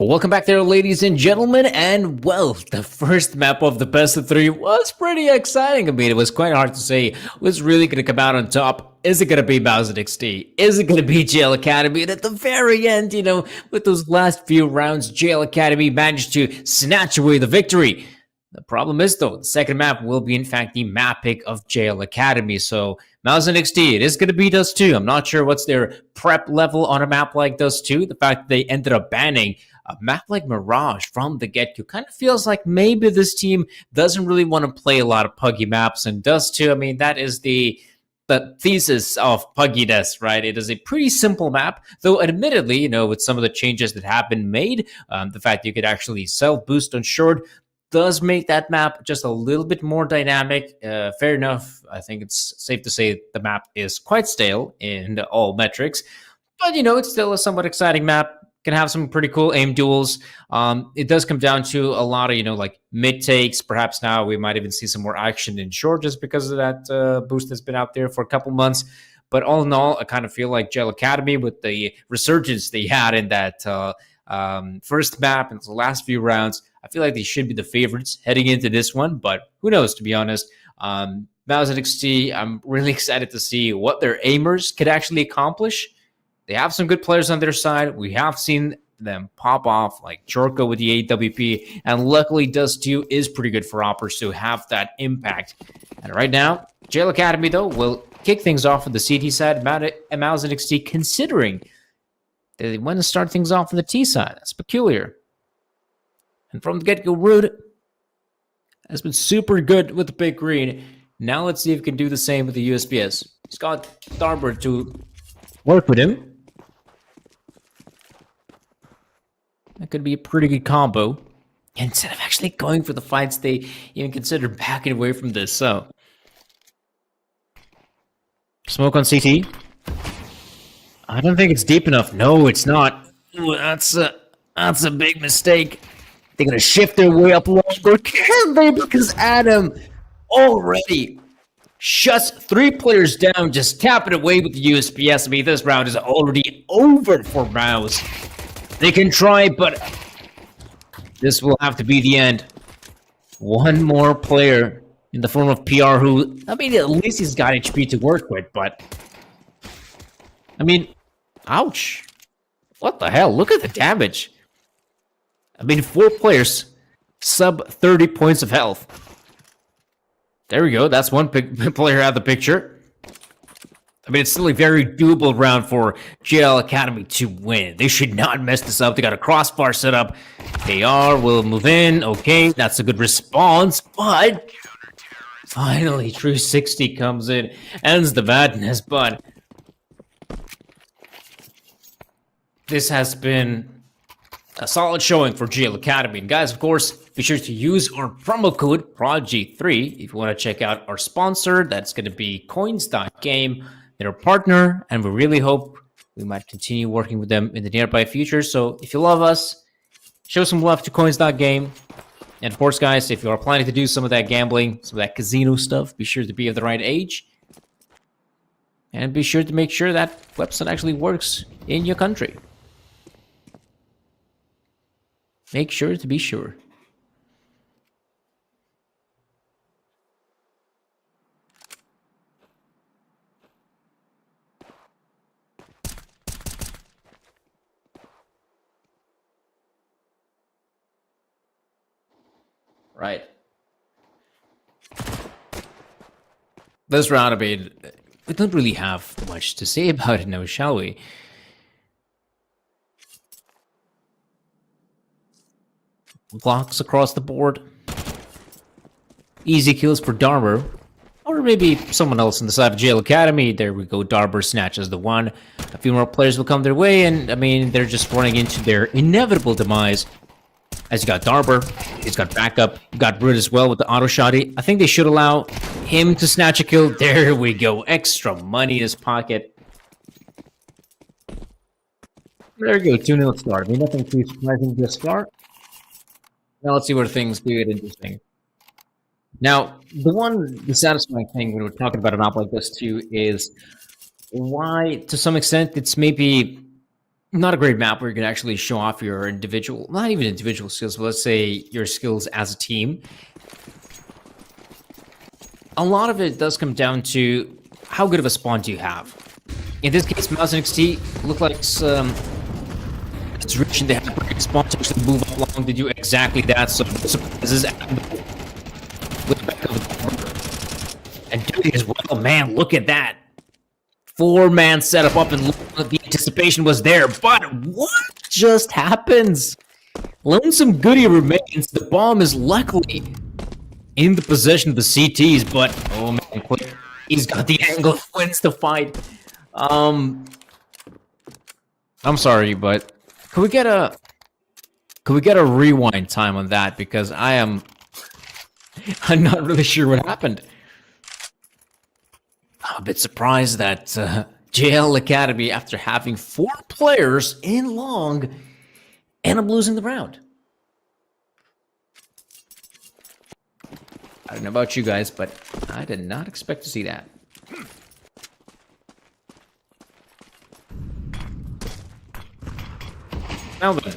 Well, welcome back there, ladies and gentlemen, and well, the first map of the best of 3 was pretty exciting. I mean, it was quite hard to say what's really going to come out on top. Is it going to be Bowser XD? Is it going to be Jail Academy? And at the very end, you know, with those last few rounds, Jail Academy managed to snatch away the victory. The problem is, though, the second map will be, in fact, the map pick of Jail Academy. So, Mouse XD, it is going to be Dust 2. I'm not sure what's their prep level on a map like Dust 2. The fact that they ended up banning a map like Mirage from the get-go kind of feels like maybe this team doesn't really want to play a lot of puggy maps. And Dust 2, I mean, that is the thesis of pugginess, right? It is a pretty simple map, though admittedly, you know, with some of the changes that have been made, the fact you could actually self-boost on short does make that map just a little bit more dynamic. Fair enough. I think it's safe to say the map is quite stale in all metrics, but you know, it's still a somewhat exciting map. Can have some pretty cool aim duels. It does come down to a lot of, you know, like mid takes. Perhaps now we might even see some more action in short just because of that boost that's been out there for a couple months. But all in all, I kind of feel like Gel Academy, with the resurgence they had in that first map and the last few rounds, I feel like they should be the favorites heading into this one. But who knows, to be honest. Bowser XT, I'm really excited to see what their aimers could actually accomplish. They have some good players on their side. We have seen them pop off, like Jorko with the AWP, and luckily Dust 2 is pretty good for Oppers to have that impact. And right now, Jail Academy, though, will kick things off with the CT side. Mouse XT considering they want to start things off on the T side. That's peculiar. And from the get-go, Rude has been super good with the big green. Now let's see if he can do the same with the USPS. He's got Starboard to work with him. That could be a pretty good combo. Instead of actually going for the fights, they even consider backing away from this. So, smoke on CT. I don't think it's deep enough. No, it's not. Ooh, that's a big mistake. They're gonna shift their way up long, or can they? Because Adam already shuts 3 players down, just tapping away with the USPS. I mean, this round is already over for Mouse. They can try, but this will have to be the end. One more player in the form of PR who, I mean, at least he's got HP to work with, but I mean, ouch. What the hell? Look at the damage. I mean, 4 players, sub 30 points of health. There we go. That's one player out of the picture. I mean, it's still a very doable round for GL Academy to win. They should not mess this up. They got a crossbar set up. They will move in. Okay, that's a good response. But finally, True 60 comes in, ends the madness. But this has been a solid showing for GL Academy. And guys, of course, be sure to use our promo code Prodigy3 if you want to check out our sponsor. That's going to be Coins.game. They're a partner, and we really hope we might continue working with them in the nearby future. So if you love us, show some love to Coins.game. And of course, guys, if you are planning to do some of that gambling, some of that casino stuff, be sure to be of the right age. And be sure to make sure that website actually works in your country. Make sure to be sure. Right. This round, I mean, we don't really have much to say about it now, shall we? Blocks across the board. Easy kills for Darber. Or maybe someone else on the side of Jail Academy. There we go. Darber snatches the one. A few more players will come their way, and I mean, they're just running into their inevitable demise. As you got Darber, he's got backup. You got Brute as well with the auto shotty. I think they should allow him to snatch a kill. There we go. Extra money in his pocket. There we go. 2-0 start. I mean, nothing too surprising this far. Now let's see where things do get interesting. Now, the dissatisfying thing when we're talking about a map like this too is why, to some extent, it's maybe not a great map where you can actually show off your individual, not even individual skills, but let's say your skills as a team. A lot of it does come down to how good of a spawn do you have. In this case, Mouse and XT look like it's reaching the halfway spawn to actually move up long to do exactly that. So this is and Duty as well. Man, look at that. 4-man setup up, and the anticipation was there. But what just happens? Lonesome Goody remains. The bomb is luckily in the possession of the CTs, but oh man, quick. He's got the angle, wins the fight. I'm sorry, but could we get a rewind time on that, because I'm not really sure what happened. I'm a bit surprised that JL Academy, after having 4 players in long, end up losing the round. I don't know about you guys, but I did not expect to see that. Now then.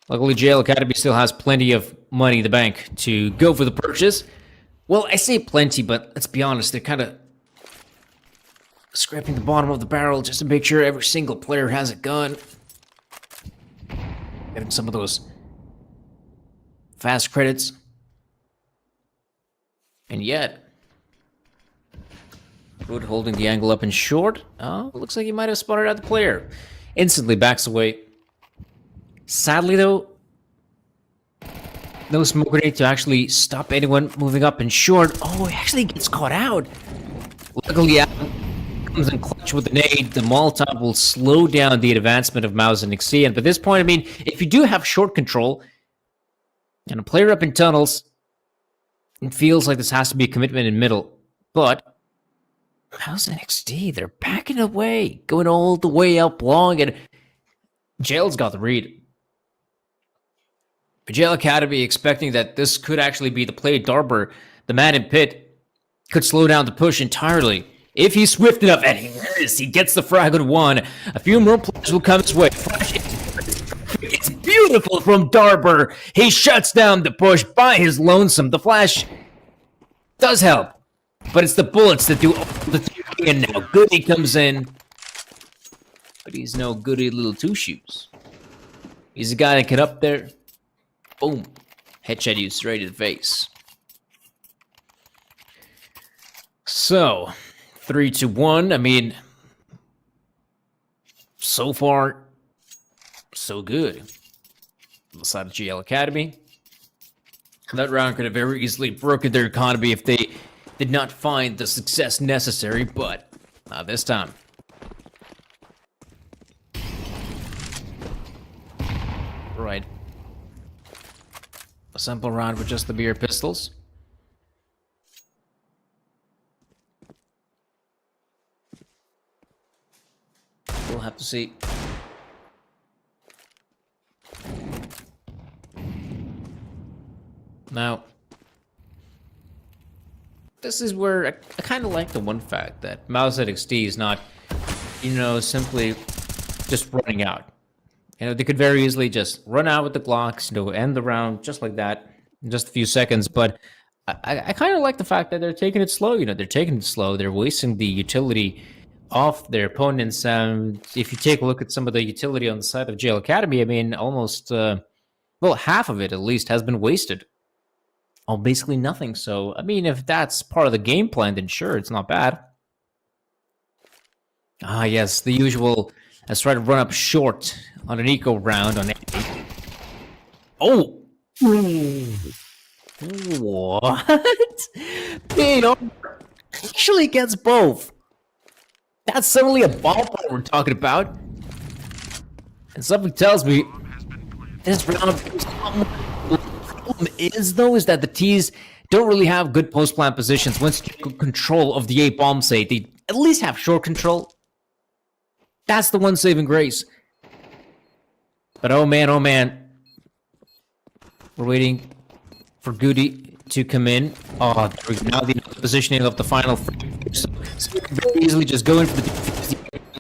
Luckily, JL Academy still has plenty of money in the bank to go for the purchase. Well, I say plenty, but let's be honest, they're kind of scraping the bottom of the barrel just to make sure every single player has a gun. Getting some of those fast credits. And yet, Wood holding the angle up and short. Oh, looks like he might have spotted out the player. Instantly backs away. Sadly, though, no smoke grenade to actually stop anyone moving up and short. Oh, he actually gets caught out. Luckily, Adam comes in clutch with the nade. The Molotov will slow down the advancement of Mouse and Xi. And by this point, I mean, if you do have short control and a player up in tunnels, it feels like this has to be a commitment in middle. But Mouse and XD, they're backing away, going all the way up long, and Jail's got the read. Jail Academy expecting that this could actually be the play. Darber, the man in pit, could slow down the push entirely. If he's swift enough, and he is, he gets the frag on 1. A few more players will come his way. It's beautiful from Darber. He shuts down the push by his lonesome. The flash does help, but it's the bullets that do all the talking. And now Goody comes in, but he's no goody little two-shoes. He's a guy that can up there. Boom. Headshot you straight in the face. So, 3-1. I mean, so far, so good. On the side of GL Academy. That round could have very easily broken their economy if they did not find the success necessary, but not this time. Right. A simple round with just the beer pistols. We'll have to see. Now, this is where I kind of like the one fact that Mouse at XD is not, simply just running out. They could very easily just run out with the Glocks, end the round just like that in just a few seconds. But I kind of like the fact that they're taking it slow. They're taking it slow. They're wasting the utility of their opponents. If you take a look at some of the utility on the side of Jail Academy, I mean, almost, half of it at least has been wasted. Oh, basically nothing. So, I mean, if that's part of the game plan, then sure, it's not bad. Ah, yes, the usual. Let's try to run up short on an eco round on 8. Oh! What? Peter actually gets both. That's suddenly a ballpark we're talking about. And something tells me this round. The problem is, though, is that the T's don't really have good post-plan positions. Once you get control of the A bomb site, they at least have short control. That's the one saving grace. But oh man. We're waiting for Goody to come in. Oh, there we go. Now the positioning of the final frame. So So you can very easily just go in for the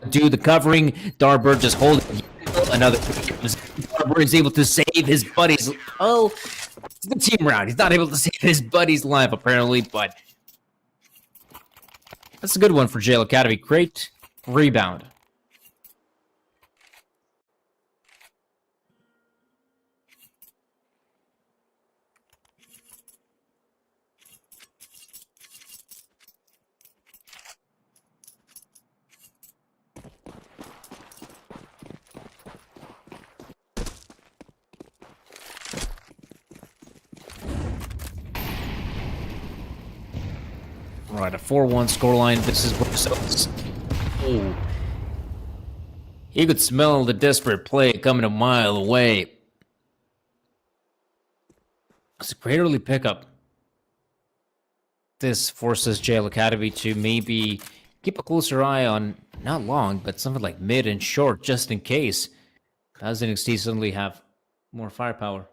do the covering. Darbird just holding another. Darbird is able to save his buddies. Oh, it's the team round. He's not able to save his buddy's life apparently, but that's a good one for Jail Academy. Great rebound. Right, a 4-1 scoreline. This is Brussels. Oh. You could smell the desperate play coming a mile away. It's a great early pickup. This forces Jail Academy to maybe keep a closer eye on, not long, but something like mid and short, just in case. As NXT suddenly have more firepower.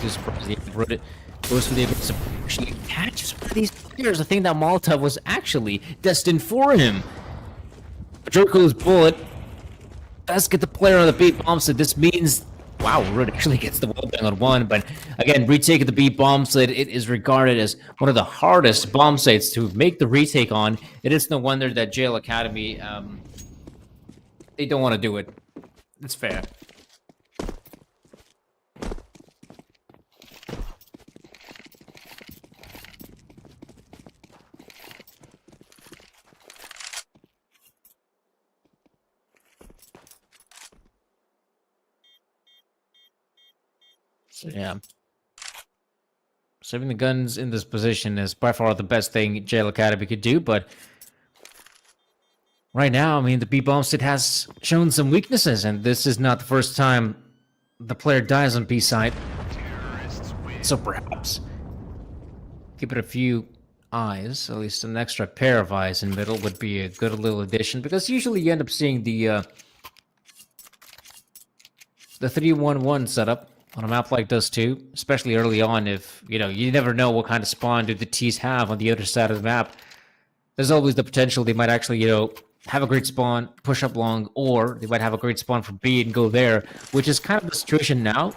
Goes for the aggressive. She catches one of these players. I think that Molotov was actually destined for him. Jerko's bullet does get the player on the beat bomb, so this means, wow, Root actually gets the wall bang on one. But again, retake of the beat bomb site, it is regarded as one of the hardest bomb sites to make the retake on. It is no wonder that Jail Academy, they don't want to do it. It's fair. So, yeah. Saving the guns in this position is by far the best thing Jail Academy could do, but right now, I mean, the B-bomb site has shown some weaknesses, and this is not the first time the player dies on B side. So perhaps keep it a few eyes, at least an extra pair of eyes in middle would be a good little addition, because usually you end up seeing the 3-1-1 setup on a map like this too, especially early on. If you never know what kind of spawn do the T's have on the other side of the map. There's always the potential they might actually have a great spawn, push up long, or they might have a great spawn for B and go there, which is kind of the situation now.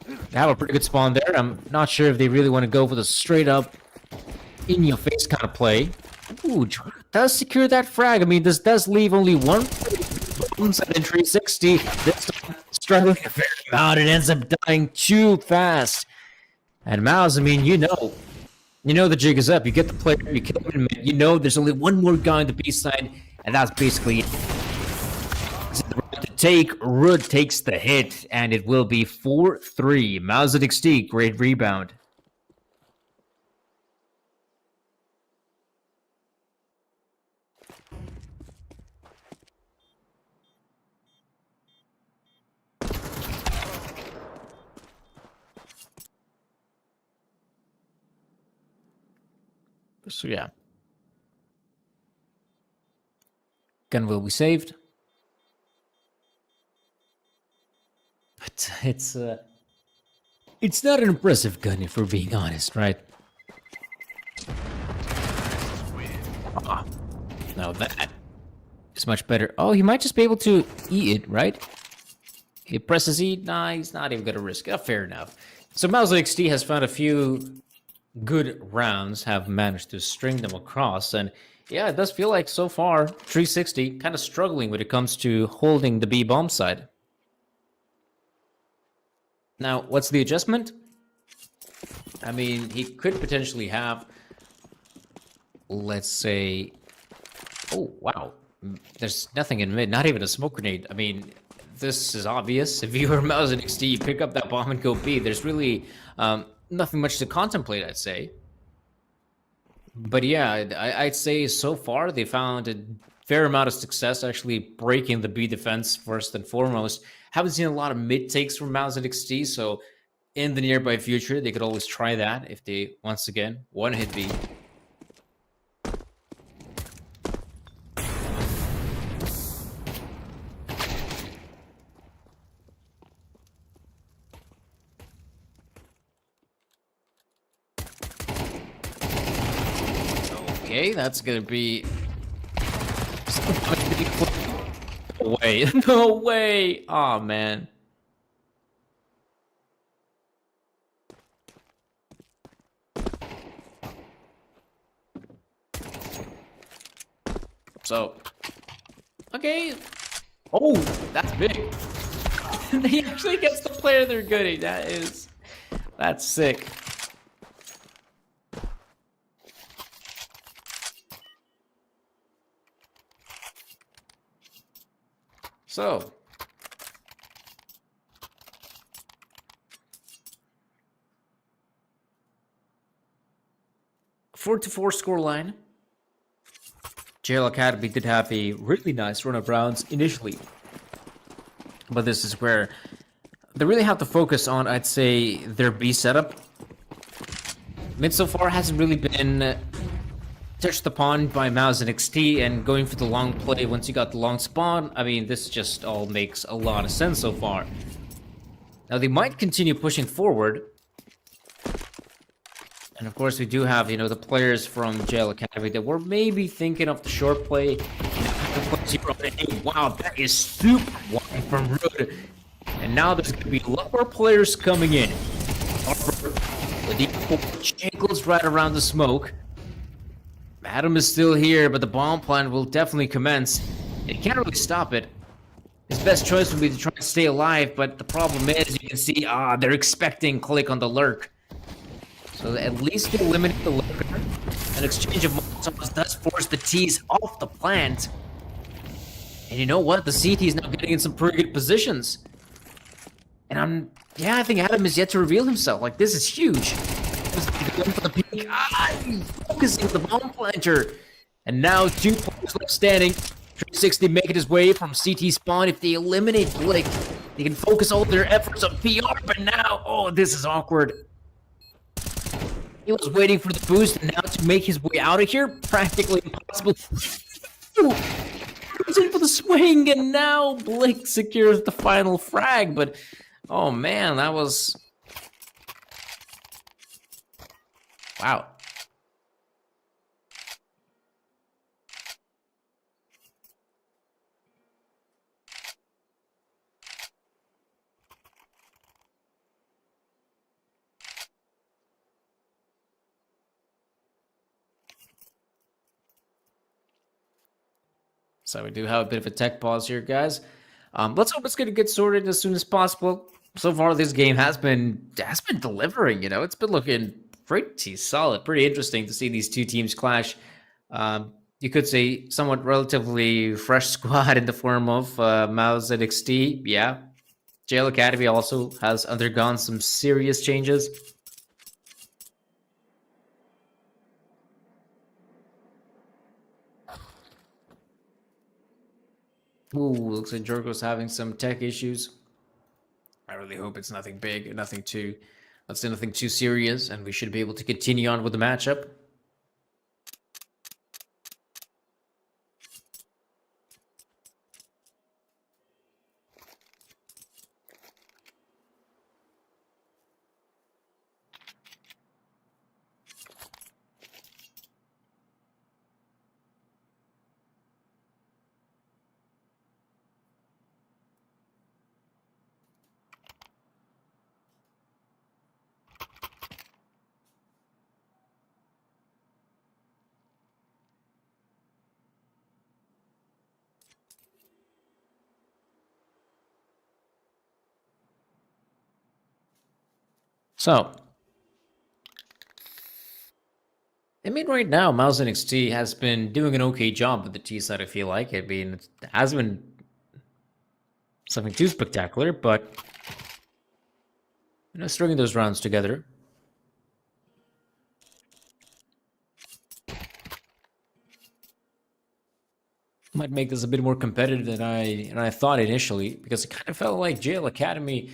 They have a pretty good spawn there. I'm not sure if they really want to go for the straight up in your face kind of play. Ooh, does secure that frag. I mean, this does leave only one inside in 360. This time struggling a fair amount. It ends up dying too fast. And Mouse, I mean, you know the jig is up. You get the player, you kill him in mid. You know there's only one more guy on the B side, and that's basically it. To take, Root takes the hit, and it will be 4-3. Mouse at XT, great rebound. So yeah. Gun will be saved. But it's not an impressive gun if we're being honest, right? Ah, now that is much better. Oh, he might just be able to eat it, right? He presses E. Nah, he's not even gonna risk it. Oh, fair enough. So Mouse XT has found a few good rounds, have managed to string them across, and yeah, it does feel like so far 360 kind of struggling when it comes to holding the B bomb side. Now, what's the adjustment? I mean, he could potentially have, let's say, oh wow, there's nothing in mid, not even a smoke grenade. I mean, this is obvious. If you were Mouse and XT, you pick up that bomb and go B. There's really nothing much to contemplate, I'd say. But yeah, I'd say so far they found a fair amount of success actually breaking the B defense first and foremost. Haven't seen a lot of mid takes from Mouse and XT, so in the nearby future they could always try that if they once again one hit B. Okay, that's gonna be... No way. No way. Oh man. So, okay. Oh, that's big. He actually gets the player they're gooding. That's sick. So, four to four scoreline. JL Academy did have a really nice run of rounds initially, but this is where they really have to focus on, I'd say, their B setup. Mid so far hasn't really been touched upon by Mouse and XT, and going for the long play once you got the long spawn, I mean, this just all makes a lot of sense so far. Now, they might continue pushing forward. And of course, we do have, you know, the players from JL Academy that were maybe thinking of the short play. Wow, that is super wide from Rude. And now there's going to be a lot more players coming in. With the Jingles right around the smoke. Adam is still here, but the bomb plant will definitely commence. It can't really stop it. His best choice would be to try and stay alive, but the problem is, you can see, they're expecting click on the lurk. So at least they eliminate the lurker. An exchange of Molotovs does force the T's off the plant. And you know what? The CT is now getting in some pretty good positions. And I think Adam is yet to reveal himself. Like, this is huge. Going for the peak. Focusing the bomb planter. And now 2 players left standing. 360 making his way from CT spawn. If they eliminate Blick, they can focus all their efforts on PR. But now, this is awkward. He was waiting for the boost, and now to make his way out of here, practically impossible. He's in for the swing, and now Blick secures the final frag. But, oh man, that was... Wow. So we do have a bit of a tech pause here, guys. Let's hope it's going to get sorted as soon as possible. So far, this game has been delivering. You know, it's been looking pretty solid, pretty interesting to see these two teams clash. You could say somewhat relatively fresh squad in the form of Mouse and XT. Yeah, JL Academy also has undergone some serious changes. Ooh, looks like Jorgo's having some tech issues. I really hope it's nothing big, nothing too serious, and we should be able to continue on with the matchup. So, I mean, right now, Mouse and XT has been doing an okay job with the T side, I feel like. I mean, it hasn't been something too spectacular, but, you know, stringing those rounds together. Might make this a bit more competitive than I thought initially, because it kind of felt like JL Academy,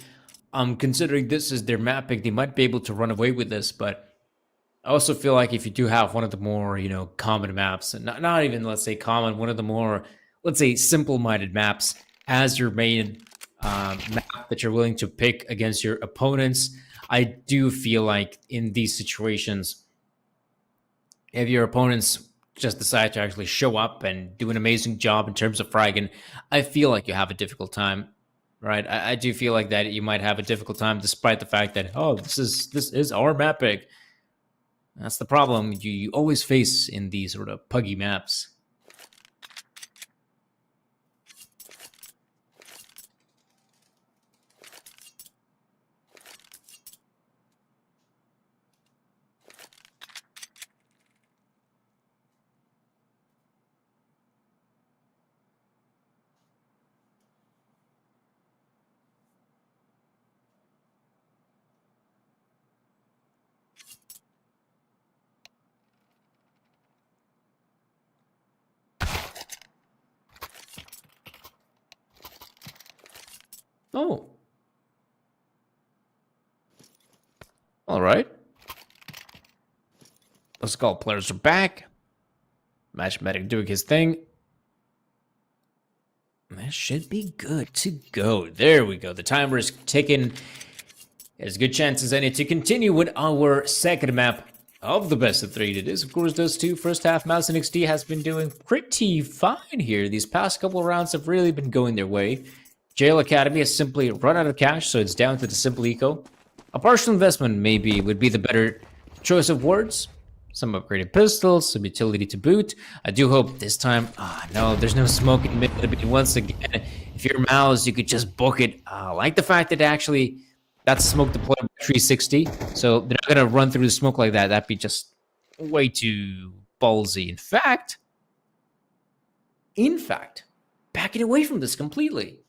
considering this is their map pick, they might be able to run away with this, but I also feel like if you do have one of the more, you know, common maps, and not even, let's say, common, one of the more, let's say, simple-minded maps as your main map that you're willing to pick against your opponents, I do feel like in these situations, if your opponents just decide to actually show up and do an amazing job in terms of fragging, I feel like you have a difficult time, right? I do feel like that you might have a difficult time despite the fact that, oh, this is our map pick. That's the problem you always face in these sort of puggy maps. Oh. All right. The Skull players are back. Matchmatic doing his thing. That should be good to go. There we go. The timer is ticking. There's a good chance as any to continue with our second map of the best of three. It is, of course, those two. First half, Mouse and XD has been doing pretty fine here. These past couple of rounds have really been going their way. Jail Academy has simply run out of cash, so it's down to the simple eco. A partial investment maybe would be the better choice of words. Some upgraded pistols, some utility to boot. I do hope this time... no, there's no smoke in mid. But once again, if you're Mouse, you could just book it. I like the fact that actually that's smoke deployed by 360. So they're not going to run through the smoke like that. That'd be just way too ballsy. In fact, backing away from this completely.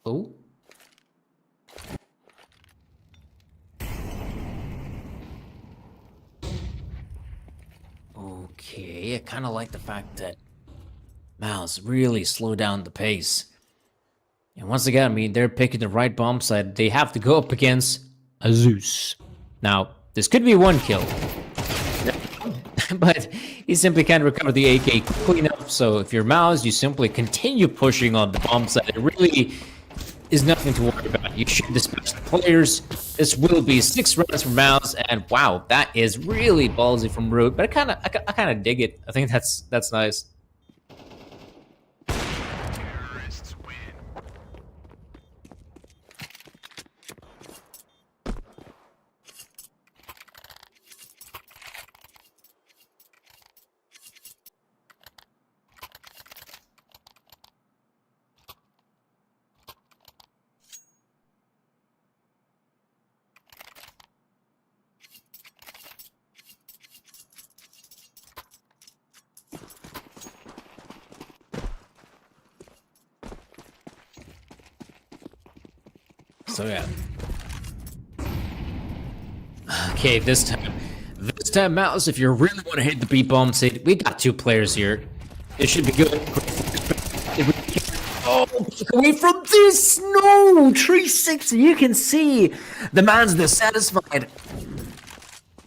Oh. Okay, I kind of like the fact that Mouse really slowed down the pace. And once again, I mean, they're picking the right bomb site. They have to go up against a Zeus. Now, this could be one kill. But he simply can't recover the AK quickly enough. So if you're Mouse, you simply continue pushing on the bomb site. It really is nothing to worry about. You should dispatch the players. This will be 6 rounds for Mouse, and wow, that is really ballsy from Root. But I kind of dig it. I think that's nice. So yeah. Okay, this time, Mouse, if you really want to hit the B bomb site, we got 2 players here. It should be good. Oh, take away from this! No! 360, you can see the man's dissatisfied.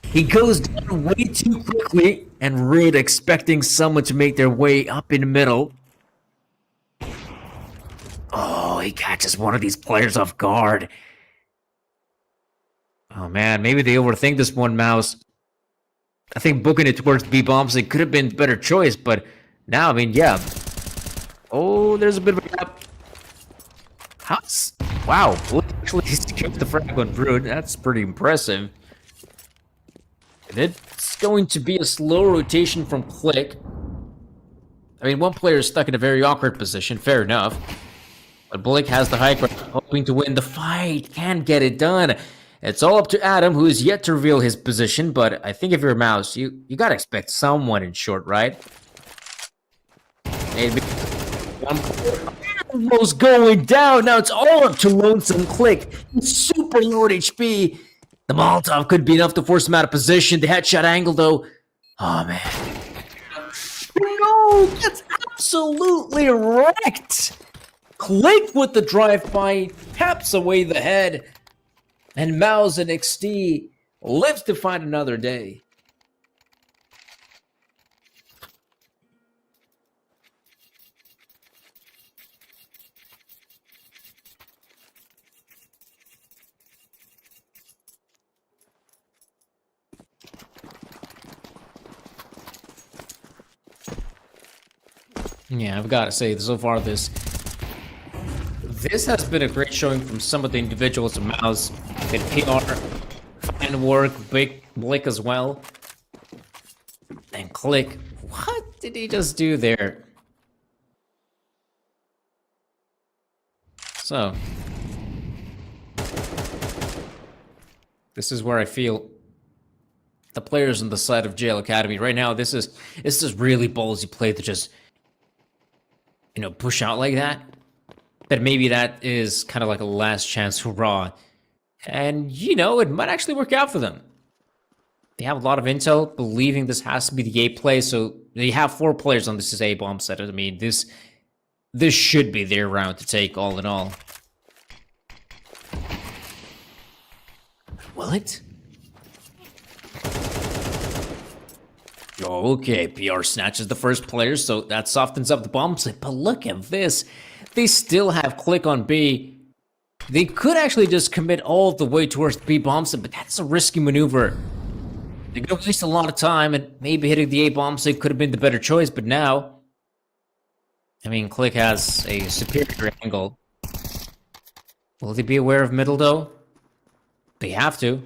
He goes down way too quickly, and Rude expecting someone to make their way up in the middle. Oh, he catches one of these players off guard. Oh man, maybe they overthink this one, Mouse. I think booking it towards B-bombs, it could have been a better choice, but now, I mean, yeah. Oh, there's a bit of a gap. Wow, Blake actually skipped the frag on Brood. That's pretty impressive. And it's going to be a slow rotation from Click. I mean, one player is stuck in a very awkward position, fair enough. But Blake has the high ground, hoping to win the fight. Can't get it done. It's all up to Adam, who is yet to reveal his position. But I think if you're a Mouse, you gotta expect someone in short, right? Maybe one player almost going down. Now it's all up to Lonesome Click. He's super low HP. The Molotov could be enough to force him out of position. The headshot angle, though. Oh man. No, gets absolutely wrecked. Click with the drive-by, taps away the head, and Mouse and XD lives to fight another day. Yeah, I've got to say, so far this has been a great showing from some of the individuals in Mouse. Did PR, fine work, Big Blick as well. And Click, what did he just do there? So, this is where I feel the players on the side of Jail Academy right now. This is really ballsy play to just, you know, push out like that. That maybe that is kind of like a last chance hurrah, and you know it might actually work out for them. They have a lot of intel, believing this has to be the A play. So they have 4 players on this A bomb set. I mean, this should be their round to take, all in all. Will it? Okay, PR snatches the first player, so that softens up the bomb set. But look at this. They still have Click on B. They could actually just commit all the way towards the B bomb set, but that's a risky maneuver. They're going to waste a lot of time, and maybe hitting the A bomb set could have been the better choice, but now, I mean, Click has a superior angle. Will they be aware of middle, though? They have to.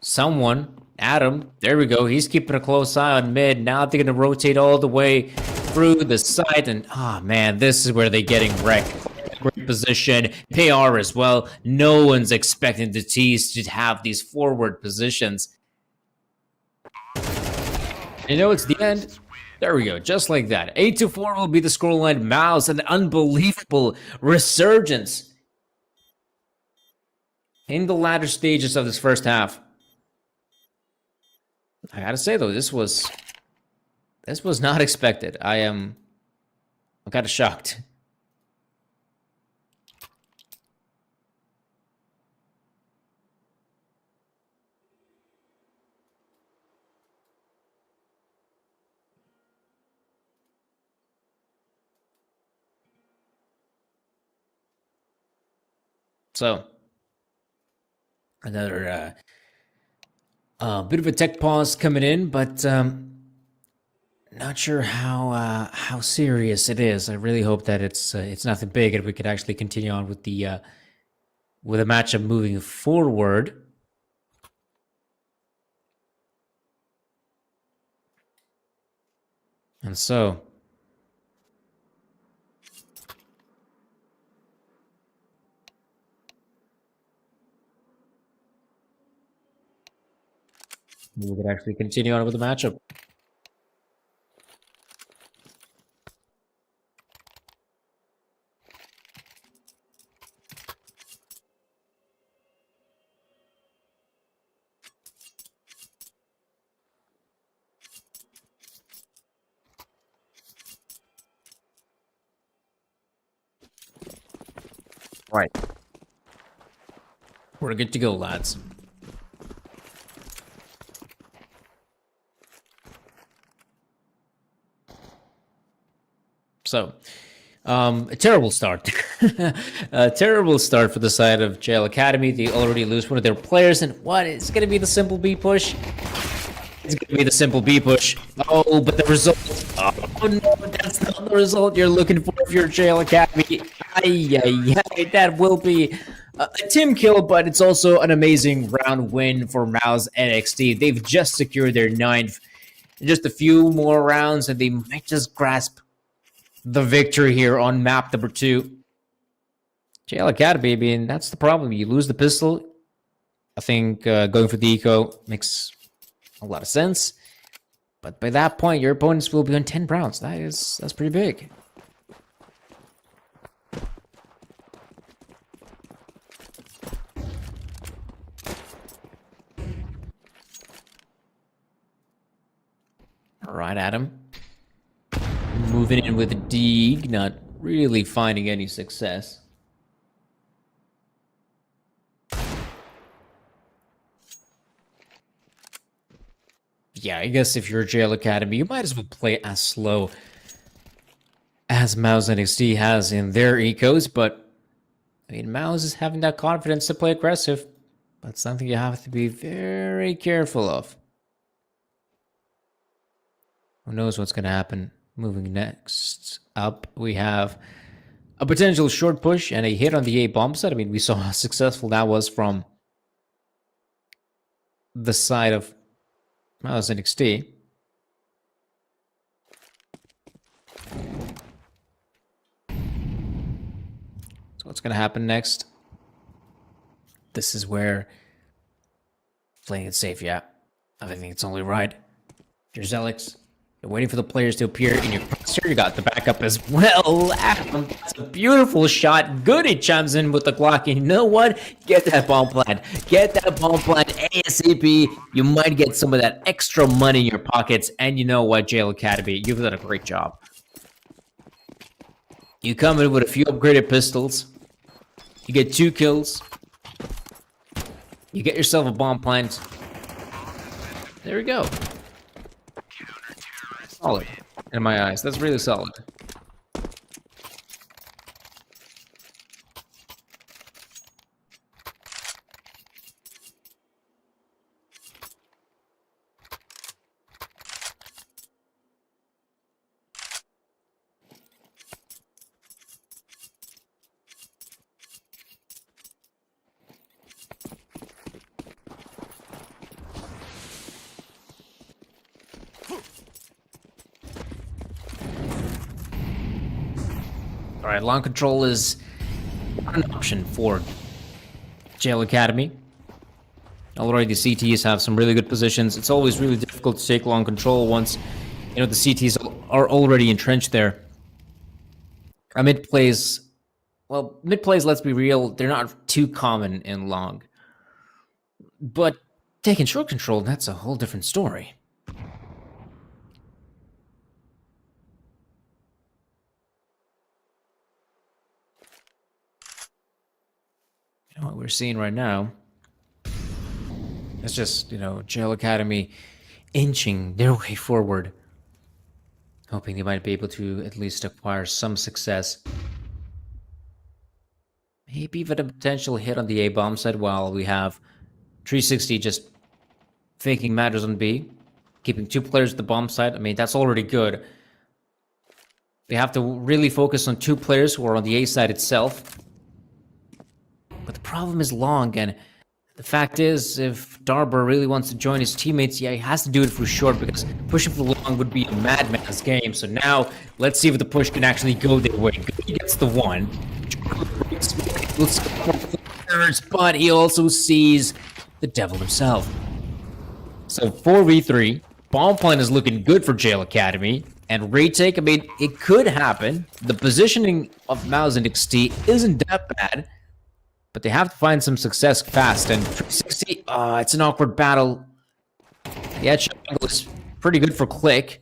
Someone, Adam, there we go. He's keeping a close eye on mid. Now they're going to rotate all the way through the side. And, oh, man, this is where they're getting wrecked. Great position. PR as well. No one's expecting the T's to have these forward positions. You know, it's the end. There we go, just like that. 8-4 will be the scoreline. Mouse, an unbelievable resurgence in the latter stages of this first half. I gotta say though, this was not expected. I'm kind of shocked. So, another bit of a tech pause coming in, but not sure how serious it is. I really hope that it's nothing big, and we could actually continue on with the matchup moving forward. And so, we could actually continue on with the matchup. Right. We're good to go, lads. So, a terrible start. A terrible start for the side of Jail Academy. They already lose one of their players, and what? It's going to be the simple B push? It's going to be the simple B push. Oh, but the result... Oh, no, that's not the result you're looking for if you're Jail Academy. Ay, that will be a team kill, but it's also an amazing round win for Mouse NXT. They've just secured their 9th. Just a few more rounds, and they might just grasp the victory here on map number 2. Jail Academy, I mean, that's the problem. You lose the pistol. I think going for the eco makes a lot of sense. But by that point, your opponents will be on 10 rounds. That's pretty big. All right, Adam. Moving in with a Deeg, not really finding any success. Yeah, I guess if you're Jail Academy, you might as well play as slow as Mouse NXT has in their ecos, but I mean, Mouse is having that confidence to play aggressive. That's something you have to be very careful of. Who knows what's going to happen moving next? up, we have a potential short push and a hit on the A bomb side. I mean, we saw how successful that was from the side of Mouse NXT. So what's going to happen next? This is where playing it safe, yeah. I think it's only right. You're Zelix. You're waiting for the players to appear in your crosshair. You got the backup as well. Adam, that's a beautiful shot. Good, he chimes in with the Glock. And you know what? Get that bomb plant. Get that bomb plant ASAP. You might get some of that extra money in your pockets. And you know what, Jail Academy? You've done a great job. You come in with a few upgraded pistols. You get 2 kills. You get yourself a bomb plant. There we go. Solid. In my eyes. That's really solid. All right, long control is not an option for Jail Academy. Already the CTs have some really good positions. It's always really difficult to take long control once, you know, the CTs are already entrenched there. Our mid plays, well, mid plays, let's be real, they're not too common in long. But taking short control, that's a whole different story. You know what we're seeing right now? It's just, you know, Jail Academy inching their way forward, hoping they might be able to at least acquire some success. Maybe even a potential hit on the A-bomb side while we have 360 just faking matters on B, keeping 2 players at the bomb side. I mean, that's already good. They have to really focus on 2 players who are on the A side itself. But the problem is long, and the fact is, if Darber really wants to join his teammates, yeah, he has to do it for short, because pushing for long would be a madman's game. So now, let's see if the push can actually go their way. He gets the 1. But he also sees the devil himself. So 4v3, bomb plant is looking good for Jail Academy. And retake, I mean, it could happen. The positioning of Mouse NXT isn't that bad. But they have to find some success fast, and 360, it's an awkward battle. The edge angle is pretty good for Click.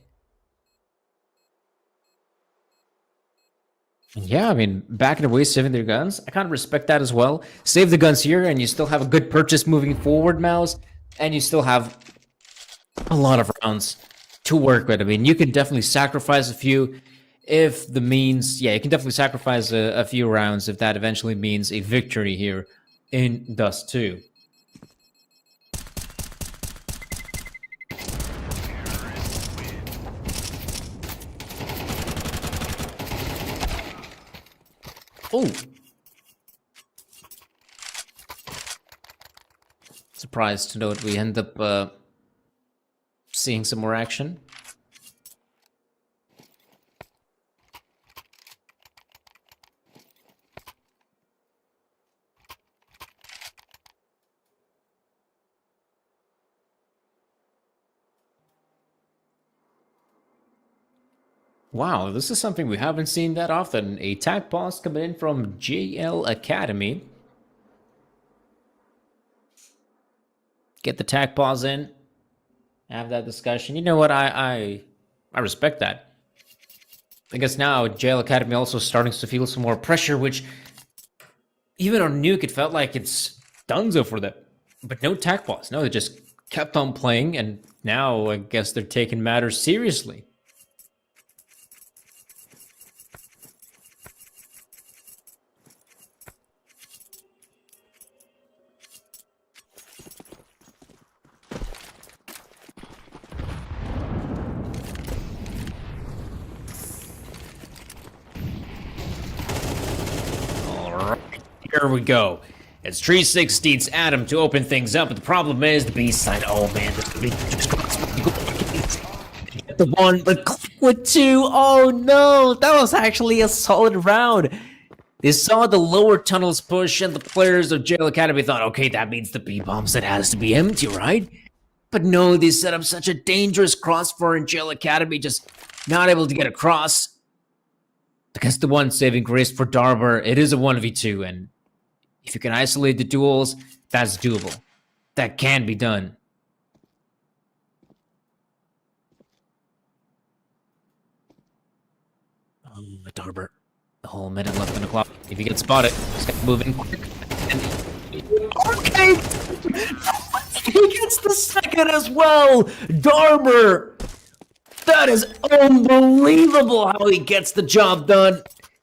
And yeah, I mean, backing away, saving their guns. I kind of respect that as well. Save the guns here, and you still have a good purchase moving forward, Mouse. And you still have a lot of rounds to work with. I mean, you can definitely sacrifice a few. If the means, yeah, you can definitely sacrifice a few rounds if that eventually means a victory here in Dust 2. Oh! Surprised to note we end up seeing some more action. Wow, this is something we haven't seen that often. A tag pause coming in from JL Academy. Get the tag pause in. Have that discussion. You know what? I respect that. I guess now JL Academy also starting to feel some more pressure, which even on Nuke, it felt like it's donezo for them. But no tag pause. No, they just kept on playing, and now I guess they're taking matters seriously. Here we go. It's 360, it's Adam to open things up, but the problem is the B side. Oh man, get the one, but Click with two. Oh no, that was actually a solid round. They saw the lower tunnels push, and the players of Jail Academy thought, okay, that means the B bombs, it has to be empty, right? But no, they set up such a dangerous crossfire in Jail Academy, just not able to get across. Because the one saving grace for Darber, it is a 1v2, and if you can isolate the duels, that's doable. That can be done. Oh, Darber. A whole minute left on the clock. If you get spotted, just gotta move in quick. Okay! He gets the second as well! Darber! That is unbelievable how he gets the job done.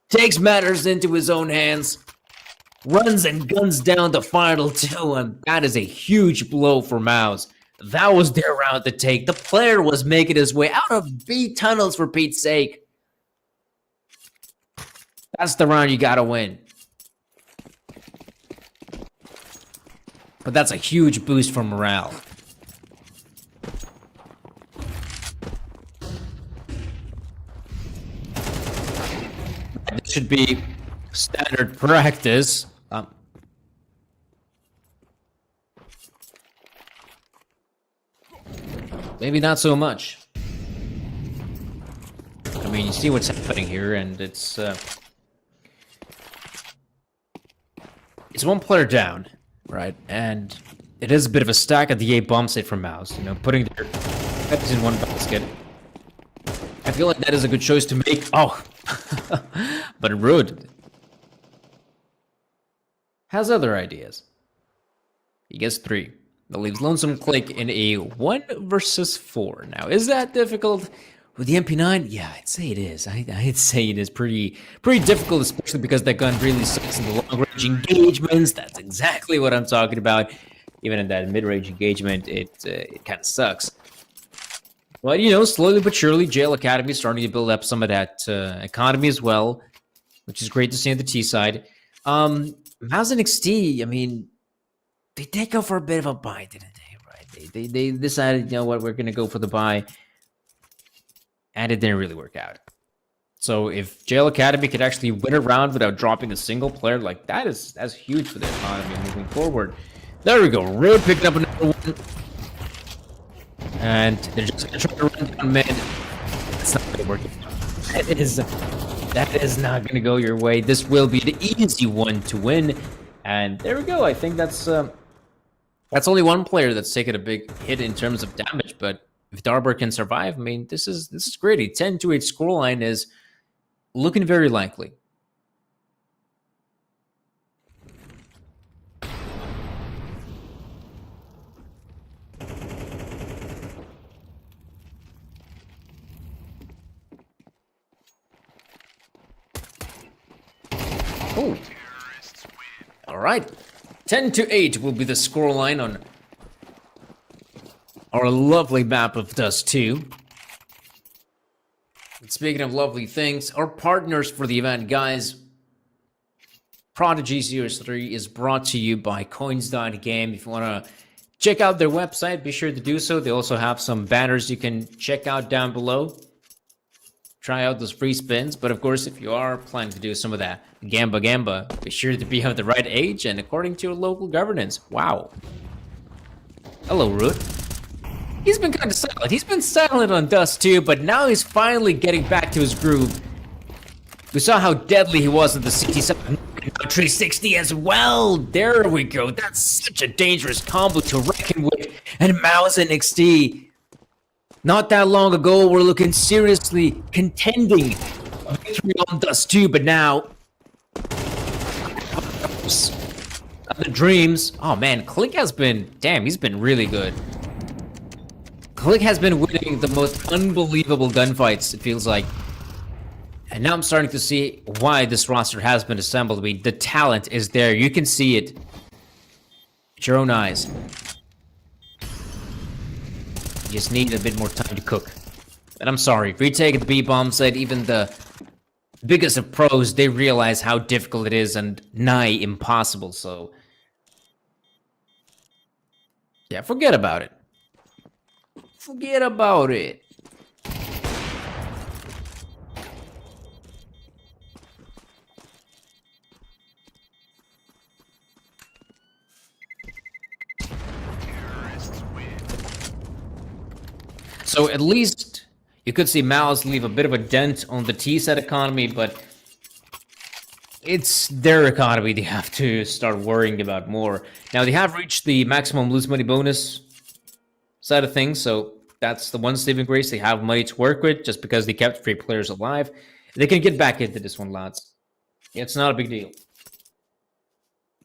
Takes matters into his own hands. Runs and guns down the final two, and that is a huge blow for Mouse. That was their round to take. The player was making his way out of B tunnels for Pete's sake. That's the round you gotta win. But that's a huge boost for morale. This should be standard practice. Maybe not so much. I mean, you see what's happening here, and it's one player down, right? And it is a bit of a stack at the A bomb site from Mouse. You know, putting their heads in one basket. I feel like that is a good choice to make. Oh, but Rude has other ideas. He gets 3. That leaves Lonesome Click in a 1 versus 4. Now, is that difficult with the MP9? Yeah, I'd say it is. I'd say it is pretty difficult, especially because that gun really sucks in the long-range engagements. That's exactly what I'm talking about. Even in that mid-range engagement, it kind of sucks. But, you know, slowly but surely, Jail Academy is starting to build up some of that economy as well, which is great to see on the T side. Mouse and XT, I mean, they did go for a bit of a buy, didn't they? Right? They decided, you know what, we're going to go for the buy. And it didn't really work out. So if Jail Academy could actually win a round without dropping a single player, like that's huge for the economy moving forward. There we go. Rude picking up another one. And they're just going to try to run down mid. It's not going to work. That is not going to go your way. This will be the easy one to win. And there we go. I think that's only one player that's taken a big hit in terms of damage, but if Darber can survive, I mean, this is great. A 10-8 scoreline is looking very likely. Oh. All right. 10-8 will be the scoreline on our lovely map of Dust 2. And speaking of lovely things, our partners for the event, guys, Prodigy Series 3 is brought to you by Coins.game. If you want to check out their website, be sure to do so. They also have some banners you can check out down below. Try out those free spins, but of course, if you are planning to do some of that gamba, be sure to be of the right age and according to your local governance. Wow. Hello, Root. He's been kind of silent. He's been silent on Dust 2, but now he's finally getting back to his groove. We saw how deadly he was at the CT7 360 as well. There we go. That's such a dangerous combo to reckon with. And Mouse and XT. Not that long ago, we're looking seriously contending a victory on Dust 2, but now the dreams. Oh man, Click has been, damn, he's been really good. Click has been winning the most unbelievable gunfights, it feels like. And now I'm starting to see why this roster has been assembled. I mean, the talent is there. You can see it with your own eyes. You just need a bit more time to cook. And I'm sorry, retake at the B-bomb site, even the Because of pros, they realize how difficult it is and nigh impossible. So, yeah, forget about it. Forget about it. So at least you could see Mao's leave a bit of a dent on the T-set economy, but it's their economy they have to start worrying about more. Now, they have reached the maximum lose money bonus side of things, so that's the one saving grace. They have money to work with just because they kept free players alive. They can get back into this one, lads. It's not a big deal.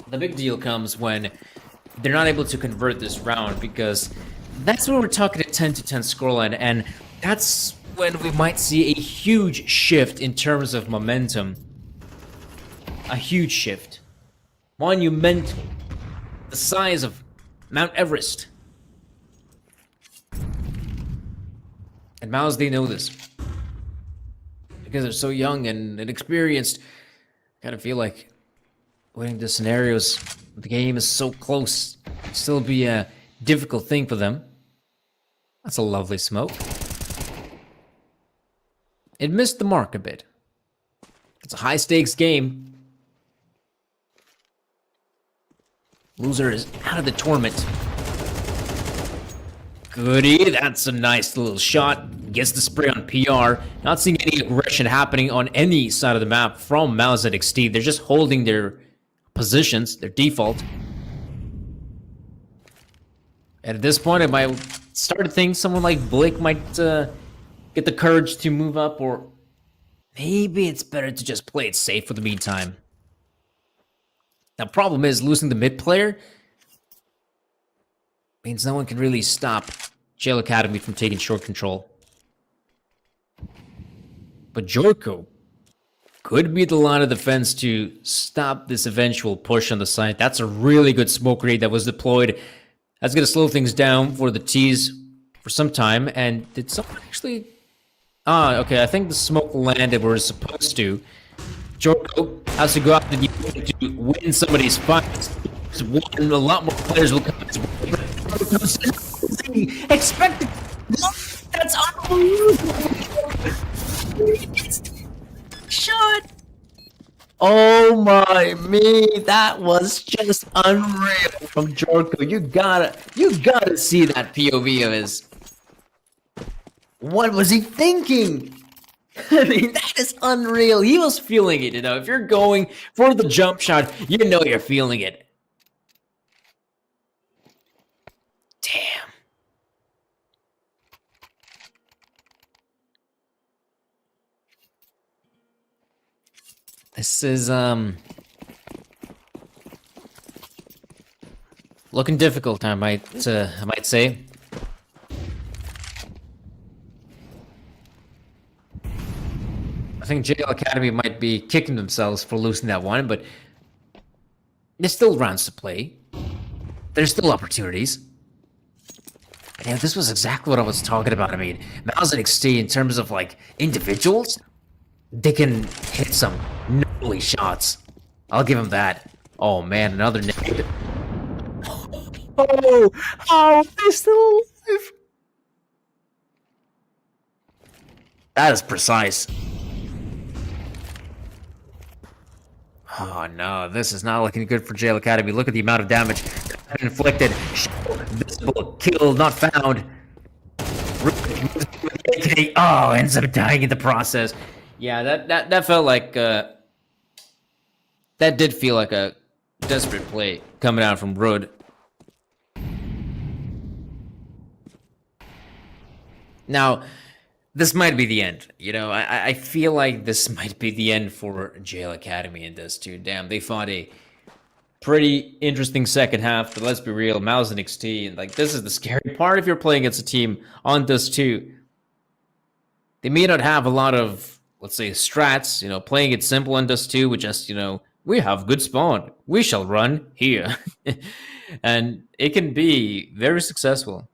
The big deal comes when they're not able to convert this round, because that's when we're talking a 10 to 10 scoreline, and that's when we might see a huge shift in terms of momentum. A huge shift. Monumental. The size of Mount Everest. And Mao's, they know this. Because they're so young and inexperienced, kind of feel like winning the scenarios, the game is so close, it'll still be a difficult thing for them. That's a lovely smoke. It missed the mark a bit. It's a high stakes game. Loser is out of the tournament. Goody, that's a nice little shot. Gets the spray on PR. Not seeing any aggression happening on any side of the map from Mouse at XT. They're just holding their positions, their default. And at this point, I might start to think someone like Blake might get the courage to move up, or maybe it's better to just play it safe for the meantime. Now, problem is, losing the mid player means no one can really stop Jail Academy from taking short control. But Jorko could be the line of defense to stop this eventual push on the side. That's a really good smoke grenade that was deployed. That's going to slow things down for the T's for some time. And did someone actually... okay, I think the smoke landed where it's supposed to. Jorko has to go out to the to win somebody's fights. A lot more players will come. Expected. That's unbelievable. Shot. Oh my me, that was just unreal from Jorko. You gotta see that POV of his. What was he thinking? I mean, that is unreal. He was feeling it, you know. If you're going for the jump shot, you know you're feeling it. Damn. This is looking difficult, I might say. I think JL Academy might be kicking themselves for losing that one, but there's still rounds to play. There's still opportunities. And yeah, this was exactly what I was talking about. I mean, Mouse and XT, in terms of like individuals, they can hit some gnarly shots. I'll give them that. Oh man, another negative. Oh, they're still alive. That is precise. Oh no, this is not looking good for Jail Academy. Look at the amount of damage inflicted. Visible, killed, not found. Oh, ends up dying in the process. Yeah, that felt like that did feel like a desperate play coming out from Rud. Now, this might be the end. You know, I feel like this might be the end for Jail Academy in Dust 2. Damn, they fought a pretty interesting second half, but let's be real, Mouse and XT, like, this is the scary part if you're playing against a team on Dust 2. They may not have a lot of, let's say, strats, you know, playing it simple on Dust 2 with just, you know, we have good spawn, we shall run here. And it can be very successful.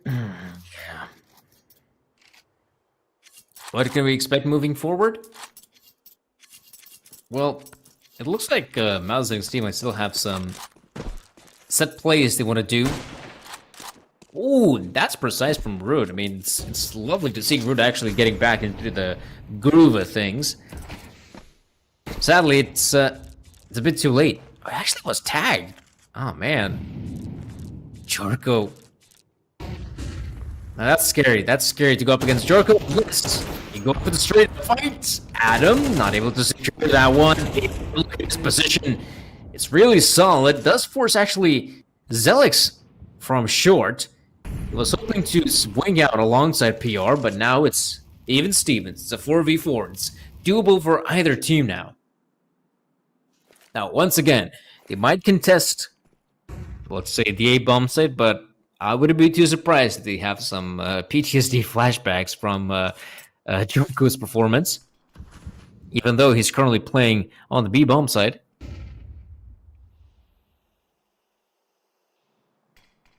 Yeah. What can we expect moving forward? Well, it looks like Mouse and Steam might still have some set plays they want to do. Ooh, that's precise from Root. I mean, it's lovely to see Root actually getting back into the groove of things. Sadly, it's a bit too late. I actually was tagged. Oh, man. Jorko. Now, that's scary. That's scary to go up against Jorko. Yes. You go for the straight fight. Adam, not able to secure that one. Look at his position. It's really solid. Does force actually Zelix from short. He was hoping to swing out alongside PR, but now it's even Stevens. It's a 4v4. It's doable for either team now. Now, once again, they might contest, let's say, the A bomb site, but I wouldn't be too surprised if they have some PTSD flashbacks from Jorko's performance, even though he's currently playing on the B bomb side.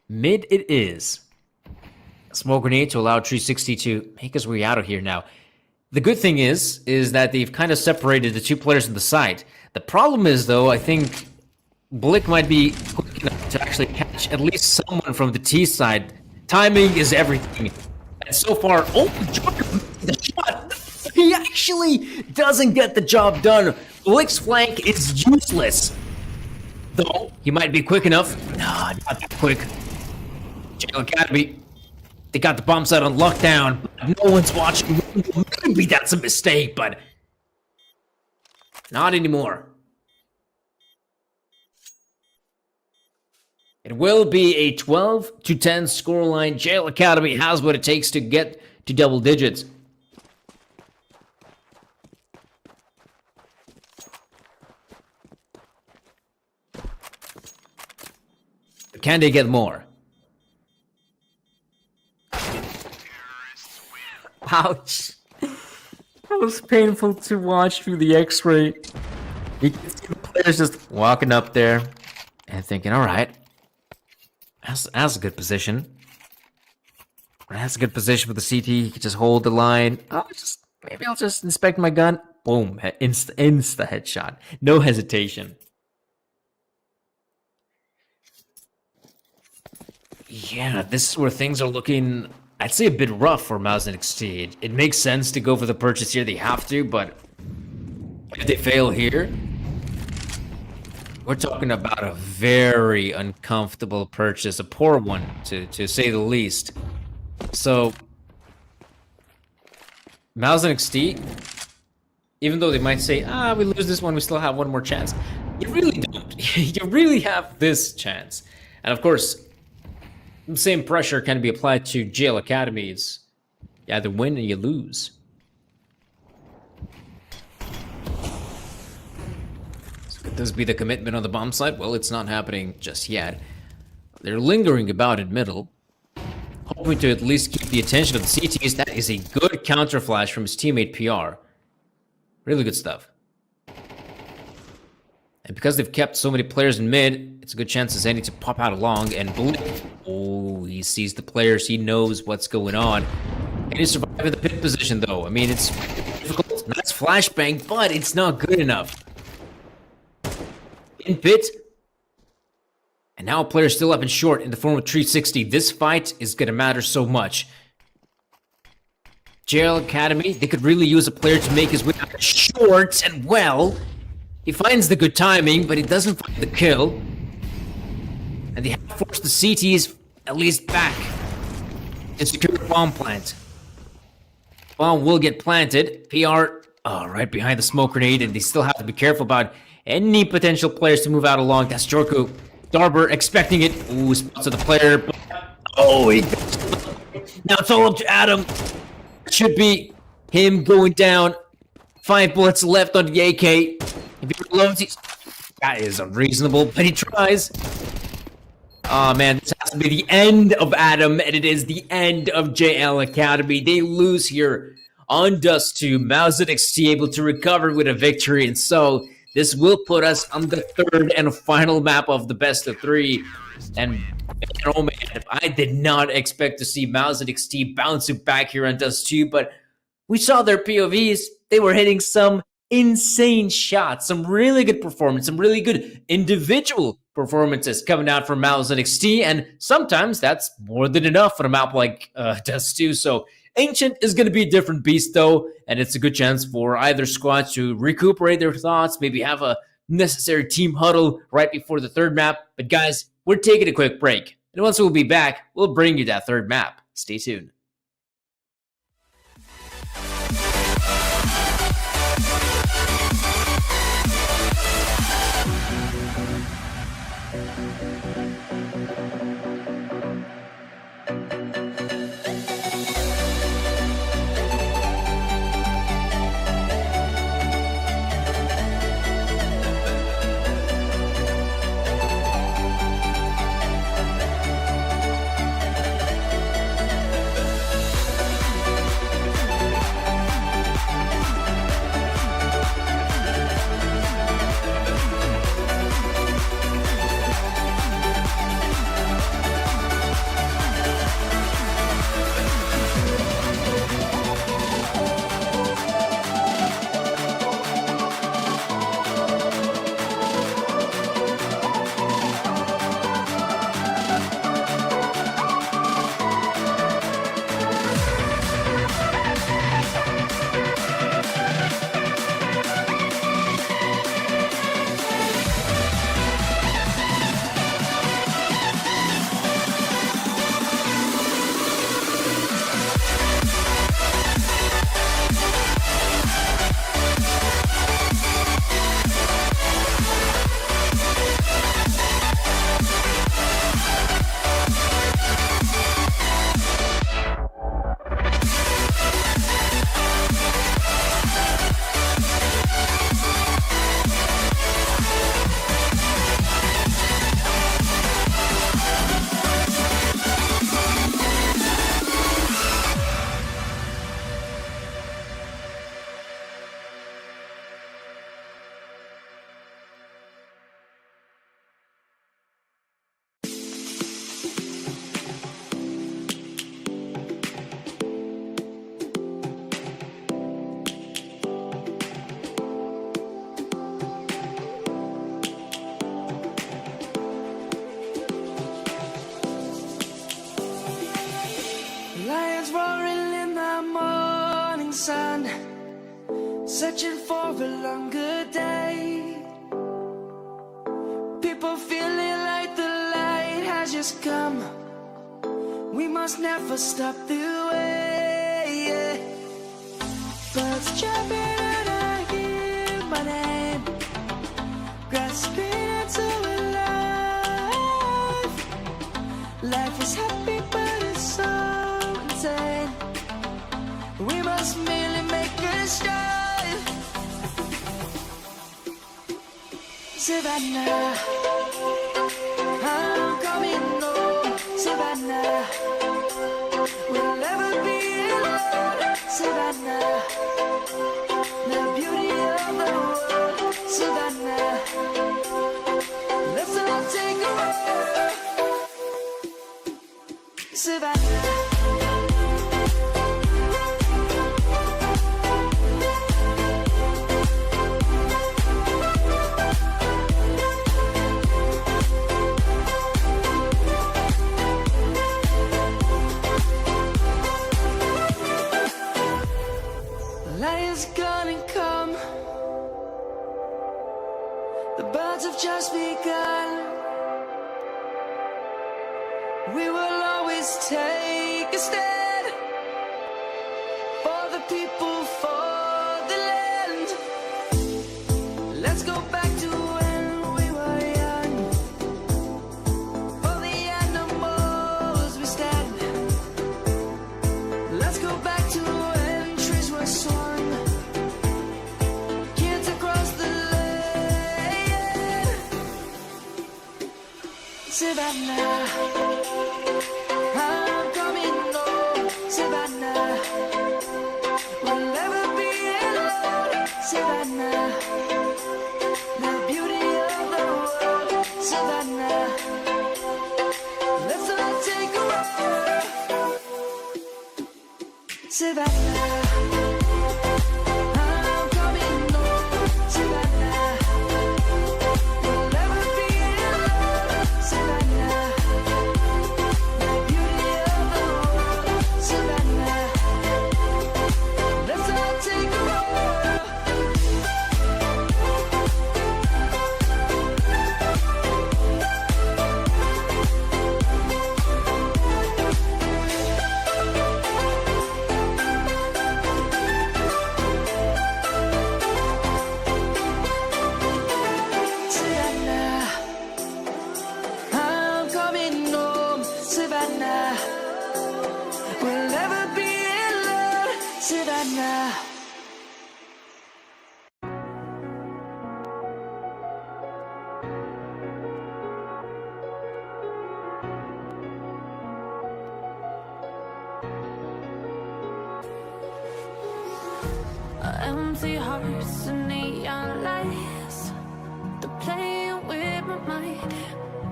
Mid it is. Smoke grenade to allow 360 to make his way out of here now. The good thing is that they've kind of separated the two players on the side. The problem is, though, I think Blick might be quick enough to actually catch at least someone from the T side. Timing is everything. And so far, oh, the shot! He actually doesn't get the job done. Blick's flank is useless. Though, he might be quick enough. Nah, not that quick. Jail Academy. They got the bomb site on lockdown. No one's watching. Maybe that's a mistake, but not anymore. It will be a 12-10 scoreline. Jail Academy has what it takes to get to double digits. But can they get more? Ouch. That was painful to watch through the x-ray. You can see the players just walking up there and thinking, alright, that's a good position. That's a good position for the CT. You can just hold the line. Maybe I'll just inspect my gun. Boom. Insta headshot. No hesitation. Yeah, this is where things are looking, I'd say, a bit rough for Mouse and XT. It makes sense to go for the purchase here. They have to, but if they fail here, we're talking about a very uncomfortable purchase, a poor one, to say the least. So, Mouse and XT, even though they might say, we lose this one, we still have one more chance. You really don't. You really have this chance. And of course, the same pressure can be applied to Jail Academies. You either win or you lose. So could this be the commitment on the bomb site? Well, it's not happening just yet. They're lingering about in middle, hoping to at least keep the attention of the CTs. That is a good counter flash from his teammate PR. Really good stuff. And because they've kept so many players in mid, it's a good chance as any to pop out along and Blick. Oh, he sees the players. He knows what's going on. And he's surviving the pit position, though. I mean, it's difficult. Nice flashbang, but it's not good enough. In pit. And now a player still up in short in the form of 360. This fight is going to matter so much. Jail Academy, they could really use a player to make his way out of short, and well, he finds the good timing, but he doesn't find the kill. And they have forced the CTs at least back to secure the bomb plant. Bomb will get planted. PR, right behind the smoke grenade, and they still have to be careful about any potential players to move out along. That's Jorko. Darber expecting it. Ooh, spots of the player. But, now it's all up to Adam. Should be him going down. 5 bullets left on the AK. If he reloads, that is unreasonable, but he tries. Oh man, this has to be the end of Adam, and it is the end of JL Academy. They lose here on Dust 2. Mouse NXT able to recover with a victory, and so this will put us on the third and final map of the best of three. And oh man, I did not expect to see Mouse NXT bouncing back here on Dust 2, but we saw their POVs. They were hitting some insane shots, some really good performance, some really good individual performances coming out from Mouse NXT, and sometimes that's more than enough for a map like Dust 2. So Ancient is going to be a different beast though, and it's a good chance for either squad to recuperate their thoughts, maybe have a necessary team huddle right before the third map. But guys, we're taking a quick break, and once we'll be back, we'll bring you that third map. Stay tuned. Lions roaring in the morning sun, searching for a longer day. People feeling like the light has just come. We must never stop the way. Birds jumping and I hear my name, grasping into a life. Life is happy but it's so insane. We must merely make a start. Savannah, I'm coming home. Savannah, we'll never be alone. Savannah, the beauty of the world. Savannah, let's all take a ride. Savannah. Lion's gonna come. The birds have just begun. We will always take a stand for the people, for the land. Let's go back to when we were young. For the animals we stand. Let's go back to when trees were swung. Kids across the land. Savannah. I'm coming home, Savannah. We'll never be alone, Savannah. The beauty of the world, Savannah. Let's all take a walk, Savannah. I'm coming home, Savannah. We'll never be alone, Savannah. The beauty of the world, Savannah. Let's all take a walk. Savannah, I'm coming home, Savannah. We'll never be alone, Savannah. Empty hearts and neon lights, they're playing with my mind.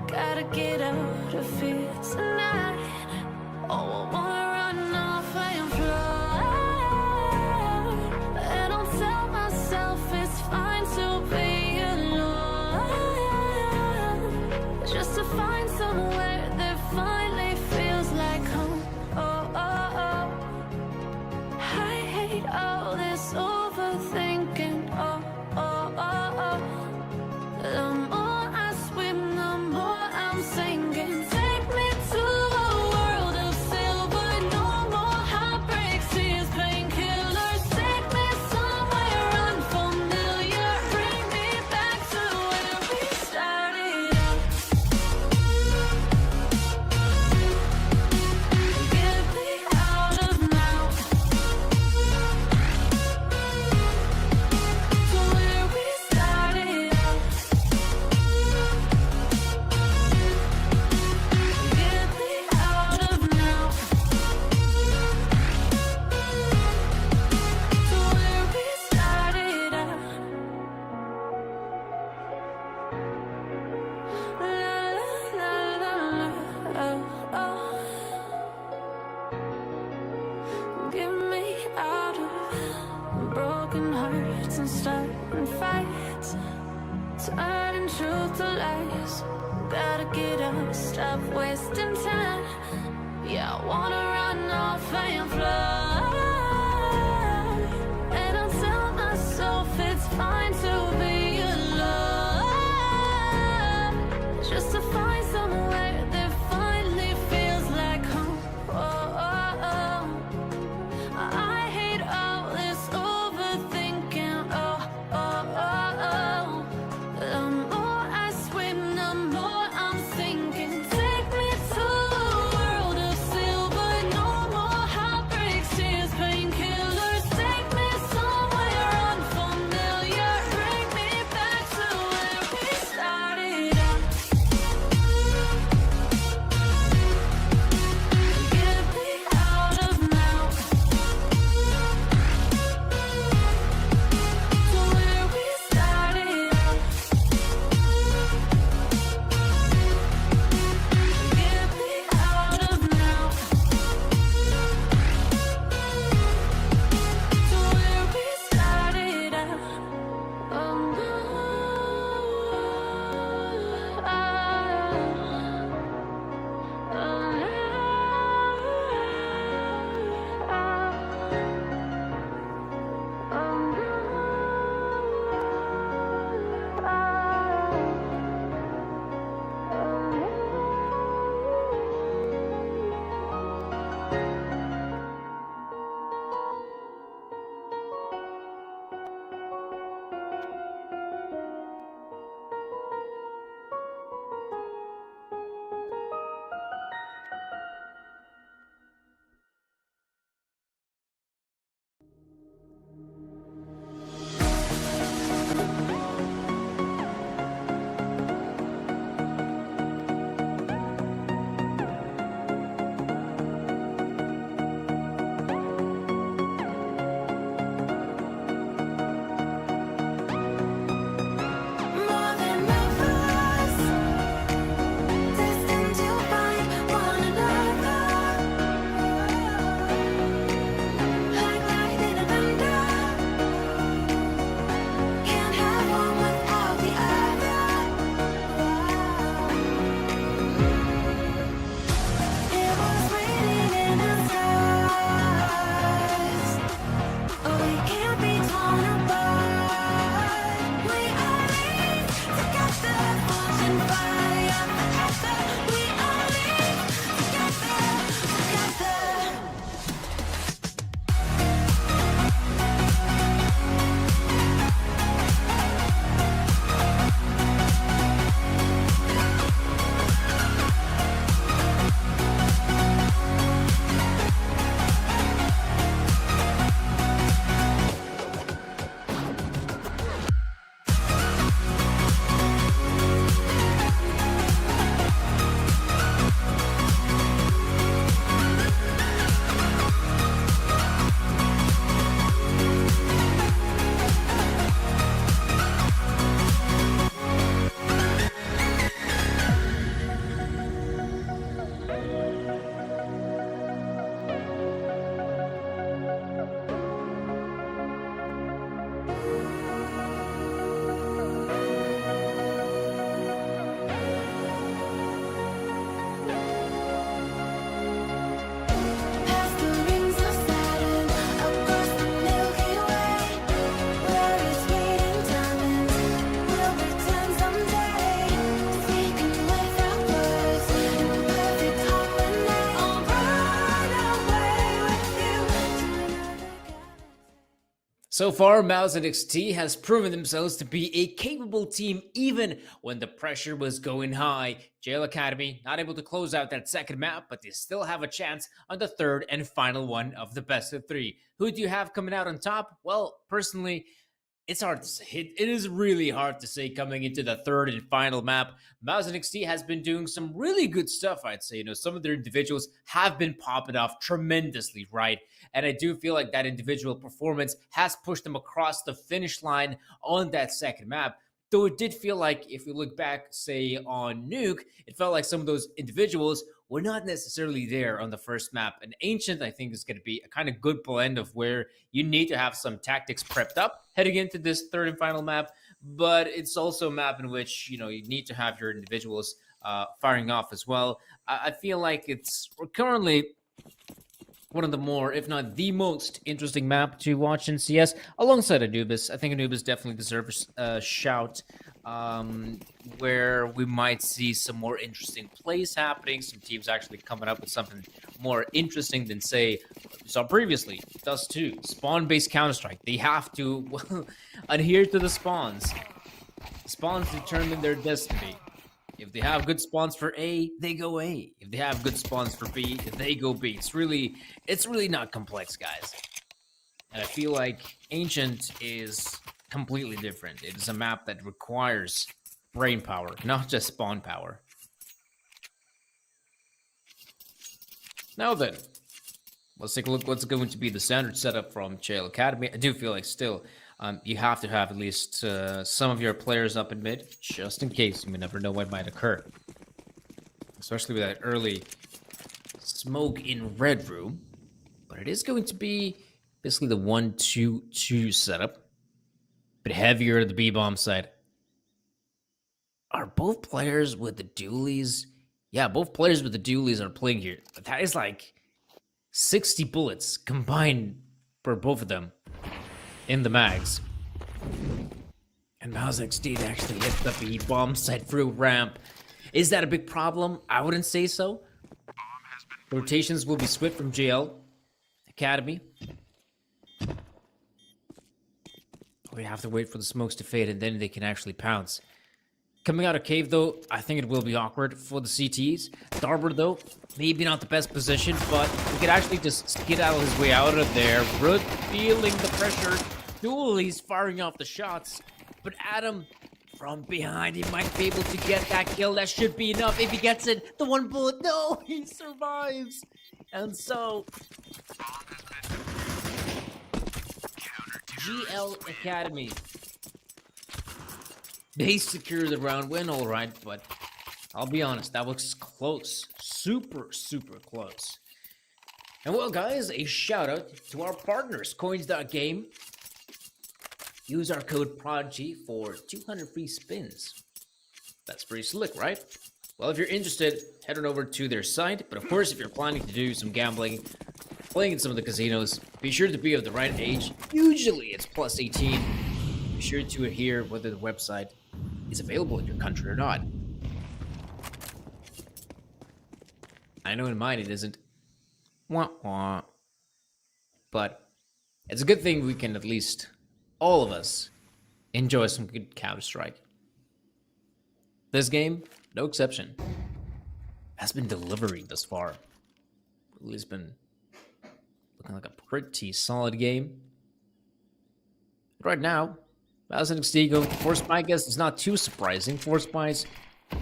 Gotta get out of here tonight. Oh, I wanna run off and fly. And I'll tell myself it's fine to be alone, just to find somewhere that finally feels like home. Oh, oh, oh. I hate all this overthinking. Oh, oh, oh, oh. The more I swim, the more I'm sinking. Take me to a world of silver. No more heartbreaks, tears, painkillers. Take me somewhere unfamiliar. Bring me back to where we started out. Get me out of now. To where we started out. Get me out of now. To where we started out. La la la la la. Oh, oh. Get me out of broken hearts and starting fights, turning truth to lies. Gotta get up, stop wasting time. Yeah, I wanna run off and fly. And I'll tell myself it's fine to be alone, just to find somewhere that finally feels like home. Oh, oh, oh. I hate all this overthinking. Oh, oh, oh, oh. The more I swim, the more I'm sinking. Take me to a world of silver. No more heartbreaks, tears, So far, Mouse NXT has proven themselves to be a capable team even when the pressure was going high. Jail Academy not able to close out that second map, but they still have a chance on the third and final one of the best of three. Who do you have coming out on top? Well, personally, it's hard to say. It is really hard to say coming into the third and final map. Mouse NXT has been doing some really good stuff, I'd say. Some of their individuals have been popping off tremendously, right? And I do feel like that individual performance has pushed them across the finish line on that second map. Though it did feel like, if we look back, say, on Nuke, it felt like some of those individuals were not necessarily there on the first map. And Ancient, I think, is going to be a kind of good blend of where you need to have some tactics prepped up heading into this third and final map. But it's also a map in which, you need to have your individuals firing off as well. I feel like we're currently one of the more, if not the most interesting map to watch in CS, alongside Anubis. I think Anubis definitely deserves a shout, where we might see some more interesting plays happening, some teams actually coming up with something more interesting than, say, we saw previously, Dust 2, spawn-based Counter-Strike. They have to adhere to the spawns. The spawns determine their destiny. If they have good spawns for A, they go A. If they have good spawns for B, they go B. It's really not complex, guys. And I feel like Ancient is completely different. It is a map that requires brain power, not just spawn power. Now then, let's take a look what's going to be the standard setup from Jail Academy. I do feel like still you have to have at least some of your players up in mid, just in case. You never know what might occur. Especially with that early smoke in Red Room. But it is going to be basically the 1-2-2 setup. Bit heavier at the B-bomb side. Are both players with the dualies? Yeah, both players with the dualies are playing here. But that is like 60 bullets combined for both of them in the mags. And Mouse XD actually hit the B-bomb side through ramp. Is that a big problem? I wouldn't say so. Rotations will be split from JL Academy. We have to wait for the smokes to fade, and then they can actually pounce. Coming out of cave, though, I think it will be awkward for the CTs. Darber, though, maybe not the best position, but we could actually just skedaddle his way out of there. Root feeling the pressure. Dualies firing off the shots. But Adam, from behind, he might be able to get that kill. That should be enough. If he gets it, the one bullet, no, he survives. And so GL Academy, they secure the round win, all right, but I'll be honest, that was close. Super close. And well, guys, a shout out to our partners, Coins.game. Use our code Prodigy for 200 free spins. That's pretty slick, right? Well, if you're interested, head on over to their site. But of course, if you're planning to do some gambling, playing in some of the casinos, be sure to be of the right age. Usually it's plus 18. Be sure to adhere whether the website is available in your country or not. I know in mine it isn't. Wah wah. But it's a good thing we can at least, all of us, enjoy some good Counter-Strike. This game, no exception, has been delivering thus far. Really has been looking like a pretty solid game. Right now, Mouse NXT going for Force Spy, I guess it's not too surprising. Force Spies, at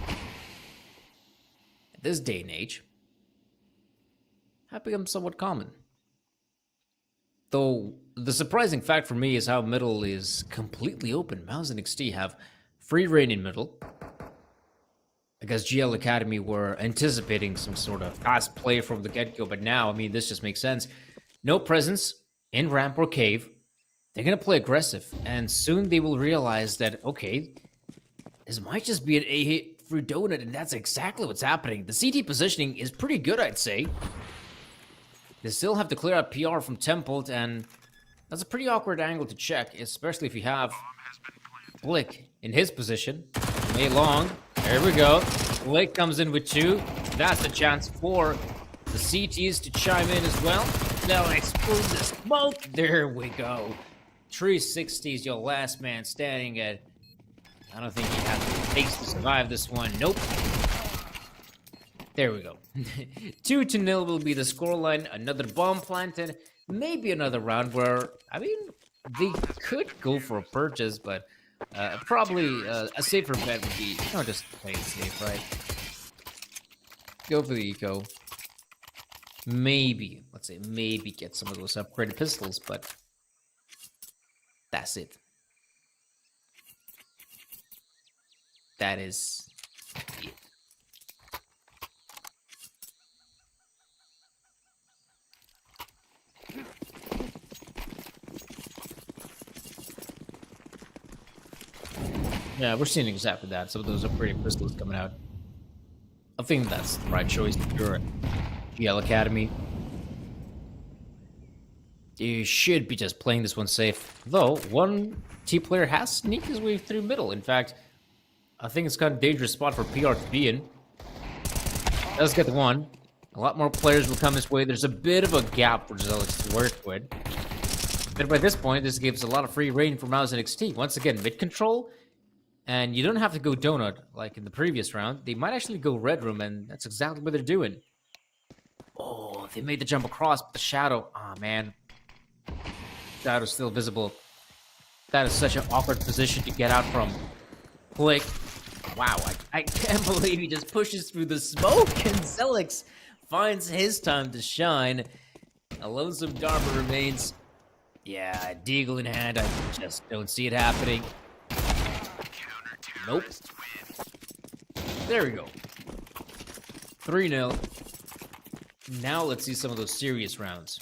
this day and age, have become somewhat common. Though, the surprising fact for me is how middle is completely open. Mouse NXT have free reign in middle. I guess GL Academy were anticipating some sort of fast play from the get-go, but now, I mean, this just makes sense. No presence in ramp or cave. They're going to play aggressive, and soon they will realize that, okay, this might just be an A-hit through donut, and that's exactly what's happening. The CT positioning is pretty good, I'd say. They still have to clear out PR from Templed, and that's a pretty awkward angle to check, especially if you have Blick in his position. Lay long. There we go. Blick comes in with 2. That's a chance for the CTs to chime in as well. They'll explode the smoke. There we go. 360 is your last man standing at. I don't think he has what it takes to survive this one. Nope. There we go. 2-0 will be the scoreline. Another bomb planted. Maybe another round where, I mean, they could go for a purchase, but probably a safer bet would be, not just play it safe, right? Go for the eco. Maybe, let's say, maybe get some of those upgraded pistols, but that's it. That is it. Yeah, we're seeing exactly that. Some of those upgraded pistols coming out. I think that's the right choice if you're at GL Academy. You should be just playing this one safe. Though, one T player has sneaked his way through middle. In fact, I think it's kind of a dangerous spot for PR to be in. Let's get the one. A lot more players will come this way. There's a bit of a gap for Zealous to work with. But by this point, this gives a lot of free reign for Mouse and XT. Once again, mid control. And you don't have to go donut like in the previous round. They might actually go red room, and that's exactly what they're doing. Oh, they made the jump across, but the shadow. Ah, man. Shadow's still visible. That is such an awkward position to get out from. Click. Wow, I can't believe he just pushes through the smoke, and Zelix finds his time to shine. A lonesome Darver remains. Yeah, Deagle in hand. I just don't see it happening. Nope. There we go. 3-0. Now let's see some of those serious rounds.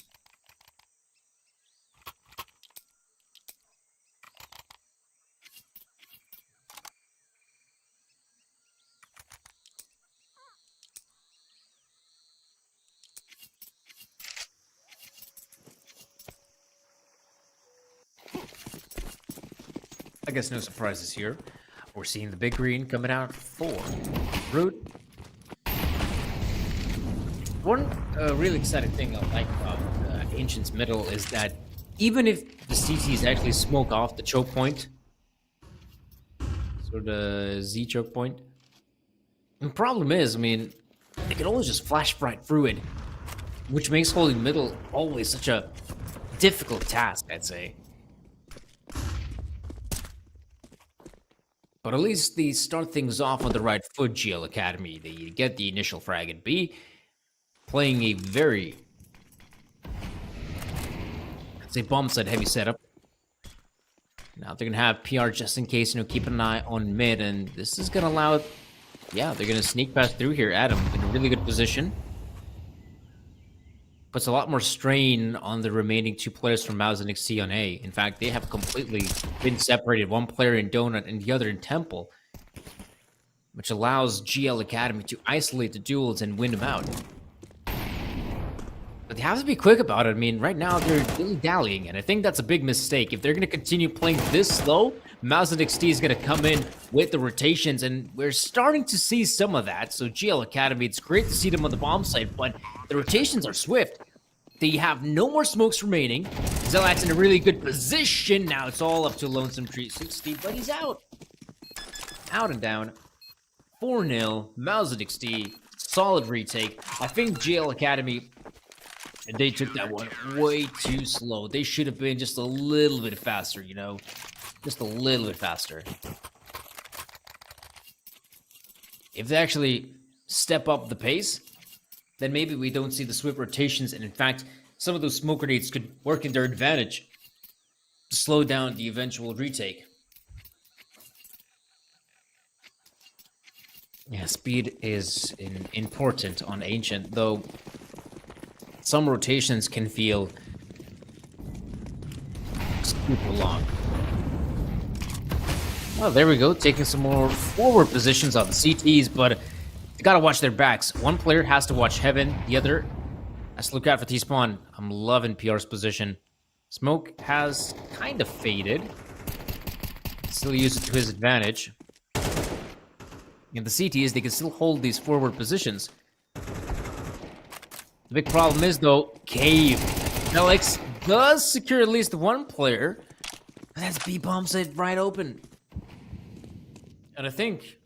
I guess no surprises here. We're seeing the big green coming out for Root. One really exciting thing I like about Ancient's middle is that even if the CTs actually smoke off the choke point, so the Z choke point, the problem is, I mean, they can always just flash right through it, which makes holding middle always such a difficult task, I'd say. But at least they start things off on the right foot, GL Academy. They get the initial frag at B, playing a very, I'd say, bomb set heavy setup. Now they're gonna have PR just in case, keep an eye on mid, and this is gonna allow, yeah, they're gonna sneak past through here. Adam in a really good position. Puts a lot more strain on the remaining two players from Mouse and XT on A. In fact, they have completely been separated. One player in Donut and the other in Temple, which allows GL Academy to isolate the duels and win them out. But they have to be quick about it. I mean, right now they're dilly-dallying, and I think that's a big mistake. If they're going to continue playing this slow, Mouse and XT is going to come in with the rotations, and we're starting to see some of that. So GL Academy, it's great to see them on the bomb site, but the rotations are swift. They have no more smokes remaining. Zelat's in a really good position. Now it's all up to Lonesome 360, but he's out. Out and down. 4-0. Mouse and XT. Solid retake. I think GL Academy, they took that one way too slow. They should have been just a little bit faster, Just a little bit faster. If they actually step up the pace, then maybe we don't see the swift rotations, and in fact, some of those smoke grenades could work in their advantage to slow down the eventual retake. Yeah, speed is important on Ancient, though some rotations can feel super long. Well, there we go, taking some more forward positions on the CTs, but they gotta watch their backs. One player has to watch Heaven, the other has to look out for T-Spawn. I'm loving PR's position. Smoke has kind of faded. Still use it to his advantage. And the CTs, they can still hold these forward positions. The big problem is, though, Cave. Alex does secure at least one player. But that's B bombs it right open. And I think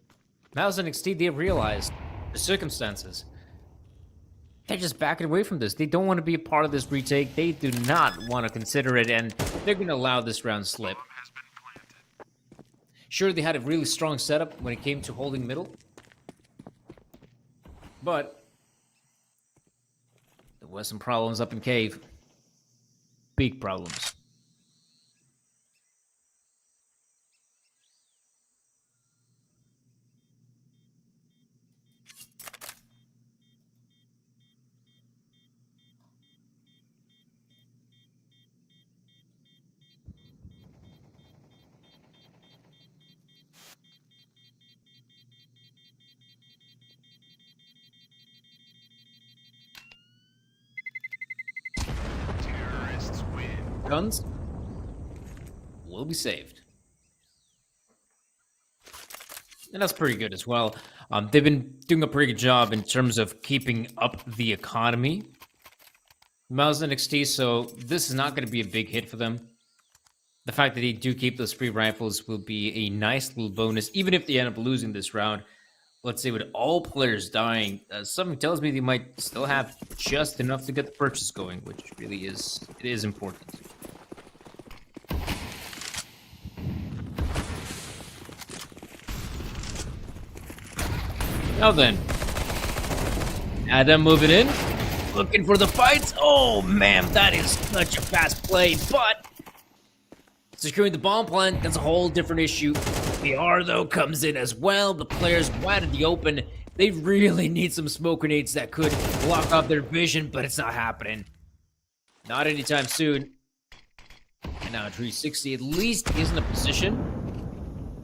Mouse and XT, they realized the circumstances. They're just backing away from this. They don't want to be a part of this retake. They do not want to consider it, and they're going to allow this round slip. Sure, they had a really strong setup when it came to holding middle. But there was some problems up in cave. Big problems. Guns will be saved. And that's pretty good as well. They've been doing a pretty good job in terms of keeping up the economy. Mouse and XT, so this is not going to be a big hit for them. The fact that they do keep those free rifles will be a nice little bonus, even if they end up losing this round. Let's say with all players dying, something tells me they might still have just enough to get the purchase going, which really is important. Now then, Adam moving in, looking for the fights. Oh man, that is such a fast play, but securing the bomb plant, that's a whole different issue. PR though comes in as well. The players wide in the open. They really need some smoke grenades that could block off their vision, but it's not happening. Not anytime soon. And now 360 at least is in a position.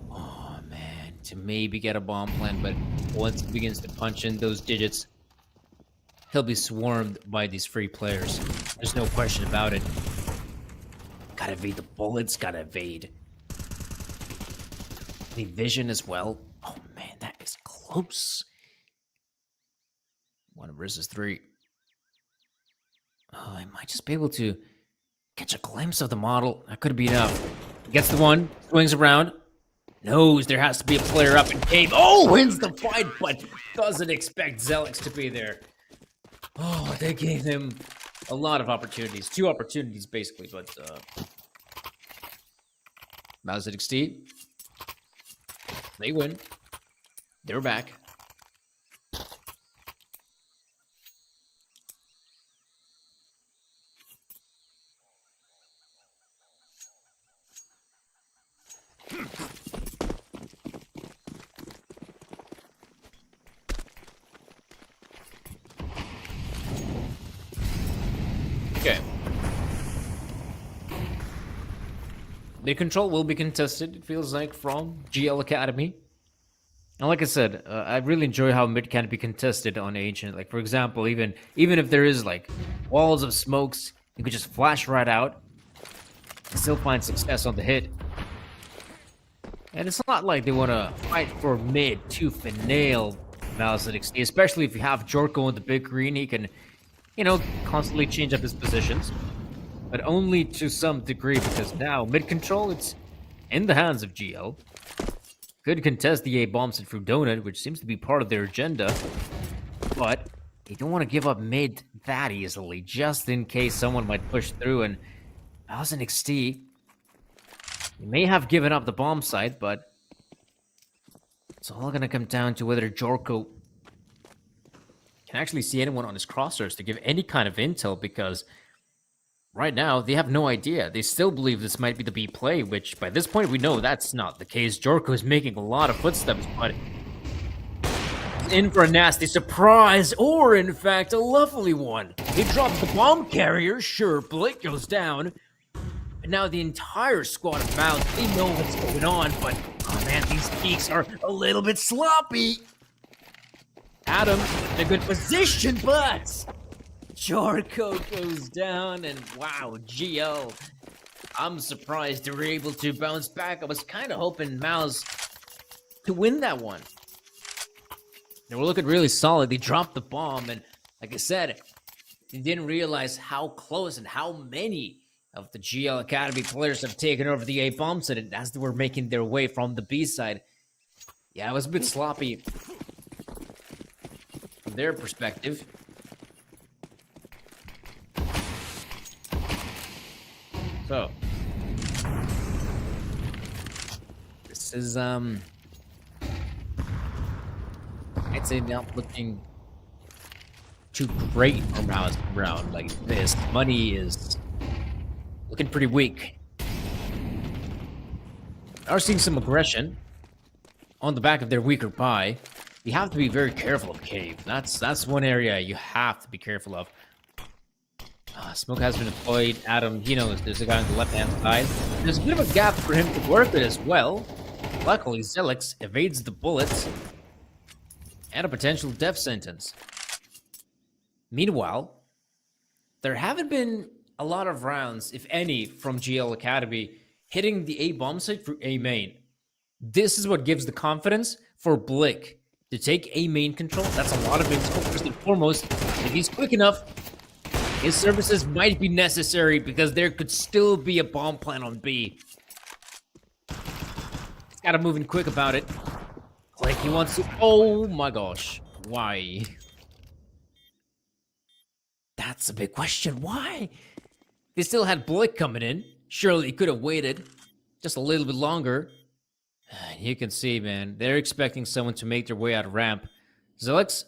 Oh man, to maybe get a bomb plant, but once he begins to punch in those digits, he'll be swarmed by these free players. There's no question about it. Gotta evade the bullets, gotta evade the vision as well. Oh man, that is close. 1 versus 3. Oh, I might just be able to catch a glimpse of the model. That could be enough. Gets the one, swings around, knows there has to be a player up in cave. Oh, wins the fight, but doesn't expect Zelix to be there. Oh, they gave him a lot of opportunities. 2 opportunities, basically, but Mouse at XT. They win. They're back. Okay. The control will be contested, it feels like, from GL Academy. And like I said, I really enjoy how mid can be contested on Ancient. Like, for example, even if there is, like, walls of smokes, you could just flash right out and still find success on the hit. And it's not like they want to fight for mid tooth and nail Mouse at XT, especially if you have Jorko in the big green. He can, you know, constantly change up his positions. But only to some degree, because now mid control, it's in the hands of GL. Could contest the A bombs through Donut, which seems to be part of their agenda. But they don't want to give up mid that easily, just in case someone might push through. And Mouse and XT, they may have given up the bomb site, but it's all going to come down to whether Jorko can actually see anyone on his crosshairs to give any kind of intel, because right now they have no idea. They still believe this might be the B play, which by this point we know that's not the case. Jorko is making a lot of footsteps, but in for a nasty surprise, or in fact a lovely one. He drops the bomb carrier, sure, Blake goes down. But now the entire squad of Mouse, they know what's going on, but oh man, these peaks are a little bit sloppy. Adam in a good position, but Jorko goes down, and wow, GL. I'm surprised they were able to bounce back. I was kind of hoping Mouse to win that one. They were looking really solid. They dropped the bomb, and like I said, they didn't realize how close and how many of the GL Academy players have taken over the A bombs, and as they were making their way from the B side, yeah, it was a bit sloppy from their perspective. So this is I'd say not looking too great around like this. Money is looking pretty weak. Are seeing some aggression on the back of their weaker pie. You have to be very careful of Cave. That's one area you have to be careful of. Smoke has been deployed. Adam, he knows there's a guy on the left-hand side. There's a bit of a gap for him to work with as well. Luckily, Zelix evades the bullets and a potential death sentence. Meanwhile, there haven't been a lot of rounds, if any, from GL Academy hitting the A bomb site through A main. This is what gives the confidence for Blick to take A main control. That's a lot of info. First and foremost, if he's quick enough, his services might be necessary because there could still be a bomb plant on B. He's got to move in quick about it. Like he wants to. Oh my gosh. Why? That's a big question. Why? They still had Blick coming in. Surely he could have waited just a little bit longer. You can see, man, they're expecting someone to make their way out of ramp. Zelix,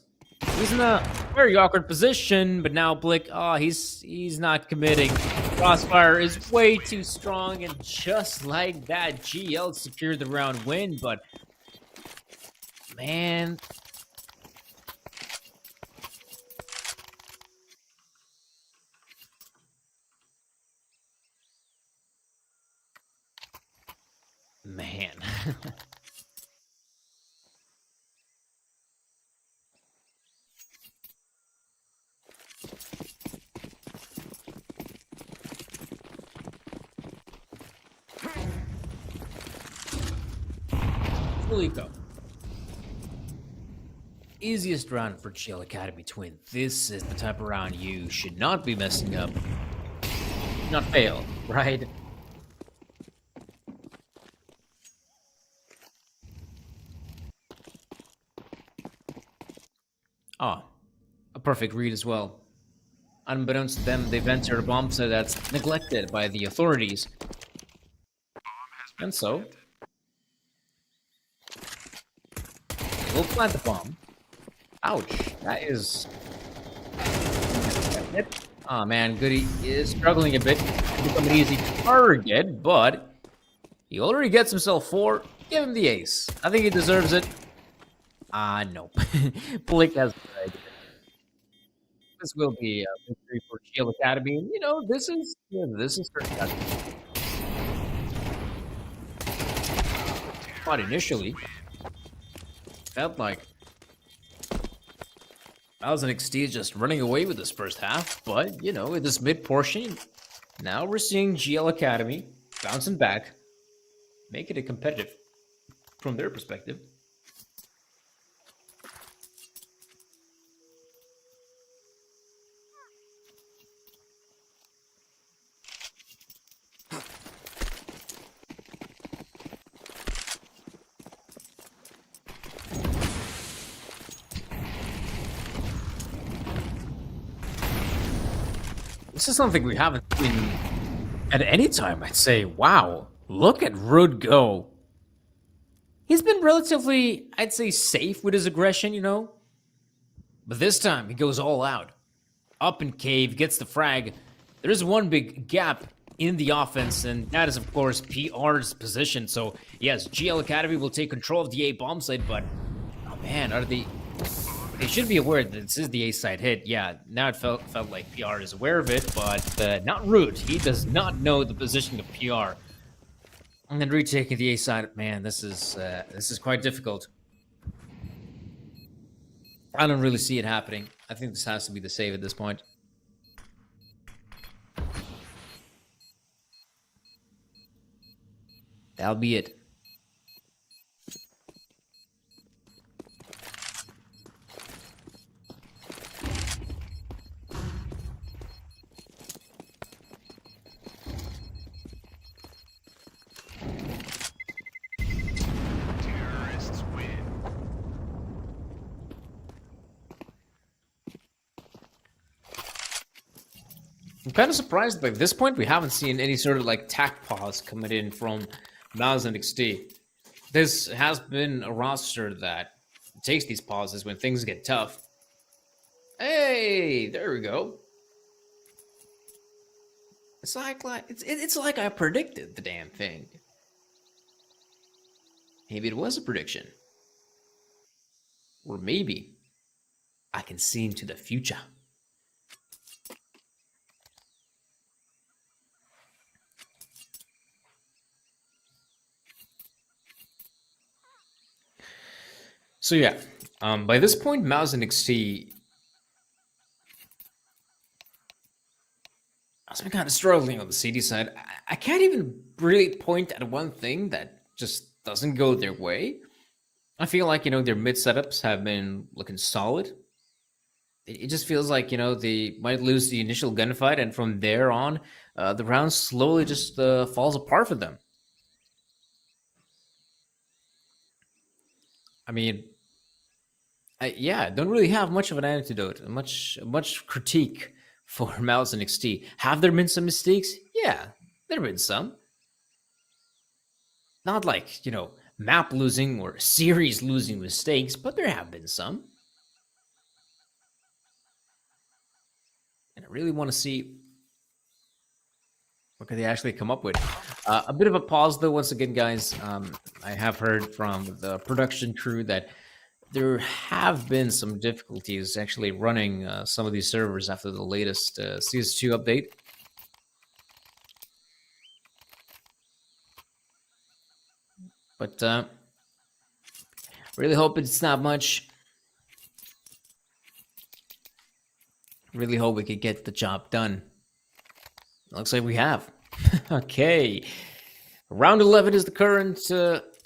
he's in a very awkward position, but now Blick, he's not committing. Crossfire is way too strong, and just like that, GL secured the round win, but man. Man. Fulico. Easiest round for GL Academy to win. This is the type of round you should not be messing up. Not fail, right? Ah, a perfect read as well. Unbeknownst to them, they've entered a bomb site that's neglected by the authorities. And so, we'll plant the bomb. Ouch, that is... Oh man, Goody is struggling a bit to become an easy target, but he already gets himself 4. Give him the ace. I think he deserves it. Nope. Blick has the idea. This will be a victory for GL Academy. And, you know, this is certain. But initially, felt like Thousand XT is just running away with this first half. But, you know, in this mid portion, now we're seeing GL Academy bouncing back, making it competitive from their perspective. This is something we haven't seen at any time, I'd say. Wow, look at Rude go. He's been relatively, I'd say, safe with his aggression, you know? But this time, he goes all out. Up in cave, gets the frag. There is one big gap in the offense, and that is, of course, PR's position. So, yes, GL Academy will take control of the A bomb site, but, oh man, are they... They should be aware that this is the A side hit. Yeah, now it felt like PR is aware of it, but not Root. He does not know the position of PR. And then retaking the A side, man, this is quite difficult. I don't really see it happening. I think this has to be the save at this point. That'll be it. I'm kind of surprised. Like, at this point, we haven't seen any sort of like tack pause coming in from Mouse and XT. This has been a roster that takes these pauses when things get tough. Hey, there we go. It's like I predicted the damn thing. Maybe it was a prediction. Or maybe I can see into the future. So yeah, by this point, Mouse and XT has been kind of struggling on the CD side. I can't even really point at one thing that just doesn't go their way. I feel like, their mid setups have been looking solid. It just feels like, they might lose the initial gunfight, and from there on, the round slowly just falls apart for them. I mean, I don't really have much of an antidote, much critique for Mouse and XT. Have there been some mistakes? Yeah, there have been some. Not like, map losing or series losing mistakes, but there have been some. And I really want to see what could they actually come up with. A bit of a pause, though, once again, guys. I have heard from the production crew that there have been some difficulties actually running some of these servers after the latest CS2 update. But really hope it's not much. Really hope we could get the job done. Looks like we have. Okay. Round 11 is the current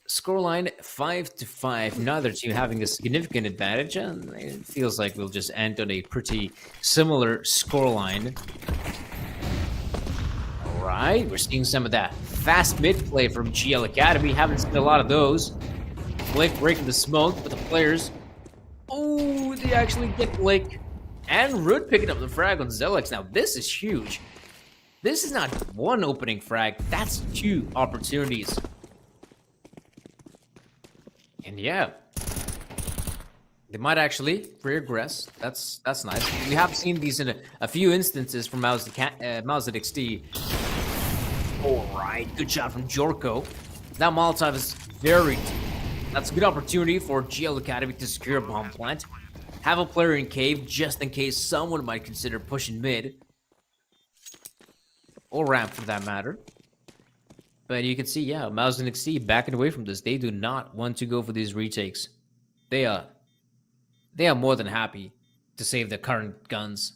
scoreline, 5-5. Neither team having a significant advantage, and it feels like we'll just end on a pretty similar scoreline. All right, we're seeing some of that fast mid play from GL Academy. Haven't seen a lot of those. Blake breaking the smoke, but the players, oh, they actually get Blake and Root picking up the frag on Zelex. Now this is huge. This is not one opening frag, that's 2 opportunities. And yeah, they might actually regress. That's nice. We have seen these in a few instances from Mouse at XT. All right, good shot from Jorko. That Molotov is very deep. That's a good opportunity for GL Academy to secure a bomb plant. Have a player in cave just in case someone might consider pushing mid. Or ramp for that matter. But you can see, yeah, Mouse and XT backing away from this. They do not want to go for these retakes. They are more than happy to save their current guns.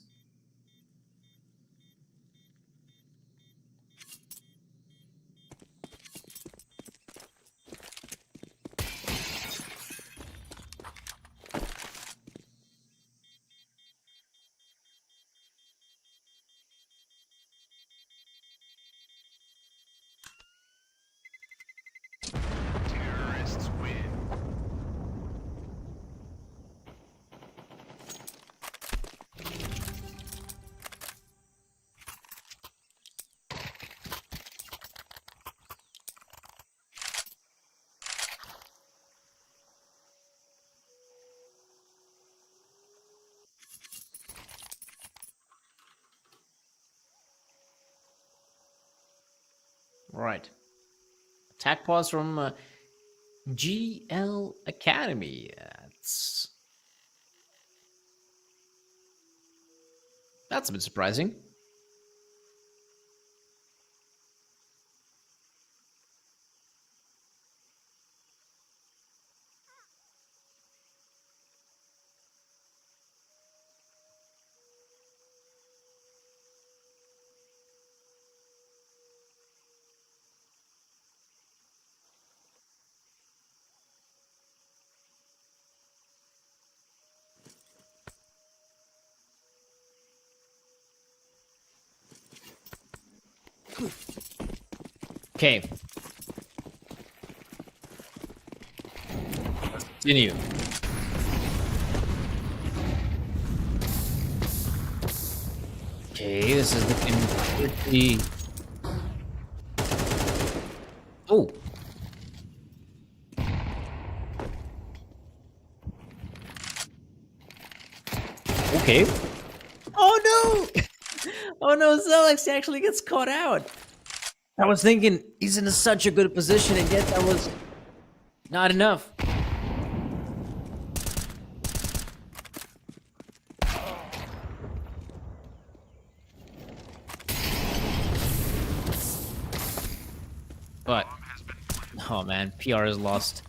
Right. Attack pause from GL Academy. That's a bit surprising. Okay. Let's continue. Okay, this is looking pretty... Oh! Okay. Oh no! Oh no, Zelix actually gets caught out! I was thinking he's in such a good position, and yet that was not enough. But, oh man, PR has lost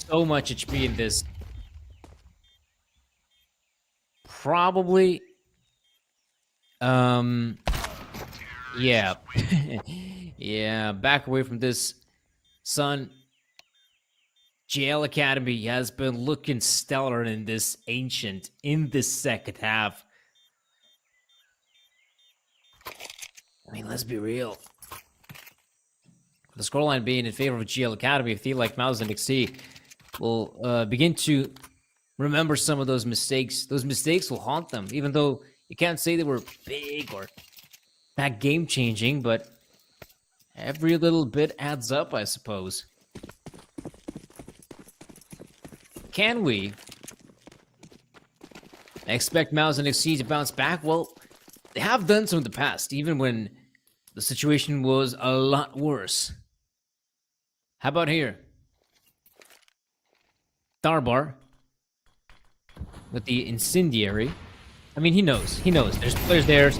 so much HP in this. Probably, yeah. Yeah, back away from this, son. GL Academy has been looking stellar in this Ancient in this second half. I mean, let's be real. The scoreline being in favor of GL Academy, I feel like Mouse and XT will begin to remember some of those mistakes. Those mistakes will haunt them, even though you can't say they were big or that game-changing, but every little bit adds up, I suppose. Can we expect Mouse and XT to bounce back? Well, they have done so in the past, even when the situation was a lot worse. How about here? Darbar with the Incendiary. I mean, he knows. He knows. There's players there.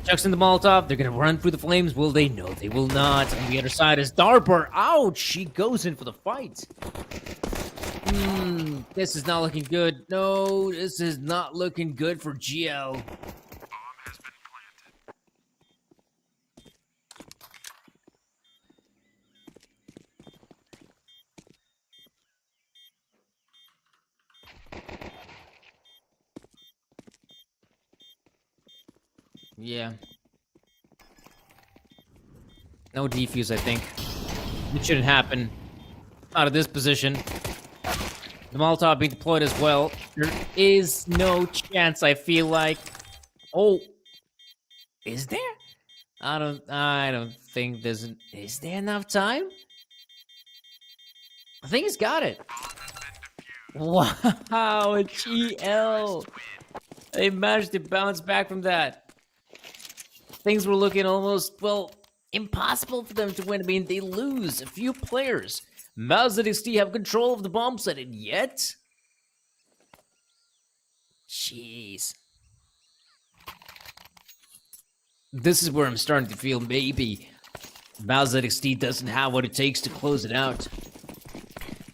Chucks in the Molotov. They're going to run through the flames. Will they? No, they will not. On the other side is Darbar. Ouch! She goes in for the fight. This is not looking good. No, this is not looking good for GL. Yeah. No defuse, I think. It shouldn't happen. Out of this position. The Molotov being deployed as well. There is no chance, I feel like. Oh. Is there? I don't think there's... Is there enough time? I think he's got it. Wow, GL. They managed to bounce back from that. Things were looking almost, well, impossible for them to win. I mean, they lose a few players. Mouse and XT have control of the bomb site, and yet... Jeez. This is where I'm starting to feel maybe Mouse and XT doesn't have what it takes to close it out.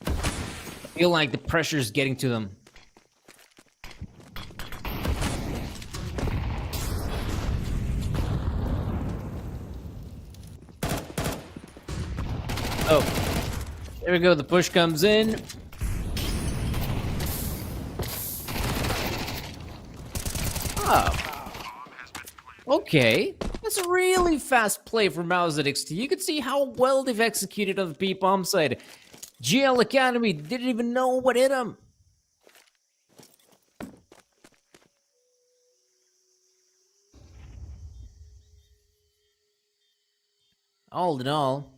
I feel like the pressure's getting to them. Oh, there we go. The push comes in. Oh. Okay. That's a really fast play for Mouse at XT. You can see how well they've executed on the B-bomb side. GL Academy didn't even know what hit them. All in all,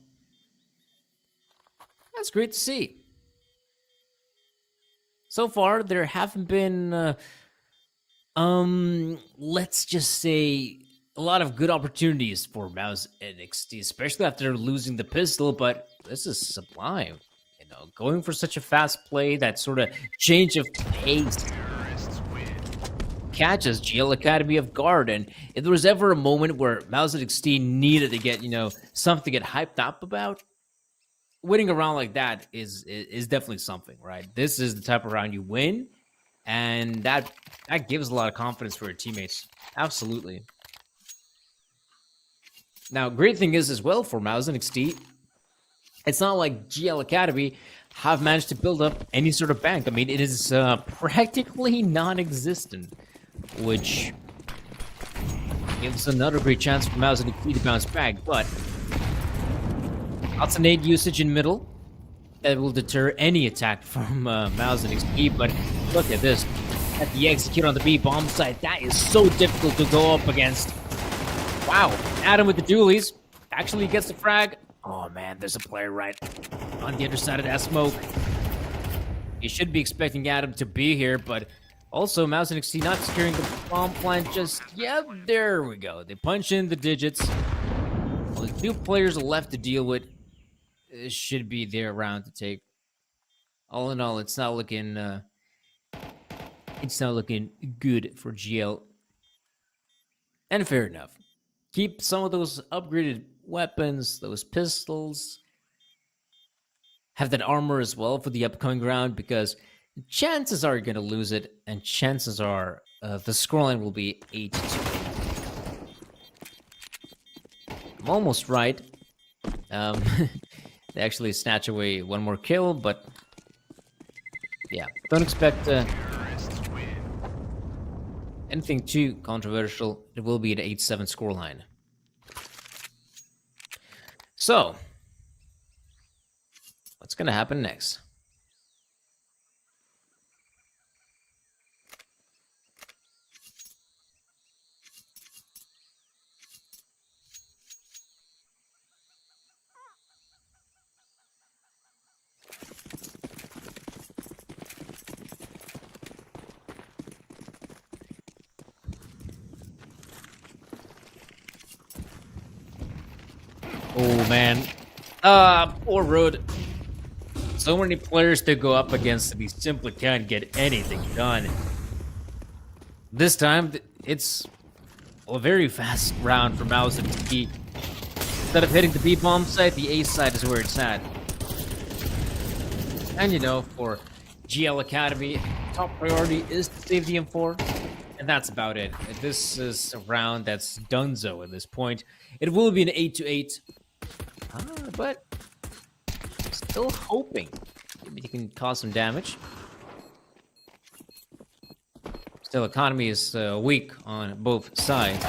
that's great to see. So far, there haven't been, let's just say, a lot of good opportunities for Mouse and XT, especially after losing the pistol, but this is sublime. You know, going for such a fast play, that sort of change of pace catches GL Academy off guard, and if there was ever a moment where Mouse and XT needed to get, you know, something to get hyped up about, winning a round like that is definitely something, right? This is the type of round you win, and that gives a lot of confidence for your teammates. Absolutely. Now, great thing is as well for Mouse and XT, it's not like GL Academy have managed to build up any sort of bank. I mean, it is practically non-existent, which gives another great chance for Mouse and XT to bounce back, but lots of nade usage in middle that will deter any attack from Mouse and XP, but look at this. at the execute on the B bomb site. That is so difficult to go up against. Wow, Adam with the dualies actually gets the frag. Oh man, there's a player right on the other side of that smoke. You should be expecting Adam to be here, but also Mouse and XT not securing the bomb plant just yet. There we go. They punch in the digits. Only 2 players left to deal with. It should be their round to take. All in all, it's not looking good for GL. And fair enough. Keep some of those upgraded weapons, those pistols. Have that armor as well for the upcoming round, because chances are you're going to lose it, and chances are the scoreline will be 8-8. I'm almost right. They actually snatch away 1 more kill, but yeah, don't expect anything too controversial. It will be an 8-7 scoreline. So, what's going to happen next? Oh man. Poor Road. So many players to go up against that he simply can't get anything done. This time, it's a very fast round for Mouse and T. Instead of hitting the B bomb site, the A side is where it's at. And you know, for GL Academy, top priority is to save the M4. And that's about it. This is a round that's donezo at this point. It will be an 8-8. But still hoping maybe he can cause some damage. Still, economy is weak on both sides.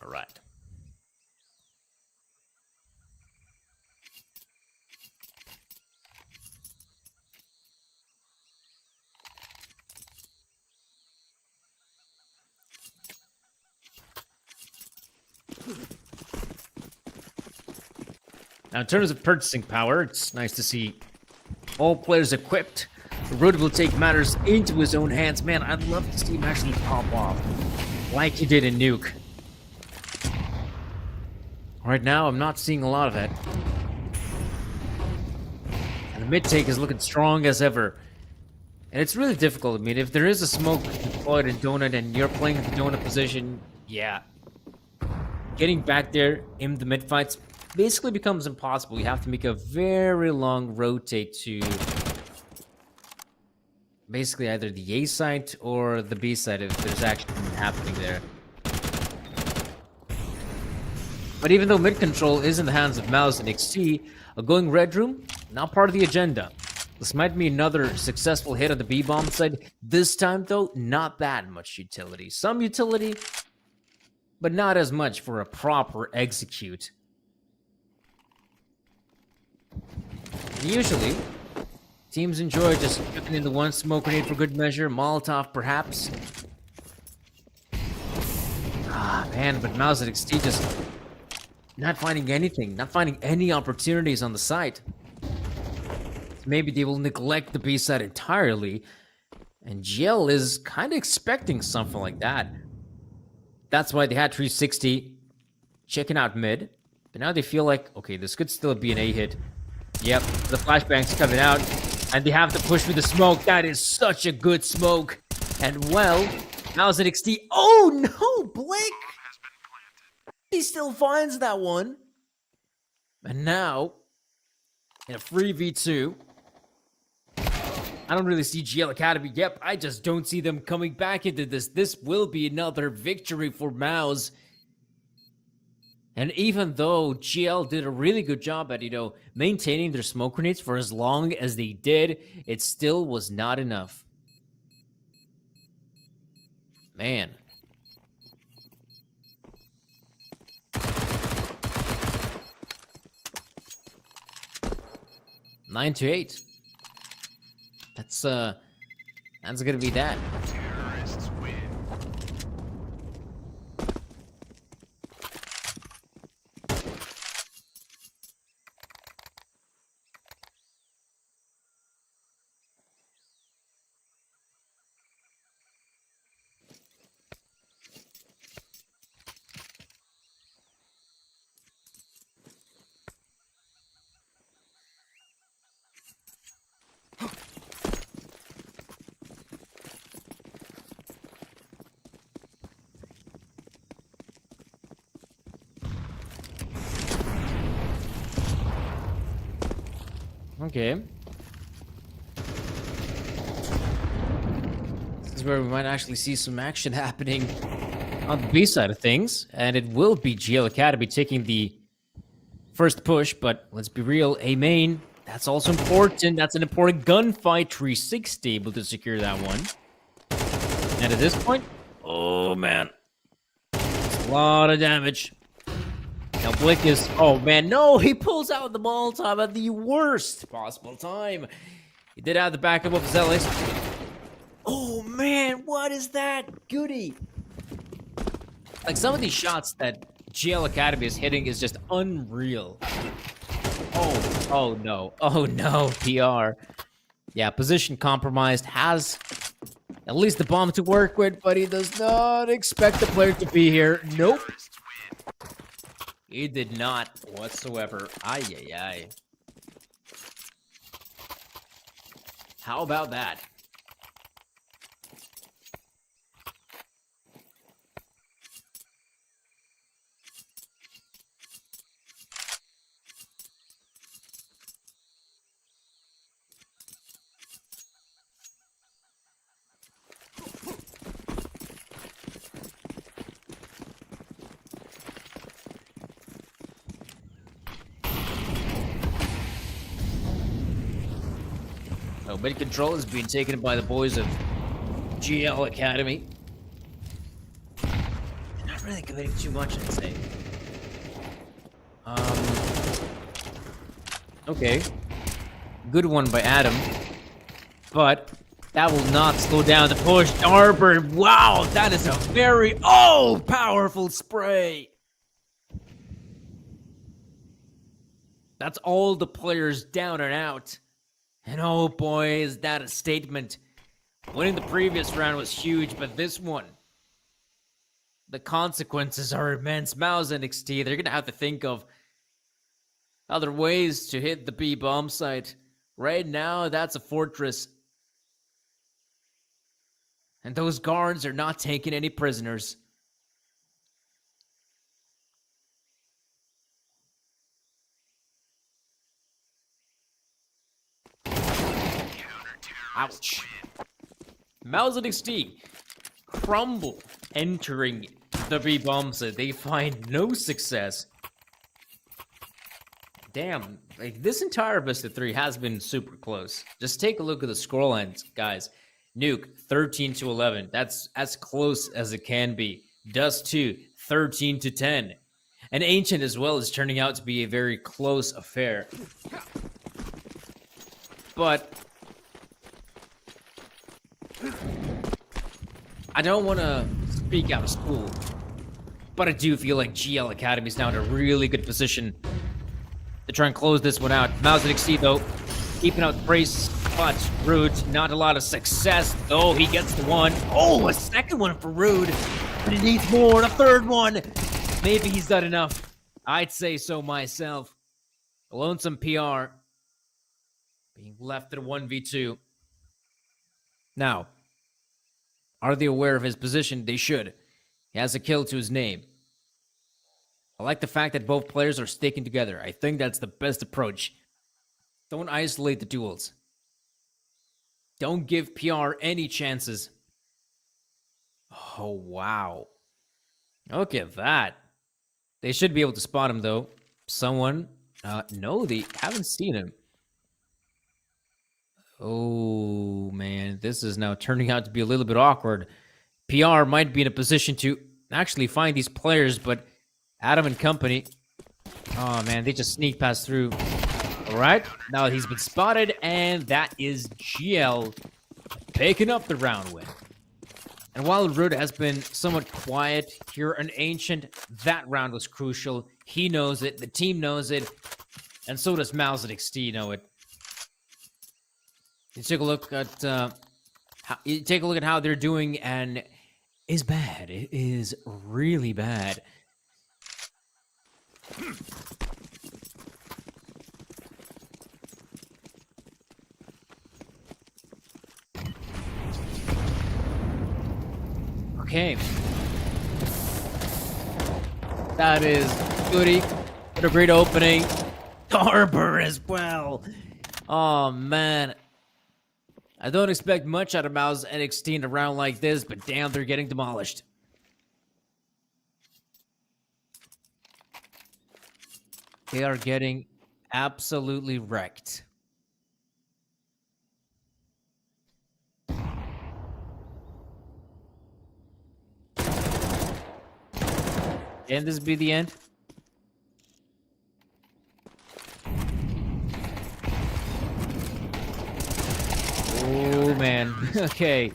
All right. Now, in terms of purchasing power, it's nice to see all players equipped. Road will take matters into his own hands. Man, I'd love to see him actually pop off like he did in Nuke. Right now, I'm not seeing a lot of it. And the mid-take is looking strong as ever. And it's really difficult. I mean, if there is a smoke deployed in Donut and you're playing the Donut position, yeah. Getting back there in the mid-fights basically becomes impossible. You have to make a very long rotate to basically either the A side or the B side if there's action happening there. But even though mid-control is in the hands of Mouse and XT, a going red room, not part of the agenda. This might be another successful hit on the B-bomb side. This time, though, not that much utility. Some utility, but not as much for a proper execute. Usually, teams enjoy just putting in the one smoke grenade for good measure, Molotov perhaps. Ah, man, but Mouse and XT just not finding anything, not finding any opportunities on the site. Maybe they will neglect the B side entirely, and GL is kind of expecting something like that. That's why they had 360 checking out mid, but now they feel like, okay, this could still be an A hit. Yep, the flashbang's coming out, and they have to push through the smoke. That is such a good smoke. And well, Mouse and XT. Oh no, Blake! He still finds that one. And now, in a free v2, I I don't really see GL Academy. Yep, I just don't see them coming back into this. This will be another victory for Mouse. And even though GL did a really good job at, maintaining their smoke grenades for as long as they did, it still was not enough. Man. Nine to 8. That's gonna be that. Terrorists win. Okay. This is where we might actually see some action happening on the B side of things, and it will be GL Academy taking the first push, but let's be real, A main, that's also important. That's an important gunfight. 360 able to secure that one. And at this point, oh man, it's a lot of damage. Now Blick is, oh man, no, he pulls out the Molotov at the worst possible time. He did have the backup of Zealous. Oh man, what is that? Goody. Like some of these shots that GL Academy is hitting is just unreal. Oh no, PR. Yeah, position compromised, has at least the bomb to work with, but he does not expect the player to be here. Nope. He did not whatsoever. Ay. How about that? Oh, mid control is being taken by the boys of GL Academy. They're not really committing too much, I'd say. Okay. Good one by Adam. But that will not slow down the push. Arbor, wow, that is a very, powerful spray. That's all the players down and out. And oh boy, is that a statement. Winning the previous round was huge, but this one, the consequences are immense. Mouse NXT, they're going to have to think of other ways to hit the B bomb site. Right now, that's a fortress. And those guards are not taking any prisoners. Ouch. Mouse NXT crumble entering the B bomb site. They find no success. Damn, like this entire best of 3 has been super close. Just take a look at the scorelines, guys. Nuke 13-11. That's as close as it can be. Dust 2 13-10. And Ancient as well is turning out to be a very close affair. But I don't want to speak out of school, but I do feel like GL Academy is now in a really good position to try and close this one out. Mouse NXT, though, keeping out the brace, but Rude, not a lot of success. Oh, he gets the one. Oh, a second one for Rude, but he needs more. A third one. Maybe he's done enough. I'd say so myself. Lonesome PR being left at a 1v2. Now, are they aware of his position? They should. He has a kill to his name. I like the fact that both players are sticking together. I think that's the best approach. Don't isolate the duels. Don't give PR any chances. Oh, wow. Look at that. They should be able to spot him, though. Someone... no, they haven't seen him. Oh, man. This is now turning out to be a little bit awkward. PR might be in a position to actually find these players, but Adam and company... Oh, man, they just sneak past through. All right, now he's been spotted, and that is GL picking up the round win. And while Rude has been somewhat quiet here on Ancient, that round was crucial. He knows it, the team knows it, and so does Mouse at XT know it. You take a look at how they're doing, and it's bad. It is really bad. Okay. That is goody. What a great opening. Harbor as well. Oh, man. I don't expect much out of Mouse NXT in a round like this, but damn, they're getting demolished. They are getting absolutely wrecked. Can this be the end? Oh, man. Okay.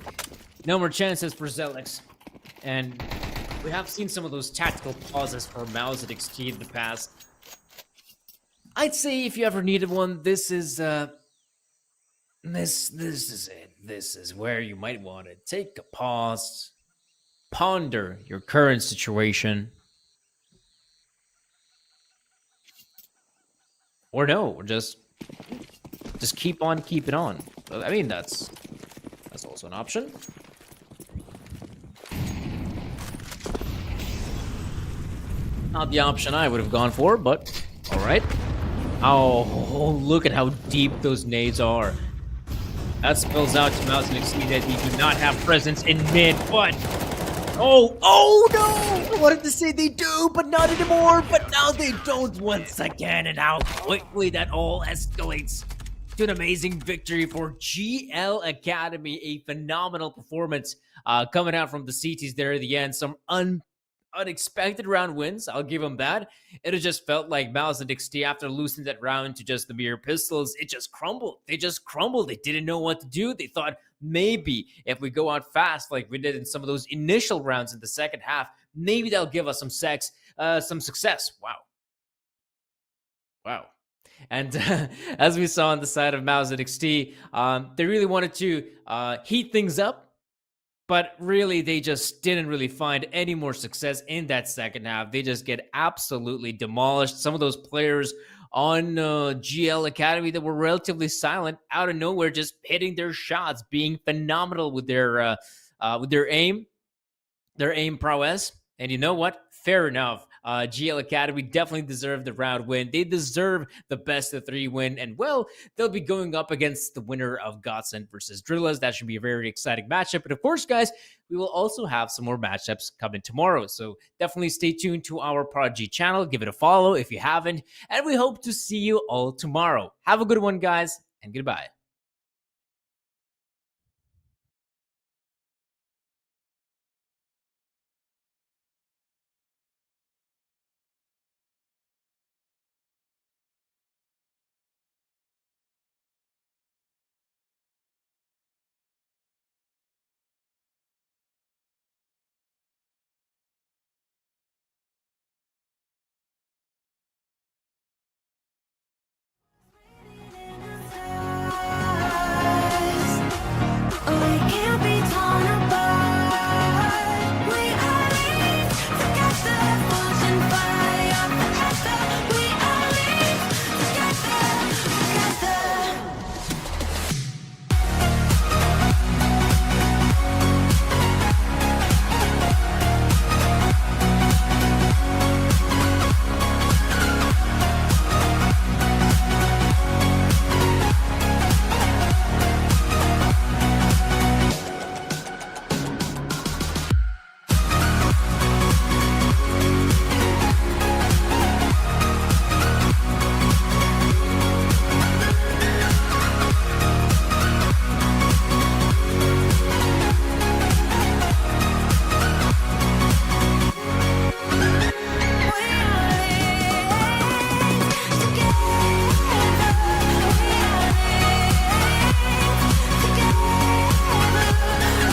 No more chances for Zelix. And we have seen some of those tactical pauses for Mouse at XT in the past. I'd say if you ever needed one, this is this is it. This is where you might want to take a pause, ponder your current situation. Or no, or just keep on keeping on. I mean, that's also an option. Not the option I would have gone for, but all right. Oh, look at how deep those nades are. That spells out to Mouse and XT that he do not have presence in mid, but... Oh no! I wanted to say they do, but not anymore. But now they don't once again, and how quickly that all escalates to an amazing victory for GL Academy. A phenomenal performance coming out from the CTs there at the end. Some unexpected round wins, I'll give them that. It just felt like Mouse and XT, after losing that round to just the mere pistols, it just crumbled. They just crumbled. They didn't know what to do. They thought maybe if we go out fast like we did in some of those initial rounds in the second half, maybe that'll give us some success. Wow. And as we saw on the side of Mouse and XT, they really wanted to heat things up. But really, they just didn't really find any more success in that second half. They just get absolutely demolished. Some of those players on GL Academy that were relatively silent, out of nowhere, just hitting their shots, being phenomenal with their aim prowess. And you know what? Fair enough. GL Academy definitely deserved the round win. They deserve the best of 3 win. And, well, they'll be going up against the winner of Godsend versus Drillas. That should be a very exciting matchup. But, of course, guys, we will also have some more matchups coming tomorrow. So definitely stay tuned to our Prodigy channel. Give it a follow if you haven't. And we hope to see you all tomorrow. Have a good one, guys, and goodbye.